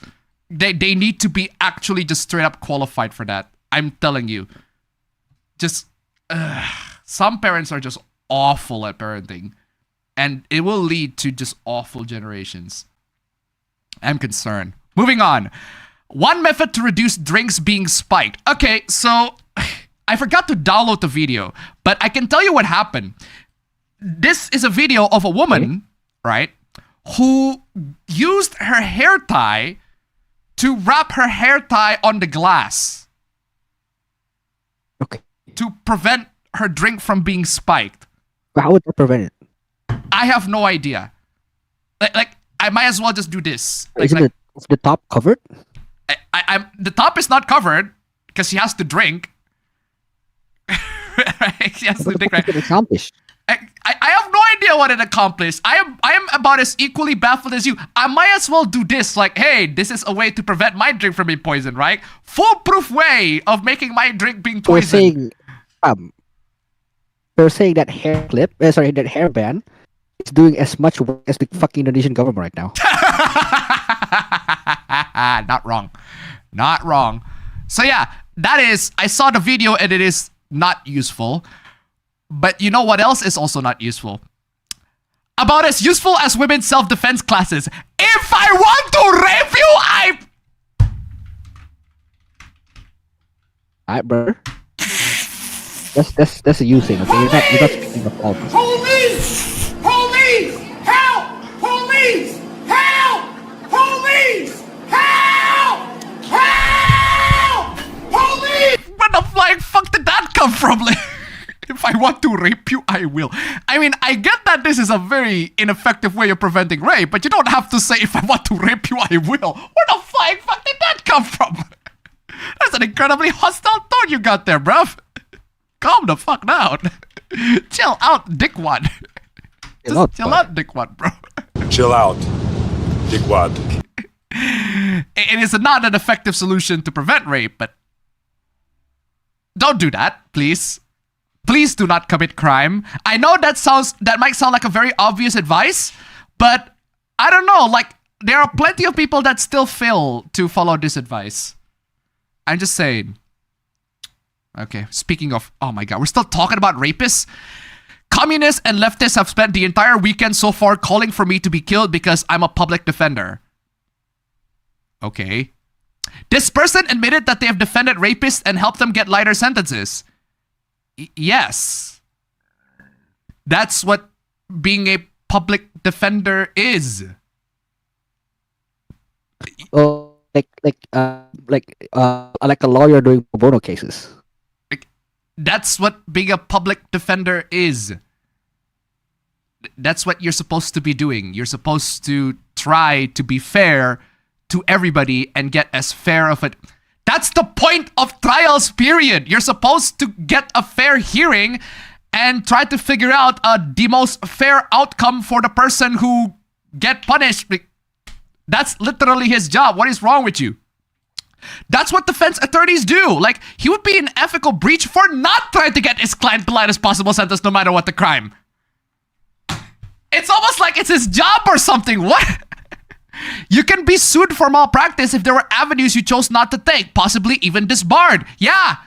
They need to be actually just straight up qualified for that. I'm telling you. Just, some parents are just awful at parenting. And it will lead to just awful generations. I'm concerned. Moving on. One method to reduce drinks being spiked. Okay, so I forgot to download the video, but I can tell you what happened. This is a video of a woman, right, who used her hair tie to wrap her hair tie on the glass. Okay. To prevent her drink from being spiked. But how would that prevent it? I have no idea. Like I might as well just do this. Isn't the top covered? I'm the top is not covered because she has to drink. She has to drink, right? Accomplished. I have no idea what it accomplished. I am about as equally baffled as you. I might as well do this. Like, hey, this is a way to prevent my drink from being poisoned, right? Foolproof way of making my drink being poisoned. They're saying that hair clip, that hairband is doing as much work as the fucking Indonesian government right now. Not wrong. Not wrong. So yeah, that is, I saw the video and it is not useful. But you know what else is also not useful? About as useful as women's self-defense classes. If I want to rape you, Alright, brother. That's a you thing, okay? You're not speaking of all this. Police! Police! Help! Police! Help! Police! Help! Help! Police! Where the flying fuck did that come from? If I want to rape you, I will. I mean, I get that this is a very ineffective way of preventing rape, but you don't have to say, if I want to rape you, I will. Where the flying fuck did that come from? That's an incredibly hostile tone you got there, bruv. Calm the fuck down. Chill out, dickwad. Just chill out, dickwad, bro. Chill out, dickwad. It is not an effective solution to prevent rape, but don't do that, please. Please do not commit crime. I know that might sound like a very obvious advice, but I don't know, like, there are plenty of people that still fail to follow this advice. I'm just saying. Okay, speaking of, oh my god, we're still talking about rapists? Communists and leftists have spent the entire weekend so far calling for me to be killed because I'm a public defender. Okay. This person admitted that they have defended rapists and helped them get lighter sentences. Yes. That's what being a public defender is. Oh, like a lawyer doing pro bono cases. That's what being a public defender is. That's what you're supposed to be doing. You're supposed to try to be fair to everybody and get as fair of it. That's the point of trials, period. You're supposed to get a fair hearing and try to figure out the most fair outcome for the person who get punished. That's literally his job. What is wrong with you? That's what defense attorneys do. Like, he would be an ethical breach for not trying to get his client the lightest possible sentence no matter what the crime. It's almost like it's his job or something. What? You can be sued for malpractice if there were avenues you chose not to take, possibly even disbarred. Yeah,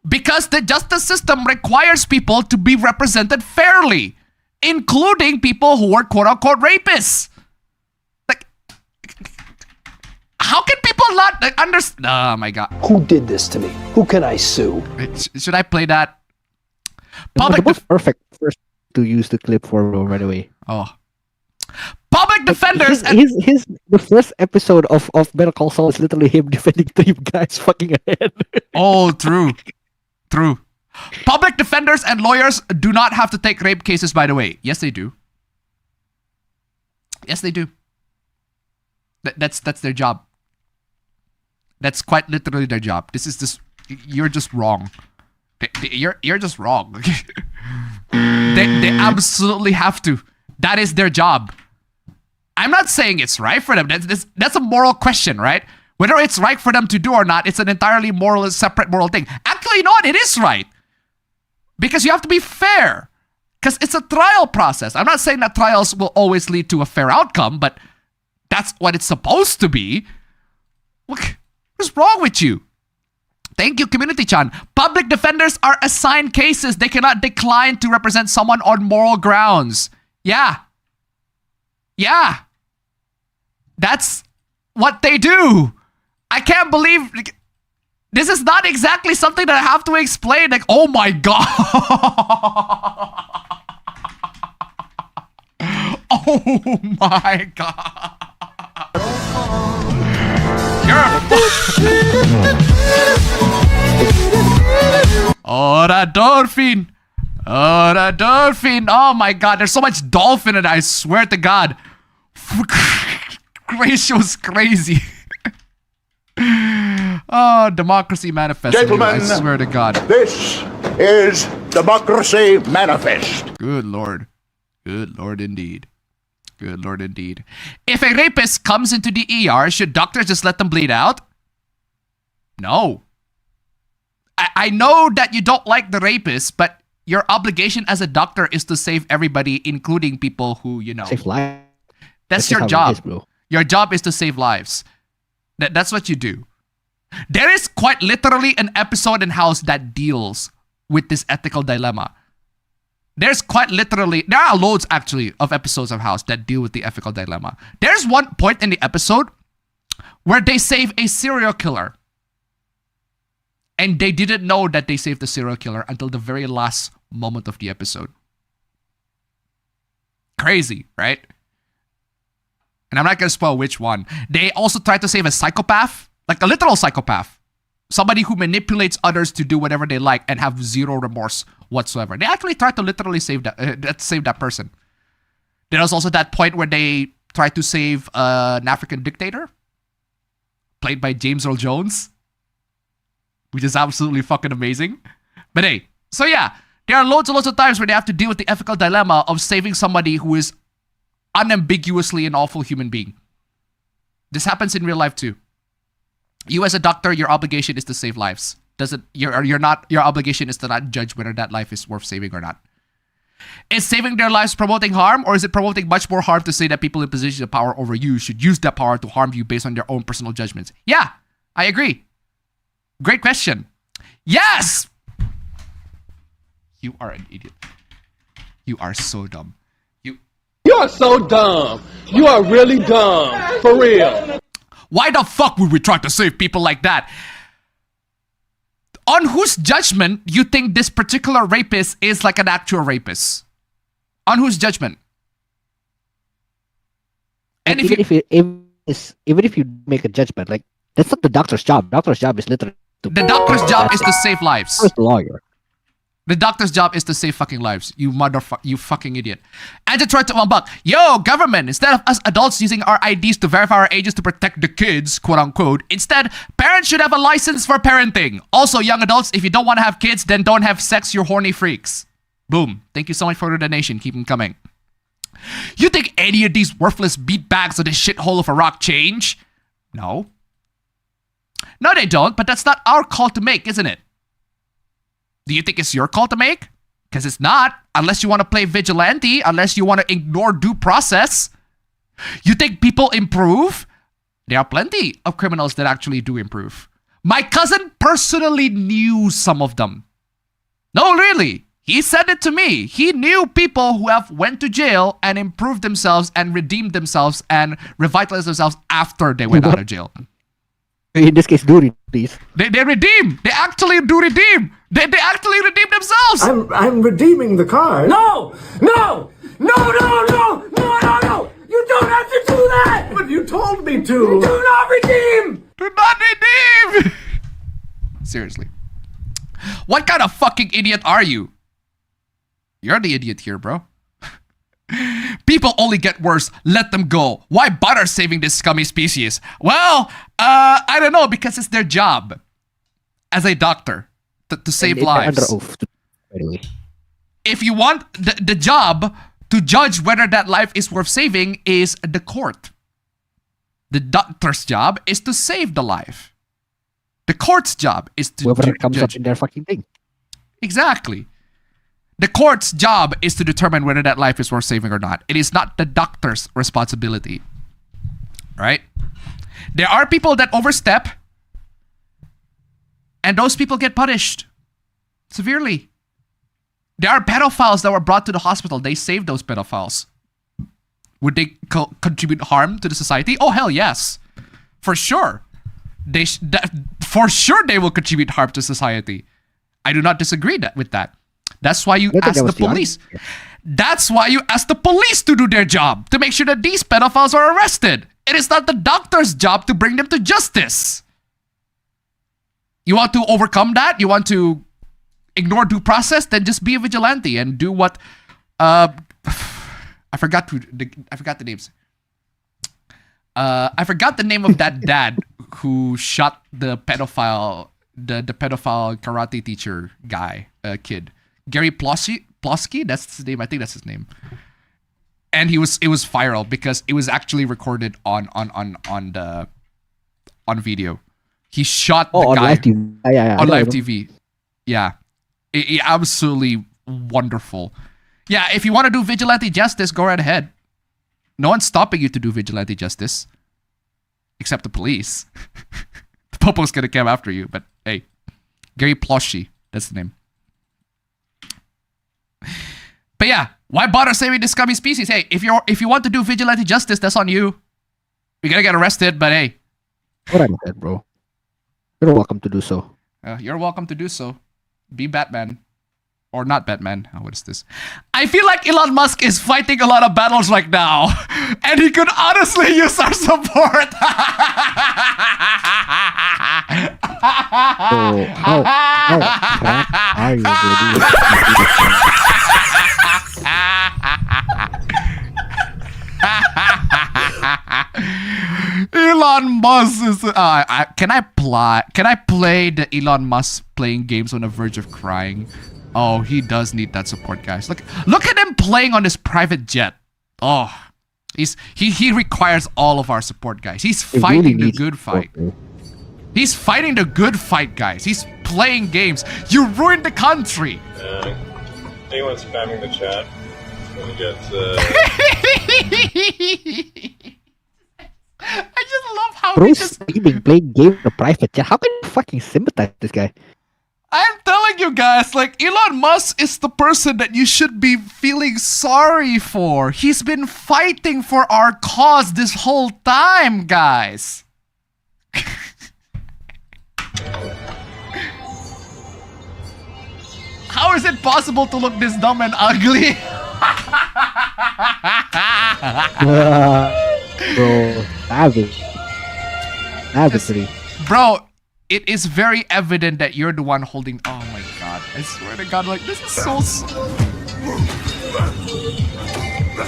because the justice system requires people to be represented fairly, including people who are quote-unquote rapists. How can people not understand? Oh my god. Who did this to me? Who can I sue? Should I play that? The most perfect first to use the clip for right away. Oh. Public defenders The first episode of Better Call Saul is literally him defending 3 guys fucking ahead. Oh, true. True. Public defenders and lawyers do not have to take rape cases, by the way. Yes, they do. Yes, they do. That's their job. That's quite literally their job. This is just, you're just wrong. You're just wrong. They absolutely have to. That is their job. I'm not saying it's right for them. That's a moral question, right? Whether it's right for them to do or not, it's an entirely separate moral thing. Actually, you know what? It is right. Because you have to be fair. Because it's a trial process. I'm not saying that trials will always lead to a fair outcome, but that's what it's supposed to be. What's wrong with you? Thank you, Community Chan. Public defenders are assigned cases. They cannot decline to represent someone on moral grounds. Yeah. Yeah. That's what they do. I can't believe... This is not exactly something that I have to explain. Like, oh my god. Oh my god. Oh, that dolphin. Oh, that dolphin. Oh my god, there's so much dolphin in it, I swear to god. Ratio's crazy. Oh, Democracy Manifest. Gentlemen, I swear to god. This is Democracy Manifest. Good lord. Good lord indeed. Good lord indeed. If a rapist comes into the ER, should doctors just let them bleed out? No. I know that you don't like the rapist, but your obligation as a doctor is to save everybody, including people who, you know. Save lives. That's your job. Your job is to save lives. That's what you do. There is quite literally an episode in House that deals with this ethical dilemma. There's quite literally, there are loads actually of episodes of House that deal with the ethical dilemma. There's one point in the episode where they save a serial killer. And they didn't know that they saved the serial killer until the very last moment of the episode. Crazy, right? And I'm not going to spoil which one. They also tried to save a psychopath, like a literal psychopath. Somebody who manipulates others to do whatever they like and have zero remorse whatsoever. They actually tried to literally save that person. There was also that point where they tried to save an African dictator, played by James Earl Jones, which is absolutely fucking amazing. But hey, so yeah, there are loads and loads of times where they have to deal with the ethical dilemma of saving somebody who is unambiguously an awful human being. This happens in real life too. You as a doctor, your obligation is to save lives. Your obligation is to not judge whether that life is worth saving or not. Is saving their lives promoting harm, or is it promoting much more harm to say that people in positions of power over you should use that power to harm you based on their own personal judgments? Yeah, I agree. Great question. Yes! You are an idiot. You are so dumb. You are so dumb. You are really dumb. For real. Why the fuck would we try to save people like that? On whose judgment you think this particular rapist is like an actual rapist? On whose judgment? And even if you make a judgment, like, that's not the doctor's job. Doctor's job is literally to... The doctor's job is to save lives. Who's the lawyer? The doctor's job is to save fucking lives. You you fucking idiot. And to try to $1. Yo, government, instead of us adults using our IDs to verify our ages to protect the kids, quote unquote, instead, parents should have a license for parenting. Also, young adults, if you don't want to have kids, then don't have sex, you horny freaks. Boom. Thank you so much for the donation. Keep them coming. You think any of these worthless beatbags of this shithole of a rock change? No. No, they don't, but that's not our call to make, isn't it? Do you think it's your call to make? Because it's not, unless you want to play vigilante, unless you want to ignore due process. You think people improve? There are plenty of criminals that actually do improve. My cousin personally knew some of them. No, really. He said it to me. He knew people who have went to jail and improved themselves and redeemed themselves and revitalized themselves after they went out of jail. In this case, do please. They redeem. They actually do redeem. They actually redeem themselves. I'm redeeming the card. No! No! No, no, no! No, no, no! You don't told me to! Do not redeem! Do not redeem! Seriously. What kind of fucking idiot are you? You're the idiot here, bro. People only get worse. Let them go. Why bother saving this scummy species? Well, I don't know, because it's their job as a doctor to save lives. Under oath, by the way. If you want the job to judge whether that life is worth saving is the court. The doctor's job is to save the life. The court's job is to whoever comes up judge. in their fucking thing. Exactly. The court's job is to determine whether that life is worth saving or not. It is not the doctor's responsibility. Right? There are people that overstep, and those people get punished severely. There are pedophiles that were brought to the hospital. They saved those pedophiles. Would they contribute harm to the society? Oh, hell yes. For sure. For sure they will contribute harm to society. I do not disagree with that. That's why you ask the police. That's why you ask the police to do their job, to make sure that these pedophiles are arrested. It is not the doctor's job to bring them to justice. You want to overcome that? You want to ignore due process? Then just be a vigilante and do what... I forgot the names. I forgot the name of that dad who shot the pedophile karate teacher guy, kid. Gary Plosky, that's his name. I think that's his name. And it was viral because it was actually recorded on video. He shot the guy live TV. on live TV. Yeah, it absolutely wonderful. Yeah, if you want to do vigilante justice, go right ahead. No one's stopping you to do vigilante justice, except the police. The popo's gonna come after you, but hey, Gary Plosky, that's the name. But yeah, why bother saving this scummy species? Hey, if you want to do vigilante justice, that's on you. You're gonna get arrested, but hey. What I said, bro. You're welcome to do so. You're welcome to do so. Be Batman. Or not Batman. Oh, what is this? I feel like Elon Musk is fighting a lot of battles right now. And he could honestly use our support. How are you, baby? Elon Musk is... can I play the Elon Musk playing games on the verge of crying? Oh, he does need that support, guys. Look at him playing on his private jet. Oh, he requires all of our support, guys. He's fighting the good fight. He's fighting the good fight, guys. He's playing games. You ruined the country. Anyone spamming the chat? When you get, I just love how Bro, he just... playing game in a private jet. How can you fucking sympathize with this guy? I'm telling you guys, like, Elon Musk is the person that you should be feeling sorry for. He's been fighting for our cause this whole time, guys. How is it possible to look this dumb and ugly? Bro, savagery. Bro, it is very evident that you're the one holding... Oh my god, I swear to god, like, this is so...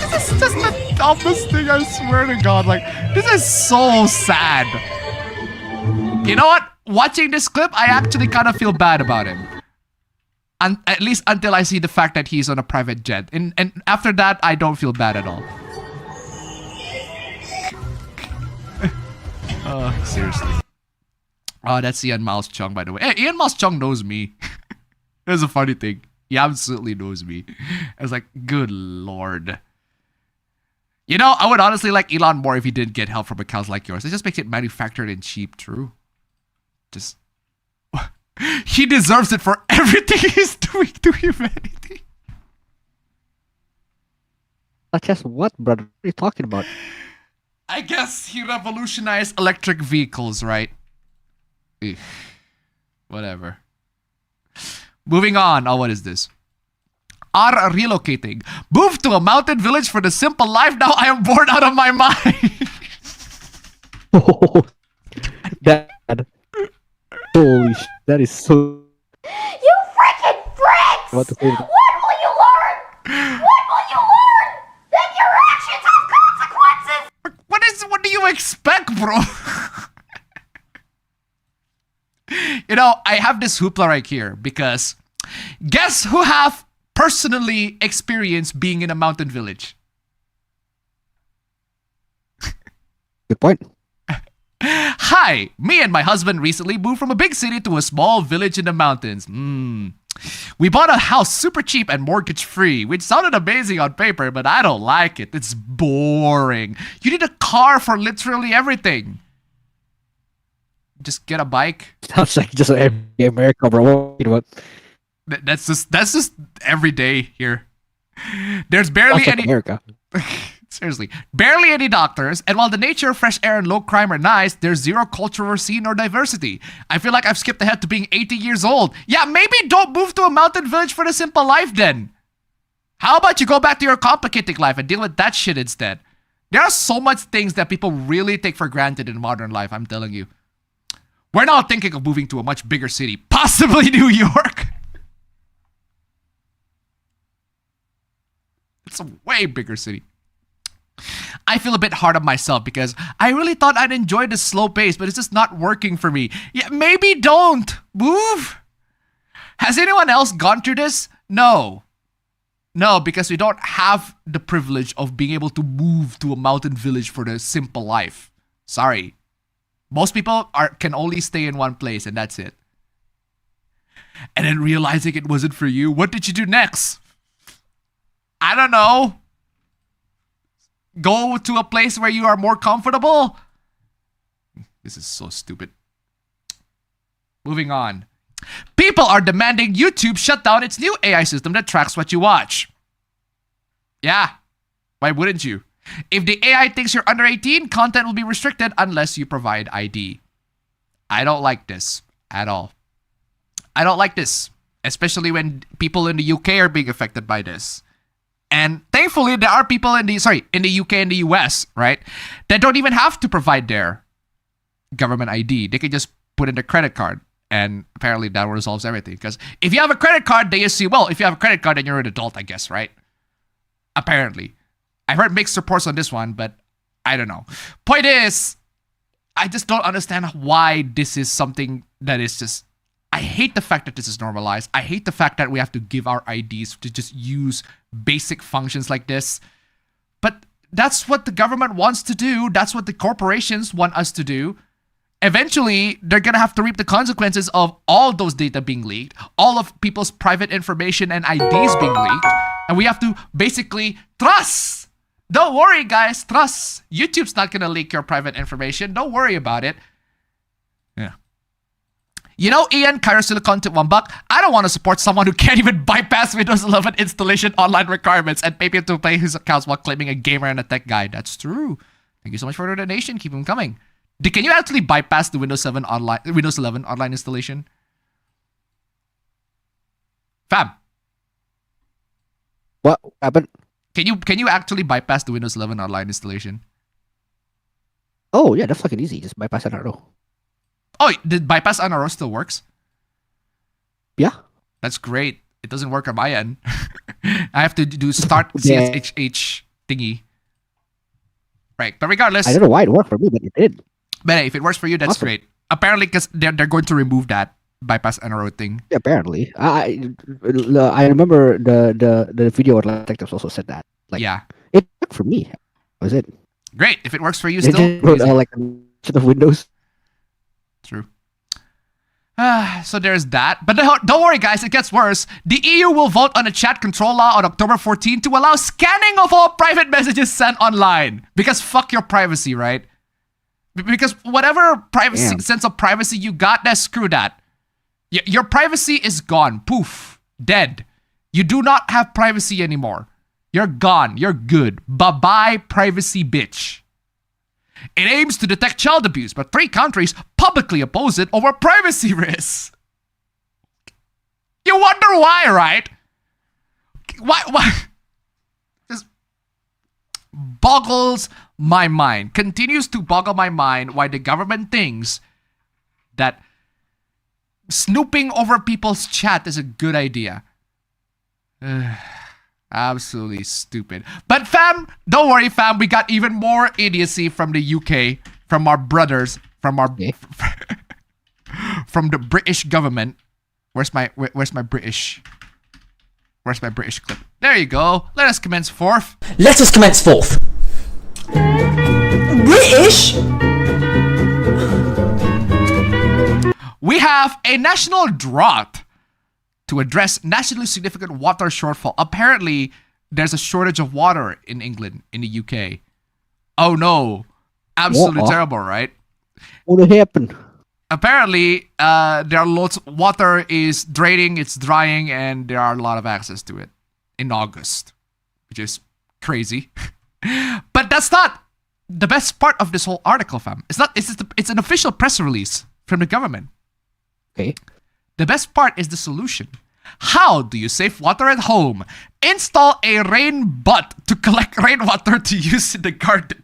This is just the dumbest thing, I swear to god, like, this is so sad. You know what? Watching this clip, I actually kind of feel bad about him. At least until I see the fact that he's on a private jet. And after that, I don't feel bad at all. Seriously. Oh, that's Ian Miles Chung, by the way. Hey, Ian Miles Chung knows me. That's a funny thing. He absolutely knows me. I was like, good lord. You know, I would honestly like Elon more if he didn't get help from accounts like yours. It just makes it manufactured and cheap, true. Just... He deserves it for everything he's doing to humanity. Such as what, brother? What are you talking about? I guess he revolutionized electric vehicles, right? Ugh. Whatever. Moving on. Oh, what is this? Are relocating. Moved to a mountain village for the simple life. Now I am bored out of my mind. Oh, that. Holy shit, that is so. You freaking pricks! What to say? When will you learn? When will you learn that your actions have consequences? What do you expect, bro? You know, I have this hoopla right here because guess who have personally experienced being in a mountain village? Good point. Hi, me and my husband recently moved from a big city to a small village in the mountains. We bought a house super cheap and mortgage free, which sounded amazing on paper, but I don't like it. It's boring. You need a car for literally everything. Just get a bike. Sounds like just everyday America, bro. What? That's just every day here. There's barely any America. Seriously, barely any doctors, and while the nature, fresh air, and low crime are nice, there's zero culture or scene or diversity. I feel like I've skipped ahead to being 80 years old. Yeah, maybe don't move to a mountain village for the simple life then. How about you go back to your complicated life and deal with that shit instead? There are so much things that people really take for granted in modern life, I'm telling you. We're now thinking of moving to a much bigger city, possibly New York. It's a way bigger city. I feel a bit hard on myself because I really thought I'd enjoy the slow pace, but it's just not working for me. Yeah, maybe don't move. Has anyone else gone through this? No. No, because we don't have the privilege of being able to move to a mountain village for the simple life. Sorry. Most people can only stay in one place and that's it. And then realizing it wasn't for you, what did you do next? I don't know. Go to a place where you are more comfortable? This is so stupid. Moving on. People are demanding YouTube shut down its new AI system that tracks what you watch. Yeah. Why wouldn't you? If the AI thinks you're under 18, content will be restricted unless you provide ID. I don't like this at all. I don't like this. Especially when people in the UK are being affected by this. And thankfully, there are people in the UK and the US, right, that don't even have to provide their government ID. They can just put in their credit card. And apparently that resolves everything. Because if you have a credit card, they assume, well, if you have a credit card, then you're an adult, I guess, right? Apparently. I've heard mixed reports on this one, but I don't know. Point is, I just don't understand why this is something that is just... I hate the fact that this is normalized. I hate the fact that we have to give our IDs to just use basic functions like this. But that's what the government wants to do. That's what the corporations want us to do. Eventually, they're going to have to reap the consequences of all those data being leaked, all of people's private information and IDs being leaked. And we have to basically trust. Don't worry, guys. Trust. YouTube's not going to leak your private information. Don't worry about it. Yeah. You know, Ian, Cairo Silicon tip $1. I don't want to support someone who can't even bypass Windows 11 installation online requirements and pay people to play his accounts while claiming a gamer and a tech guy. That's true. Thank you so much for the donation. Keep them coming. Can you actually bypass the Windows 11 online installation? Fab. What happened? Can you actually bypass the Windows 11 online installation? Oh yeah, that's fucking easy. Just bypass NRO. Oh, the bypass NRO still works? Yeah. That's great. It doesn't work on my end. I have to do start CSHH thingy. Right, but regardless. I don't know why it worked for me, but it did. But hey, if it works for you, that's great. Apparently, because they're going to remove that bypass NRO thing. Yeah, apparently. I remember the video where detectives also said that. Like, yeah, it worked for me. Was it? Great. If it works for you, they still wrote, like to the Windows. True. So there's that. But don't worry, guys. It gets worse. The EU will vote on a chat control law on October 14 to allow scanning of all private messages sent online. Because fuck your privacy, right? Because whatever privacy sense of privacy you got, screw that. Your privacy is gone. Poof. Dead. You do not have privacy anymore. You're gone. You're good. Bye-bye, privacy bitch. It aims to detect child abuse, but 3 countries publicly oppose it over privacy risks. You wonder why, right? Why? boggles my mind. Continues to boggle my mind why the government thinks that snooping over people's chat is a good idea. Absolutely stupid. But fam, don't worry fam, we got even more idiocy from the UK, from our brothers, from our from the British government. Where's my British clip? There you go. Let us commence forth. Let us commence forth. British? We have a national drought to address nationally significant water shortfall. Apparently, there's a shortage of water in England, in the UK. Oh no. Absolutely terrible, right? What happened? Apparently, there are lots. Water is draining, it's drying, and there are a lot of access to it in August, which is crazy. But that's not the best part of this whole article, fam. It's not. It's an official press release from the government. Okay. The best part is the solution. How do you save water at home? Install a rain butt to collect rainwater to use in the garden.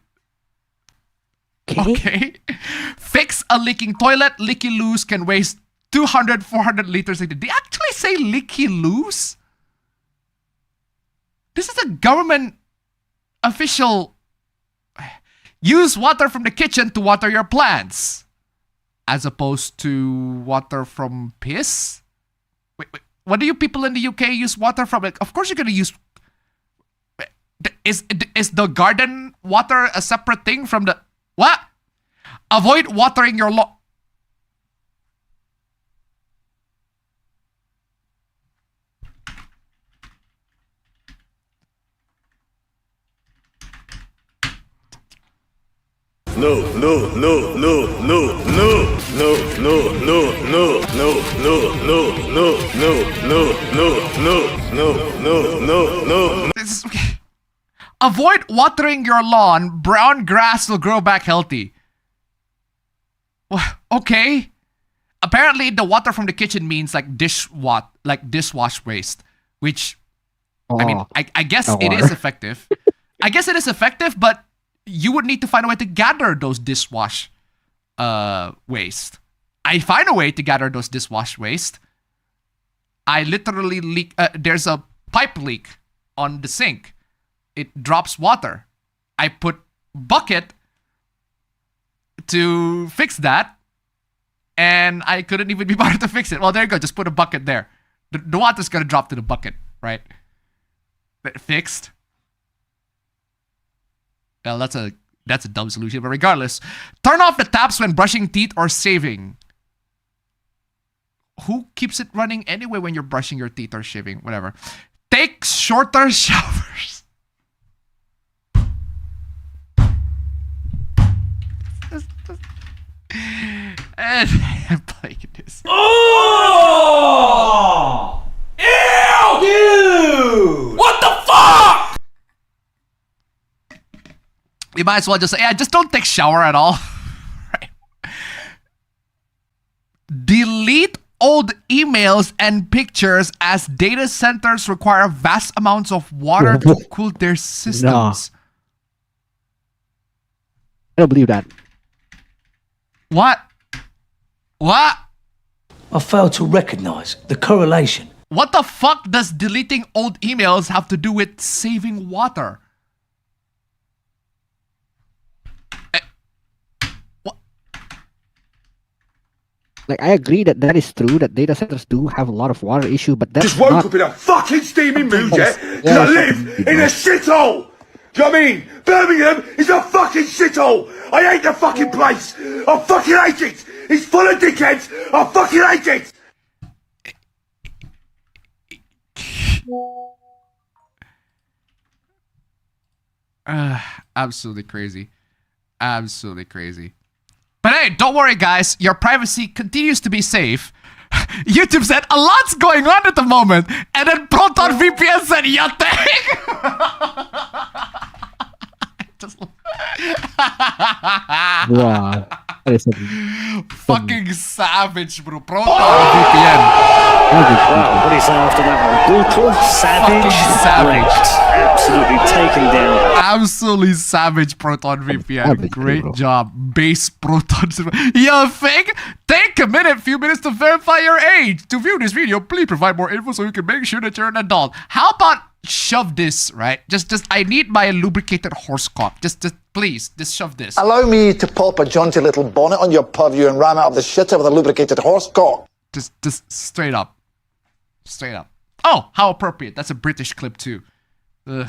Okay. Fix a leaking toilet. Leaky loos can waste 200, 400 liters a day. Did they actually say leaky loos? This is a government official. Use water from the kitchen to water your plants, as opposed to water from piss. Wait. What do you people in the UK use water from? Like, of course you're gonna use. Is the garden water a separate thing from the what? Avoid watering your lawn. No. This is okay. Avoid watering your lawn. Brown grass will grow back healthy. Okay. Apparently, the water from the kitchen means like dishwash waste, which I mean, I guess it is effective. I guess it is effective, but you would need to find a way to gather those dishwash waste. I find a way to gather those dishwash waste. I literally leak. There's a pipe leak on the sink. It drops water. I put bucket to fix that, and I couldn't even be bothered to fix it. Well, there you go. Just put a bucket there. The water's gonna drop to the bucket, right? Fixed. Well, that's a dumb solution, but regardless, turn off the taps when brushing teeth or shaving. Who keeps it running anyway when you're brushing your teeth or shaving? Whatever. Take shorter showers. I'm playing this. Oh! Ew! Dude! What the fuck? You might as well just say, yeah, just don't take shower at all. Right. Delete old emails and pictures as data centers require vast amounts of water to cool their systems. I don't believe that. What? What? I fail to recognize the correlation. What the fuck does deleting old emails have to do with saving water? Like, I agree that is true, that data centers do have a lot of water issue, but that's Just woke up in a fucking steaming mood, yeah? Because I live in a shithole! Do you know what I mean? Birmingham is a fucking shithole! I hate the fucking place! I fucking hate it! It's full of dickheads! I fucking hate it! Absolutely crazy. Absolutely crazy. But hey, don't worry guys, your privacy continues to be safe. YouTube said a lot's going on at the moment, and then Proton VPN said yating. Wow. That is Fucking savage, bro. Proton VPN. Wow, what do you say after that one? Brutal, savage, absolutely taken down. Absolutely savage Proton VPN. Great job. Base Proton. You think? Take a minute, few minutes to verify your age. To view this video, please provide more info so you can make sure that you're an adult. How about shove this, right? Just I need my lubricated horse cock. Just please, just shove this. Allow me to pop a jaunty little bonnet on your purview and ram out of the shitter with a lubricated horse cock. Just straight up. Straight up. Oh, how appropriate. That's a British clip too. Ugh.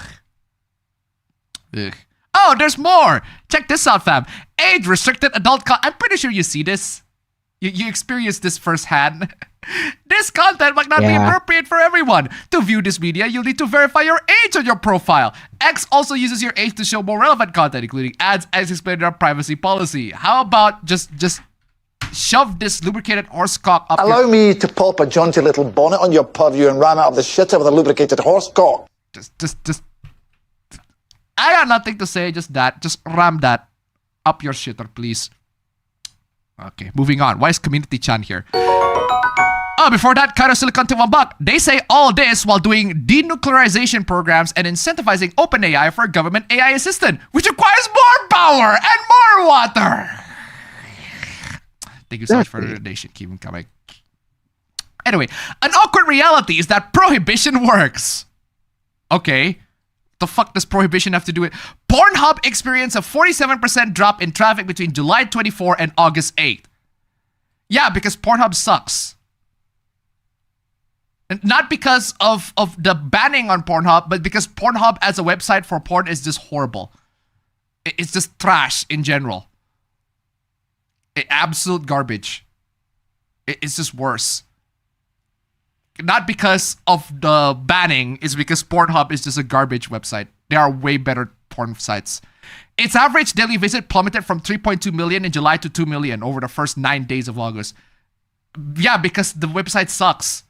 Oh, there's more. Check this out, fam. Age-restricted adult I'm pretty sure you see this. You experienced this firsthand. This content might not be appropriate for everyone. To view this media, you'll need to verify your age on your profile. X also uses your age to show more relevant content, including ads as explained in our privacy policy. How about just shove this lubricated horse cock up Allow me to pop a jaunty little bonnet on your purview and ram out of the shitter with a lubricated horse cock. Just I got nothing to say, just ram that up your shitter, please. Okay, moving on. Why is Community Chan here? Oh, before that, Cairo Silicon Tiwambak. They say all this while doing denuclearization programs and incentivizing OpenAI for a government AI assistant, which requires more power and more water. Thank you so much for the donation. Keep them coming. Anyway, an awkward reality is that Prohibition works. Okay. The fuck does Prohibition have to do with Pornhub experienced a 47% drop in traffic between July 24 and August 8. Yeah, because Pornhub sucks. And not because of the banning on Pornhub, but because Pornhub as a website for porn is just horrible. It's just trash in general. Absolute garbage. It's just worse. Not because of the banning, it's because Pornhub is just a garbage website. There are way better porn sites. Its average daily visit plummeted from 3.2 million in July to 2 million over the first 9 days of August. Yeah, because the website sucks.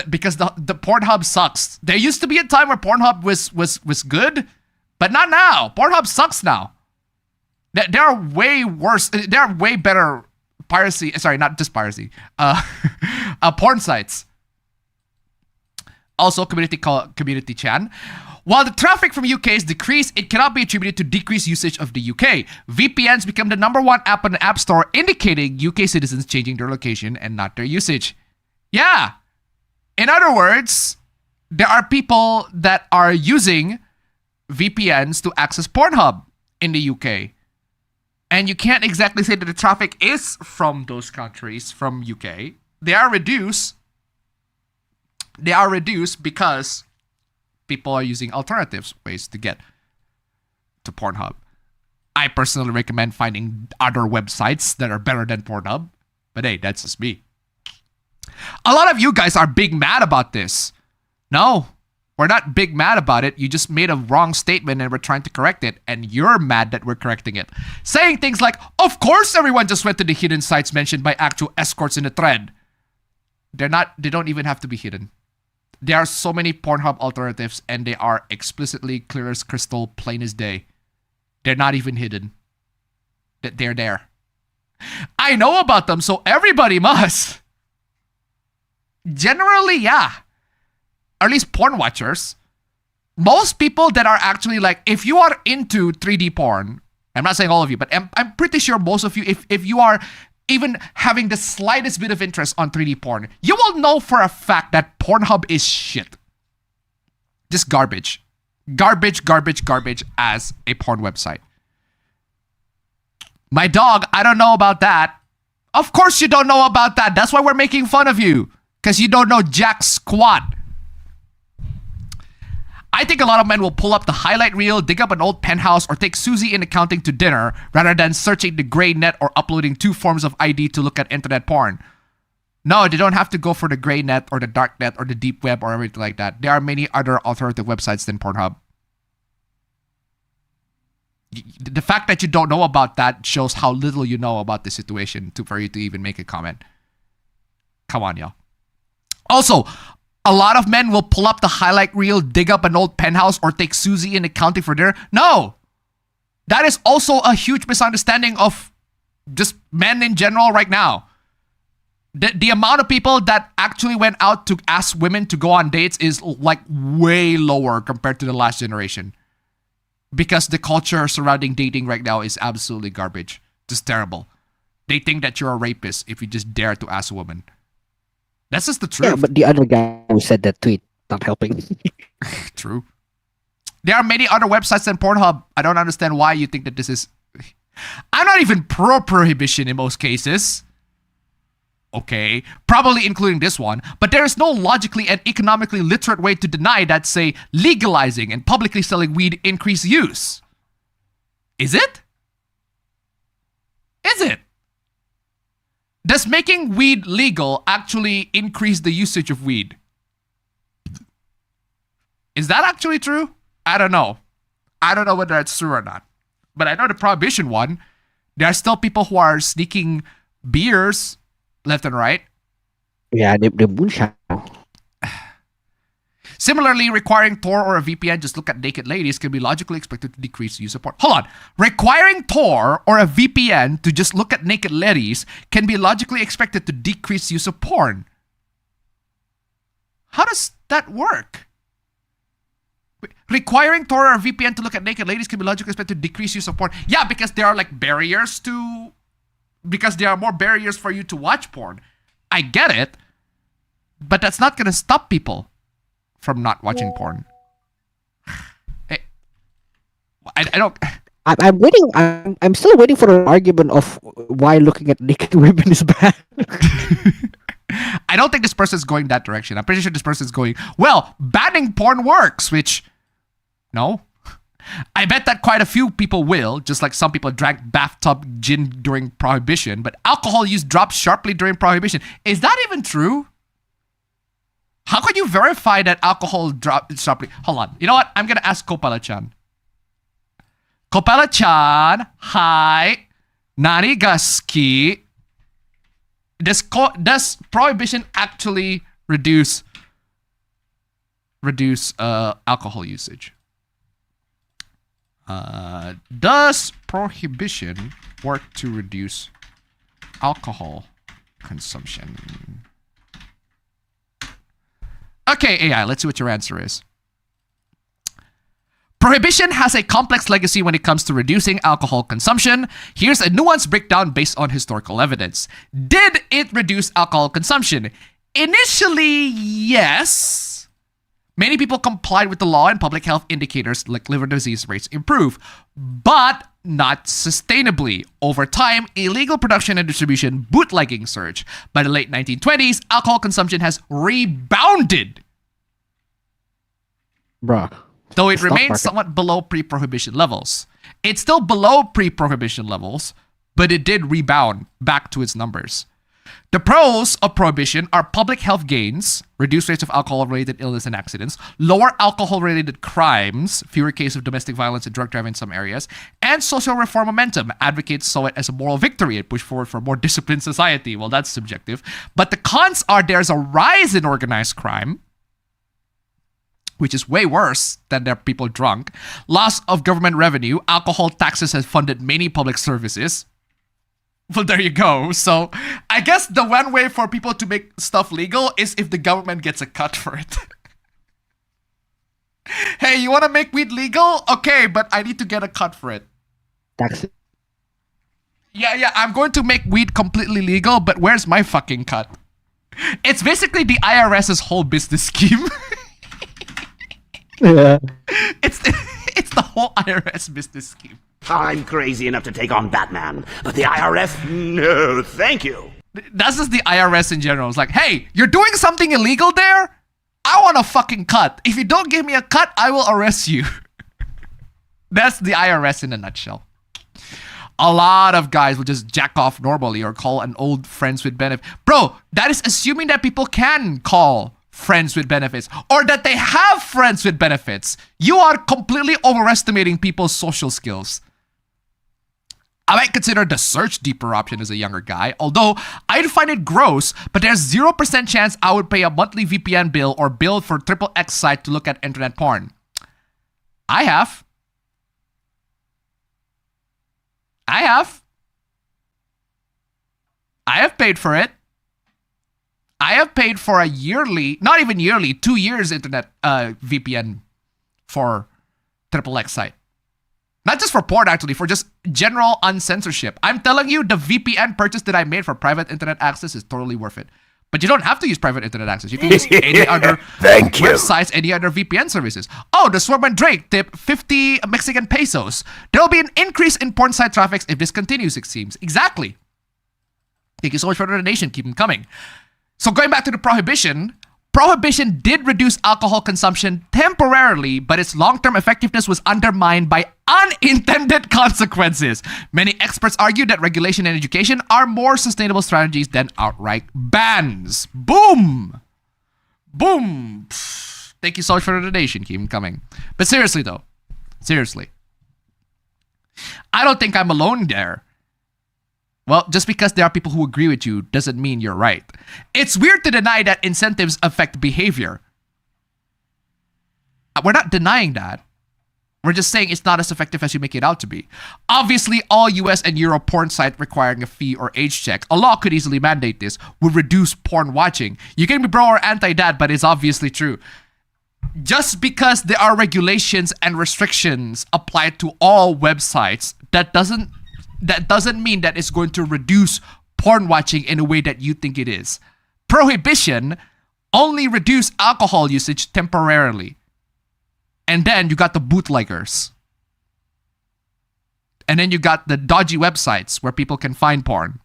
Because the Pornhub sucks. There used to be a time where Pornhub was good, but not now. Pornhub sucks now. There are way worse, there are way better piracy, sorry, not just piracy, porn sites. Also, Community Chan. While the traffic from UK is decreased, it cannot be attributed to decreased usage of the UK. VPNs become the #1 app on the App Store, indicating UK citizens changing their location and not their usage. Yeah. In other words, there are people that are using VPNs to access Pornhub in the UK. And you can't exactly say that the traffic is from those countries, from UK. They are reduced. They are reduced because people are using alternative ways to get to Pornhub. I personally recommend finding other websites that are better than Pornhub. But hey, that's just me. A lot of you guys are big mad about this. No, we're not big mad about it. You just made a wrong statement and we're trying to correct it. And you're mad that we're correcting it. Saying things like, of course everyone just went to the hidden sites mentioned by actual escorts in the thread. They don't even have to be hidden. There are so many Pornhub alternatives and they are explicitly clear as crystal, plain as day. They're not even hidden. They're there. I know about them, so everybody must. Generally, yeah. Or at least porn watchers. Most people that are actually like, if you are into 3D porn, I'm not saying all of you, but I'm pretty sure most of you, if you are even having the slightest bit of interest on 3D porn, you will know for a fact that Pornhub is shit. Just garbage. Garbage as a porn website. My dog, I don't know about that. Of course you don't know about that. That's why we're making fun of you. Because you don't know jack squat. I think a lot of men will pull up the highlight reel, dig up an old penthouse, or take Susie in accounting to dinner rather than searching the gray net or uploading 2 forms of ID to look at internet porn. No, they don't have to go for the gray net or the dark net or the deep web or everything like that. There are many other alternative websites than Pornhub. The fact that you don't know about that shows how little you know about the situation for you to even make a comment. Come on, y'all. Also, a lot of men will pull up the highlight reel, dig up an old penthouse, or take Susie in accounting for dinner. No! That is also a huge misunderstanding of just men in general right now. The amount of people that actually went out to ask women to go on dates is like way lower compared to the last generation. Because the culture surrounding dating right now is absolutely garbage. Just terrible. They think that you're a rapist if you just dare to ask a woman. That's just the truth. Yeah, but the other guy who said that tweet, not helping. True. There are many other websites than Pornhub. I don't understand why you think that this is... I'm not even pro-prohibition in most cases. Okay, probably including this one, but there is no logically and economically literate way to deny that, say, legalizing and publicly selling weed increase use. Is it? Is it? Does making weed legal actually increase the usage of weed? Is that actually true? I don't know. I don't know whether that's true or not. But I know the Prohibition one, there are still people who are sneaking beers left and right. Yeah, the moonshine. Similarly, requiring Tor or a VPN just look at naked ladies can be logically expected to decrease use of porn. Hold on. Requiring Tor or a VPN to just look at naked ladies can be logically expected to decrease use of porn. How does that work? Requiring Tor or a VPN to look at naked ladies can be logically expected to decrease use of porn. Yeah, because there are like barriers to... Because there are more barriers for you to watch porn. I get it. But that's not going to stop people from not watching porn. I don't... I'm waiting. I'm still waiting for an argument of why looking at naked women is bad. I don't think this person's going that direction. I'm pretty sure this person's going, well, banning porn works, which... No. I bet that quite a few people will, just like some people drank bathtub gin during Prohibition, but alcohol use dropped sharply during Prohibition. Is that even true? How can you verify that alcohol dropped sharply? Hold on. You know what? I'm going to ask Kopala-chan. Kopala-chan, hi. Nanigaski. Does Prohibition actually reduce alcohol usage? Does Prohibition work to reduce alcohol consumption? Okay, AI, let's see what your answer is. Prohibition has a complex legacy when it comes to reducing alcohol consumption. Here's a nuanced breakdown based on historical evidence. Did it reduce alcohol consumption? Initially, yes. Many people complied with the law and public health indicators like liver disease rates improve, but not sustainably. Over time, illegal production and distribution bootlegging surged. By the late 1920s, alcohol consumption has rebounded. Bruh. Though it remains somewhat below pre-prohibition levels. It's still below pre-prohibition levels, but it did rebound back to its numbers. The pros of prohibition are public health gains, reduced rates of alcohol-related illness and accidents, lower alcohol-related crimes, fewer cases of domestic violence and drug driving in some areas, and social reform momentum. Advocates saw it as a moral victory and pushed forward for a more disciplined society. Well, that's subjective. But the cons are there's a rise in organized crime, which is way worse than there are people drunk. Loss of government revenue. Alcohol taxes has funded many public services. Well, there you go. So I guess the one way for people to make stuff legal is if the government gets a cut for it. Hey, you want to make weed legal? Okay, but I need to get a cut for it. Tax. Yeah, I'm going to make weed completely legal, but where's my fucking cut? It's basically the IRS's whole business scheme. Yeah. It's the whole IRS business scheme. I'm crazy enough to take on Batman, but the IRS, no, thank you. That's just the IRS in general. It's like, hey, you're doing something illegal there? I want a fucking cut. If you don't give me a cut, I will arrest you. That's the IRS in a nutshell. A lot of guys will just jack off normally or call an old friends with benefit. Bro, that is assuming that people can call friends with benefits or that they have friends with benefits. You are completely overestimating people's social skills. I might consider the search deeper option as a younger guy, although I'd find it gross, but there's 0% chance I would pay a monthly VPN bill or bill for XXX site to look at internet porn. I have. I have paid for it. I have paid for a yearly, not even yearly, 2 years internet VPN for XXX site. Not just for porn, actually, for just general uncensorship. I'm telling you, the VPN purchase that I made for private internet access is totally worth it. But you don't have to use private internet access. You can use any other websites, any other VPN services. Oh, the Swarm and Drake tip 50 Mexican pesos. There will be an increase in porn site traffic if this continues, it seems. Exactly. Thank you so much for the donation. Keep them coming. So going back to the Prohibition, Prohibition did reduce alcohol consumption temporarily, but its long-term effectiveness was undermined by unintended consequences. Many experts argue that regulation and education are more sustainable strategies than outright bans. Boom! Boom! Thank you so much for the donation. Keep them coming. But seriously though, seriously, I don't think I'm alone there. Well, just because there are people who agree with you doesn't mean you're right. It's weird to deny that incentives affect behavior. We're not denying that. We're just saying it's not as effective as you make it out to be. Obviously, all US and Euro porn sites requiring a fee or age check, a law could easily mandate this, would reduce porn watching. You can be pro or anti that, but it's obviously true. Just because there are regulations and restrictions applied to all websites, that doesn't mean that it's going to reduce porn watching in a way that you think it is. Prohibition only reduced alcohol usage temporarily. And then you got the bootleggers. And then you got the dodgy websites where people can find porn.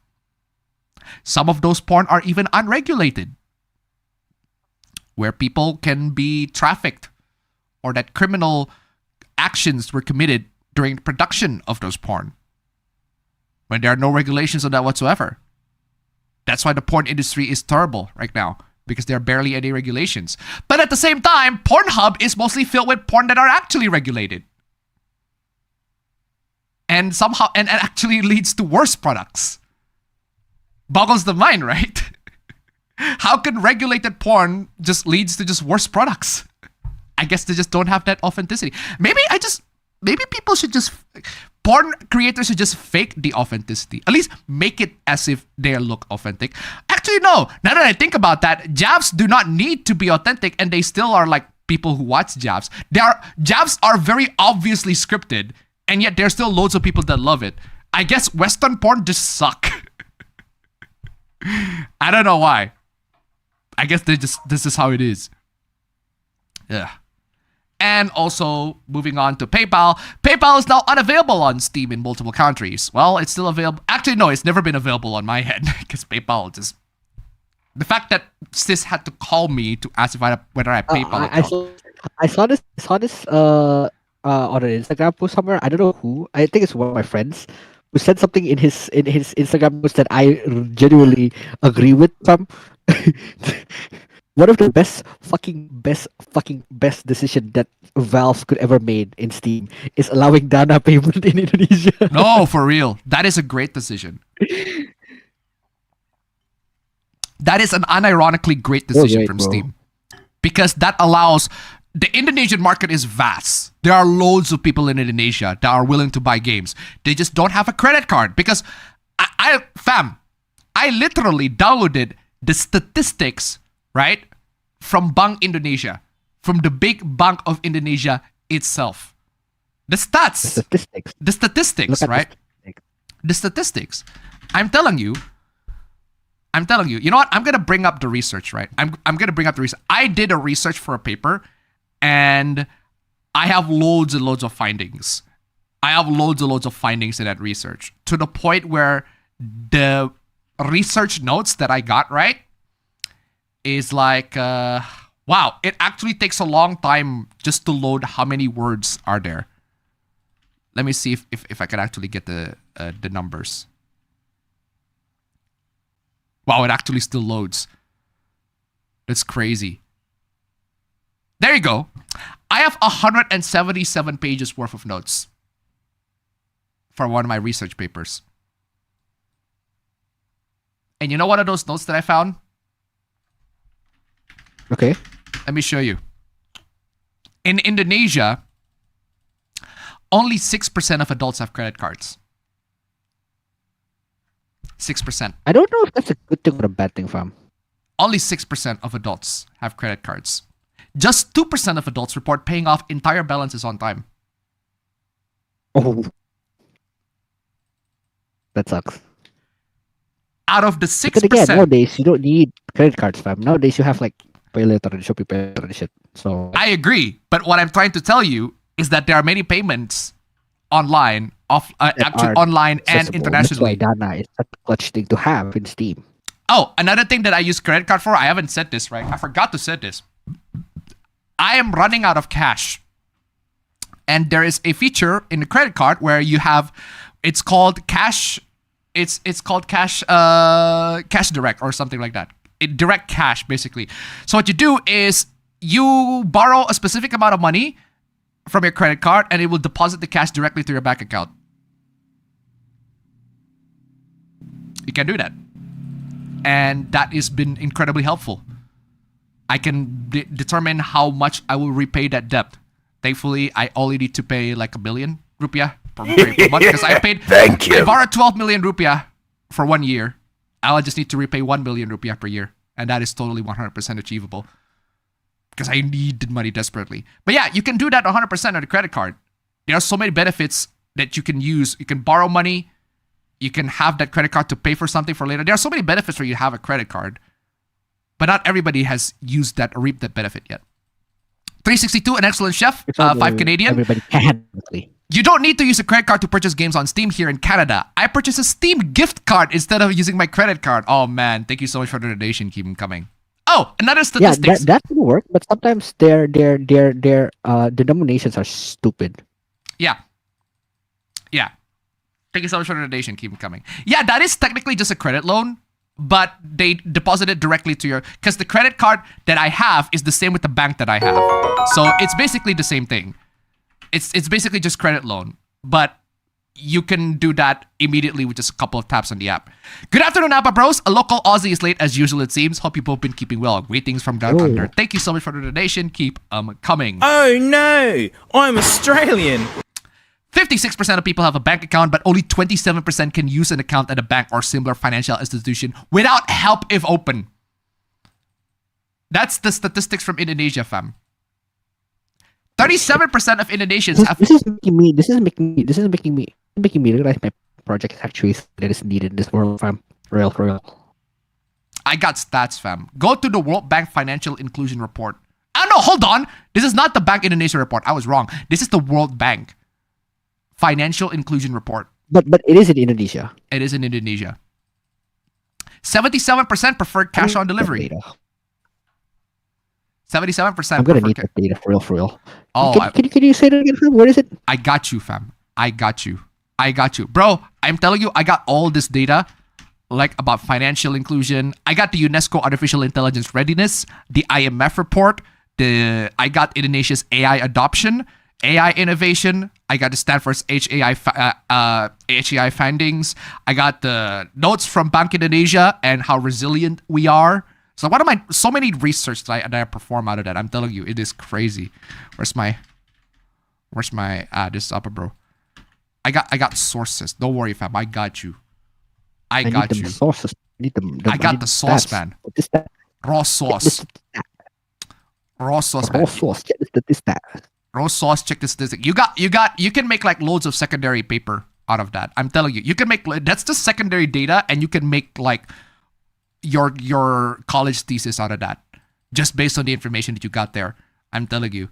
Some of those porn are even unregulated, where people can be trafficked or that criminal actions were committed during the production of those porn, when there are no regulations on that whatsoever. That's why the porn industry is terrible right now, because there are barely any regulations. But at the same time, Pornhub is mostly filled with porn that are actually regulated. And somehow, and actually leads to worse products. Boggles the mind, right? How can regulated porn just leads to just worse products? I guess they just don't have that authenticity. Maybe people should just, porn creators should just fake the authenticity. At least make it as if they look authentic. Actually, no. Now that I think about that, javs do not need to be authentic, and they still are like people who watch javs. Javs are very obviously scripted, and yet there's still loads of people that love it. I guess Western porn just suck. I don't know why. I guess this is how it is. Yeah. And also, moving on to PayPal. PayPal is now unavailable on Steam in multiple countries. Well, it's still available. Actually, no, it's never been available on my end, because PayPal just... The fact that Sis had to call me to ask whether I have PayPal account. I saw this on an Instagram post somewhere. I don't know who. I think it's one of my friends who said something in his Instagram post that I genuinely agree with. One of the best decision that Valve could ever made in Steam is allowing Dana payment in Indonesia. No, for real. That is a great decision. That is an unironically great decision from Steam. Because that allows... The Indonesian market is vast. There are loads of people in Indonesia that are willing to buy games. They just don't have a credit card. Because, I literally downloaded the statistics, right, from Bank Indonesia, from the big bank of Indonesia itself. The stats. The statistics, right? The statistics. I'm telling you, you know what? I'm going to bring up the research, right? I'm going to bring up the research. I did a research for a paper, and I have loads and loads of findings. I have loads and loads of findings in that research, to the point where the research notes that I got, right, is like, wow, it actually takes a long time just to load how many words are there. Let me see if I can actually get the numbers. Wow, it actually still loads. That's crazy. There you go. I have 177 pages worth of notes for one of my research papers. And you know one of those notes that I found? Okay. Let me show you. In Indonesia, only 6% of adults have credit cards. 6%. I don't know if that's a good thing or a bad thing, fam. Only 6% of adults have credit cards. Just 2% of adults report paying off entire balances on time. Oh. That sucks. Out of the 6%. But again, nowadays, you don't need credit cards, fam. Nowadays, you have like pay later and Shopee pay later and shit. So I agree. But what I'm trying to tell you is that there are many payments online, online and internationally. That's why Dana is such a clutch thing to have in Steam. Oh, another thing that I use credit card for, I haven't said this, right? I forgot to say this. I am running out of cash. And there is a feature in the credit card where you have, it's called cash, it's called cash direct or something like that. Direct cash, basically. So what you do is you borrow a specific amount of money from your credit card and it will deposit the cash directly to your bank account. You can do that. And that has been incredibly helpful. I can determine how much I will repay that debt. Thankfully, I only need to pay like 1 million rupiah per month because I paid. Thank you. I borrowed 12 million rupiah for 1 year. I'll just need to repay 1 million rupiah per year, and that is totally 100% achievable because I needed money desperately. But yeah, you can do that 100% on a credit card. There are so many benefits that you can use. You can borrow money. You can have that credit card to pay for something for later. There are so many benefits where you have a credit card, but not everybody has used that or reaped that benefit yet. 362, an excellent chef, 5 Canadian. Everybody can. You don't need to use a credit card to purchase games on Steam here in Canada. I purchased a Steam gift card instead of using my credit card. Oh man, thank you so much for the donation. Keep them coming. Oh, another statistic. Yeah, that can work, but sometimes their denominations are stupid. Yeah. Yeah. Thank you so much for the donation. Keep them coming. Yeah, that is technically just a credit loan, but they deposit it directly to your... Because the credit card that I have is the same with the bank that I have. So it's basically the same thing. It's basically just credit loan, but you can do that immediately with just a couple of taps on the app. Good afternoon, Appa Bros. A local Aussie is late as usual, it seems. Hope you've both been keeping well. Greetings from down under. Thank you so much for the donation. Keep coming. Oh no, I'm Australian. 56% of people have a bank account, but only 27% can use an account at a bank or similar financial institution without help if open. That's the statistics from Indonesia, fam. 37% of Indonesians have... This is making me realize my project is actually that is needed in this world, fam. For real. I got stats, fam. Go to the World Bank Financial Inclusion Report. Oh no, hold on. This is not the Bank Indonesia report. I was wrong. This is the World Bank Financial Inclusion Report. But it is in Indonesia. It is in Indonesia. 77% prefer cash on delivery. 77%. I'm gonna need that data for real. Oh, can you say that again, fam? Where is it? I got you, fam. I got you. Bro, I'm telling you, I got all this data like about financial inclusion. I got the UNESCO Artificial Intelligence Readiness, the IMF report, I got Indonesia's AI adoption, AI innovation. I got the Stanford's HAI findings. I got the notes from Bank Indonesia and how resilient we are. So so many research that I perform out of that. I'm telling you, it is crazy. Where's my this upper bro? I got sources. Don't worry, fam. I got you. I got you. Sources. I got the sauce, man. What is that? Raw sauce. Raw sauce, man. Raw sauce. Check the stat. Raw sauce. Check the statistic. You can make like loads of secondary paper out of that. I'm telling you, you can make that's the secondary data, and you can make like your college thesis out of that just based on the information that you got there. I'm telling you.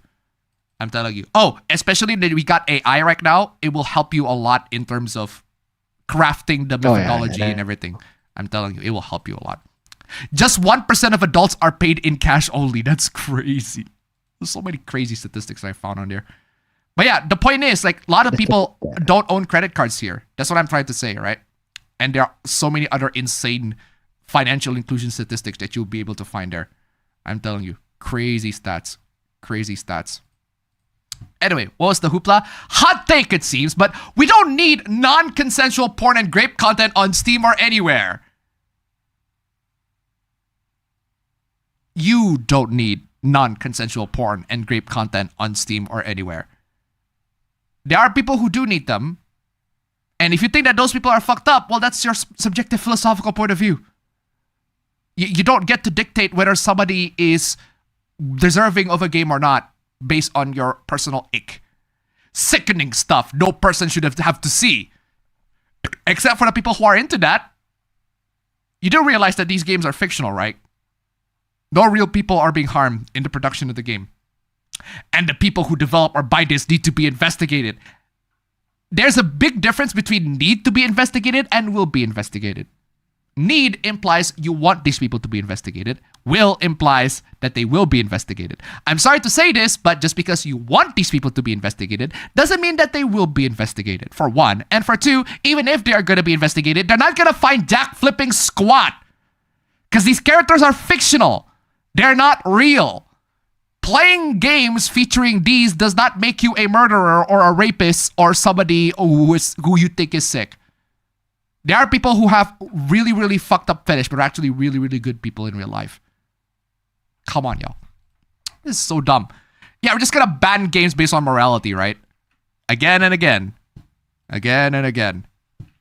Oh, especially that we got AI right now, it will help you a lot in terms of crafting the methodology and everything. I'm telling you, it will help you a lot. Just 1% of adults are paid in cash only. That's crazy. There's so many crazy statistics I found on there. But yeah, the point is, like, a lot of people don't own credit cards here. That's what I'm trying to say, right? And there are so many other insane financial inclusion statistics that you'll be able to find there. I'm telling you, crazy stats. Anyway, what was the hoopla? Hot take, it seems, but we don't need non-consensual porn and grape content on Steam or anywhere. You don't need non-consensual porn and grape content on Steam or anywhere. There are people who do need them, And if you think that those people are fucked up, well, that's your subjective philosophical point of view. You don't get to dictate whether somebody is deserving of a game or not based on your personal ick. Sickening stuff no person should have to see. Except for the people who are into that. You do realize that these games are fictional, right? No real people are being harmed in the production of the game. And the people who develop or buy this need to be investigated. There's a big difference between need to be investigated and will be investigated. Need implies you want these people to be investigated. Will implies that they will be investigated. I'm sorry to say this, but just because you want these people to be investigated doesn't mean that they will be investigated, for one. And for two, even if they are going to be investigated, they're not going to find jack flipping squat. Because these characters are fictional. They're not real. Playing games featuring these does not make you a murderer or a rapist or somebody who you think is sick. There are people who have really, really fucked up fetish, but are actually really, really good people in real life. Come on, y'all. This is so dumb. Yeah, we're just gonna ban games based on morality, right? Again and again. Again and again.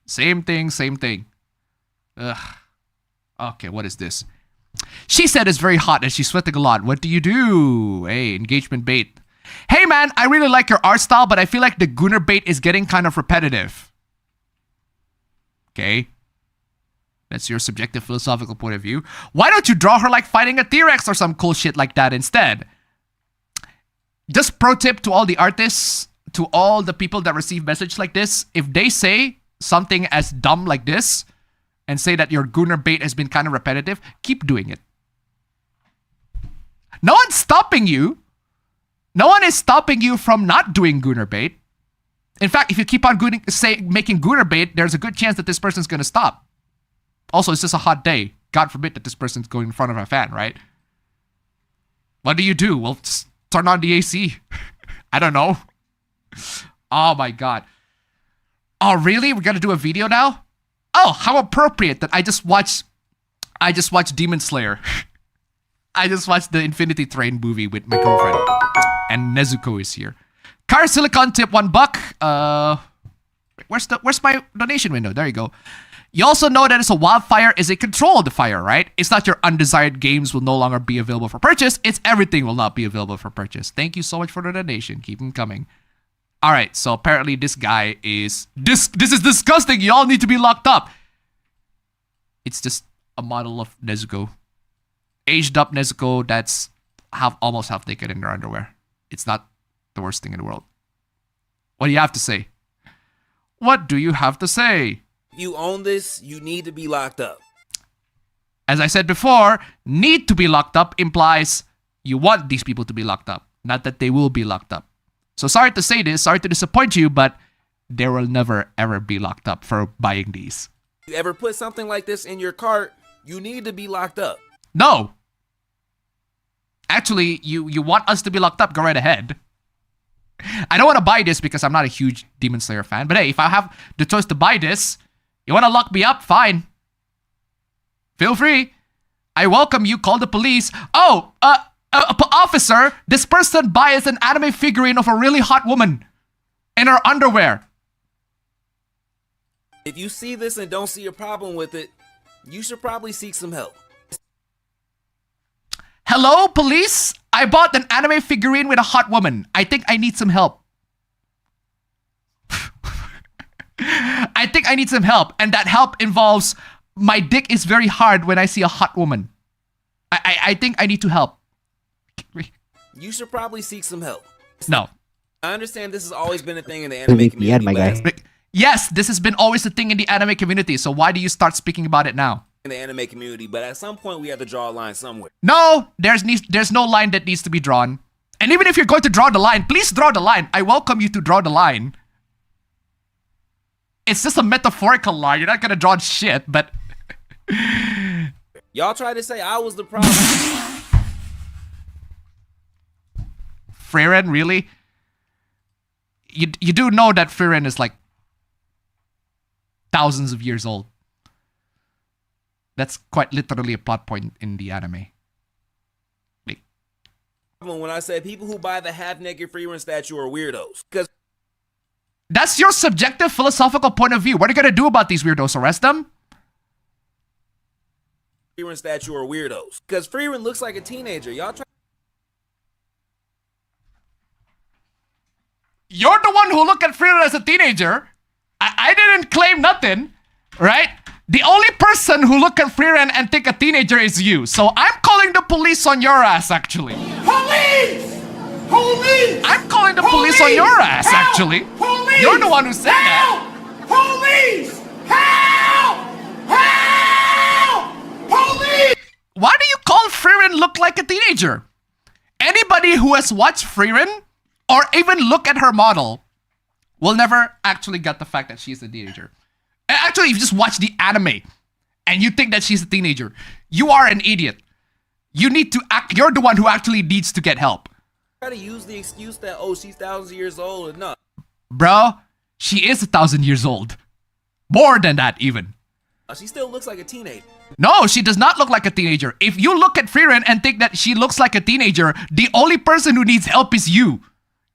Same thing, same thing. Ugh. Okay, what is this? She said it's very hot and she's sweating a lot. What do you do? Hey, engagement bait. Hey man, I really like your art style, but I feel like the Gooner bait is getting kind of repetitive. Okay. That's your subjective philosophical point of view. Why don't you draw her like fighting a T-Rex or some cool shit like that instead? Just pro tip to all the artists, to all the people that receive messages like this, if they say something as dumb like this and say that your Gooner bait has been kind of repetitive, keep doing it. No one's stopping you. No one is stopping you from not doing Gooner bait. In fact, if you keep on making Gooner bait, there's a good chance that this person's going to stop. Also, it's just a hot day. God forbid that this person's going in front of a fan, right? What do you do? Well, just turn on the AC. I don't know. Oh my God. Oh, really? We're going to do a video now? Oh, how appropriate that I just watched Demon Slayer. I just watched the Infinity Train movie with my girlfriend. And Nezuko is here. Car Silicon tip $1. Where's my donation window? There you go. You also know that it's a wildfire is a control of the fire, right? It's not your undesired games will no longer be available for purchase. It's everything will not be available for purchase. Thank you so much for the donation. Keep them coming. All right, so apparently this guy is... This is disgusting. You all need to be locked up. It's just a model of Nezuko. Aged up Nezuko that's almost half naked in their underwear. It's not the worst thing in the world. What do you have to say? What do you have to say? You own this, you need to be locked up. As I said before, need to be locked up implies you want these people to be locked up, not that they will be locked up. So sorry to say this, sorry to disappoint you, but they will never ever be locked up for buying these. You ever put something like this in your cart, you need to be locked up. No. Actually, you want us to be locked up, go right ahead. I don't want to buy this because I'm not a huge Demon Slayer fan. But hey, if I have the choice to buy this, you want to lock me up? Fine. Feel free. I welcome you. Call the police. Oh, officer, this person buys an anime figurine of a really hot woman in her underwear. If you see this and don't see a problem with it, you should probably seek some help. Hello, police? I bought an anime figurine with a hot woman. I think I need some help. I think I need some help. And that help involves my dick is very hard when I see a hot woman. I think I need to help. You should probably seek some help. No. I understand this has always been a thing in the anime community. my guy. Yes, this has been always a thing in the anime community. So why do you start speaking about it now? In the anime community, but at some point we have to draw a line somewhere. No, there's no line that needs to be drawn. And even if you're going to draw the line, please draw the line. I welcome you to draw the line. It's just a metaphorical line. You're not gonna draw shit, but... Y'all try to say I was the problem. Frieren, really? You do know that Frieren is like thousands of years old. That's quite literally a plot point in the anime. When I say people who buy the half-naked Frieren statue are weirdos. Because That's your subjective philosophical point of view. What are you gonna do about these weirdos? Arrest them? Freeran statue are weirdos. Because Freeran looks like a teenager. Y'all try. You're the one who looked at Freeran as a teenager. I didn't claim nothing, right? The only person who look at Freeran and think a teenager is you. So I'm calling the police on your ass, actually. Police! Police! I'm calling the police on your ass, Help! actually. Police! You're the one who said that. Police! Help! Help! Police! Why do you call Freeran look like a teenager? Anybody who has watched Freeran or even look at her model will never actually get the fact that she's a teenager. Actually, if you just watch the anime and you think that she's a teenager, you are an idiot. You need to act. You're the one who actually needs to get help. Try to use the excuse that, oh, she's thousands of years old. No. Bro, she is 1,000 years old. More than that, even. She still looks like a teenager. No, she does not look like a teenager. If you look at Freeran and think that she looks like a teenager, the only person who needs help is you.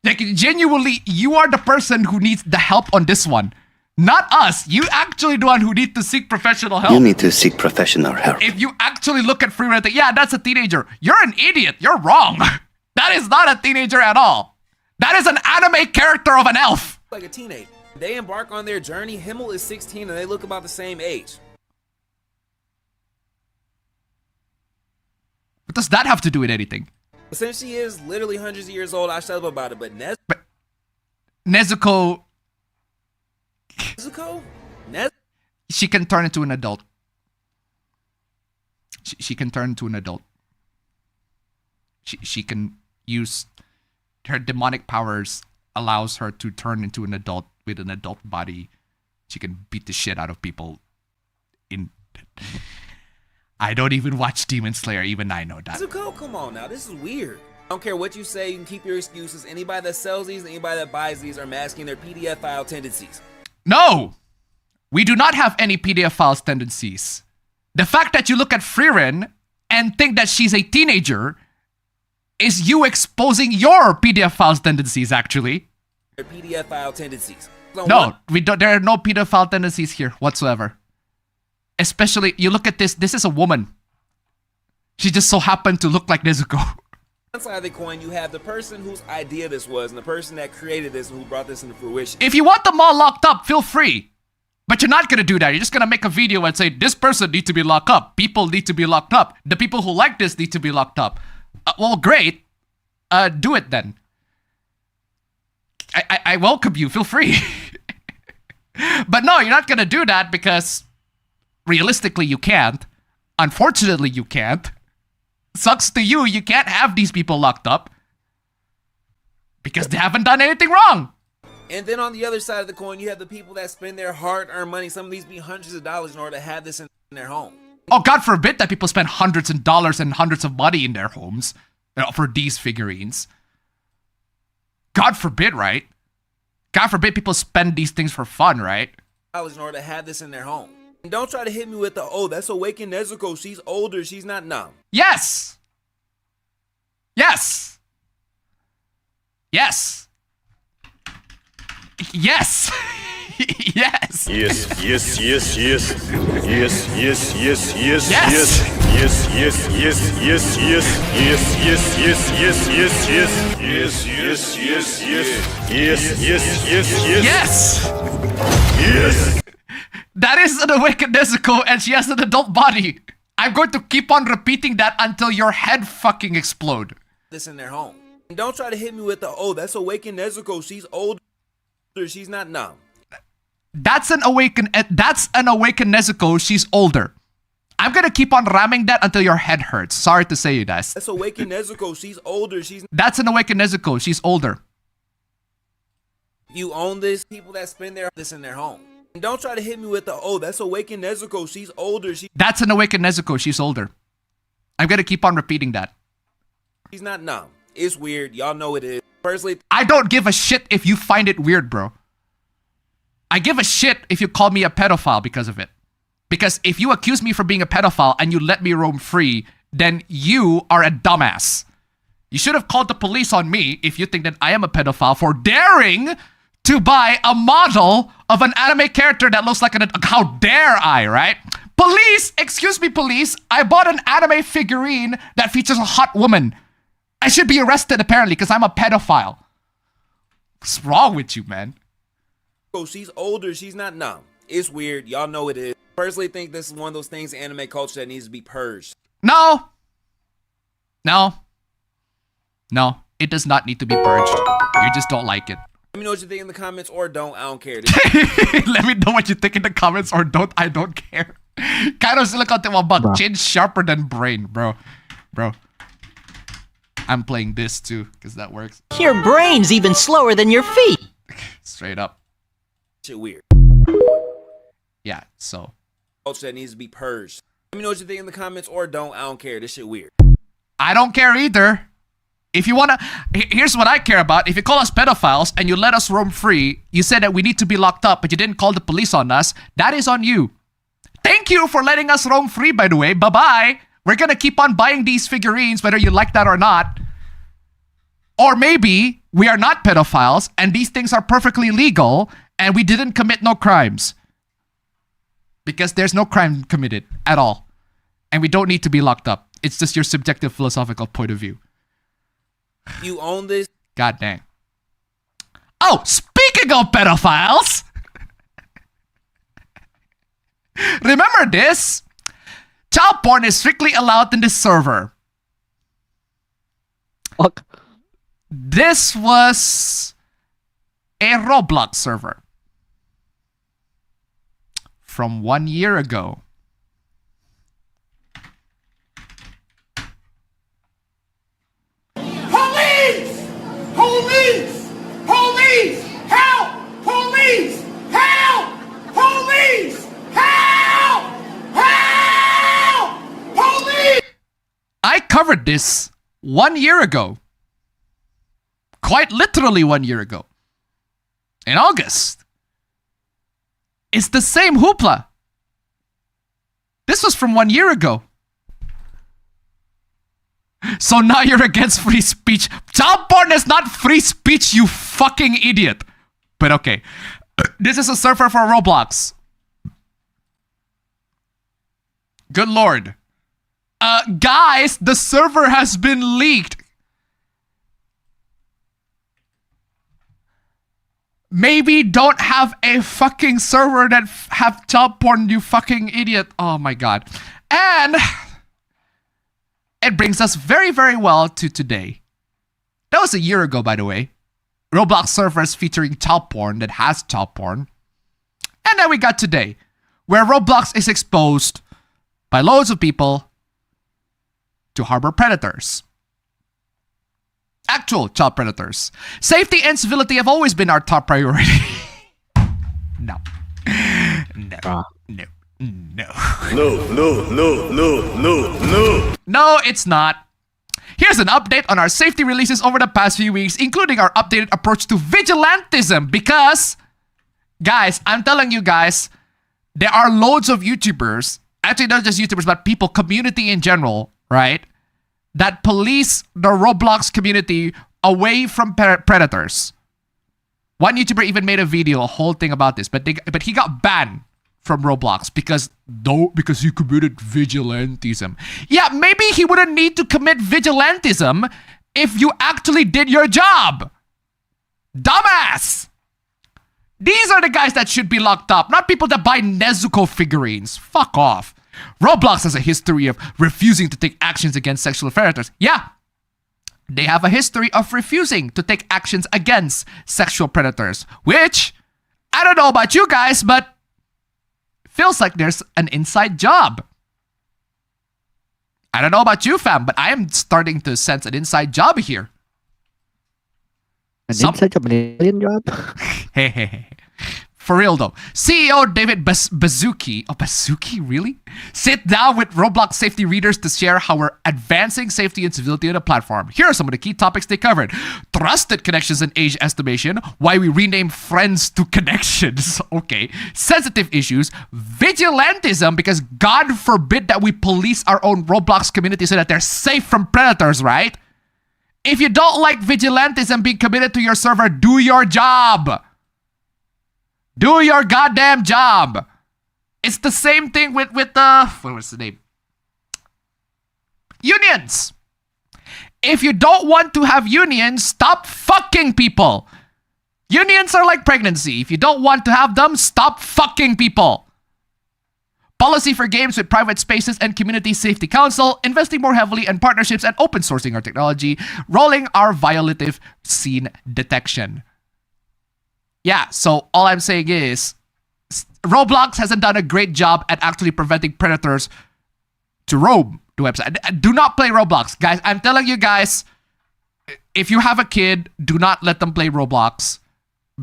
Like, genuinely, you are the person who needs the help on this one. Not us. You actually the one who need to seek professional help. You need to seek professional help. If you actually look at Freeran and think, yeah, that's a teenager, you're an idiot. You're wrong. That is not a teenager at all. That is an anime character of an elf. Like a teenager. They embark on their journey. Himmel is 16 and they look about the same age. What does that have to do with anything? Since she is literally hundreds of years old, I shut up about it. But Nezuko... Nezuko? She can turn into an adult. She can turn into an adult. She can use... Her demonic powers allows her to turn into an adult with an adult body. She can beat the shit out of people in... I don't even watch Demon Slayer, even I know that. Nezuko, come on now, this is weird. I don't care what you say, you can keep your excuses. Anybody that sells these, anybody that buys these are masking their PDF file tendencies. No! We do not have any PDF files tendencies. The fact that you look at Freeran and think that she's a teenager is you exposing your PDF files tendencies, actually. Their PDF file tendencies. No, we don't. There are no PDF file tendencies here whatsoever. Especially, you look at this. This is a woman. She just so happened to look like Nezuko. One side of the coin, you have the person whose idea this was and the person that created this and who brought this into fruition. If you want them all locked up, feel free. But you're not going to do that. You're just going to make a video and say, this person needs to be locked up. People need to be locked up. The people who like this need to be locked up. Well, great. Do it then. I welcome you. Feel free. But no, you're not going to do that because realistically you can't. Unfortunately, you can't. Sucks to you. You can't have these people locked up because they haven't done anything wrong. And then on the other side of the coin, you have the people that spend their hard-earned money. Some of these be hundreds of dollars in order to have this in their home. Oh, God forbid that people spend hundreds of dollars and hundreds of money in their homes for these figurines. God forbid, right? God forbid people spend these things for fun, right? In order to have this in their home. And don't try to hit me with the, oh, that's Awakened Nezuko. She's older. She's not numb. Yes. Yes. Yes. Yes. Yes. Yes, yes, yes, yes. Yes, yes, yes, yes, Yes. yes. Yes, yes, yes, yes, yes. Yes, yes, yes, yes, yes. Yes, yes, yes, yes. Yes, yes, yes, yes. Yes. Yes. That is an Awakened Nezuko and she has an adult body. I'm going to keep on repeating that until your head fucking explode. This in their home. And don't try to hit me with the, oh, that's Awakened Nezuko. She's older. She's not numb. That's an Awakened Nezuko. She's older. I'm gonna keep on ramming that until your head hurts. Sorry to say, you guys. That's Awakened Nezuko. She's older. That's an Awakened Nezuko. She's older. You own this. People that spend this in their home. And don't try to hit me with the, oh, that's Awakened Nezuko. She's older. That's an Awakened Nezuko. She's older. I'm gonna keep on repeating that. She's not numb. It's weird. Y'all know it is. Personally, I don't give a shit if you find it weird, bro. I give a shit if you call me a pedophile because of it. Because if you accuse me for being a pedophile and you let me roam free, then you are a dumbass. You should have called the police on me if you think that I am a pedophile for daring to buy a model of an anime character that looks like an... How dare I, right? Police! Excuse me, police. I bought an anime figurine that features a hot woman. I should be arrested, apparently, because I'm a pedophile. What's wrong with you, man? Oh, she's older. She's not numb. It's weird. Y'all know it is. Personally think this is one of those things in anime culture that needs to be purged. No. No. No. It does not need to be purged. You just don't like it. Let me know what you think in the comments or don't. I don't care. Let me know what you think in the comments or don't. I don't care. Kind of silicon to about chin sharper than brain, bro. Bro. I'm playing this too, because that works. Your brain's even slower than your feet. Straight up. Shit weird. Yeah, so. Culture that needs to be purged. Let me know what you think in the comments or don't. I don't care. This shit weird. I don't care either. If you wanna, here's what I care about. If you call us pedophiles and you let us roam free, you said that we need to be locked up, but you didn't call the police on us, that is on you. Thank you for letting us roam free, by the way. Bye-bye. We're gonna keep on buying these figurines, whether you like that or not. Or maybe we are not pedophiles and these things are perfectly legal and we didn't commit no crimes. Because there's no crime committed at all. And we don't need to be locked up. It's just your subjective philosophical point of view. You own this? God dang. Oh, speaking of pedophiles. Remember this? Child porn is strictly allowed in this server. Fuck. This was a Roblox server from 1 year ago. Police! Police! Police! Help! Police! Help! Police! Help! Help! Police! I covered this 1 year ago. Quite literally 1 year ago. In August. It's the same hoopla. This was from 1 year ago. So now you're against free speech. Child porn is not free speech, you fucking idiot. But okay. This is a server for Roblox. Good lord. Guys, the server has been leaked. Maybe don't have a fucking server that have child porn, you fucking idiot. Oh my god. And it brings us very, very well to today. That was a year ago, by the way. Roblox servers featuring child porn that has child porn. And then we got today, where Roblox is exposed by loads of people to harbor predators. Actual child predators. Safety and civility have always been our top priority. No. No. No. No. No. No, it's not. Here's an update on our safety releases over the past few weeks, including our updated approach to vigilantism. Because, guys, I'm telling you guys, there are loads of YouTubers, actually not just YouTubers, but people, community in general, right, that police the Roblox community away from predators. One YouTuber even made a video, a whole thing about this, but he got banned from Roblox because he committed vigilantism. Yeah, maybe he wouldn't need to commit vigilantism if you actually did your job. Dumbass! These are the guys that should be locked up, not people that buy Nezuko figurines. Fuck off. Roblox has a history of refusing to take actions against sexual predators. Yeah, they have a history of refusing to take actions against sexual predators, which, I don't know about you guys, but feels like there's an inside job. I don't know about you, fam, but I am starting to sense an inside job here. Inside job, an alien job? Hey. For real though. CEO David Baszucki. Oh, Baszucki? Really? Sit down with Roblox safety readers to share how we're advancing safety and civility on the platform. Here are some of the key topics they covered. Trusted connections and age estimation. Why we rename friends to connections. Okay. Sensitive issues. Vigilantism, because God forbid that we police our own Roblox community so that they're safe from predators, right? If you don't like vigilantism being committed to your server, do your job. Do your goddamn job. It's the same thing with the what was the name? Unions. If you don't want to have unions, stop fucking people. Unions are like pregnancy. If you don't want to have them, stop fucking people. Policy for games with private spaces and community safety council, investing more heavily in partnerships and open sourcing our technology, rolling our violative scene detection. Yeah, so all I'm saying is Roblox hasn't done a great job at actually preventing predators to roam the website. Do not play Roblox. Guys, I'm telling you guys, if you have a kid, do not let them play Roblox.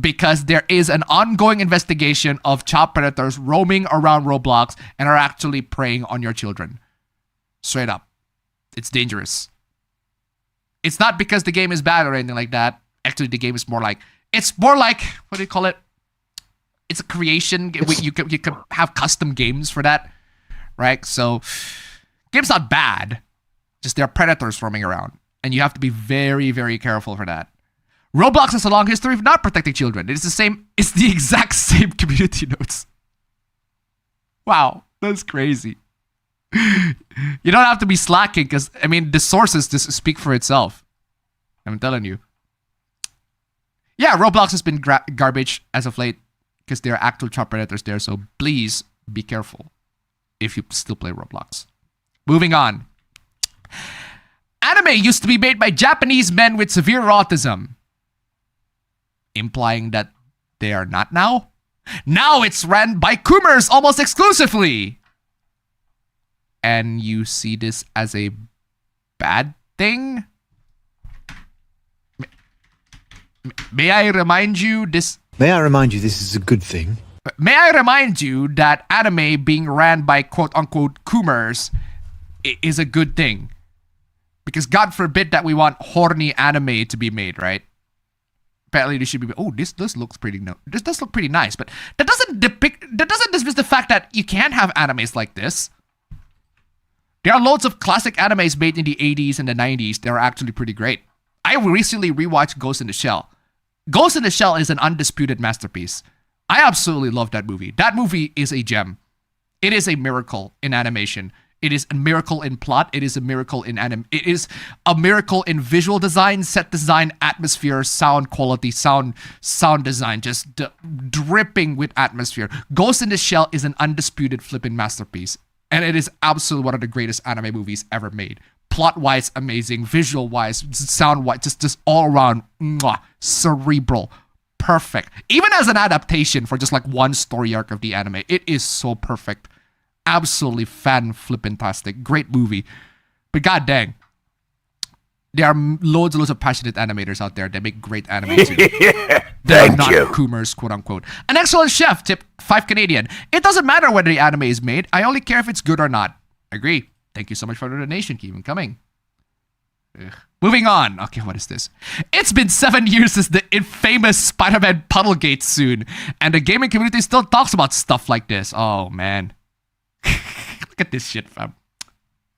Because there is an ongoing investigation of child predators roaming around Roblox and are actually preying on your children. Straight up. It's dangerous. It's not because the game is bad or anything like that. Actually, the game is more like... It's more like... What do you call it? It's a creation. You can have custom games for that. Right? So, game's not bad. Just there are predators roaming around. And you have to be very, very careful for that. Roblox has a long history of not protecting children. It's the exact same community notes. Wow, that's crazy. You don't have to be slacking because, I mean, the sources just speak for itself. I'm telling you. Yeah, Roblox has been garbage as of late because there are actual child predators there. So please be careful if you still play Roblox. Moving on. Anime used to be made by Japanese men with severe autism. Implying that they are not now? Now it's ran by Gooners almost exclusively! And you see this as a bad thing? May I remind you this... May I remind you this is a good thing? May I remind you that anime being ran by quote-unquote Gooners is a good thing. Because God forbid that we want horny anime to be made, right? Apparently they should be, oh, this looks pretty, no, this does look pretty nice, but that doesn't dismiss the fact that you can have animes like this. There are loads of classic animes made in the 80s and the 90s that are actually pretty great. I recently rewatched Ghost in the Shell. Ghost in the Shell is an undisputed masterpiece. I absolutely love that movie. That movie is a gem. It is a miracle in animation. It is a miracle in plot. It is a miracle in It is a miracle in visual design, set design, atmosphere, sound quality, sound design, just dripping with atmosphere. Ghost in the Shell is an undisputed flipping masterpiece, and it is absolutely one of the greatest anime movies ever made. Plot-wise, amazing. Visual-wise, sound-wise, just all around, cerebral, perfect. Even as an adaptation for just like one story arc of the anime, it is so perfect. Absolutely fan-flippin-tastic. Great movie. But god dang. There are loads and loads of passionate animators out there that make great anime too. They're not Gooners, quote-unquote. An excellent chef, tip 5 Canadian. It doesn't matter whether the anime is made. I only care if it's good or not. Agree. Thank you so much for the donation. Keep them coming. Ugh. Moving on. Okay, what is this? It's been 7 years since the infamous Spider-Man Puddlegate soon. And the gaming community still talks about stuff like this. Oh, man. Look at this shit, fam.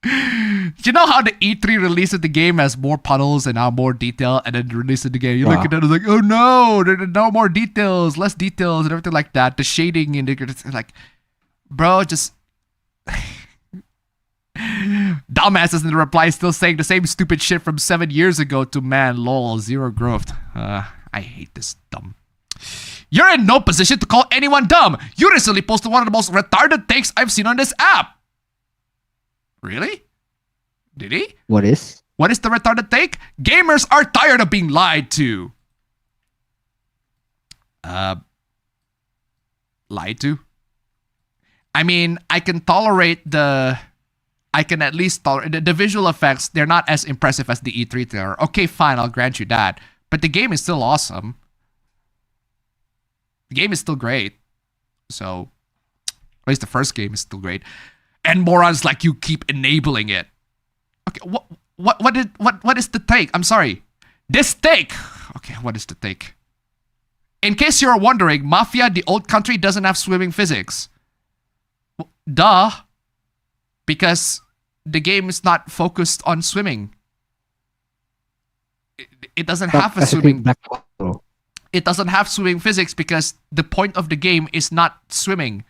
You know how the E3 release of the game has more puddles and now more detail, and then the release of the game, you look at it and like, oh no, there are no more details, less details, and everything like that. The shading and it's like, bro, just dumbasses in the reply still saying the same stupid shit from 7 years ago to man, lol, zero growth. I hate this dumb. You're in no position to call anyone dumb. You recently posted one of the most retarded takes I've seen on this app. Really? Did he? What is? What is the retarded take? Gamers are tired of being lied to. Lied to? I mean, I can at least tolerate the visual effects. They're not as impressive as the E3 trailer. Okay, fine, I'll grant you that. But the game is still awesome. The game is still great. So, at least the first game is still great. And morons like you keep enabling it. Okay, what is the take? I'm sorry. This take. Okay, what is the take? In case you're wondering, Mafia, the old country, doesn't have swimming physics. Well, duh. Because the game is not focused on swimming. It doesn't have a swimming. it doesn't have swimming physics because the point of the game is not swimming.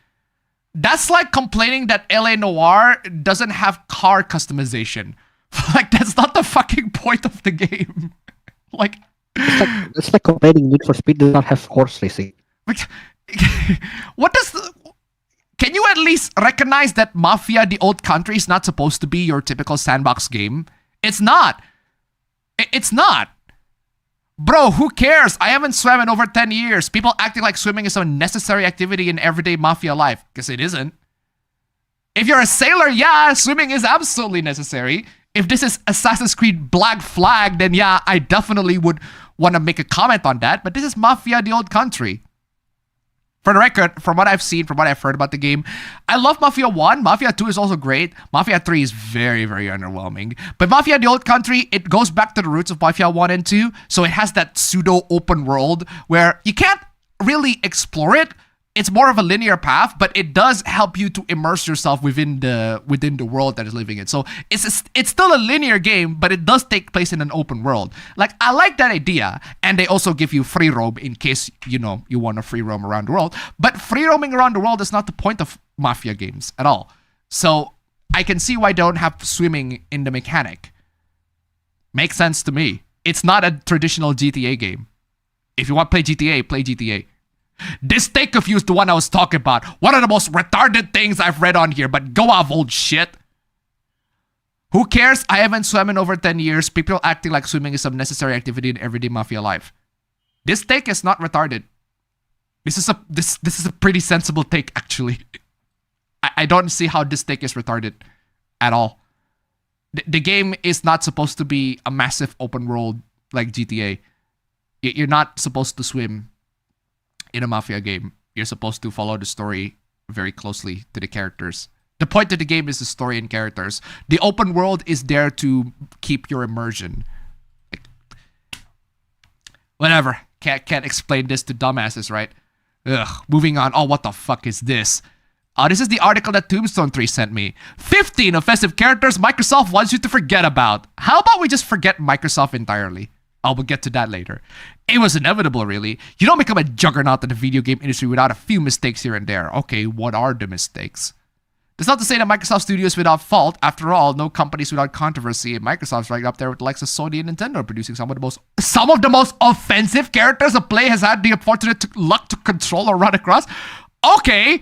That's like complaining that LA Noire doesn't have car customization. Like, that's not the fucking point of the game. Like, it's like complaining Need for Speed does not have horse racing. What does can you at least recognize that Mafia, the old country, is not supposed to be your typical sandbox game? It's not. It's not. Bro, who cares? I haven't swam in over 10 years. People acting like swimming is a necessary activity in everyday Mafia life. Because it isn't. If you're a sailor, yeah, swimming is absolutely necessary. If this is Assassin's Creed Black Flag, then yeah, I definitely would want to make a comment on that. But this is Mafia, the old country. For the record, from what I've seen, from what I've heard about the game, I love Mafia 1. Mafia 2 is also great. Mafia 3 is very, very underwhelming. But Mafia, the old country, it goes back to the roots of Mafia 1 and 2. So it has that pseudo open world where you can't really explore it. It's more of a linear path, but it does help you to immerse yourself within the world that is living in. So it's still a linear game, but it does take place in an open world. Like, I like that idea, and they also give you free roam in case you want to free roam around the world. But free roaming around the world is not the point of Mafia games at all. So I can see why they don't have swimming in the mechanic. Makes sense to me. It's not a traditional GTA game. If you want to play GTA, play GTA. This steak of you is the one I was talking about. One of the most retarded things I've read on here, but go off, old shit. Who cares? I haven't swum in over 10 years. People acting like swimming is some necessary activity in everyday Mafia life. This take is not retarded. This is a pretty sensible take, actually. I don't see how this take is retarded at all. The game is not supposed to be a massive open world like GTA. You're not supposed to swim in a Mafia game. You're supposed to follow the story very closely to the characters. The point of the game is the story and characters. The open world is there to keep your immersion. Whatever. Can't explain this to dumbasses, right? Ugh. Moving on. Oh, what the fuck is this? This is the article that Tombstone 3 sent me. 15 offensive characters Microsoft wants you to forget about. How about we just forget Microsoft entirely? We'll get to that later. It was inevitable, really. You don't become a juggernaut in the video game industry without a few mistakes here and there. Okay, what are the mistakes? That's not to say that Microsoft Studios is without fault. After all, no company's without controversy, and Microsoft's right up there with the likes of Sony and Nintendo, producing some of the most offensive characters a player has had the unfortunate luck to control or run across. Okay,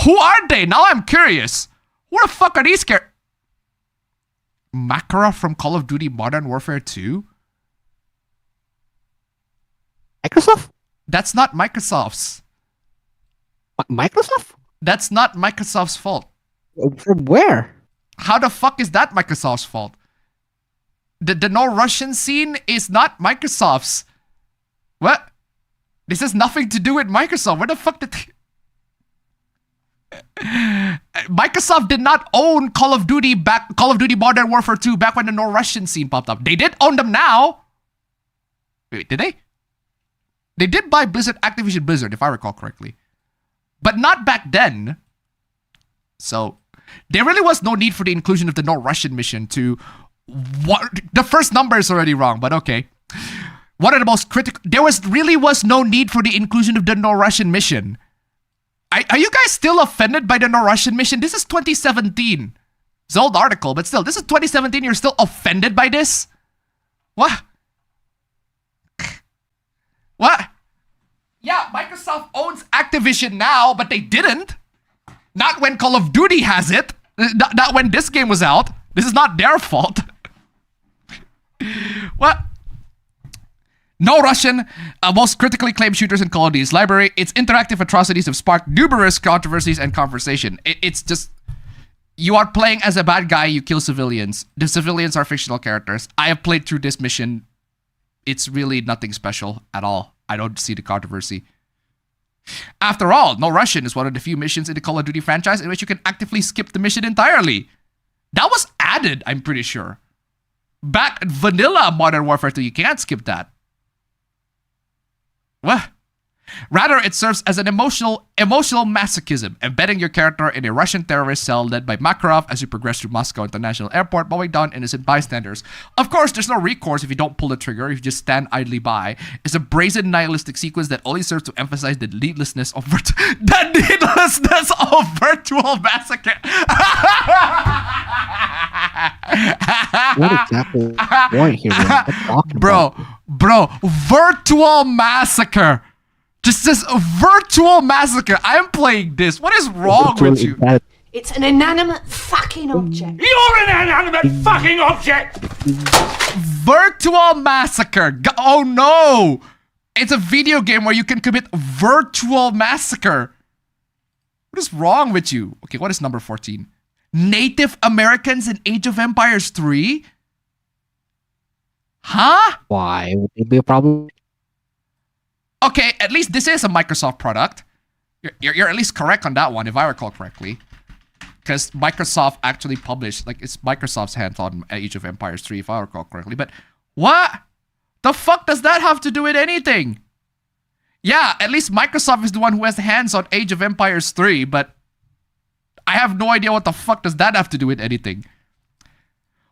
who are they? Now I'm curious. Who the fuck are these characters? Makarov from Call of Duty Modern Warfare 2? Microsoft? That's not Microsoft's. Microsoft? That's not Microsoft's fault. From where? How the fuck is that Microsoft's fault? The no Russian scene is not Microsoft's. What? This has nothing to do with Microsoft. Where the fuck did... Microsoft did not own Call of Duty Modern Warfare 2 back when the no Russian scene popped up. They did own them now. Wait, did they? They did buy Activision Blizzard, if I recall correctly. But not back then. So, there really was no need for the inclusion of the no Russian mission to... The first number is already wrong, but okay. One of the most critical... There really was no need for the inclusion of the no Russian mission. Are you guys still offended by the no Russian mission? This is 2017. It's an old article, but still, this is 2017. You're still offended by this? What? What? Yeah, Microsoft owns Activision now, but they didn't. Not when Call of Duty has it. Not when this game was out. This is not their fault. What? No Russian, most critically claimed shooters in Call of Duty's library. Its interactive atrocities have sparked numerous controversies and conversation. It's just... You are playing as a bad guy, you kill civilians. The civilians are fictional characters. I have played through this mission. It's really nothing special at all. I don't see the controversy. After all, No Russian is one of the few missions in the Call of Duty franchise in which you can actively skip the mission entirely. That was added, I'm pretty sure. Back in vanilla Modern Warfare 2, you can't skip that. What? Rather, it serves as an emotional masochism, embedding your character in a Russian terrorist cell led by Makarov as you progress through Moscow International Airport, mowing down innocent bystanders. Of course, there's no recourse if you don't pull the trigger, if you just stand idly by. It's a brazen nihilistic sequence that only serves to emphasize the needlessness of virtual massacre. What exactly is the point here? Bro, virtual massacre. Just this virtual massacre. I'm playing this. What is wrong with you? It's an inanimate fucking object. You're an inanimate fucking object! Virtual massacre. Oh no! It's a video game where you can commit virtual massacre. What is wrong with you? Okay, what is number 14? Native Americans in Age of Empires 3? Huh? Why would it be a problem? Okay, at least this is a Microsoft product. You're at least correct on that one, if I recall correctly. Because Microsoft actually published, like, it's Microsoft's hands on Age of Empires 3, if I recall correctly. But what? The fuck does that have to do with anything? Yeah, at least Microsoft is the one who has hands on Age of Empires 3, but I have no idea what the fuck does that have to do with anything.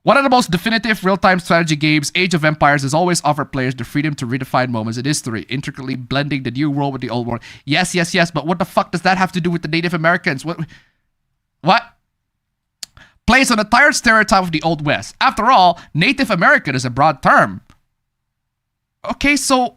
One of the most definitive real-time strategy games, Age of Empires has always offered players the freedom to redefine moments in history, intricately blending the new world with the old world. Yes, but what the fuck does that have to do with the Native Americans? What? Plays on a tired stereotype of the Old West. After all, Native American is a broad term. Okay, so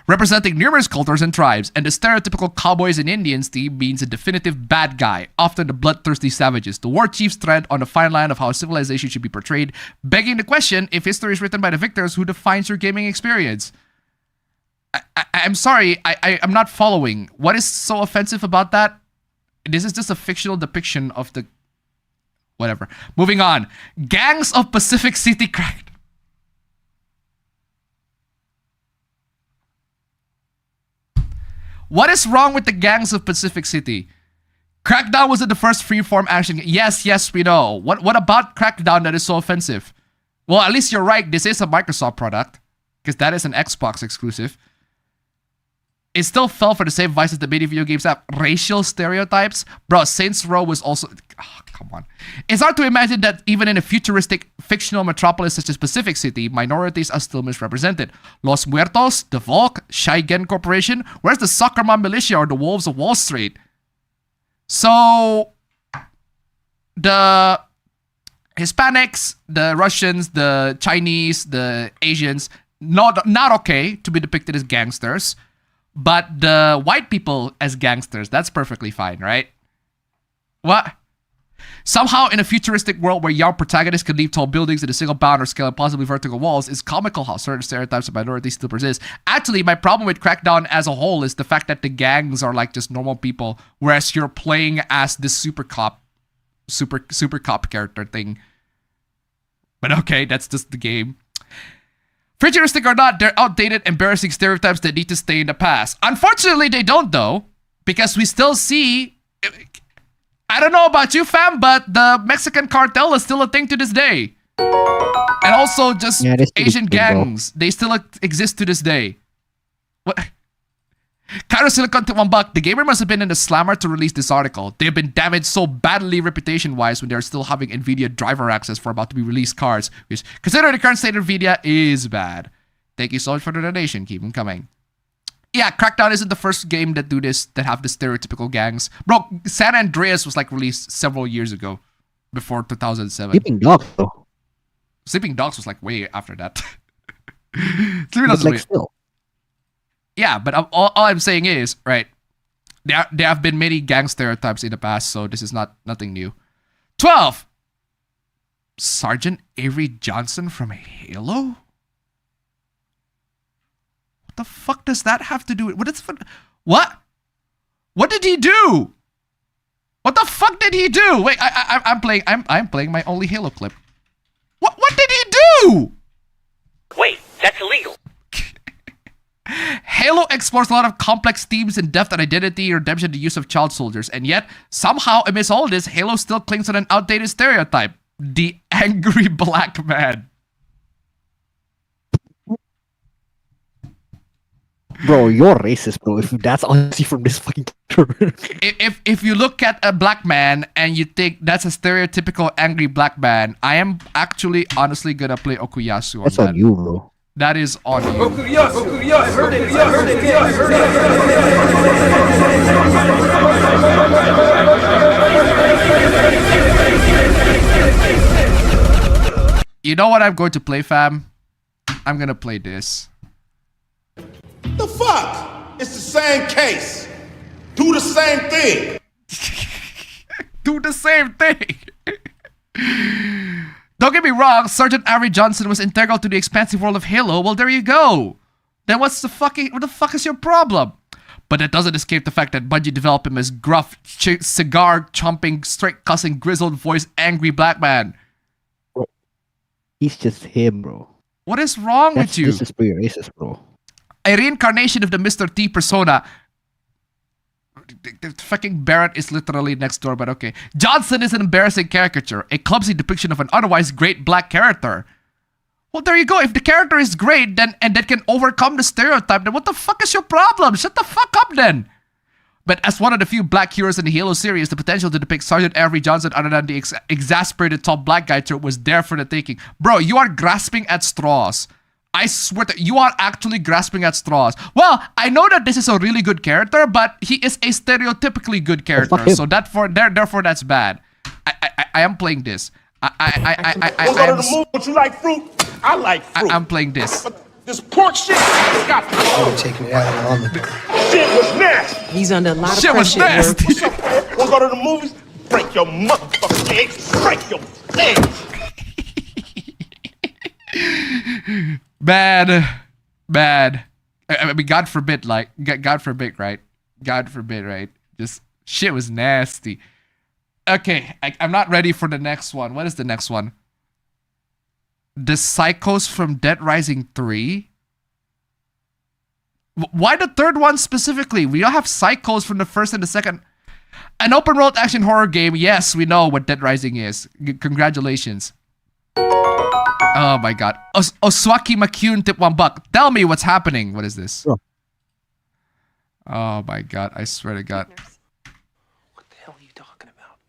representing numerous cultures and tribes, and the stereotypical cowboys and Indians theme means a definitive bad guy, often the bloodthirsty savages. The war chiefs tread on the fine line of how civilization should be portrayed, begging the question, if history is written by the victors, who defines your gaming experience? I'm sorry, I'm not following. What is so offensive about that? This is just a fictional depiction of the... Whatever. Moving on. Gangs of Pacific City cracked. What is wrong with the Gangs of Pacific City? Crackdown wasn't the first freeform action game. Yes, we know. What about Crackdown that is so offensive? Well, at least you're right. This is a Microsoft product. Because that is an Xbox exclusive. It still fell for the same vices that many video games have. Racial stereotypes? Bro, Saints Row was also... Oh, come on. It's hard to imagine that even in a futuristic fictional metropolis such as Pacific City, minorities are still misrepresented. Los Muertos, the Volk, Shigen Corporation, where's the Soccer Mom Militia or the Wolves of Wall Street? So, the Hispanics, the Russians, the Chinese, the Asians, not okay to be depicted as gangsters. But the white people as gangsters, that's perfectly fine, right? What? Somehow, in a futuristic world where young protagonists can leap tall buildings in a single bound or scale and possibly vertical walls, it's comical how certain stereotypes of minorities still persist. Actually, my problem with Crackdown as a whole is the fact that the gangs are like just normal people, whereas you're playing as this super cop character thing. But okay, that's just the game. Futuristic or not, they're outdated, embarrassing stereotypes that need to stay in the past. Unfortunately, they don't, though, because we still see... I don't know about you, fam, but the Mexican cartel is still a thing to this day. And also, just Asian gangs, they still exist to this day. What? Cairo Silicon to $1. The gamer must have been in the slammer to release this article. They've been damaged so badly reputation-wise when they're still having NVIDIA driver access for about to be released cards, which, considering the current state of NVIDIA, is bad. Thank you so much for the donation. Keep them coming. Yeah, Crackdown isn't the first game that do this, that have the stereotypical gangs. Bro, San Andreas was like released several years ago, before 2007. Sleeping Dogs, though. Sleeping Dogs was like way after that. Sleeping Dogs was way... Yeah, but all I'm saying is, right, there have been many gang stereotypes in the past, so this is nothing new. 12! Sergeant Avery Johnson from Halo? What the fuck does that have to do with... What? What did he do? What the fuck did he do? Wait, I'm playing my only Halo clip. What did he do? Wait, that's illegal. Halo explores a lot of complex themes in depth and identity, redemption, the use of child soldiers, and yet, somehow, amidst all this, Halo still clings on an outdated stereotype. The angry black man. Bro, you're racist, bro. If that's honestly from this fucking character. If you look at a black man and you think that's a stereotypical angry black man, I am actually honestly gonna play Okuyasu on That's that. on you, bro. That is on you. You know what I'm going to play, fam? I'm gonna play this. The fuck? It's the same case. Do the same thing. Do the same thing. Don't get me wrong, Sergeant Avery Johnson was integral to the expansive world of Halo. Well, there you go. Then what the fuck is your problem? But that doesn't escape the fact that Bungie developed him as gruff, cigar-chomping, straight-cussing, grizzled-voiced, angry black man. He's just him, bro. What is wrong with you? This is pretty racist, bro. A reincarnation of the Mr. T persona. The fucking Barrett is literally next door, but okay. Johnson is an embarrassing caricature, a clumsy depiction of an otherwise great black character. Well, there you go. If the character is great, then and that can overcome the stereotype, then what the fuck is your problem? Shut the fuck up, then. But as one of the few black heroes in the Halo series, the potential to depict Sergeant Avery Johnson other than the exasperated top black guy trope was there for the taking. Bro, you are grasping at straws. I swear to you are actually grasping at straws. Well, I know that this is a really good character, but he is a stereotypically good character, so therefore that's bad. I am playing this. What's under the moon? But you like fruit? I like fruit. I'm playing this. This pork shit got I'm taking it out on the shit was nasty. He's under a lot of shit was pressure. nasty. What's up, man? Wanna go to the movies? Break your motherfucking legs. Break your legs. Bad. I mean, God forbid, like, God forbid, right? God forbid, right? Just shit was nasty. Okay, I'm not ready for the next one. What is the next one? The Psychos from Dead Rising 3? Why the third one specifically? We all have Psychos from the first and the second. An open world action horror game. Yes, we know what Dead Rising is. Congratulations. Oh my god. Oswaki McCune tip $1. Tell me what's happening. What is this? Oh my god. I swear to god. What the hell are you talking about?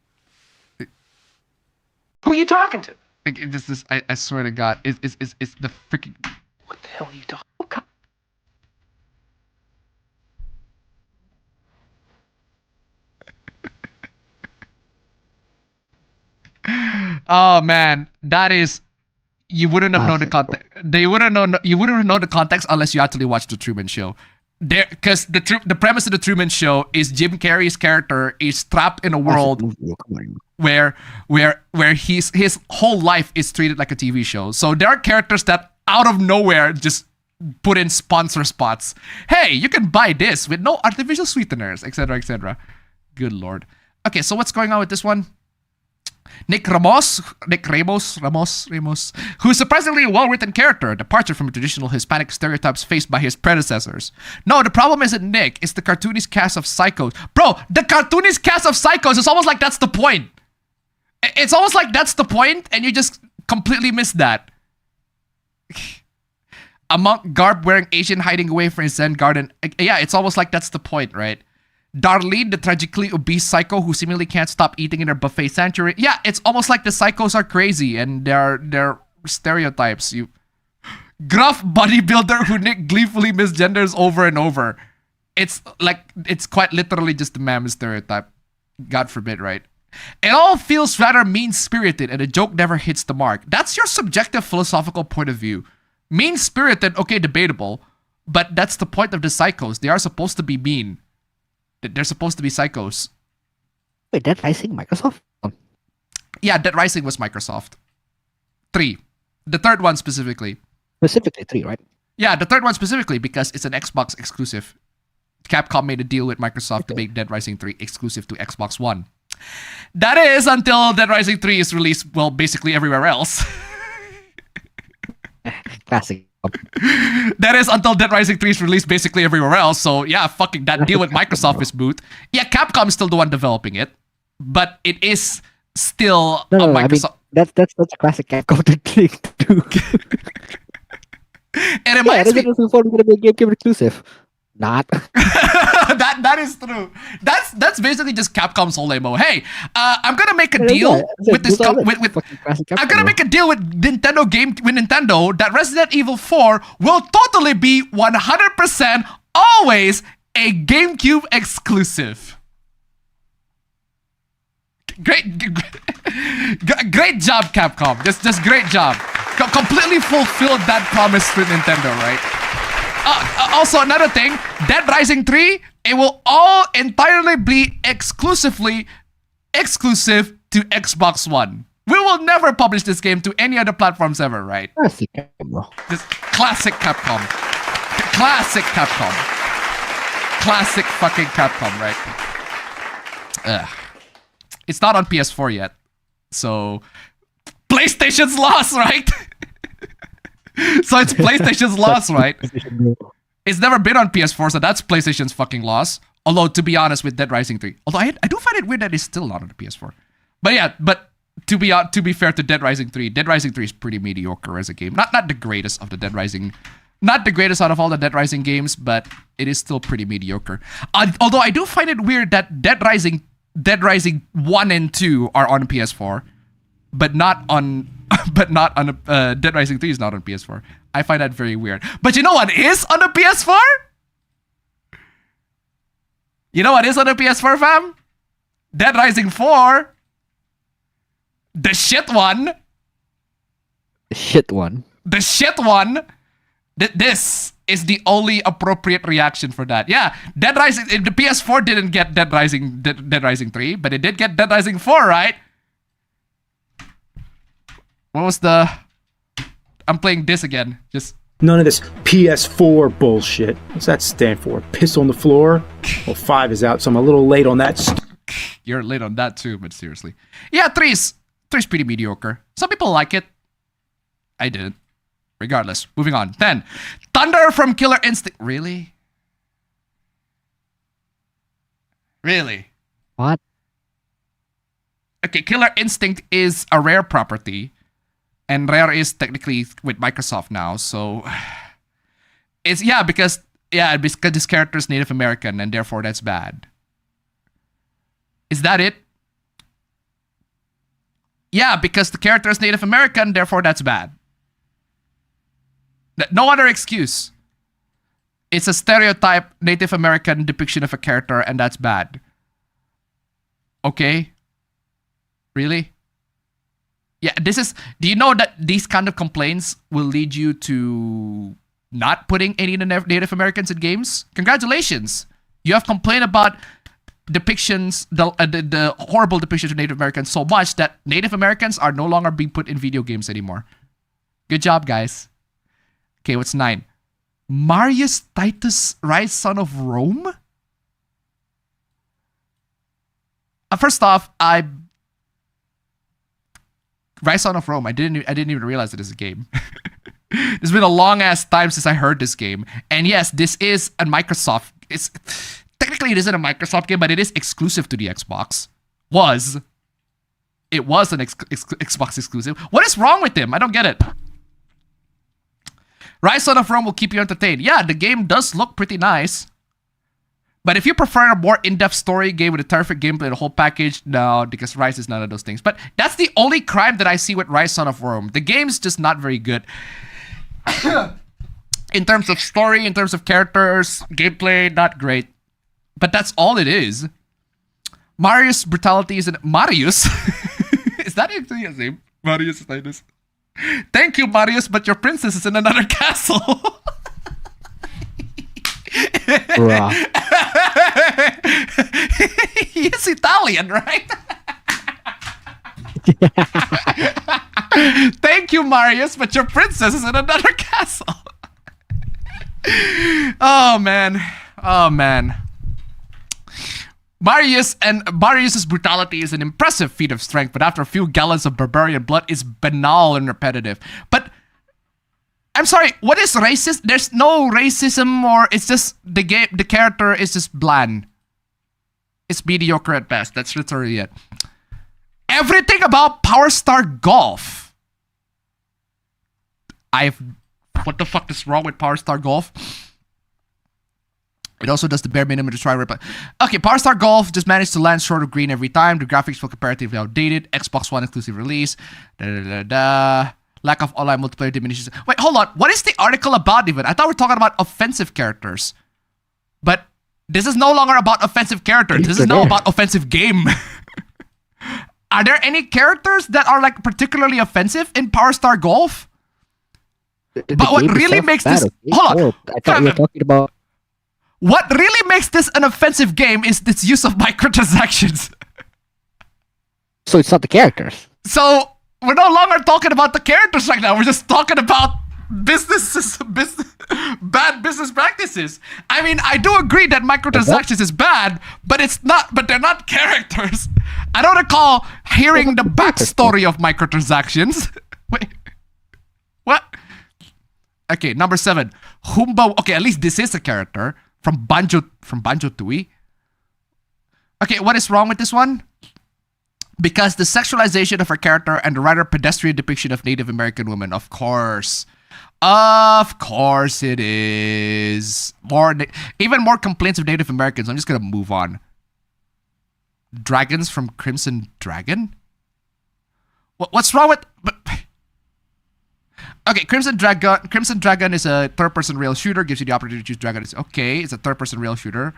Who are you talking to? I swear to god. It's the freaking... What the hell are you talking about? Oh man. That is... You wouldn't have known the context. You wouldn't have known the context unless you actually watched the Truman Show. Because the premise of the Truman Show is Jim Carrey's character is trapped in a world where his whole life is treated like a TV show. So there are characters that out of nowhere just put in sponsor spots. Hey, you can buy this with no artificial sweeteners, etc., etc. Good lord. Okay, so what's going on with this one? Nick Ramos, who's surprisingly a well-written character, a departure from traditional Hispanic stereotypes faced by his predecessors. No, the problem isn't Nick, it's the cartoonist cast of Psychos. Bro, the cartoonist cast of Psychos, it's almost like that's the point. It's almost like that's the point, and you just completely missed that. A monk garb wearing Asian hiding away from his Zen garden. Yeah, it's almost like that's the point, right? Darlene, the tragically obese psycho who seemingly can't stop eating in her buffet sanctuary. Yeah, it's almost like the psychos are crazy and they're stereotypes. You gruff bodybuilder who Nick gleefully misgenders over and over. It's like it's quite literally just the mammoth stereotype. God forbid, right? It all feels rather mean-spirited and the joke never hits the mark. That's your subjective philosophical point of view. Mean-spirited, okay, debatable, but that's the point of the psychos. They are supposed to be mean. They're supposed to be psychos. Wait, Dead Rising, Microsoft? Yeah, Dead Rising was Microsoft. 3. The third one specifically. Specifically 3, right? Yeah, the third one specifically because it's an Xbox exclusive. Capcom made a deal with Microsoft to make Dead Rising 3 exclusive to Xbox One. That is until Dead Rising 3 is released, well, basically everywhere else. Classic. That is until Dead Rising 3 is released basically everywhere else. So yeah, fucking that deal with Microsoft is moot. Yeah, Capcom is still the one developing it, but it is still no, Microsoft. I mean, that's a classic Capcom thing to do. It reminds me. Resident Evil 4 is going to be a GameCube exclusive. Not. that is true. That's basically just Capcom's whole MO. Hey, I'm gonna make a deal with this. I'm gonna make a deal with Nintendo that Resident Evil 4 will totally be 100% always a GameCube exclusive. Great job, Capcom. Just great job. Completely fulfilled that promise with Nintendo, right? Also, another thing, Dead Rising 3, it will all entirely be exclusive to Xbox One. We will never publish this game to any other platforms ever, right? Classic Capcom. Just classic Capcom. Classic Capcom. Classic fucking Capcom, right? It's not on PS4 yet. So, PlayStation's loss, right? So it's PlayStation's loss, right? It's never been on PS4, so that's PlayStation's fucking loss. Although, to be honest, with Dead Rising 3. Although, I do find it weird that it's still not on the PS4. But yeah, to be fair to Dead Rising 3, Dead Rising 3 is pretty mediocre as a game. Not the greatest of the Dead Rising... Not the greatest out of all the Dead Rising games, but it is still pretty mediocre. Although, I do find it weird that Dead Rising 1 and 2 are on PS4, but not on Dead Rising 3 is not on PS4. I find that very weird. But you know what is on the PS4? You know what is on the PS4, fam? Dead Rising 4. The shit one. The shit one. The shit one. This is the only appropriate reaction for that. Yeah, Dead Rising. The PS4 didn't get Dead Rising 3, but it did get Dead Rising 4, right? What was the... I'm playing this again. Just... None of this PS4 bullshit. What's that stand for? Piss on the floor? Well, 5 is out, so I'm a little late on that. You're late on that too, but seriously. Yeah, 3's pretty mediocre. Some people like it. I didn't. Regardless. Moving on. 10. Thunder from Killer Instinct. Really? Really? What? Okay, Killer Instinct is a Rare property. And Rare is technically with Microsoft now, so... It's, because this character is Native American, and therefore that's bad. Is that it? Yeah, because the character is Native American, therefore that's bad. No other excuse. It's a stereotype Native American depiction of a character, and that's bad. Okay? Really? Yeah, this is... Do you know that these kind of complaints will lead you to not putting any Native Americans in games? Congratulations! You have complained about depictions, the horrible depictions of Native Americans so much that Native Americans are no longer being put in video games anymore. Good job, guys. Okay, what's 9? Marius Titus Rise, Son of Rome? First off, Rise, Son of Rome. I didn't even realize it is a game. It's been a long ass time since I heard this game. And yes, this is a Microsoft. Technically it isn't a Microsoft game, but it is exclusive to the Xbox. It was an Xbox exclusive. What is wrong with him? I don't get it. Rise, Son of Rome will keep you entertained. Yeah, the game does look pretty nice. But if you prefer a more in-depth story game with a terrific gameplay, the whole package, no, because Rise is none of those things. But that's the only crime that I see with Rise, Son of Rome. The game's just not very good. In terms of story, in terms of characters, gameplay, not great. But that's all it is. Marius Brutality is an... Marius? Is that actually his name? Marius Titus. Thank you, Marius, but your princess is in another castle. He's Italian, right? Thank you, Marius, but your princess is in another castle. Oh, man. Oh, man. Marius's brutality is an impressive feat of strength, but after a few gallons of barbarian blood, it's banal and repetitive. But I'm sorry, what is racist? There's no racism, or it's just the character is just bland. It's mediocre at best. That's literally it. Everything about Power Star Golf. What the fuck is wrong with Power Star Golf? It also does the bare minimum to try reply. Okay, Power Star Golf just managed to land short of green every time. The graphics feel comparatively outdated. Xbox One exclusive release. Lack of online multiplayer diminishes. Wait, hold on. What is the article about even? I thought we were talking about offensive characters. But this is no longer about offensive characters. This is now about offensive game. Are there any characters that are like particularly offensive in Power Star Golf? But what really makes this... Hold on. I thought we were talking about... What really makes this an offensive game is this use of microtransactions. So it's not the characters. So we're no longer talking about the characters right now. We're just talking about bad business practices. I mean, I do agree that microtransactions is bad, but they're not characters. I don't recall hearing the backstory of microtransactions. Wait. What? Okay, number 7. Humba. Okay, at least this is a character. From Banjo-Tooie. Okay, what is wrong with this one? Because the sexualization of her character and the rather pedestrian depiction of Native American women, of course. Of course it is. Even more complaints of Native Americans. I'm just gonna move on. Dragons from Crimson Dragon? What's wrong with... Okay, Crimson Dragon is a third-person rail shooter. Gives you the opportunity to choose dragon. Okay, it's a third-person rail shooter.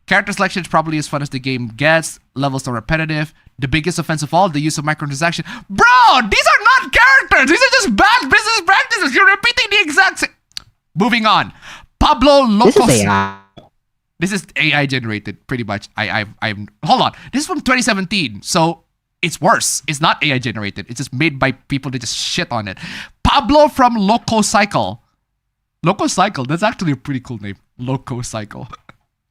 Character selection is probably as fun as the game gets. Levels are repetitive. The biggest offense of all, the use of microtransaction. Bro, these are not characters. These are just bad business practices. You're repeating the exact same... Moving on. Pablo Locos... This is AI. This is AI generated, pretty much. I'm... Hold on. This is from 2017, so... It's worse. It's not AI generated. It's just made by people that just shit on it. Pablo from Loco Cycle. Loco Cycle. That's actually a pretty cool name. Loco Cycle.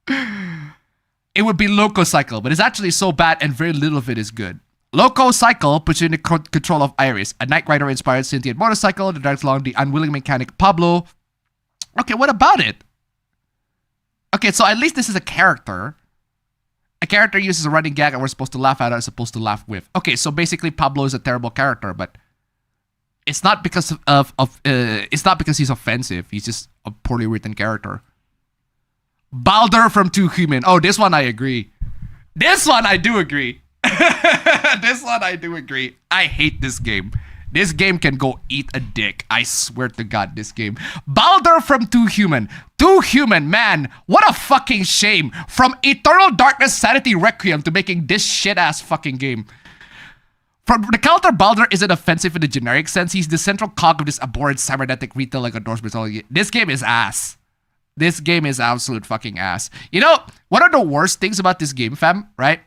It would be Loco Cycle, but it's actually so bad and very little of it is good. Loco Cycle puts you in the control of Iris, a Knight Rider-inspired sentient motorcycle that drags along the unwilling mechanic Pablo. Okay, what about it? Okay, so at least this is a character. A character uses a running gag and we're supposed to laugh at it as opposed to laugh with. Okay, so basically Pablo is a terrible character, but it's not because it's not because he's offensive. He's just a poorly written character. Balder from Too Human. Oh, this one I agree. This one I do agree. This one I do agree. I hate this game. This game can go eat a dick. I swear to God, this game. Balder from Too Human. Too Human, man. What a fucking shame. From Eternal Darkness Sanity Requiem to making this shit-ass fucking game. From the counter, Balder isn't offensive in the generic sense. He's the central cog of this abhorrent cybernetic retail like endorsement. This game is ass. This game is absolute fucking ass. You know, one of the worst things about this game, fam, right?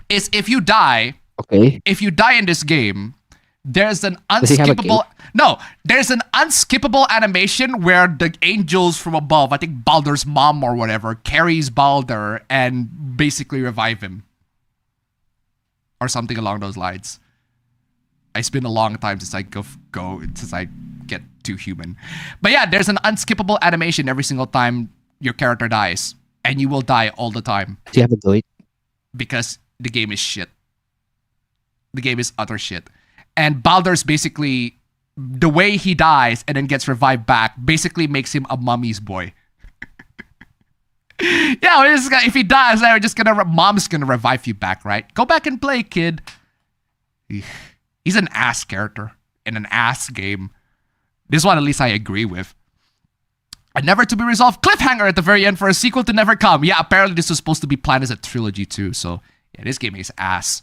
Is if you die... Okay. If you die in this game, there's an unskippable... No, there's an unskippable animation where the angels from above, I think Balder's mom or whatever, carries Balder and basically revive him. Or something along those lines. It's been a long time since I since I get Too Human. But yeah, there's an unskippable animation every single time your character dies. And you will die all the time. Do you have a glitch? Because the game is shit. The game is utter shit. And Balder's basically, the way he dies and then gets revived back, basically makes him a mummy's boy. Yeah, if he dies, mom's gonna revive you back, right? Go back and play, kid. He's an ass character in an ass game. This one, at least I agree with. A never to be resolved cliffhanger at the very end for a sequel to never come. Yeah, apparently this was supposed to be planned as a trilogy too, so yeah, this game is ass.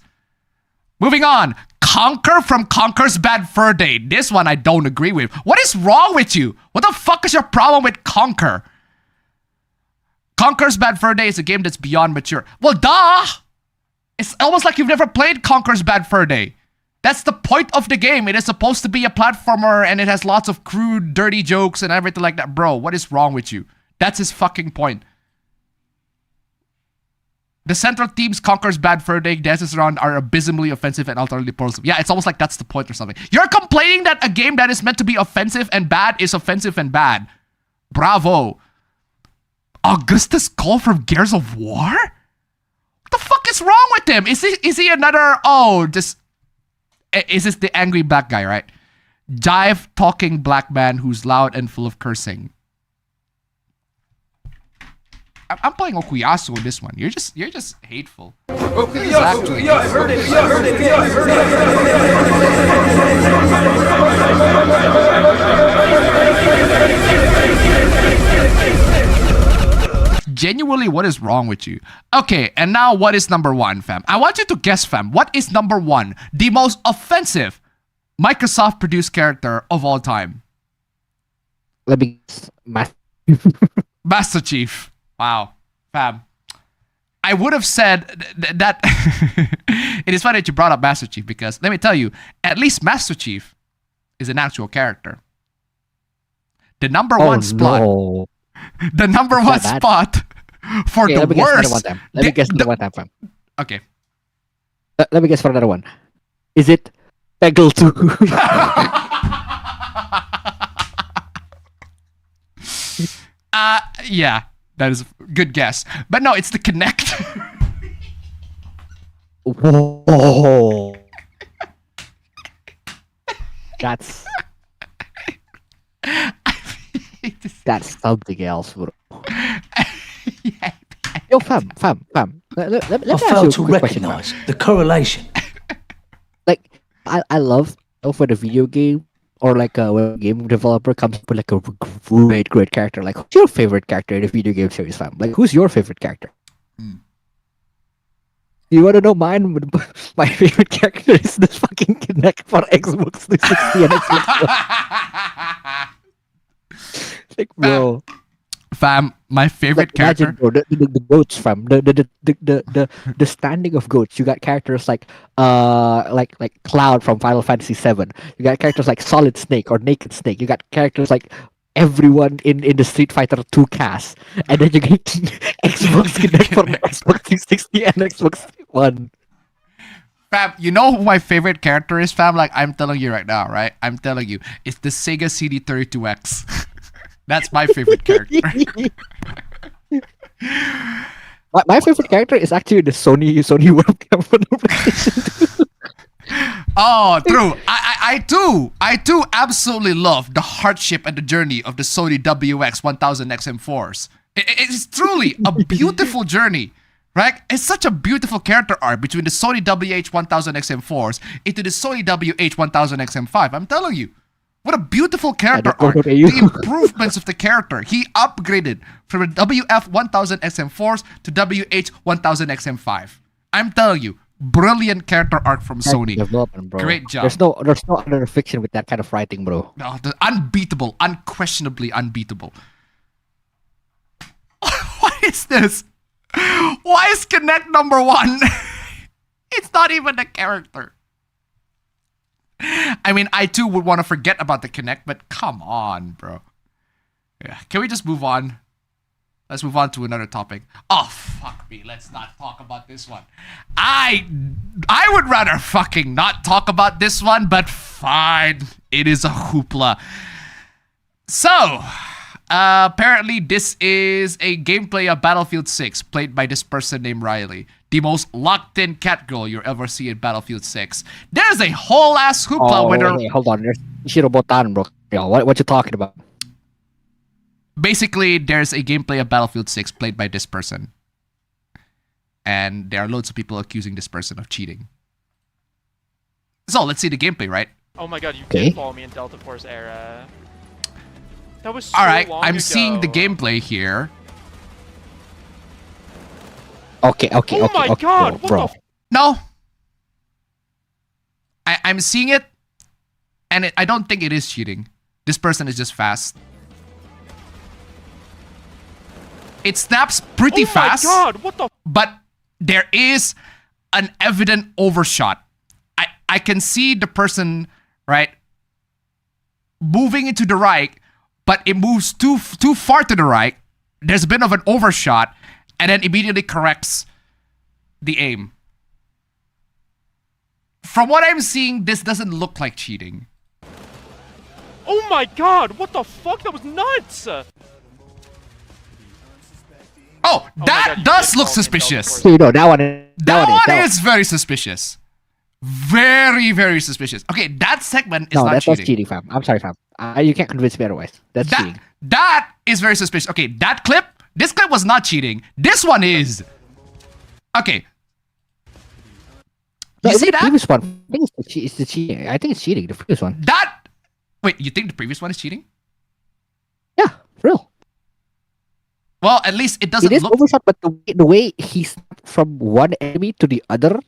Moving on. Conquer from Conquer's Bad Fur Day. This one I don't agree with. What is wrong with you? What the fuck is your problem with Conquer? Conquer's Bad Fur Day is a game that's beyond mature. Well, duh! It's almost like you've never played Conquer's Bad Fur Day. That's the point of the game. It is supposed to be a platformer and it has lots of crude, dirty jokes and everything like that. Bro, what is wrong with you? That's his fucking point. The central themes Conquer's Bad Fur Day dances around are abysmally offensive and utterly repulsive. Yeah, it's almost like that's the point or something. You're complaining that a game that is meant to be offensive and bad is offensive and bad. Bravo. Augustus Cole from Gears of War? What the fuck is wrong with him? Is he another... Oh, just... Is this the angry black guy, right? Jive talking black man who's loud and full of cursing. I'm playing Okuyasu in this one. You're just hateful. Okuyasu, yeah, I heard it, yeah, I heard it, yeah, I heard it. Genuinely, what is wrong with you? Okay, and now what is number one, fam? I want you to guess, fam. What is number one? The most offensive Microsoft-produced character of all time. Let me guess. Master Chief. Wow, fam. I would have said that. It is funny that you brought up Master Chief because let me tell you, at least Master Chief is an actual character. The number one spot. No. The number one spot for the worst. Let me guess another one time, fam. Okay. Let me guess for another one. Is it Peggle 2? Yeah, that is a good guess. But no, it's the Kinect. Whoa. That's something else, bro. Yeah. Yo, fam. Let me I ask you fail a to quick question, fam. recognize the correlation. Like, I love when a video game or like when a game developer comes up with like a great character. Like, who's your favorite character in a video game series, fam? Like, who's your favorite character? You want to know mine? My favorite character is this fucking Kinect for Xbox 360 and Xbox One. Like, bro. Fam, my favorite character. Imagine, bro, the goats, fam. The standing of goats. You got characters like Cloud from Final Fantasy VII. You got characters like Solid Snake or Naked Snake. You got characters like everyone in the Street Fighter 2 cast. And then you get Xbox Kinect for the Xbox 360 and Xbox One. Fam, you know who my favorite character is, fam? Like, I'm telling you right now, right? I'm telling you. It's the Sega CD32X. That's my favorite character. My favorite character is actually the Sony webcam for the PlayStation 2. Oh, true. I too absolutely love the hardship and the journey of the Sony WX-1000XM4s. It's truly a beautiful journey, right? It's such a beautiful character arc between the Sony WH-1000XM4s into the Sony WH-1000XM5. I'm telling you. What a beautiful character arc. The improvements of the character. He upgraded from the WF-1000XM4s to WH-1000XM5. I'm telling you, brilliant character arc from Sony. Bro. Great job. There's no other fiction with that kind of writing, bro. No, unbeatable. Unquestionably unbeatable. What is this? Why is Kinect number one? It's not even a character. I mean, I too would want to forget about the Kinect, but come on, bro. Yeah, can we just move on? Let's move on to another topic. Oh, fuck me. Let's not talk about this one. I would rather fucking not talk about this one, but fine. It is a hoopla. So, apparently this is a gameplay of Battlefield 6 played by this person named Riley. The most locked-in Catgirl you'll ever see in Battlefield 6. There's a whole ass hoopla wait, hold on. There's Shirobotan, bro. Yo, what you talking about? Basically, there's a gameplay of Battlefield 6 played by this person. And there are loads of people accusing this person of cheating. So, let's see the gameplay, right? Oh my god, you did follow me in Delta Force era. That was so Alright, long I'm ago. seeing the gameplay here. Okay. Oh my god, bro. No. I'm seeing it, and I don't think it is cheating. This person is just fast. It snaps pretty fast. Oh my god, what the? But there is an evident overshot. I can see the person, right, moving into the right, but it moves too far to the right. There's a bit of an overshot, and then immediately corrects the aim. From what I'm seeing, this doesn't look like cheating. Oh my god, what the fuck? That was nuts! Oh, that does look suspicious. You know, that one is very suspicious. Very, very suspicious. Okay, that segment is not that's cheating. cheating, fam. I'm sorry, fam. You can't convince me otherwise. That's cheating. That is very suspicious. Okay, that clip This clip was not cheating. This one is. Okay. No, You see the that? previous one. I think it's the cheating. I think it's cheating. The previous one. That. Wait, you think the previous one is cheating? Yeah, for real. Well, at least it doesn't It is look. overshot, but the way he's from one enemy to the other,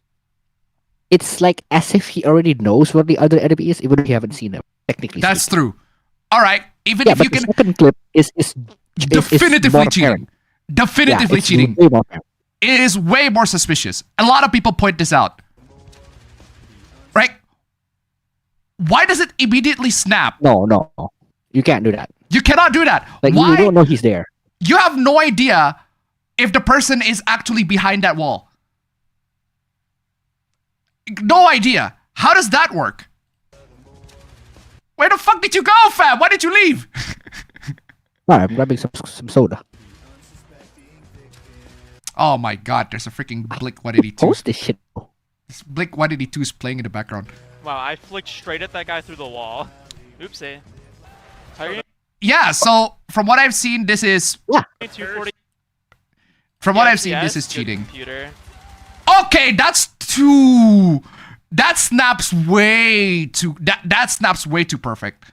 it's like as if he already knows where the other enemy is, even if you haven't seen him. Technically, That's speaking. true. All right. Even Yeah, if but you the can. second clip is Definitively more cheating. apparent. Definitively Yeah, it's cheating. way more apparent. It is way more suspicious. A lot of people point this out. Right? Why does it immediately snap? No. You can't do that. You cannot do that. Like Why? you don't know he's there. You have no idea if the person is actually behind that wall. No idea. How does that work? Where the fuck did you go, fam? Why did you leave? No, I'm grabbing some soda. Oh my god, there's a freaking Blink 182. Post this shit. Blink 182 is playing in the background. Wow, I flicked straight at that guy through the wall. Oopsie. How are you? Yeah, so from what I've seen, this is. 240. From what I've seen, Yes, this is good cheating. Computer. Okay, that's too. That snaps way too. That snaps way too perfect.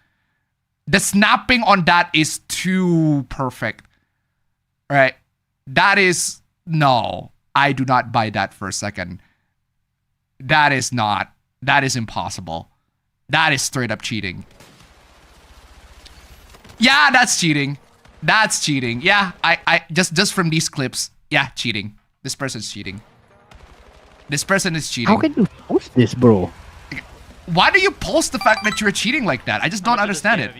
The snapping on that is too perfect. Right? That is no. I do not buy that for a second. That is not. That is impossible. That is straight up cheating. Yeah, that's cheating. That's cheating. Yeah, I just from these clips. Yeah, cheating. This person's cheating. This person is cheating. How can you post this, bro? Why do you post the fact that you're cheating like that? I just don't understand it.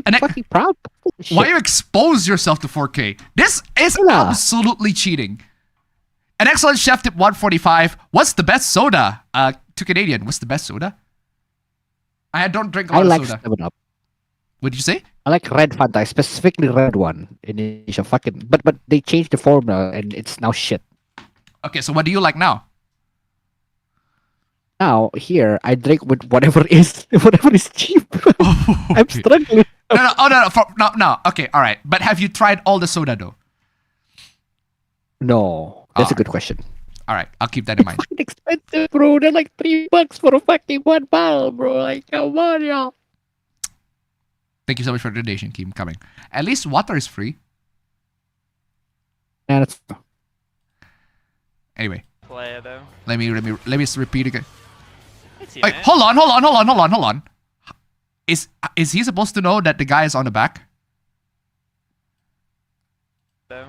I'm fucking proud. Why you expose yourself to 4K? This is absolutely cheating. An excellent chef tip 145. What's the best soda? To Canadian. What's the best soda? I don't drink a lot I like of soda. 7-Up. What did you say? I like red Fanta, specifically red one. It's a fucking but they changed the formula and it's now shit. Okay, so what do you like now? Now here I drink with whatever is cheap. I'm struggling. No. Okay, all right. But have you tried all the soda though? No, that's a good question. All right, I'll keep that in mind. Fucking expensive, bro. They're like $3 for a fucking one bottle, bro. Like, come on, y'all. Thank you so much for the donation. Keep coming. At least water is free. Yeah, that's. Anyway, Play though. let me repeat again. Hey, Wait, hold on. Is he supposed to know that the guy is on the back? Though.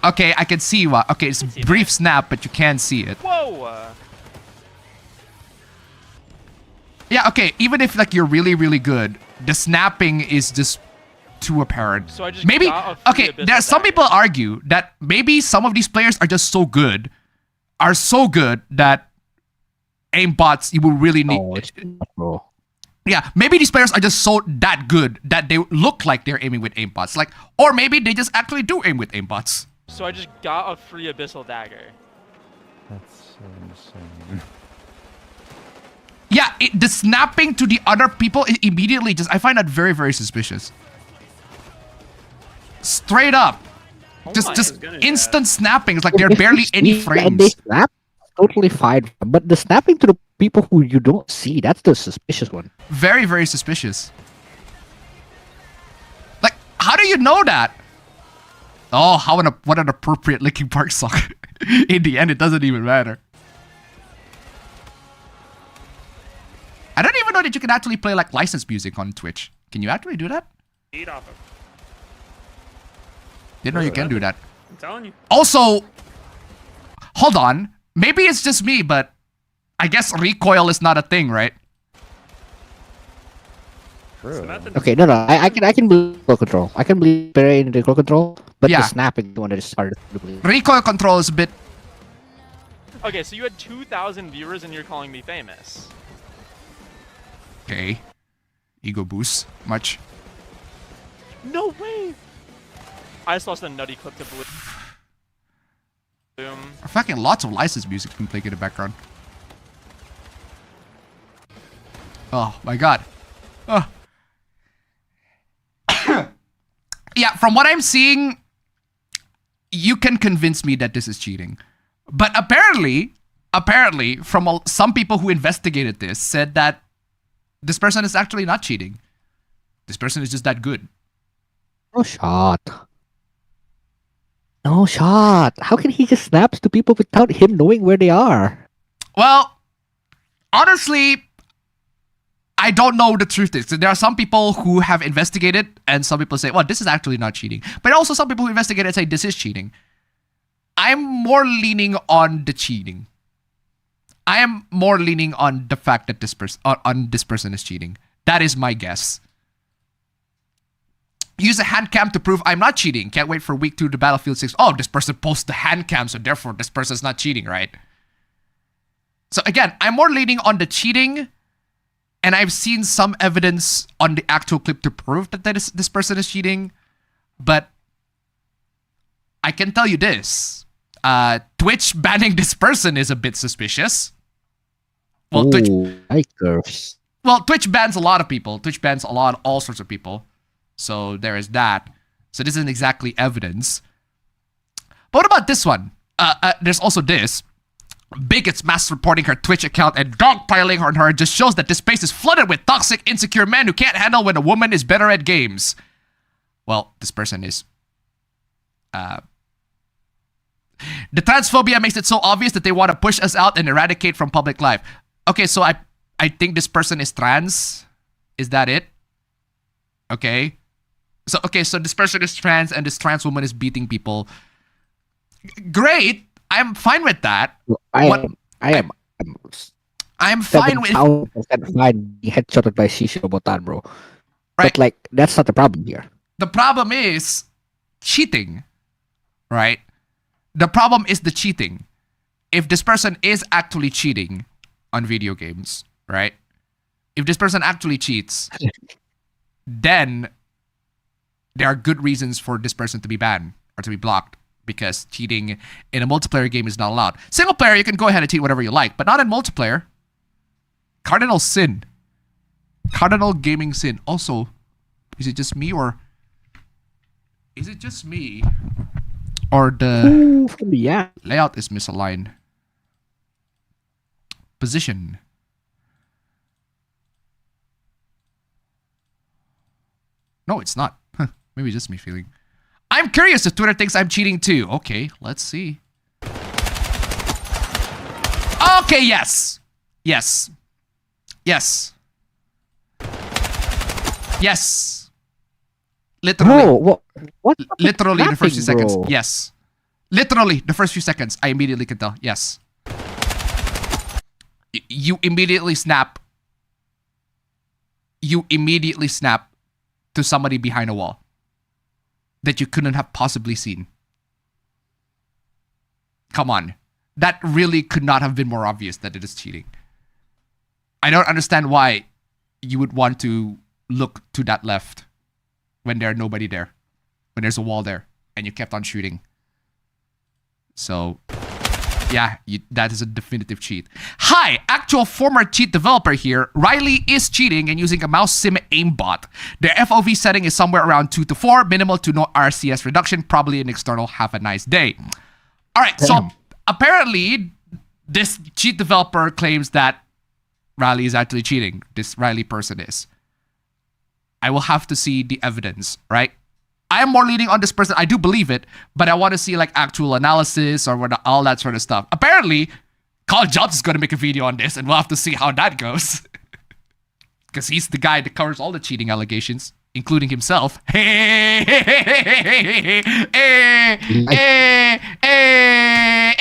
Okay, I can see what. Okay, it's brief snap, but you can't see it. Whoa. Yeah, okay. Even if like you're really, really good, the snapping is just too apparent. So I just maybe got a free okay. abyss There of some people argue that maybe some of these players are just so good, that aimbots you will really need. Oh, it's not, bro. Yeah, maybe these players are just so that good that they look like they're aiming with aimbots. Like, or maybe they just actually do aim with aimbots. So I just got a free abyssal dagger. That's so insane. Yeah, the snapping to the other people immediately just, I find that very, very suspicious. Straight up. Just instant snapping. It's like there are barely any frames. And they snap, totally fine. But the snapping to the people who you don't see, that's the suspicious one. Very, very suspicious. Like, how do you know that? Oh, what an appropriate Linkin Park song. In the end, it doesn't even matter. I don't even know that you can actually play like licensed music on Twitch. Can you actually do that? Eat off of. Didn't know you can do that. I'm telling you. Also, hold on. Maybe it's just me, but I guess recoil is not a thing, right? Okay, no, I can believe recoil control. I can believe parry in recoil control, but Yeah. the snapping one is harder to believe. Recoil control is a bit. Okay, so you had 2,000 viewers and you're calling me famous. Okay. Ego boost. Much. No way! I just lost a nutty clip to Blue. Boom. Fucking lots of licensed music being played in the background. Oh my god. Oh. Yeah, from what I'm seeing, you can convince me that this is cheating. But apparently, from some people who investigated this, said that this person is actually not cheating. This person is just that good. No shot. No shot. How can he just snaps to people without him knowing where they are? Well, honestly, I don't know the truth is. There are some people who have investigated and some people say, well, this is actually not cheating. But also some people who investigate and say this is cheating. I'm more leaning on the cheating. I am more leaning on the fact that this person is cheating. That is my guess. Use a hand cam to prove I'm not cheating. Can't wait for week 2 to Battlefield 6. Oh, this person posts the hand cam, so therefore this person's not cheating, right? So again, I'm more leaning on the cheating, and I've seen some evidence on the actual clip to prove that this person is cheating. But I can tell you this. Twitch banning this person is a bit suspicious. Well, Twitch bans a lot of people. Twitch bans all sorts of people. So there is that. So this isn't exactly evidence. But what about this one? There's also this. Bigots mass reporting her Twitch account and dogpiling on her just shows that this space is flooded with toxic, insecure men who can't handle when a woman is better at games. Well, this person is... The transphobia makes it so obvious that they want to push us out and eradicate from public life. Okay, so I think this person is trans. Is that it? Okay. So this person is trans and this trans woman is beating people. Great. I'm fine with that. I'm fine with... fine being headshotted by Shisha Botan, bro. Right. But that's not the problem here. The problem is cheating, right? The problem is the cheating. If this person is actually cheating on video games, right? If this person actually cheats, then there are good reasons for this person to be banned or to be blocked, because cheating in a multiplayer game is not allowed. Single player, you can go ahead and cheat whatever you like, but not in multiplayer. Cardinal sin. Cardinal gaming sin. Also, is it just me or... Is it just me? Or the layout is misaligned? Position. No, it's not. Maybe just me feeling. I'm curious if Twitter thinks I'm cheating too. Okay, let's see. Okay, yes. Yes. Yes. Yes. Literally. Bro, what? Literally the first few seconds. Bro. Yes. Literally the first few seconds. I immediately can tell. Yes. You immediately snap. You immediately snap to somebody behind a wall that you couldn't have possibly seen. Come on. That really could not have been more obvious that it is cheating. I don't understand why you would want to look to that left when there's nobody there, when there's a wall there, and you kept on shooting. So, yeah, that is a definitive cheat. Hi, actual former cheat developer here. Riley is cheating and using a mouse sim aimbot. Their FOV setting is somewhere around 2 to 4, minimal to no RCS reduction, probably an external. Have a nice day. All right, so apparently this cheat developer claims that Riley is actually cheating. This Riley person is. I will have to see the evidence, right? I am more leaning on this person. I do believe it, but I want to see like actual analysis or all that sort of stuff. Apparently, Carl Jobs is going to make a video on this, and we'll have to see how that goes. Because he's the guy that covers all the cheating allegations, including himself. Hey, hey, hey, hey, hey, hey, hey,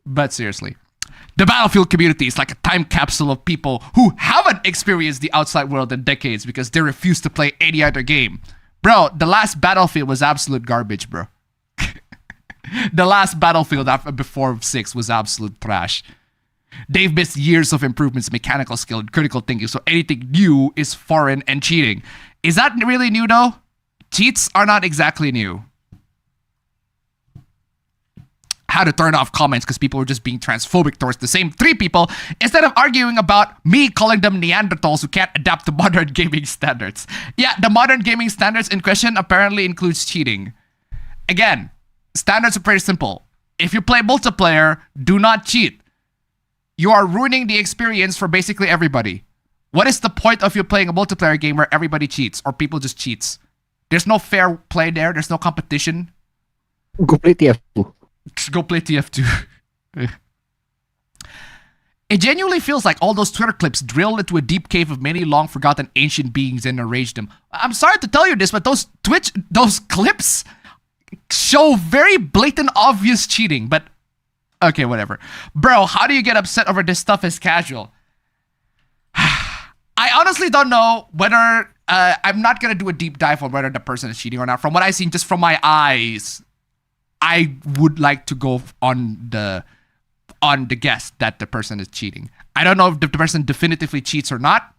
But seriously. The Battlefield community is like a time capsule of people who haven't experienced the outside world in decades because they refuse to play any other game. Bro, the last Battlefield was absolute garbage, bro. The last Battlefield before 6 was absolute trash. They've missed years of improvements, mechanical skill, and critical thinking, so anything new is foreign and cheating. Is that really new, though? Cheats are not exactly new. how to turn off comments because people were just being transphobic towards the same 3 people instead of arguing about me calling them Neanderthals who can't adapt to modern gaming standards. Yeah, the modern gaming standards in question apparently includes cheating. Again, standards are pretty simple. If you play multiplayer, do not cheat. You are ruining the experience for basically everybody. What is the point of you playing a multiplayer game where everybody cheats or people just cheats? There's no fair play there. There's no competition. Go play TF2. Go play TF2. It genuinely feels like all those Twitter clips drilled into a deep cave of many long forgotten ancient beings and arranged them. I'm sorry to tell you this, but those clips show very blatant, obvious cheating. But okay, whatever. Bro, how do you get upset over this stuff as casual? I honestly don't know whether I'm not gonna do a deep dive on whether the person is cheating or not. From what I've seen, just from my eyes, I would like to go on the guess that the person is cheating. I don't know if the person definitively cheats or not,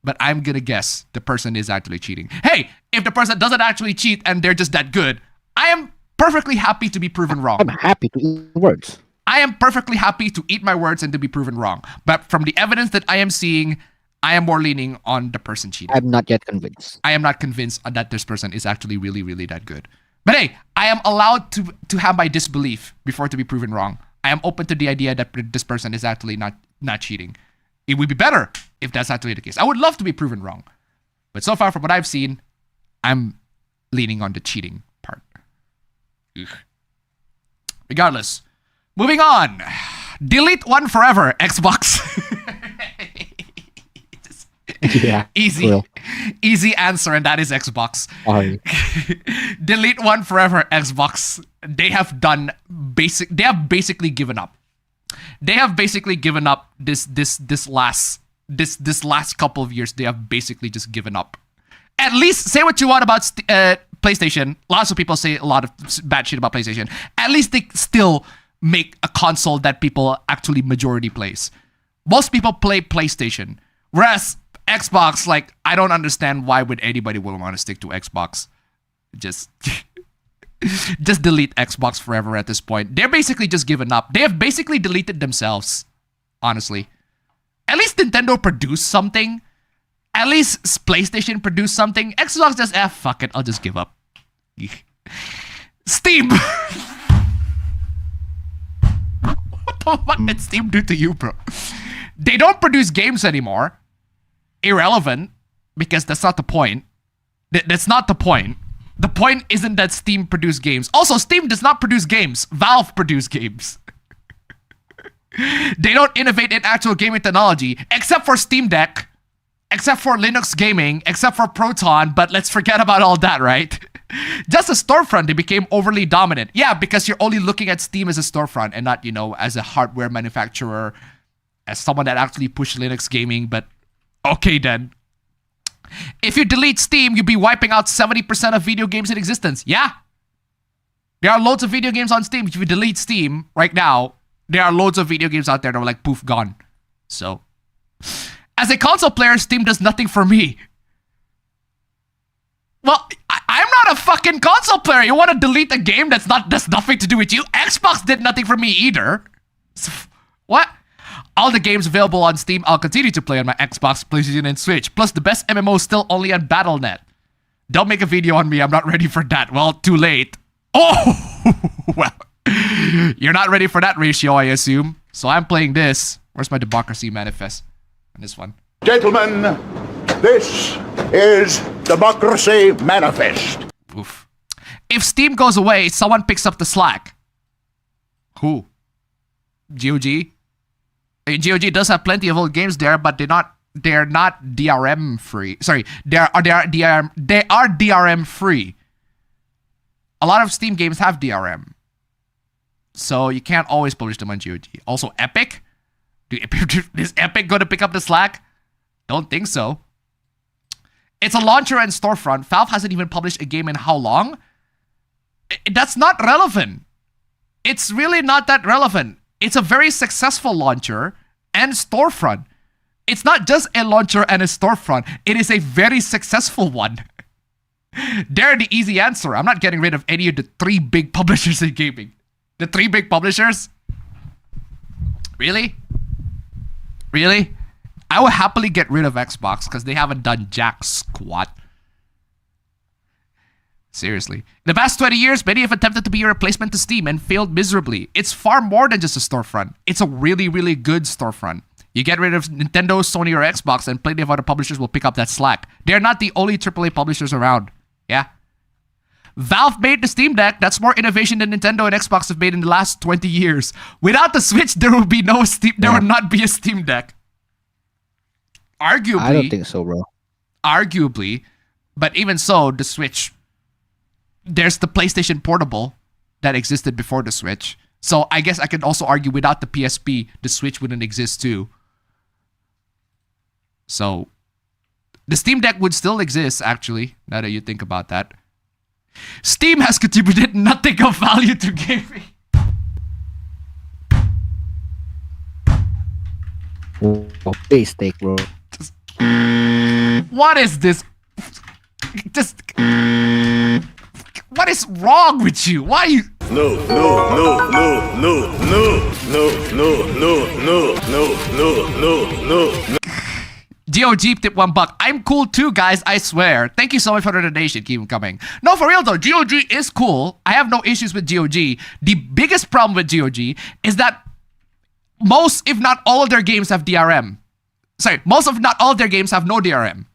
but I'm gonna guess the person is actually cheating. Hey, if the person doesn't actually cheat and they're just that good, I am perfectly happy to be proven wrong. I'm happy to eat words. I am perfectly happy to eat my words and to be proven wrong. But from the evidence that I am seeing, I am more leaning on the person cheating. I'm not yet convinced. I am not convinced that this person is actually really, really that good. But hey, I am allowed to have my disbelief before to be proven wrong. I am open to the idea that this person is actually not cheating. It would be better if that's actually the case. I would love to be proven wrong. But so far from what I've seen, I'm leaning on the cheating part. Ugh. Regardless, moving on. Delete one forever, Xbox. Yeah. Easy. Easy answer, and that is Xbox. Delete one forever, Xbox. They have basically given up. They have basically given up this last couple of years. They have basically just given up. At least say what you want about PlayStation. Lots of people say a lot of bad shit about PlayStation. At least they still make a console that people actually majority plays. Most people play PlayStation, whereas Xbox, like, I don't understand why would anybody would want to stick to Xbox. Just delete Xbox forever at this point. They're basically just given up. They have basically deleted themselves, honestly. At least Nintendo produced something. At least PlayStation produced something. Xbox just, fuck it, I'll just give up. Steam! What the fuck did Steam do to you, bro? They don't produce games anymore. Irrelevant, because that's not the point. That's not the point. The point isn't that Steam produce games. Also, Steam does not produce games. Valve produce games. They don't innovate in actual gaming technology, except for Steam Deck, except for Linux gaming, except for Proton, but let's forget about all that, right? Just a storefront, they became overly dominant. Yeah, because you're only looking at Steam as a storefront and not, as a hardware manufacturer, as someone that actually pushed Linux gaming, but okay then. If you delete Steam, you'd be wiping out 70% of video games in existence. Yeah. There are loads of video games on Steam. If you delete Steam right now, there are loads of video games out there that are like, poof, gone. So, as a console player, Steam does nothing for me. Well, I'm not a fucking console player. You want to delete a game that's nothing to do with you? Xbox did nothing for me either. What? All the games available on Steam, I'll continue to play on my Xbox, PlayStation, and Switch. Plus, the best MMO still only on Battle.net. Don't make a video on me. I'm not ready for that. Well, too late. Oh! Well, you're not ready for that ratio, I assume. So I'm playing this. Where's my democracy manifest? On this one. Gentlemen, this is Democracy Manifest. Oof. If Steam goes away, someone picks up the slack. Who? GOG? GOG does have plenty of old games there, but they're not DRM free. Sorry, they are DRM free. A lot of Steam games have DRM, so you can't always publish them on GOG. Also, Epic. Is Epic going to pick up the slack? Don't think so. It's a launcher and storefront. Valve hasn't even published a game in how long? That's not relevant. It's really not that relevant. It's a very successful launcher and storefront. It's not just a launcher and a storefront. It is a very successful one. They're the easy answer. I'm not getting rid of any of the 3 big publishers in gaming. The 3 big publishers? Really? Really? I would happily get rid of Xbox because they haven't done jack squat. Seriously. In the past 20 years, many have attempted to be a replacement to Steam and failed miserably. It's far more than just a storefront. It's a really, really good storefront. You get rid of Nintendo, Sony, or Xbox, and plenty of other publishers will pick up that slack. They're not the only AAA publishers around. Yeah? Valve made the Steam Deck. That's more innovation than Nintendo and Xbox have made in the last 20 years. Without the Switch, there would be no Steam. There would not be a Steam Deck. Arguably. I don't think so, bro. Arguably. But even so, the Switch... There's the PlayStation Portable that existed before the Switch. So I guess I could also argue without the PSP, the Switch wouldn't exist too. So the Steam Deck would still exist, actually, now that you think about that. Steam has contributed nothing of value to gaming. Oh, base steak, bro. What is this? Just... What is wrong with you? Why are you... No. GOG tip $1. I'm cool too, guys. I swear. Thank you so much for the donation. Keep them coming. No, for real though. GOG is cool. I have no issues with GOG. The biggest problem with GOG is that most, if not all of their games have DRM. Sorry, most if not all of their games have no DRM.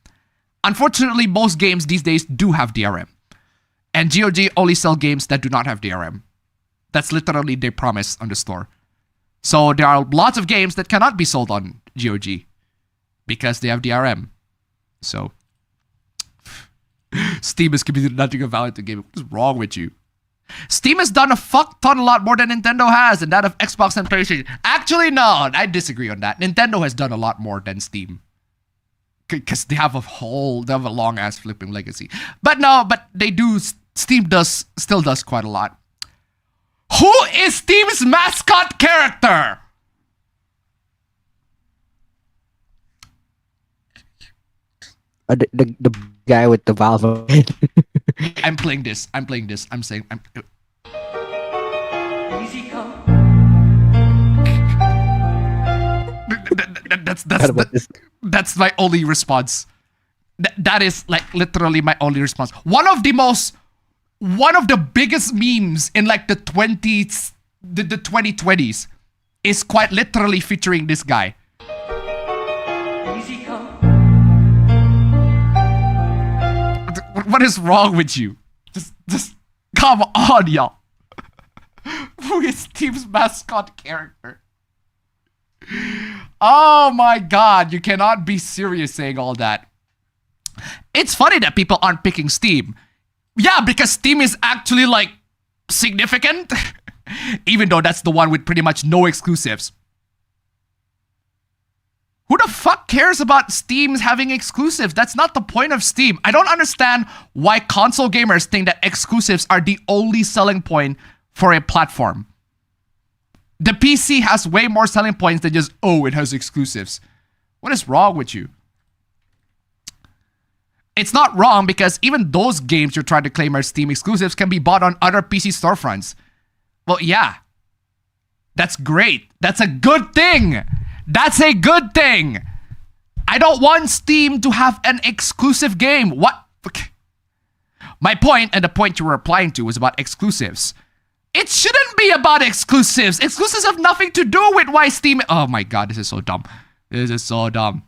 Unfortunately, most games these days do have DRM. And GOG only sell games that do not have DRM. That's literally their promise on the store. So there are lots of games that cannot be sold on GOG because they have DRM. So Steam has committed nothing of value to gaming. What is wrong with you? Steam has done a fuck ton a lot more than Nintendo has, and that of Xbox and PlayStation. Actually, no, I disagree on that. Nintendo has done a lot more than Steam. Because they have a long ass flipping legacy. But no, but they do... Steam still does quite a lot. Who is Steam's mascot character? The guy with the valve. I'm playing this. I'm saying... That's my only response. That is like literally my only response. One of the biggest memes in like the 2020s is quite literally featuring this guy. What is wrong with you? Just come on, y'all. Who is Steve's mascot character? Oh my god, you cannot be serious saying all that. It's funny that people aren't picking Steam. Yeah, because Steam is actually like significant. Even though that's the one with pretty much no exclusives. Who the fuck cares about Steam's having exclusives? That's not the point of Steam. I don't understand why console gamers think that exclusives are the only selling point for a platform. The PC has way more selling points than just, oh, it has exclusives. What is wrong with you? It's not wrong because even those games you're trying to claim are Steam exclusives can be bought on other PC storefronts. Well, yeah. That's great. That's a good thing. That's a good thing. I don't want Steam to have an exclusive game. What? My point, and the point you were replying to, was about exclusives. It shouldn't be about exclusives. Exclusives have nothing to do with why Steam... Oh my god, this is so dumb. This is so dumb.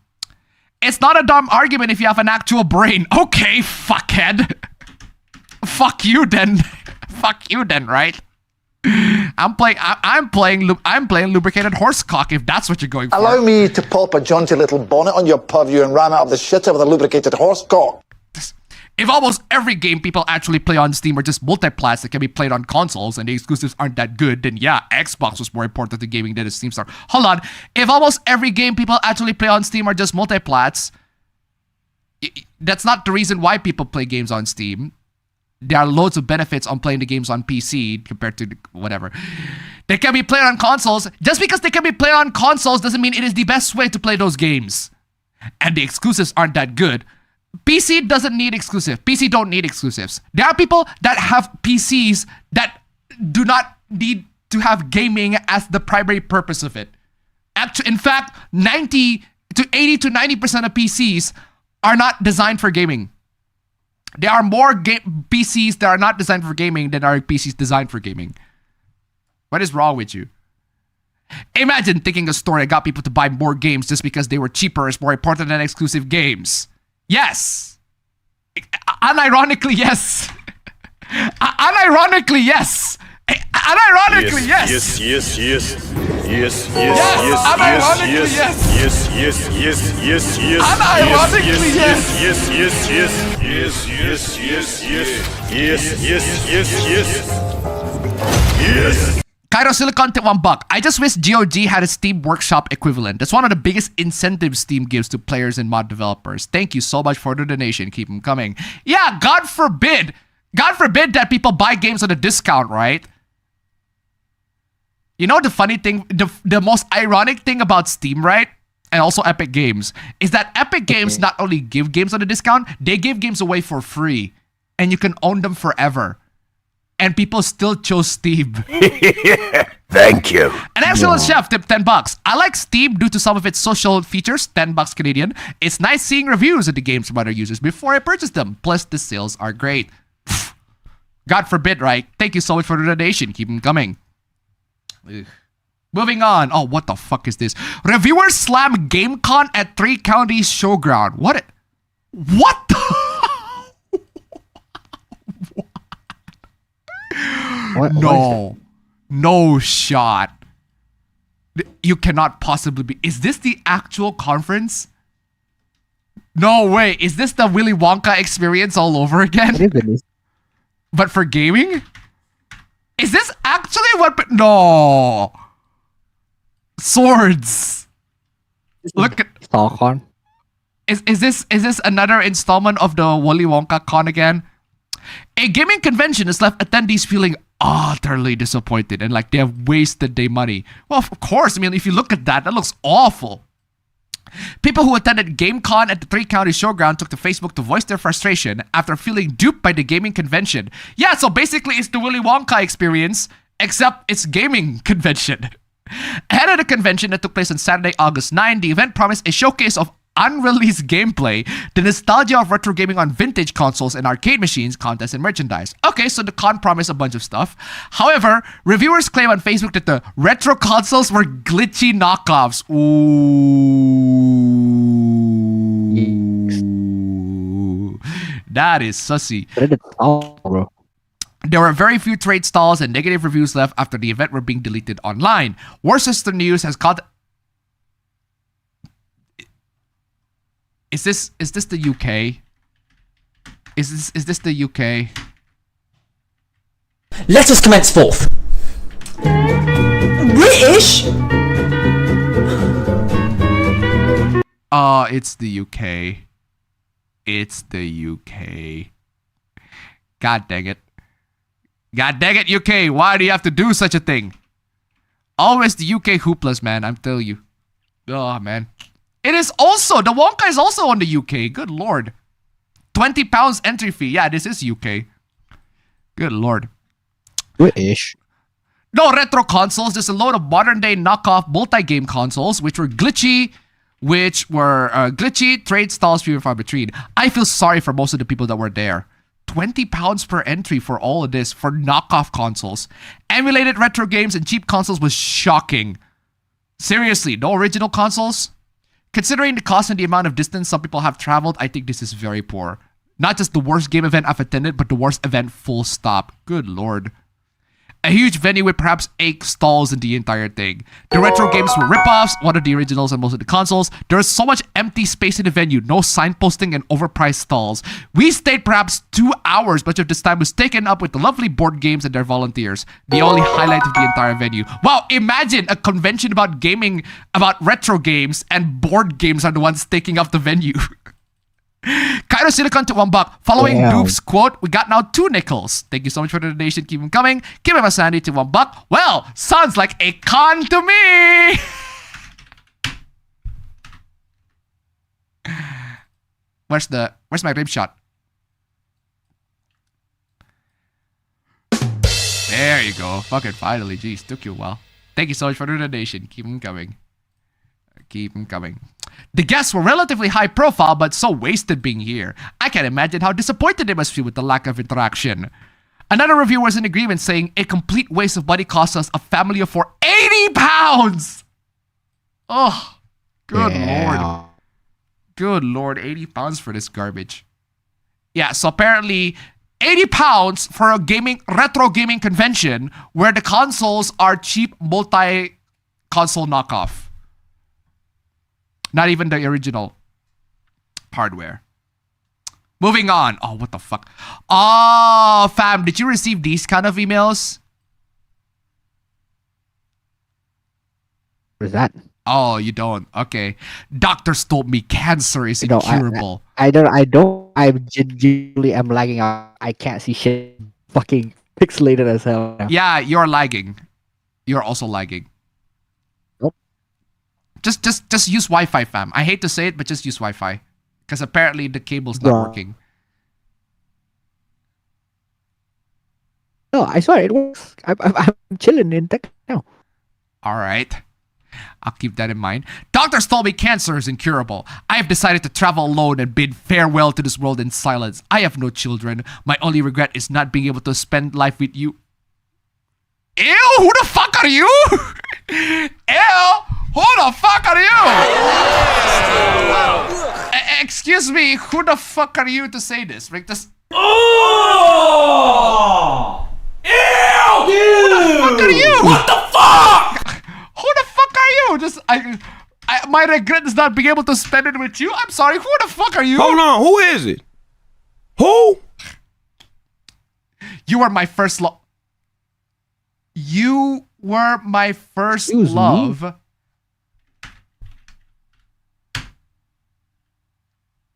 It's not a dumb argument if you have an actual brain. Okay, fuckhead. Fuck you then. Fuck you then, right? I'm playing lubricated horsecock if that's what you're going for. Allow me to pop a jaunty little bonnet on your purview and ram out of the shitter with a lubricated horsecock. If almost every game people actually play on Steam are just multiplats that can be played on consoles and the exclusives aren't that good, then yeah, Xbox was more important to gaming than a Steam Star. Hold on. If almost every game people actually play on Steam are just multiplats, that's not the reason why people play games on Steam. There are loads of benefits on playing the games on PC compared to whatever. They can be played on consoles. Just because they can be played on consoles doesn't mean it is the best way to play those games. And the exclusives aren't that good. PC doesn't need exclusive. PC don't need exclusives. There are people that have PCs that do not need to have gaming as the primary purpose of it. In fact, 80 to 90% of PCs are not designed for gaming. There are more PCs that are not designed for gaming than are PCs designed for gaming. What is wrong with you? Imagine thinking a story that got people to buy more games just because they were cheaper is more important than exclusive games. Yes. Unironically, yes. Unironically, yes. Unironically, yes. Yes, yes, yes. Yes, yes, yes. Unironically, yes. Yes, yes, yes, yes, yes. Unironically, yes. Yes, yes, yes. Yes, yes, yes, yes. Yes, yes, yes, yes. Yes. Cairo Silicon to $1. I just wish GOG had a Steam Workshop equivalent. That's one of the biggest incentives Steam gives to players and mod developers. Thank you so much for the donation. Keep them coming. Yeah, God forbid that people buy games on a discount, right? You know the funny thing, the most ironic thing about Steam, right? And also Epic Games, is that Epic Games not only give games on a discount, they give games away for free. And you can own them forever. And people still chose Steam. Thank you. An excellent chef tipped $10. I like Steam due to some of its social features, $10 Canadian. It's nice seeing reviews of the games from other users before I purchase them. Plus, the sales are great. God forbid, right? Thank you so much for the donation. Keep them coming. Ugh. Moving on. Oh, what the fuck is this? Reviewers slam GameCon at 3 Counties Showground. What the? No. No shot. You cannot possibly be. Is this the actual conference? No way. Is this the Willy Wonka experience all over again? But for gaming? Is this actually what? No. Swords. Look at Starcon. Is this another installment of the Willy Wonka con again? A gaming convention has left attendees feeling utterly disappointed and like they have wasted their money. Well, of course. I mean, if you look at that looks awful. People who attended GameCon at the 3 Counties Showground took to Facebook to voice their frustration after feeling duped by the gaming convention. Yeah, so basically it's the Willy Wonka experience, except it's gaming convention. Ahead of the convention that took place on Saturday, August 9, the event promised a showcase of unreleased gameplay, the nostalgia of retro gaming on vintage consoles and arcade machines, contests, and merchandise. Okay, so the con promised a bunch of stuff. However, reviewers claim on Facebook that the retro consoles were glitchy knockoffs. Ooh. That is sussy. Bro. There were very few trade stalls and negative reviews left after the event were being deleted online. Worcester News has called... Is this the UK? Is this the UK? Let us commence forth. British? It's the UK. It's the UK. God dang it. God dang it, UK. Why do you have to do such a thing? Always the UK hoopless, man. I'm telling you. Oh, man. It is also, the Wonka is also on the UK. Good lord. £20 entry fee. Yeah, this is UK. Good lord. British. No retro consoles. There's a load of modern day knockoff multi-game consoles, which were glitchy, trade stalls few and far between. I feel sorry for most of the people that were there. £20 per entry for all of this for knockoff consoles. Emulated retro games and cheap consoles was shocking. Seriously, no original consoles? Considering the cost and the amount of distance some people have traveled, I think this is very poor. Not just the worst game event I've attended, but the worst event full stop. Good lord. A huge venue with perhaps 8 stalls in the entire thing. The retro games were ripoffs, one of the originals and most of the consoles. There was so much empty space in the venue, no signposting and overpriced stalls. We stayed perhaps 2 hours, much of this time was taken up with the lovely board games and their volunteers. The only highlight of the entire venue. Wow, imagine a convention about gaming, about retro games, and board games are the ones taking up the venue. Cairo Silicon to $1. Following Doof's quote, we got now 2 nickels. Thank you so much for the donation. Keep them coming. Give him a Sandy to $1. Well, sounds like a con to me. Where's my rib shot? There you you go. Fucking finally. Jeez, took you a while. Thank you so much for the donation. Keep them coming. Keep them coming. The guests were relatively high profile, but so wasted being here. I can't imagine how disappointed they must feel with the lack of interaction. Another reviewer was in agreement, saying a complete waste of money cost us a family of 4 80 pounds. Oh, good lord. Good lord, 80 pounds for this garbage. Yeah, so apparently 80 pounds for a retro gaming convention where the consoles are cheap multi-console knockoff. Not even the original hardware. Moving on. Oh, what the fuck? Oh, fam, did you receive these kind of emails? What is that? Oh, you don't. Okay. Doctors told me cancer is incurable. I don't. I genuinely am lagging out. I can't see shit. Fucking pixelated as hell. Yeah, you're lagging. You're also lagging. Nope. Just use Wi-Fi, fam. I hate to say it, but just use Wi-Fi. Because apparently the cable's not working. No, I swear it works. I'm chilling in tech now. Alright. I'll keep that in mind. Doctors told me cancer is incurable. I have decided to travel alone and bid farewell to this world in silence. I have no children. My only regret is not being able to spend life with you. Ew, who the fuck are you? Ew, who the fuck are you? Excuse me, who the fuck are you to say this? Like this. Oh! Ew! Who the fuck are you? What the fuck? Who the fuck are you? Just my regret is not being able to spend it with you. I'm sorry. Who the fuck are you? Hold on. Who is it? Who? You were my first love. You were my first love.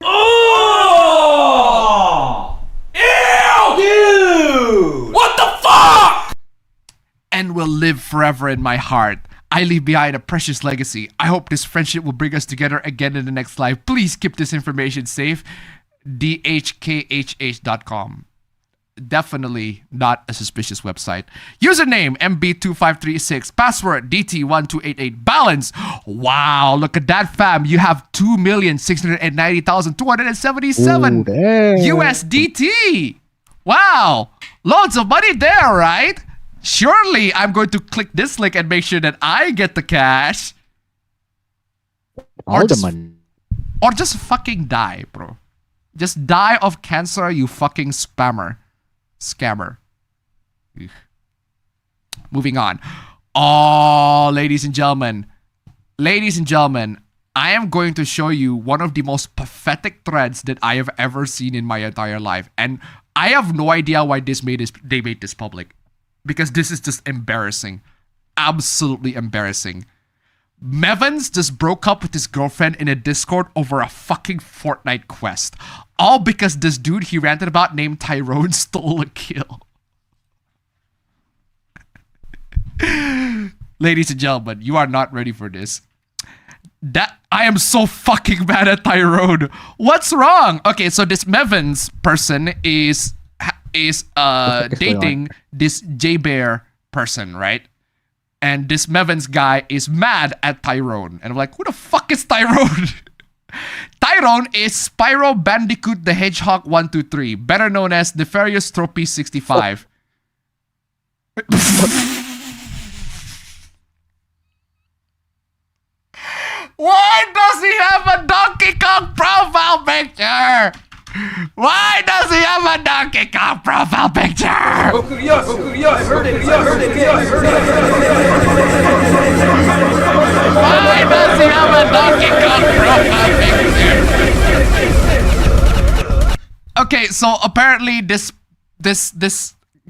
Oh! Ew! Dude! What the fuck? And will live forever in my heart. I leave behind a precious legacy. I hope this friendship will bring us together again in the next life. Please keep this information safe. dhkhh.com. Definitely not a suspicious website. Username MB2536. Password DT1288. Balance. Wow, look at that, fam. You have 2,690,277 USDT. Wow, loads of money there, right? Surely I'm going to click this link and make sure that I get the cash. All the money. Or just fucking die, bro. Just die of cancer, you fucking scammer. Ugh. Moving on. Oh, ladies and gentlemen, I am going to show you one of the most pathetic threads that I have ever seen in my entire life, and I have no idea why they made this public, because this is just embarrassing, absolutely embarrassing. Mevans just broke up with his girlfriend in a Discord over a fucking Fortnite quest. All because this dude he ranted about named Tyrone stole a kill. Ladies and gentlemen, you are not ready for this. I am so fucking mad at Tyrone. What's wrong? Okay, so this Mevans person is dating this J-Bear person, right? And this Mevans guy is mad at Tyrone. And I'm like, who the fuck is Tyrone? Tyrone is Spyro Bandicoot the Hedgehog 123, better known as Nefarious Trophy 65. Why does he have a Donkey Kong profile picture? Why does he have a Donkey Kong profile picture? Why does he have a Donkey Kong profile picture? Okay, so apparently this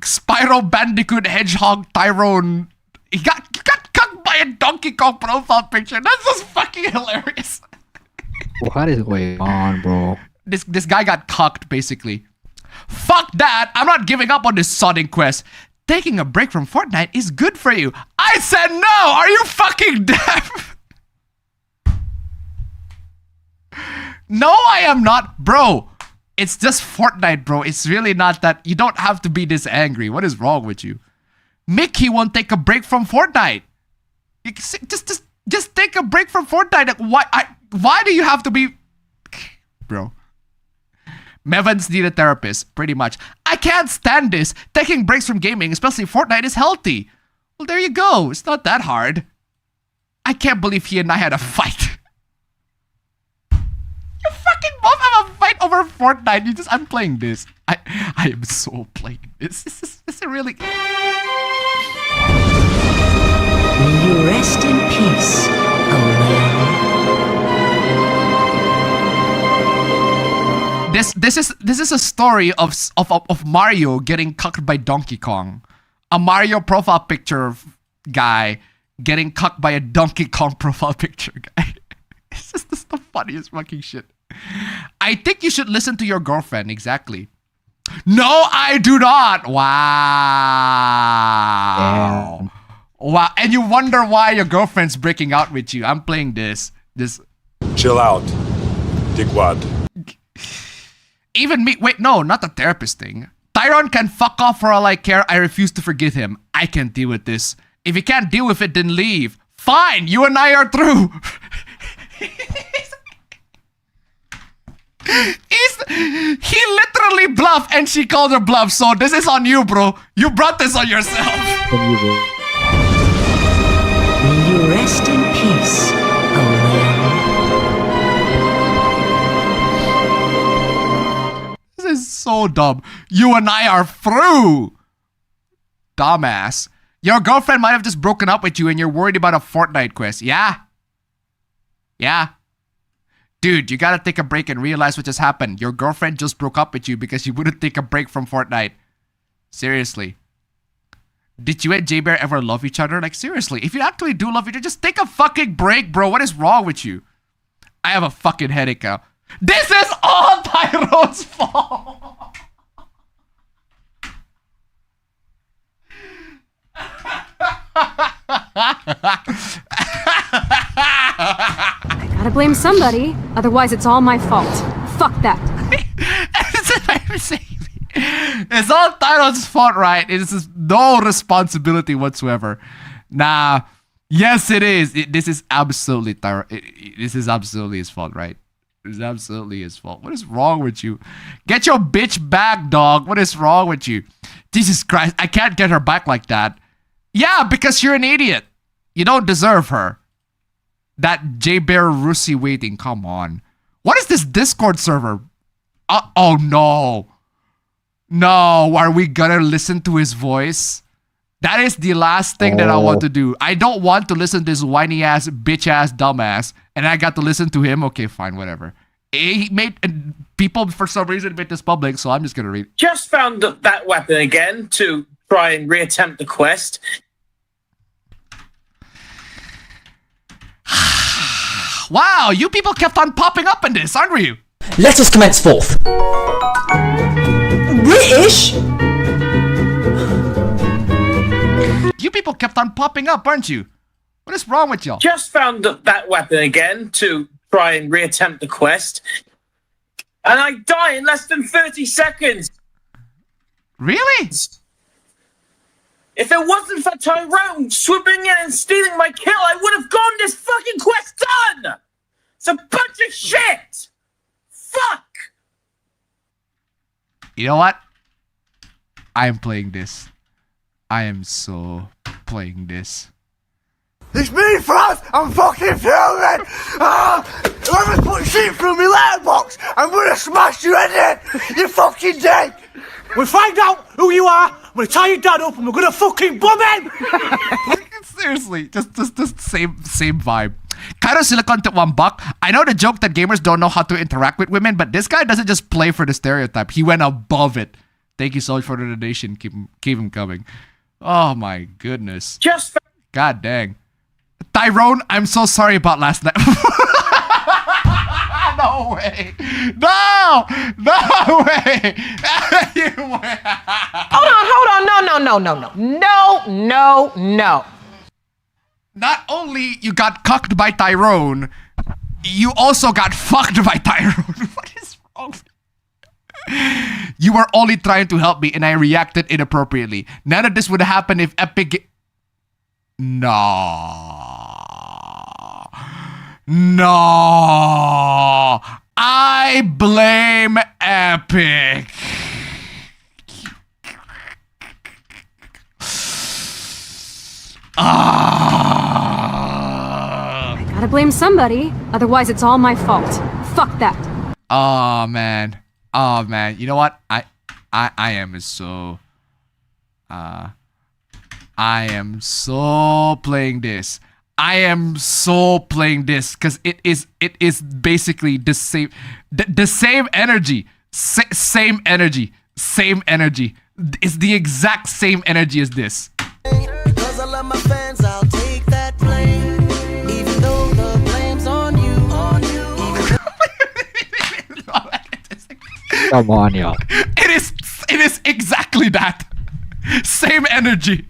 Spyro Bandicoot Hedgehog Tyrone, he got cucked by a Donkey Kong profile picture. That's just fucking hilarious. What is going on, bro? This guy got cucked, basically. Fuck that! I'm not giving up on this sodding quest. Taking a break from Fortnite is good for you. I said no! Are you fucking deaf? No, I am not. Bro, it's just Fortnite, bro. It's really not that. You don't have to be this angry. What is wrong with you? Mickey won't take a break from Fortnite. Just take a break from Fortnite. Like, why do you have to be... Bro. Mevans need a therapist, pretty much. I can't stand this. Taking breaks from gaming, especially Fortnite, is healthy. Well, there you go. It's not that hard. I can't believe he and I had a fight. You fucking both have a fight over Fortnite. I'm playing this. I am so playing this. This is really... May you rest in peace, Elon. This is a story of Mario getting cucked by Donkey Kong. A Mario profile picture guy getting cucked by a Donkey Kong profile picture guy. This is the funniest fucking shit. I think you should listen to your girlfriend. Exactly. No, I do not. Wow. Damn. Wow. And you wonder why your girlfriend's breaking out with you. I'm playing this. Chill out, dickwad. Even me. Wait, no, not the therapist thing. Tyrone can fuck off for all I care. I refuse to forgive him. I can't deal with this. If you can't deal with it, then leave. Fine, you and I are through. He literally bluffed and she called her bluff. So this is on you, bro. You brought this on yourself. May you rest in peace, Elon. This is so dumb. You and I are through. Dumbass. Your girlfriend might have just broken up with you and you're worried about a Fortnite quest. Yeah. Yeah. Dude, you gotta take a break and realize what just happened. Your girlfriend just broke up with you because you wouldn't take a break from Fortnite. Seriously. Did you and J-Bear ever love each other? Like, seriously, if you actually do love each other, just take a fucking break, bro. What is wrong with you? I have a fucking headache now. This is all Tyrone's fault! I gotta blame somebody, otherwise it's all my fault. Fuck that. It's all Tyrone's fault, right? It's just no responsibility whatsoever. Nah. Yes, it is. This is absolutely Tyrone. This is absolutely his fault, right? It's absolutely his fault. What is wrong with you? Get your bitch back, dog. What is wrong with you? Jesus Christ. I can't get her back like that. Yeah, because you're an idiot. You don't deserve her. That J-Bear Russi waiting. Come on. What is this Discord server? Oh, no. No. Are we gonna listen to his voice? That is the last thing that I want to do. I don't want to listen to this whiny ass, bitch ass, dumbass. And I got to listen to him. Okay, fine, whatever. He made people for some reason made this public, so I'm just gonna read. Just found that weapon again to try and reattempt the quest. Wow, you people kept on popping up in this, aren't you? Let us commence forth. British? You people kept on popping up, aren't you? What is wrong with y'all? Just found that weapon again to try and reattempt the quest. And I die in less than 30 seconds. Really? If it wasn't for Tyrone swooping in and stealing my kill, I would have gotten this fucking quest done! It's a bunch of shit! Fuck! You know what? I am playing this. I am so playing this. It's me, Frost! I'm fucking fuming! Whoever's put shit through my letterbox, I'm gonna smash your head in! You fucking dick! We'll find out who you are, we'll tie your dad up and we're gonna fucking bum him! Seriously, just same vibe. Cairo Silicon to $1. I know the joke that gamers don't know how to interact with women, but this guy doesn't just play for the stereotype. He went above it. Thank you so much for the donation. Keep him coming. Oh my goodness. God dang. Tyrone, I'm so sorry about last night. No way. No way. Hold on. No. Not only you got cucked by Tyrone, you also got fucked by Tyrone. What is wrong? You were only trying to help me and I reacted inappropriately. None of this would happen if Epic... No. No. I blame Epic. I gotta blame somebody, otherwise it's all my fault. Fuck that. Oh man. Oh man. You know what? I am so I am so playing this. I am so playing this because it is basically the same energy. Same energy. Same energy. It's the exact same energy as this. Because I love my fans, I'll take that blame. Even though the blame's on you. Come on, y'all. It is exactly that. Same energy.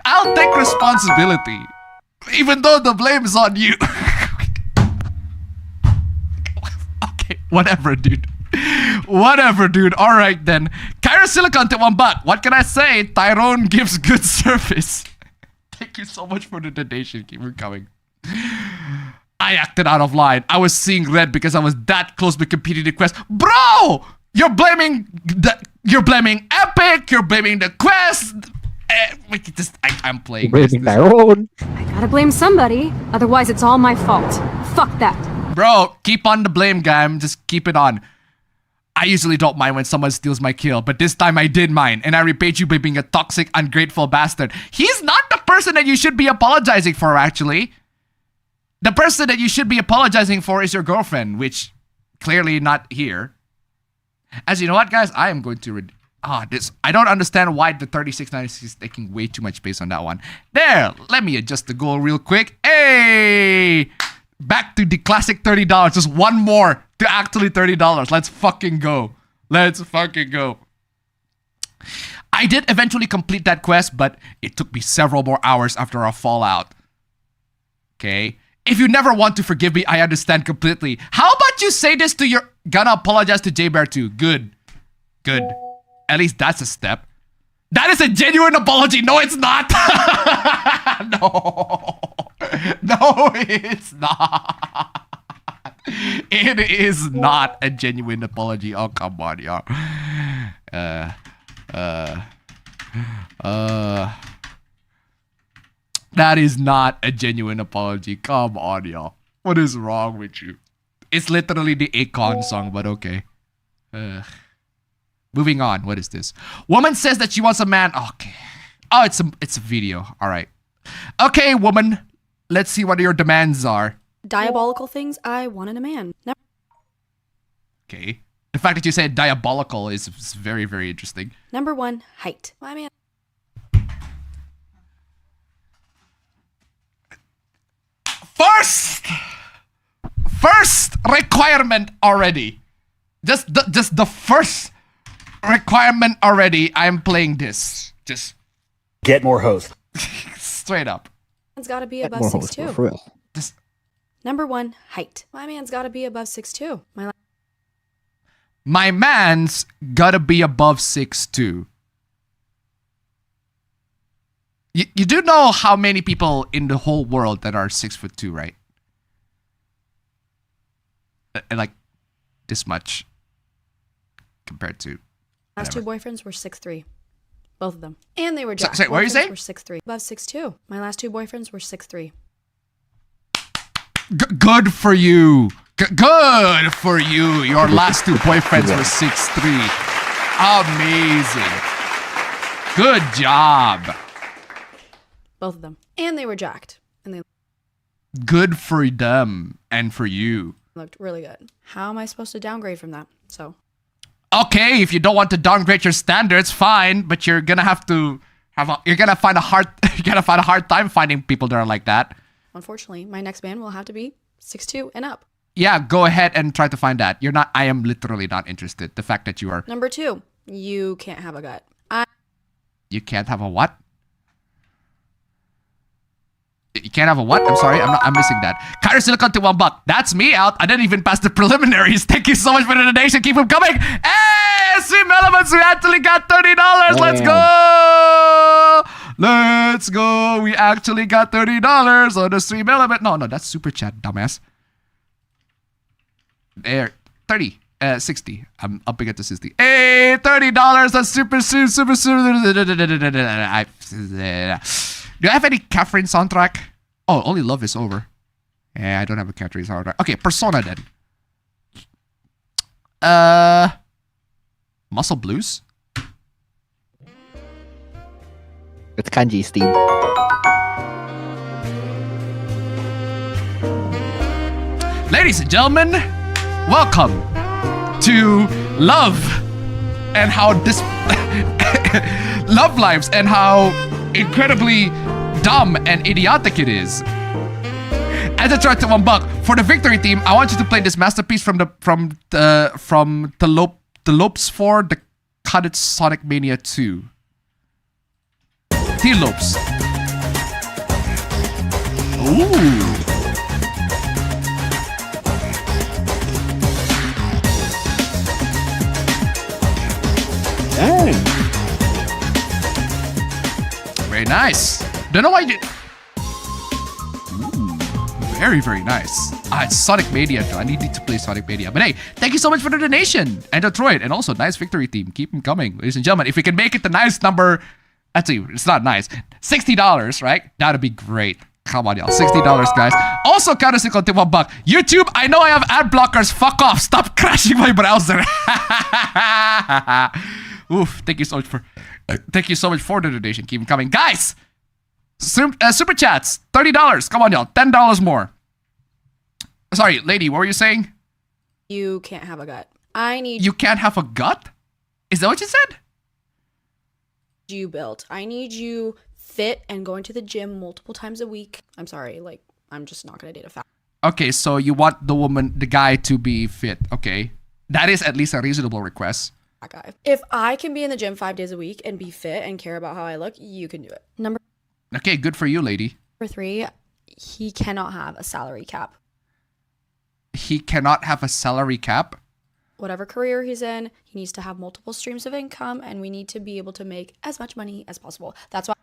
I'll take responsibility. Even though the blame is on you. Okay, whatever, dude. Whatever, dude. Alright then. Kyra Silicon to 1 baht. What can I say? Tyrone gives good service. Thank you so much for the donation. Keep it coming. I acted out of line. I was seeing red because I was that close to completing the quest. Bro! You're blaming Epic. You're blaming the quest. I'm playing. You're blaming Tyrone. I gotta blame somebody, otherwise it's all my fault. Fuck that. Bro, keep on the blame game. Just keep it on. I usually don't mind when someone steals my kill, but this time I did mind, and I repaid you by being a toxic, ungrateful bastard. He's not the person that you should be apologizing for, actually. The person that you should be apologizing for is your girlfriend, which clearly not here. As you know what, guys, I am going to... I don't understand why the 3696 is taking way too much space on that one. There, let me adjust the goal real quick. Hey! Back to the classic $30. Just one more to actually $30. Let's fucking go. Let's fucking go. I did eventually complete that quest, but it took me several more hours after our fallout. Okay? If you never want to forgive me, I understand completely. How about you say this to your... Gonna apologize to J-Bear too. Good. Good. At least that's a step. That is a genuine apology. No, it's not. No. No, it's not. It is not a genuine apology. Oh, come on, y'all. That is not a genuine apology. Come on, y'all. What is wrong with you? It's literally the Akon song, but okay. Moving on. What is this? Woman says that she wants a man. Okay. Oh, it's a video. All right. Okay, woman. Let's see what your demands are. Diabolical things I want in a man. Never. Okay. The fact that you said diabolical is very, very interesting. Number 1, height. My man. First requirement already. Just the first requirement already. I'm playing this. Just get more host. Straight up. Man's gotta be above 6'2". For real. Number 1, height. My man's gotta be above 6'2". My man's gotta be above 6'2". You do know how many people in the whole world that are 6'2", right? Like this much compared to last 2 boyfriends were 6'3". Both of them. And they were jacked. Sorry, what are you saying? Were 6'3". Above 6'2". My last 2 boyfriends were 6'3". Good for you. Good for you. Your last 2 boyfriends were 6'3". Amazing. Good job. Both of them. And they were jacked. And they good for them and for you. Looked really good. How am I supposed to downgrade from that? So. Okay, if you don't want to downgrade your standards, fine, but you're gonna have to you're gonna find a hard time finding people that are like that. Unfortunately, my next man will have to be 6'2" and up. Yeah, go ahead and try to find that. I am literally not interested. The fact that you are... Number 2, you can't have a gut. You can't have a what? You can't have a what? I'm sorry, I'm missing that. Kyra Silicon to $1. That's me out. I didn't even pass the preliminaries. Thank you so much for the donation. Keep them coming. Hey, STREAMELEMENTS, we actually got $30. Let's go. Let's go. We actually got $30 on the STREAMELEMENT. No, that's super chat, dumbass. There, 30. 60. I'm upping it to 60. Hey, $30. That's super. Do I have any Catherine soundtrack? Oh, only Love Is Over. Yeah, I don't have a Catherine soundtrack. Okay, Persona then. Muscle Blues? It's Kanji's theme. Ladies and gentlemen, welcome to Love and how this Love Lives and how incredibly dumb and idiotic it is. As I tried to $1 for the victory team, I want you to play this masterpiece from the Lopes for the Cutted Sonic Mania 2. T-Lopes. Ooh. Dang. Very nice. Don't know why you did. Ooh, very, very nice. It's Sonic Mania though. I need to play Sonic Mania. But hey, thank you so much for the donation. And Detroit. And also, nice victory team. Keep them coming. Ladies and gentlemen, if we can make it the nice number, actually, it's not nice. $60, right? That'd be great. Come on, y'all. $60, guys. Also, count us equal to $1. YouTube, I know I have ad blockers. Fuck off. Stop crashing my browser. Oof. Thank you so much for the donation. Keep them coming. Guys, super chats. $30. Come on, y'all. $10 more. Sorry, lady, what were you saying? You can't have a gut. I need You can't have a gut? Is that what you said? you built. I need you fit and going to the gym multiple times a week. I'm sorry, like, I'm just not gonna date a fat Okay, so you want the guy to be fit. Okay. That is at least a reasonable request. guy. If I can be in the gym 5 days a week and be fit and care about how I look, you can do it. Number Okay, good for you, lady. 3, he cannot have a salary cap. He cannot have a salary cap? Whatever career he's in, he needs to have multiple streams of income, and we need to be able to make as much money as possible. That's why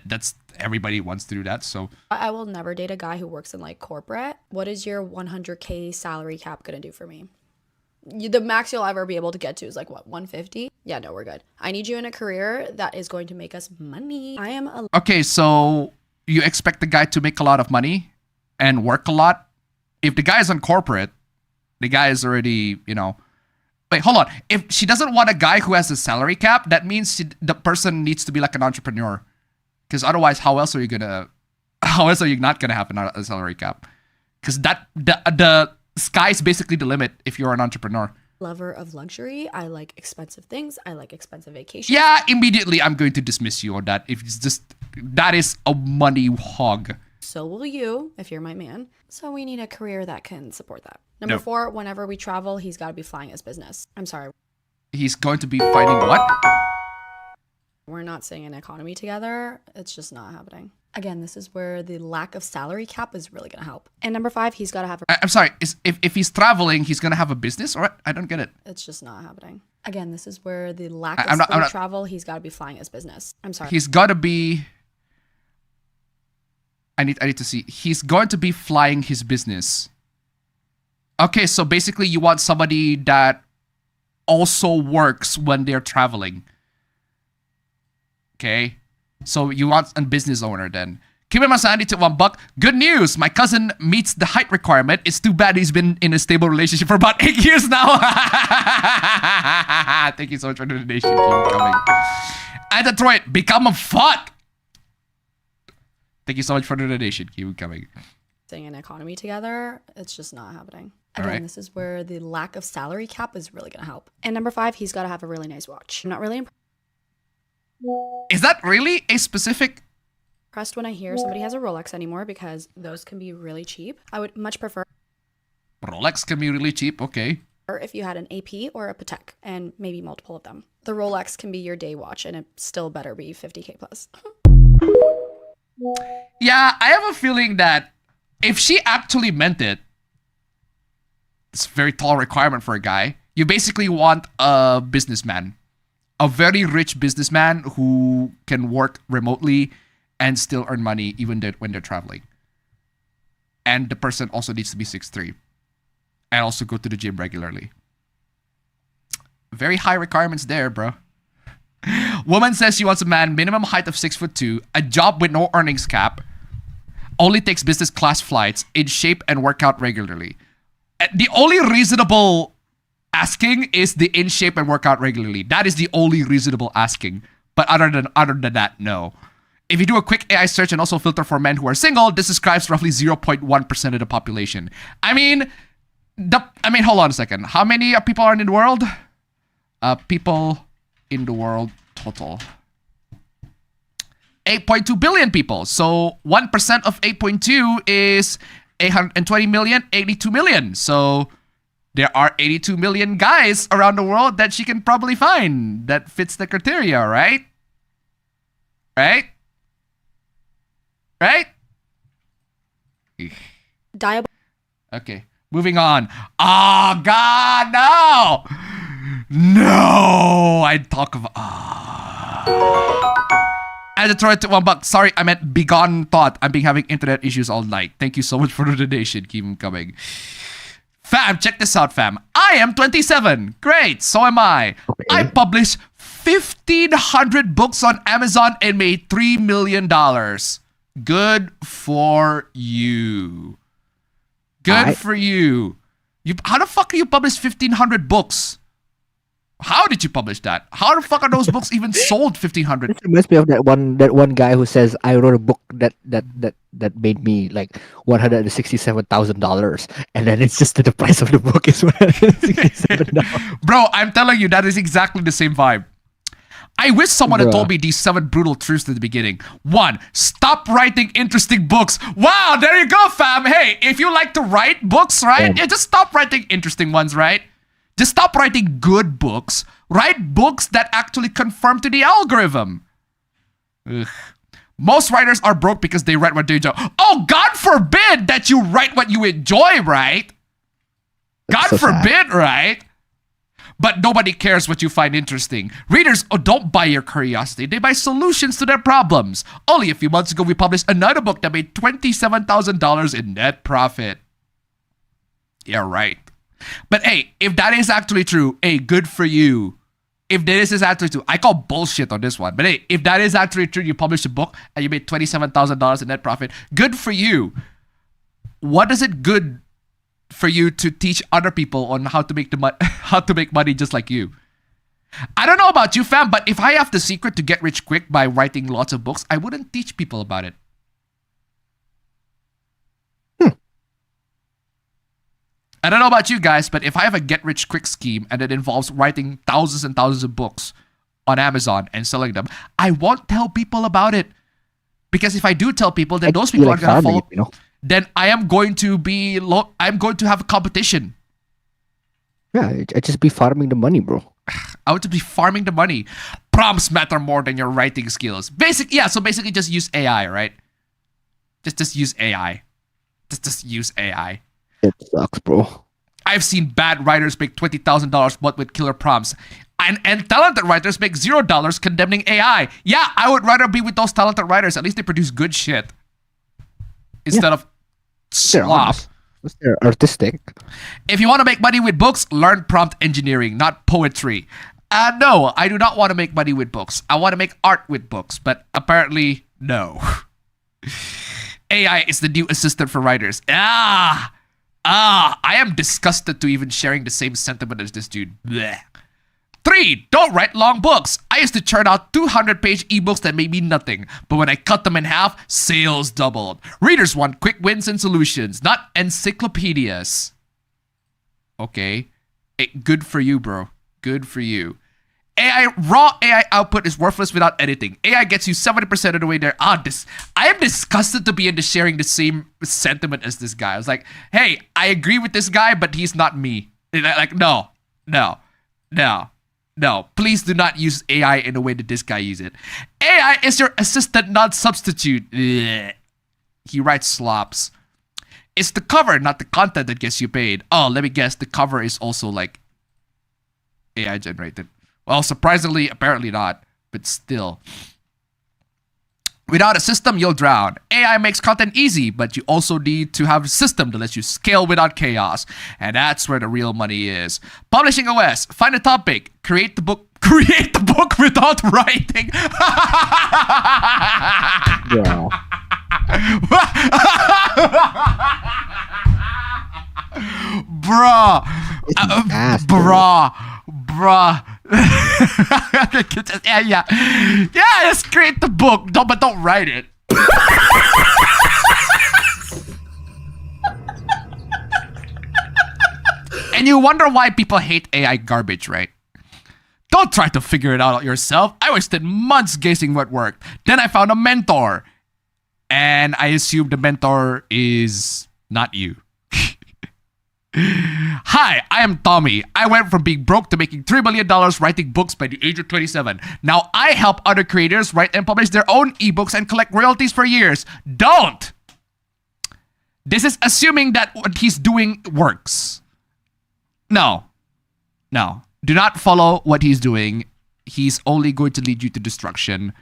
That's everybody wants to do that, so I will never date a guy who works in like corporate. What is your 100K salary cap gonna do for me? The max you'll ever be able to get to is like what, 150? Yeah, no, we're good. I need you in a career that is going to make us money. I am a Okay, so you expect the guy to make a lot of money and work a lot? If the guy is on corporate, the guy is already, Wait, hold on. If she doesn't want a guy who has a salary cap, that means the person needs to be like an entrepreneur. Because otherwise, how else are you not gonna have a salary cap? Because the sky's basically the limit if you're an entrepreneur. lover of luxury. I like expensive things. I like expensive vacations. Yeah, immediately I'm going to dismiss you on that. If it's just, that is a money hog. So will you, if you're my man. So we need a career that can support that. Number 4, whenever we travel, he's got to be flying his business. I'm sorry. He's going to be finding what? We're not staying in economy together. It's just not happening. Again, this is where the lack of salary cap is really going to help. And number 5, he's got to have I'm sorry, if he's traveling, he's going to have a business? Or what? I don't get it. It's just not happening. Again, this is where the lack of travel, he's got to be flying his business. I'm sorry. He's got to be... I need to see. He's going to be flying his business. Okay, so basically you want somebody that also works when they're traveling. Okay? So you want a business owner then. Keep it Masandi to $1. Good news! My cousin meets the height requirement. It's too bad he's been in a stable relationship for about 8 years now. Thank you so much for the donation. Keep coming. And Detroit, become a fuck! Thank you so much for the donation. Keep coming. Staying in economy together, it's just not happening. Again, this is where the lack of salary cap is really going to help. And number 5, he's got to have a really nice watch. I'm not really Is that really a specific... impressed when I hear somebody has a Rolex anymore because those can be really cheap. I would much prefer Rolex can be really cheap, okay. if you had an AP or a Patek and maybe multiple of them. The Rolex can be your day watch and it still better be 50K plus. Yeah, I have a feeling that if she actually meant it, it's a very tall requirement for a guy. You basically want a businessman, a very rich businessman who can work remotely and still earn money even when they're traveling. And the person also needs to be 6'3" and also go to the gym regularly. Very high requirements there, bro. Woman says she wants a man minimum height of 6'2", a job with no earnings cap, only takes business class flights, in shape and work out regularly. The only reasonable asking is the in shape and work out regularly. That is the only reasonable asking. But other than that, no. If you do a quick AI search and also filter for men who are single, this describes roughly 0.1% of the population. I mean, hold on a second. How many people are in the world? People in the world total. 8.2 billion people. So 1% of 8.2 is 820 million, 82 million. So there are 82 million guys around the world that she can probably find that fits the criteria, right? Right? Right? Okay, moving on. Oh, God, no! No! I'd talk of... I had to throw it to $1. Sorry, I meant begone thought. I've been having internet issues all night. Thank you so much for the donation. Keep them coming. Fam, check this out, fam. I am 27. Great, so am I. Okay. I published 1,500 books on Amazon and made $3 million. Good for you. Good for you. How the fuck do you publish 1,500 books? How did you publish that? How the fuck are those books even sold 1,500? It reminds me of that one guy who says, I wrote a book that made me like $167,000, and then it's just that the price of the book is $167. Bro, I'm telling you, that is exactly the same vibe. I wish someone had told me these 7 brutal truths at the beginning. 1, stop writing interesting books. Wow, there you go, fam. Hey, if you like to write books, right? Yeah, just stop writing interesting ones, right? Just stop writing good books. Write books that actually conform to the algorithm. Ugh. Most writers are broke because they write what they enjoy. Oh, God forbid that you write what you enjoy, right? God forbid, right? But nobody cares what you find interesting. Readers don't buy your curiosity. They buy solutions to their problems. Only a few months ago, we published another book that made $27,000 in net profit. Yeah, right. But hey, if that is actually true, hey, good for you. If this is actually true, I call bullshit on this one. But hey, if that is actually true, you published a book and you made $27,000 in net profit, good for you. What is it good for you to teach other people on how to make how to make money just like you? I don't know about you, fam, but if I have the secret to get rich quick by writing lots of books, I wouldn't teach people about it. I don't know about you guys, but if I have a get-rich-quick scheme and it involves writing thousands and thousands of books on Amazon and selling them, I won't tell people about it. Because if I do tell people, then those people are going to follow. You know? Then I am going to be... I'm going to have a competition. Yeah, I'd just be farming the money, bro. I would just be farming the money. Prompts matter more than your writing skills. So basically just use AI, right? Just use AI. Just use AI. It sucks, bro. I've seen bad writers make $20,000 but with killer prompts. And talented writers make $0 condemning AI. Yeah, I would rather be with those talented writers. At least they produce good shit. Instead of slop. They're artistic. If you want to make money with books, learn prompt engineering, not poetry. No, I do not want to make money with books. I want to make art with books. But apparently, no. AI is the new assistant for writers. I am disgusted to even sharing the same sentiment as this dude. Blech. 3, don't write long books. I used to churn out 200-page ebooks that made me nothing. But when I cut them in half, sales doubled. Readers want quick wins and solutions, not encyclopedias. Okay. Hey, good for you, bro. Good for you. Raw AI output is worthless without editing. AI gets you 70% of the way there. I am disgusted to be into sharing the same sentiment as this guy. I was like, hey, I agree with this guy, but he's not me. Like, no. No, please do not use AI in the way that this guy uses it. AI is your assistant, not substitute. Ugh. He writes slops. It's the cover, not the content that gets you paid. Oh, let me guess. The cover is also like AI generated. Well, surprisingly, apparently not. But still. Without a system, you'll drown. AI makes content easy, but you also need to have a system that lets you scale without chaos. And that's where the real money is. Publishing OS. Find a topic. Create the book. Create the book without writing. Yeah. Bruh. Bruh. Yeah, just create the book. But don't write it. And you wonder why people hate AI garbage, right? Don't try to figure it out yourself. I wasted months guessing what worked. Then I found a mentor. And I assume the mentor is not you. Hi, I am Tommy. I went from being broke to making $3 million writing books by the age of 27. Now I help other creators write and publish their own ebooks and collect royalties for years. Don't! This is assuming that what he's doing works. No. Do not follow what he's doing. He's only going to lead you to destruction.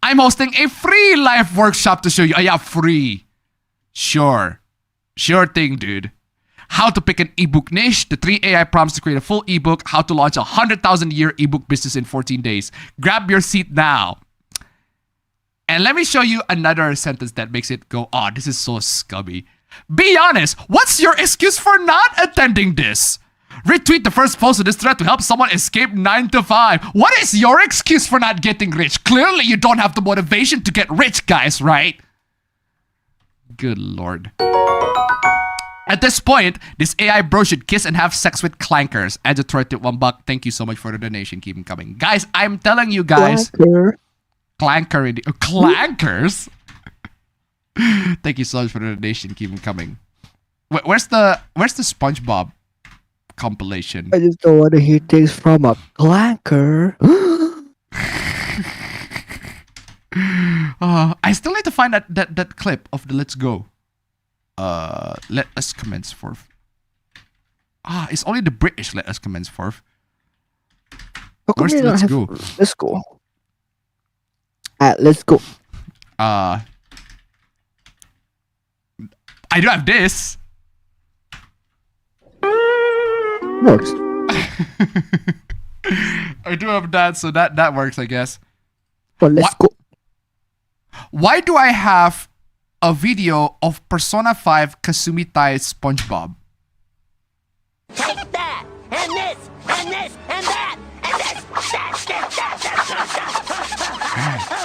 I'm hosting a free live workshop to show you. Oh yeah, free. Sure thing, dude. How to pick an ebook niche, the 3 AI prompts to create a full ebook, how to launch a 100,000-year ebook business in 14 days. Grab your seat now. And let me show you another sentence that makes it go, oh, this is so scummy. Be honest, what's your excuse for not attending this? Retweet the first post of this thread to help someone escape 9 to 5. What is your excuse for not getting rich? Clearly you don't have the motivation to get rich, guys, right? Good lord. At this point, this AI bro should kiss and have sex with clankers. Add a thread to $1. Thank you so much for the donation. Keep them coming. Guys, I'm telling you guys. Clanker. Clankers? Thank you so much for the donation. Keep them coming. Where's the SpongeBob compilation? I just don't want to hear things from a clanker. I still need to find that clip of the Let's Go. Let us commence forth. It's only the British let us commence forth. Where's the Let's Go? Let's go. Let's go. I do have this. Works. I do have that, so that works, I guess. Well, let's go. Why do I have a video of Persona 5 Kasumi Tai SpongeBob? Take that, and this, and this, and that, and this, that.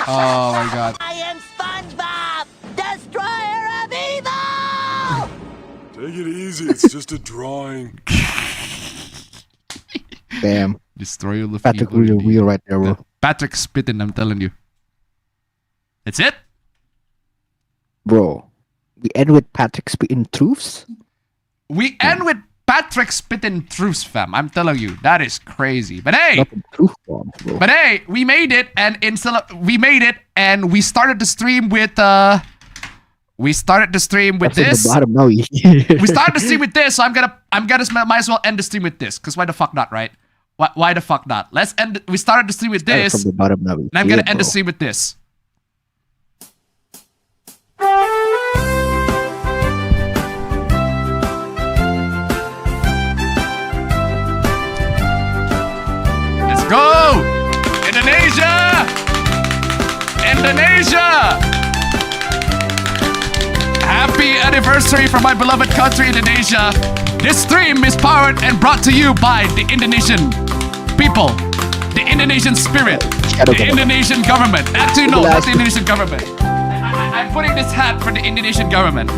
Oh my god. I am SpongeBob, destroyer of evil! Take it easy, it's just a drawing. Damn. Destroyer of Patrick evil. wheel right there, bro. Patrick spitting, I'm telling you. That's it? Bro, we end with Patrick spitting truths? We end with Patrick spitting truths, fam. I'm telling you, that is crazy. But hey, truth bombs, bro. But hey, we made it, and we started the stream with we started the stream with this. The bottom now. We started the stream with this, so I'm gonna might as well end the stream with this, because why the fuck not, right? Why the fuck not? Let's end. We started the stream with this, from the bottom now. and I'm gonna end the stream with this. Let's go! Indonesia! Happy anniversary from my beloved country, Indonesia. This stream is powered and brought to you by the Indonesian people, the Indonesian spirit, the Indonesian government. Actually, no, not the Indonesian government. I'm putting this hat for the Indonesian government.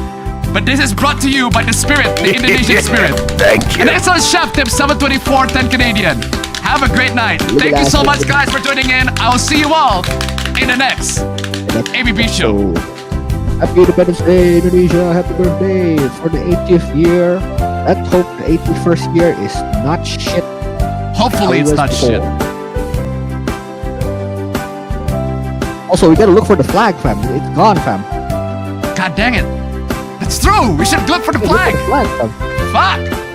But this is brought to you by the spirit, the Indonesian spirit. Thank you. And it's on Chef Tip 724, 10 Canadian. Have a great night. Thank you so much, guys, for tuning in. I will see you all in the next APB show. Happy Independence Day, Indonesia. Happy birthday for the 80th year. Let's hope the 81st year is not shit. Hopefully it's not shit. Also, we gotta look for the flag, fam. It's gone, fam. God dang it. That's true. We should look for the flag. Look for the flag, fam. Fuck.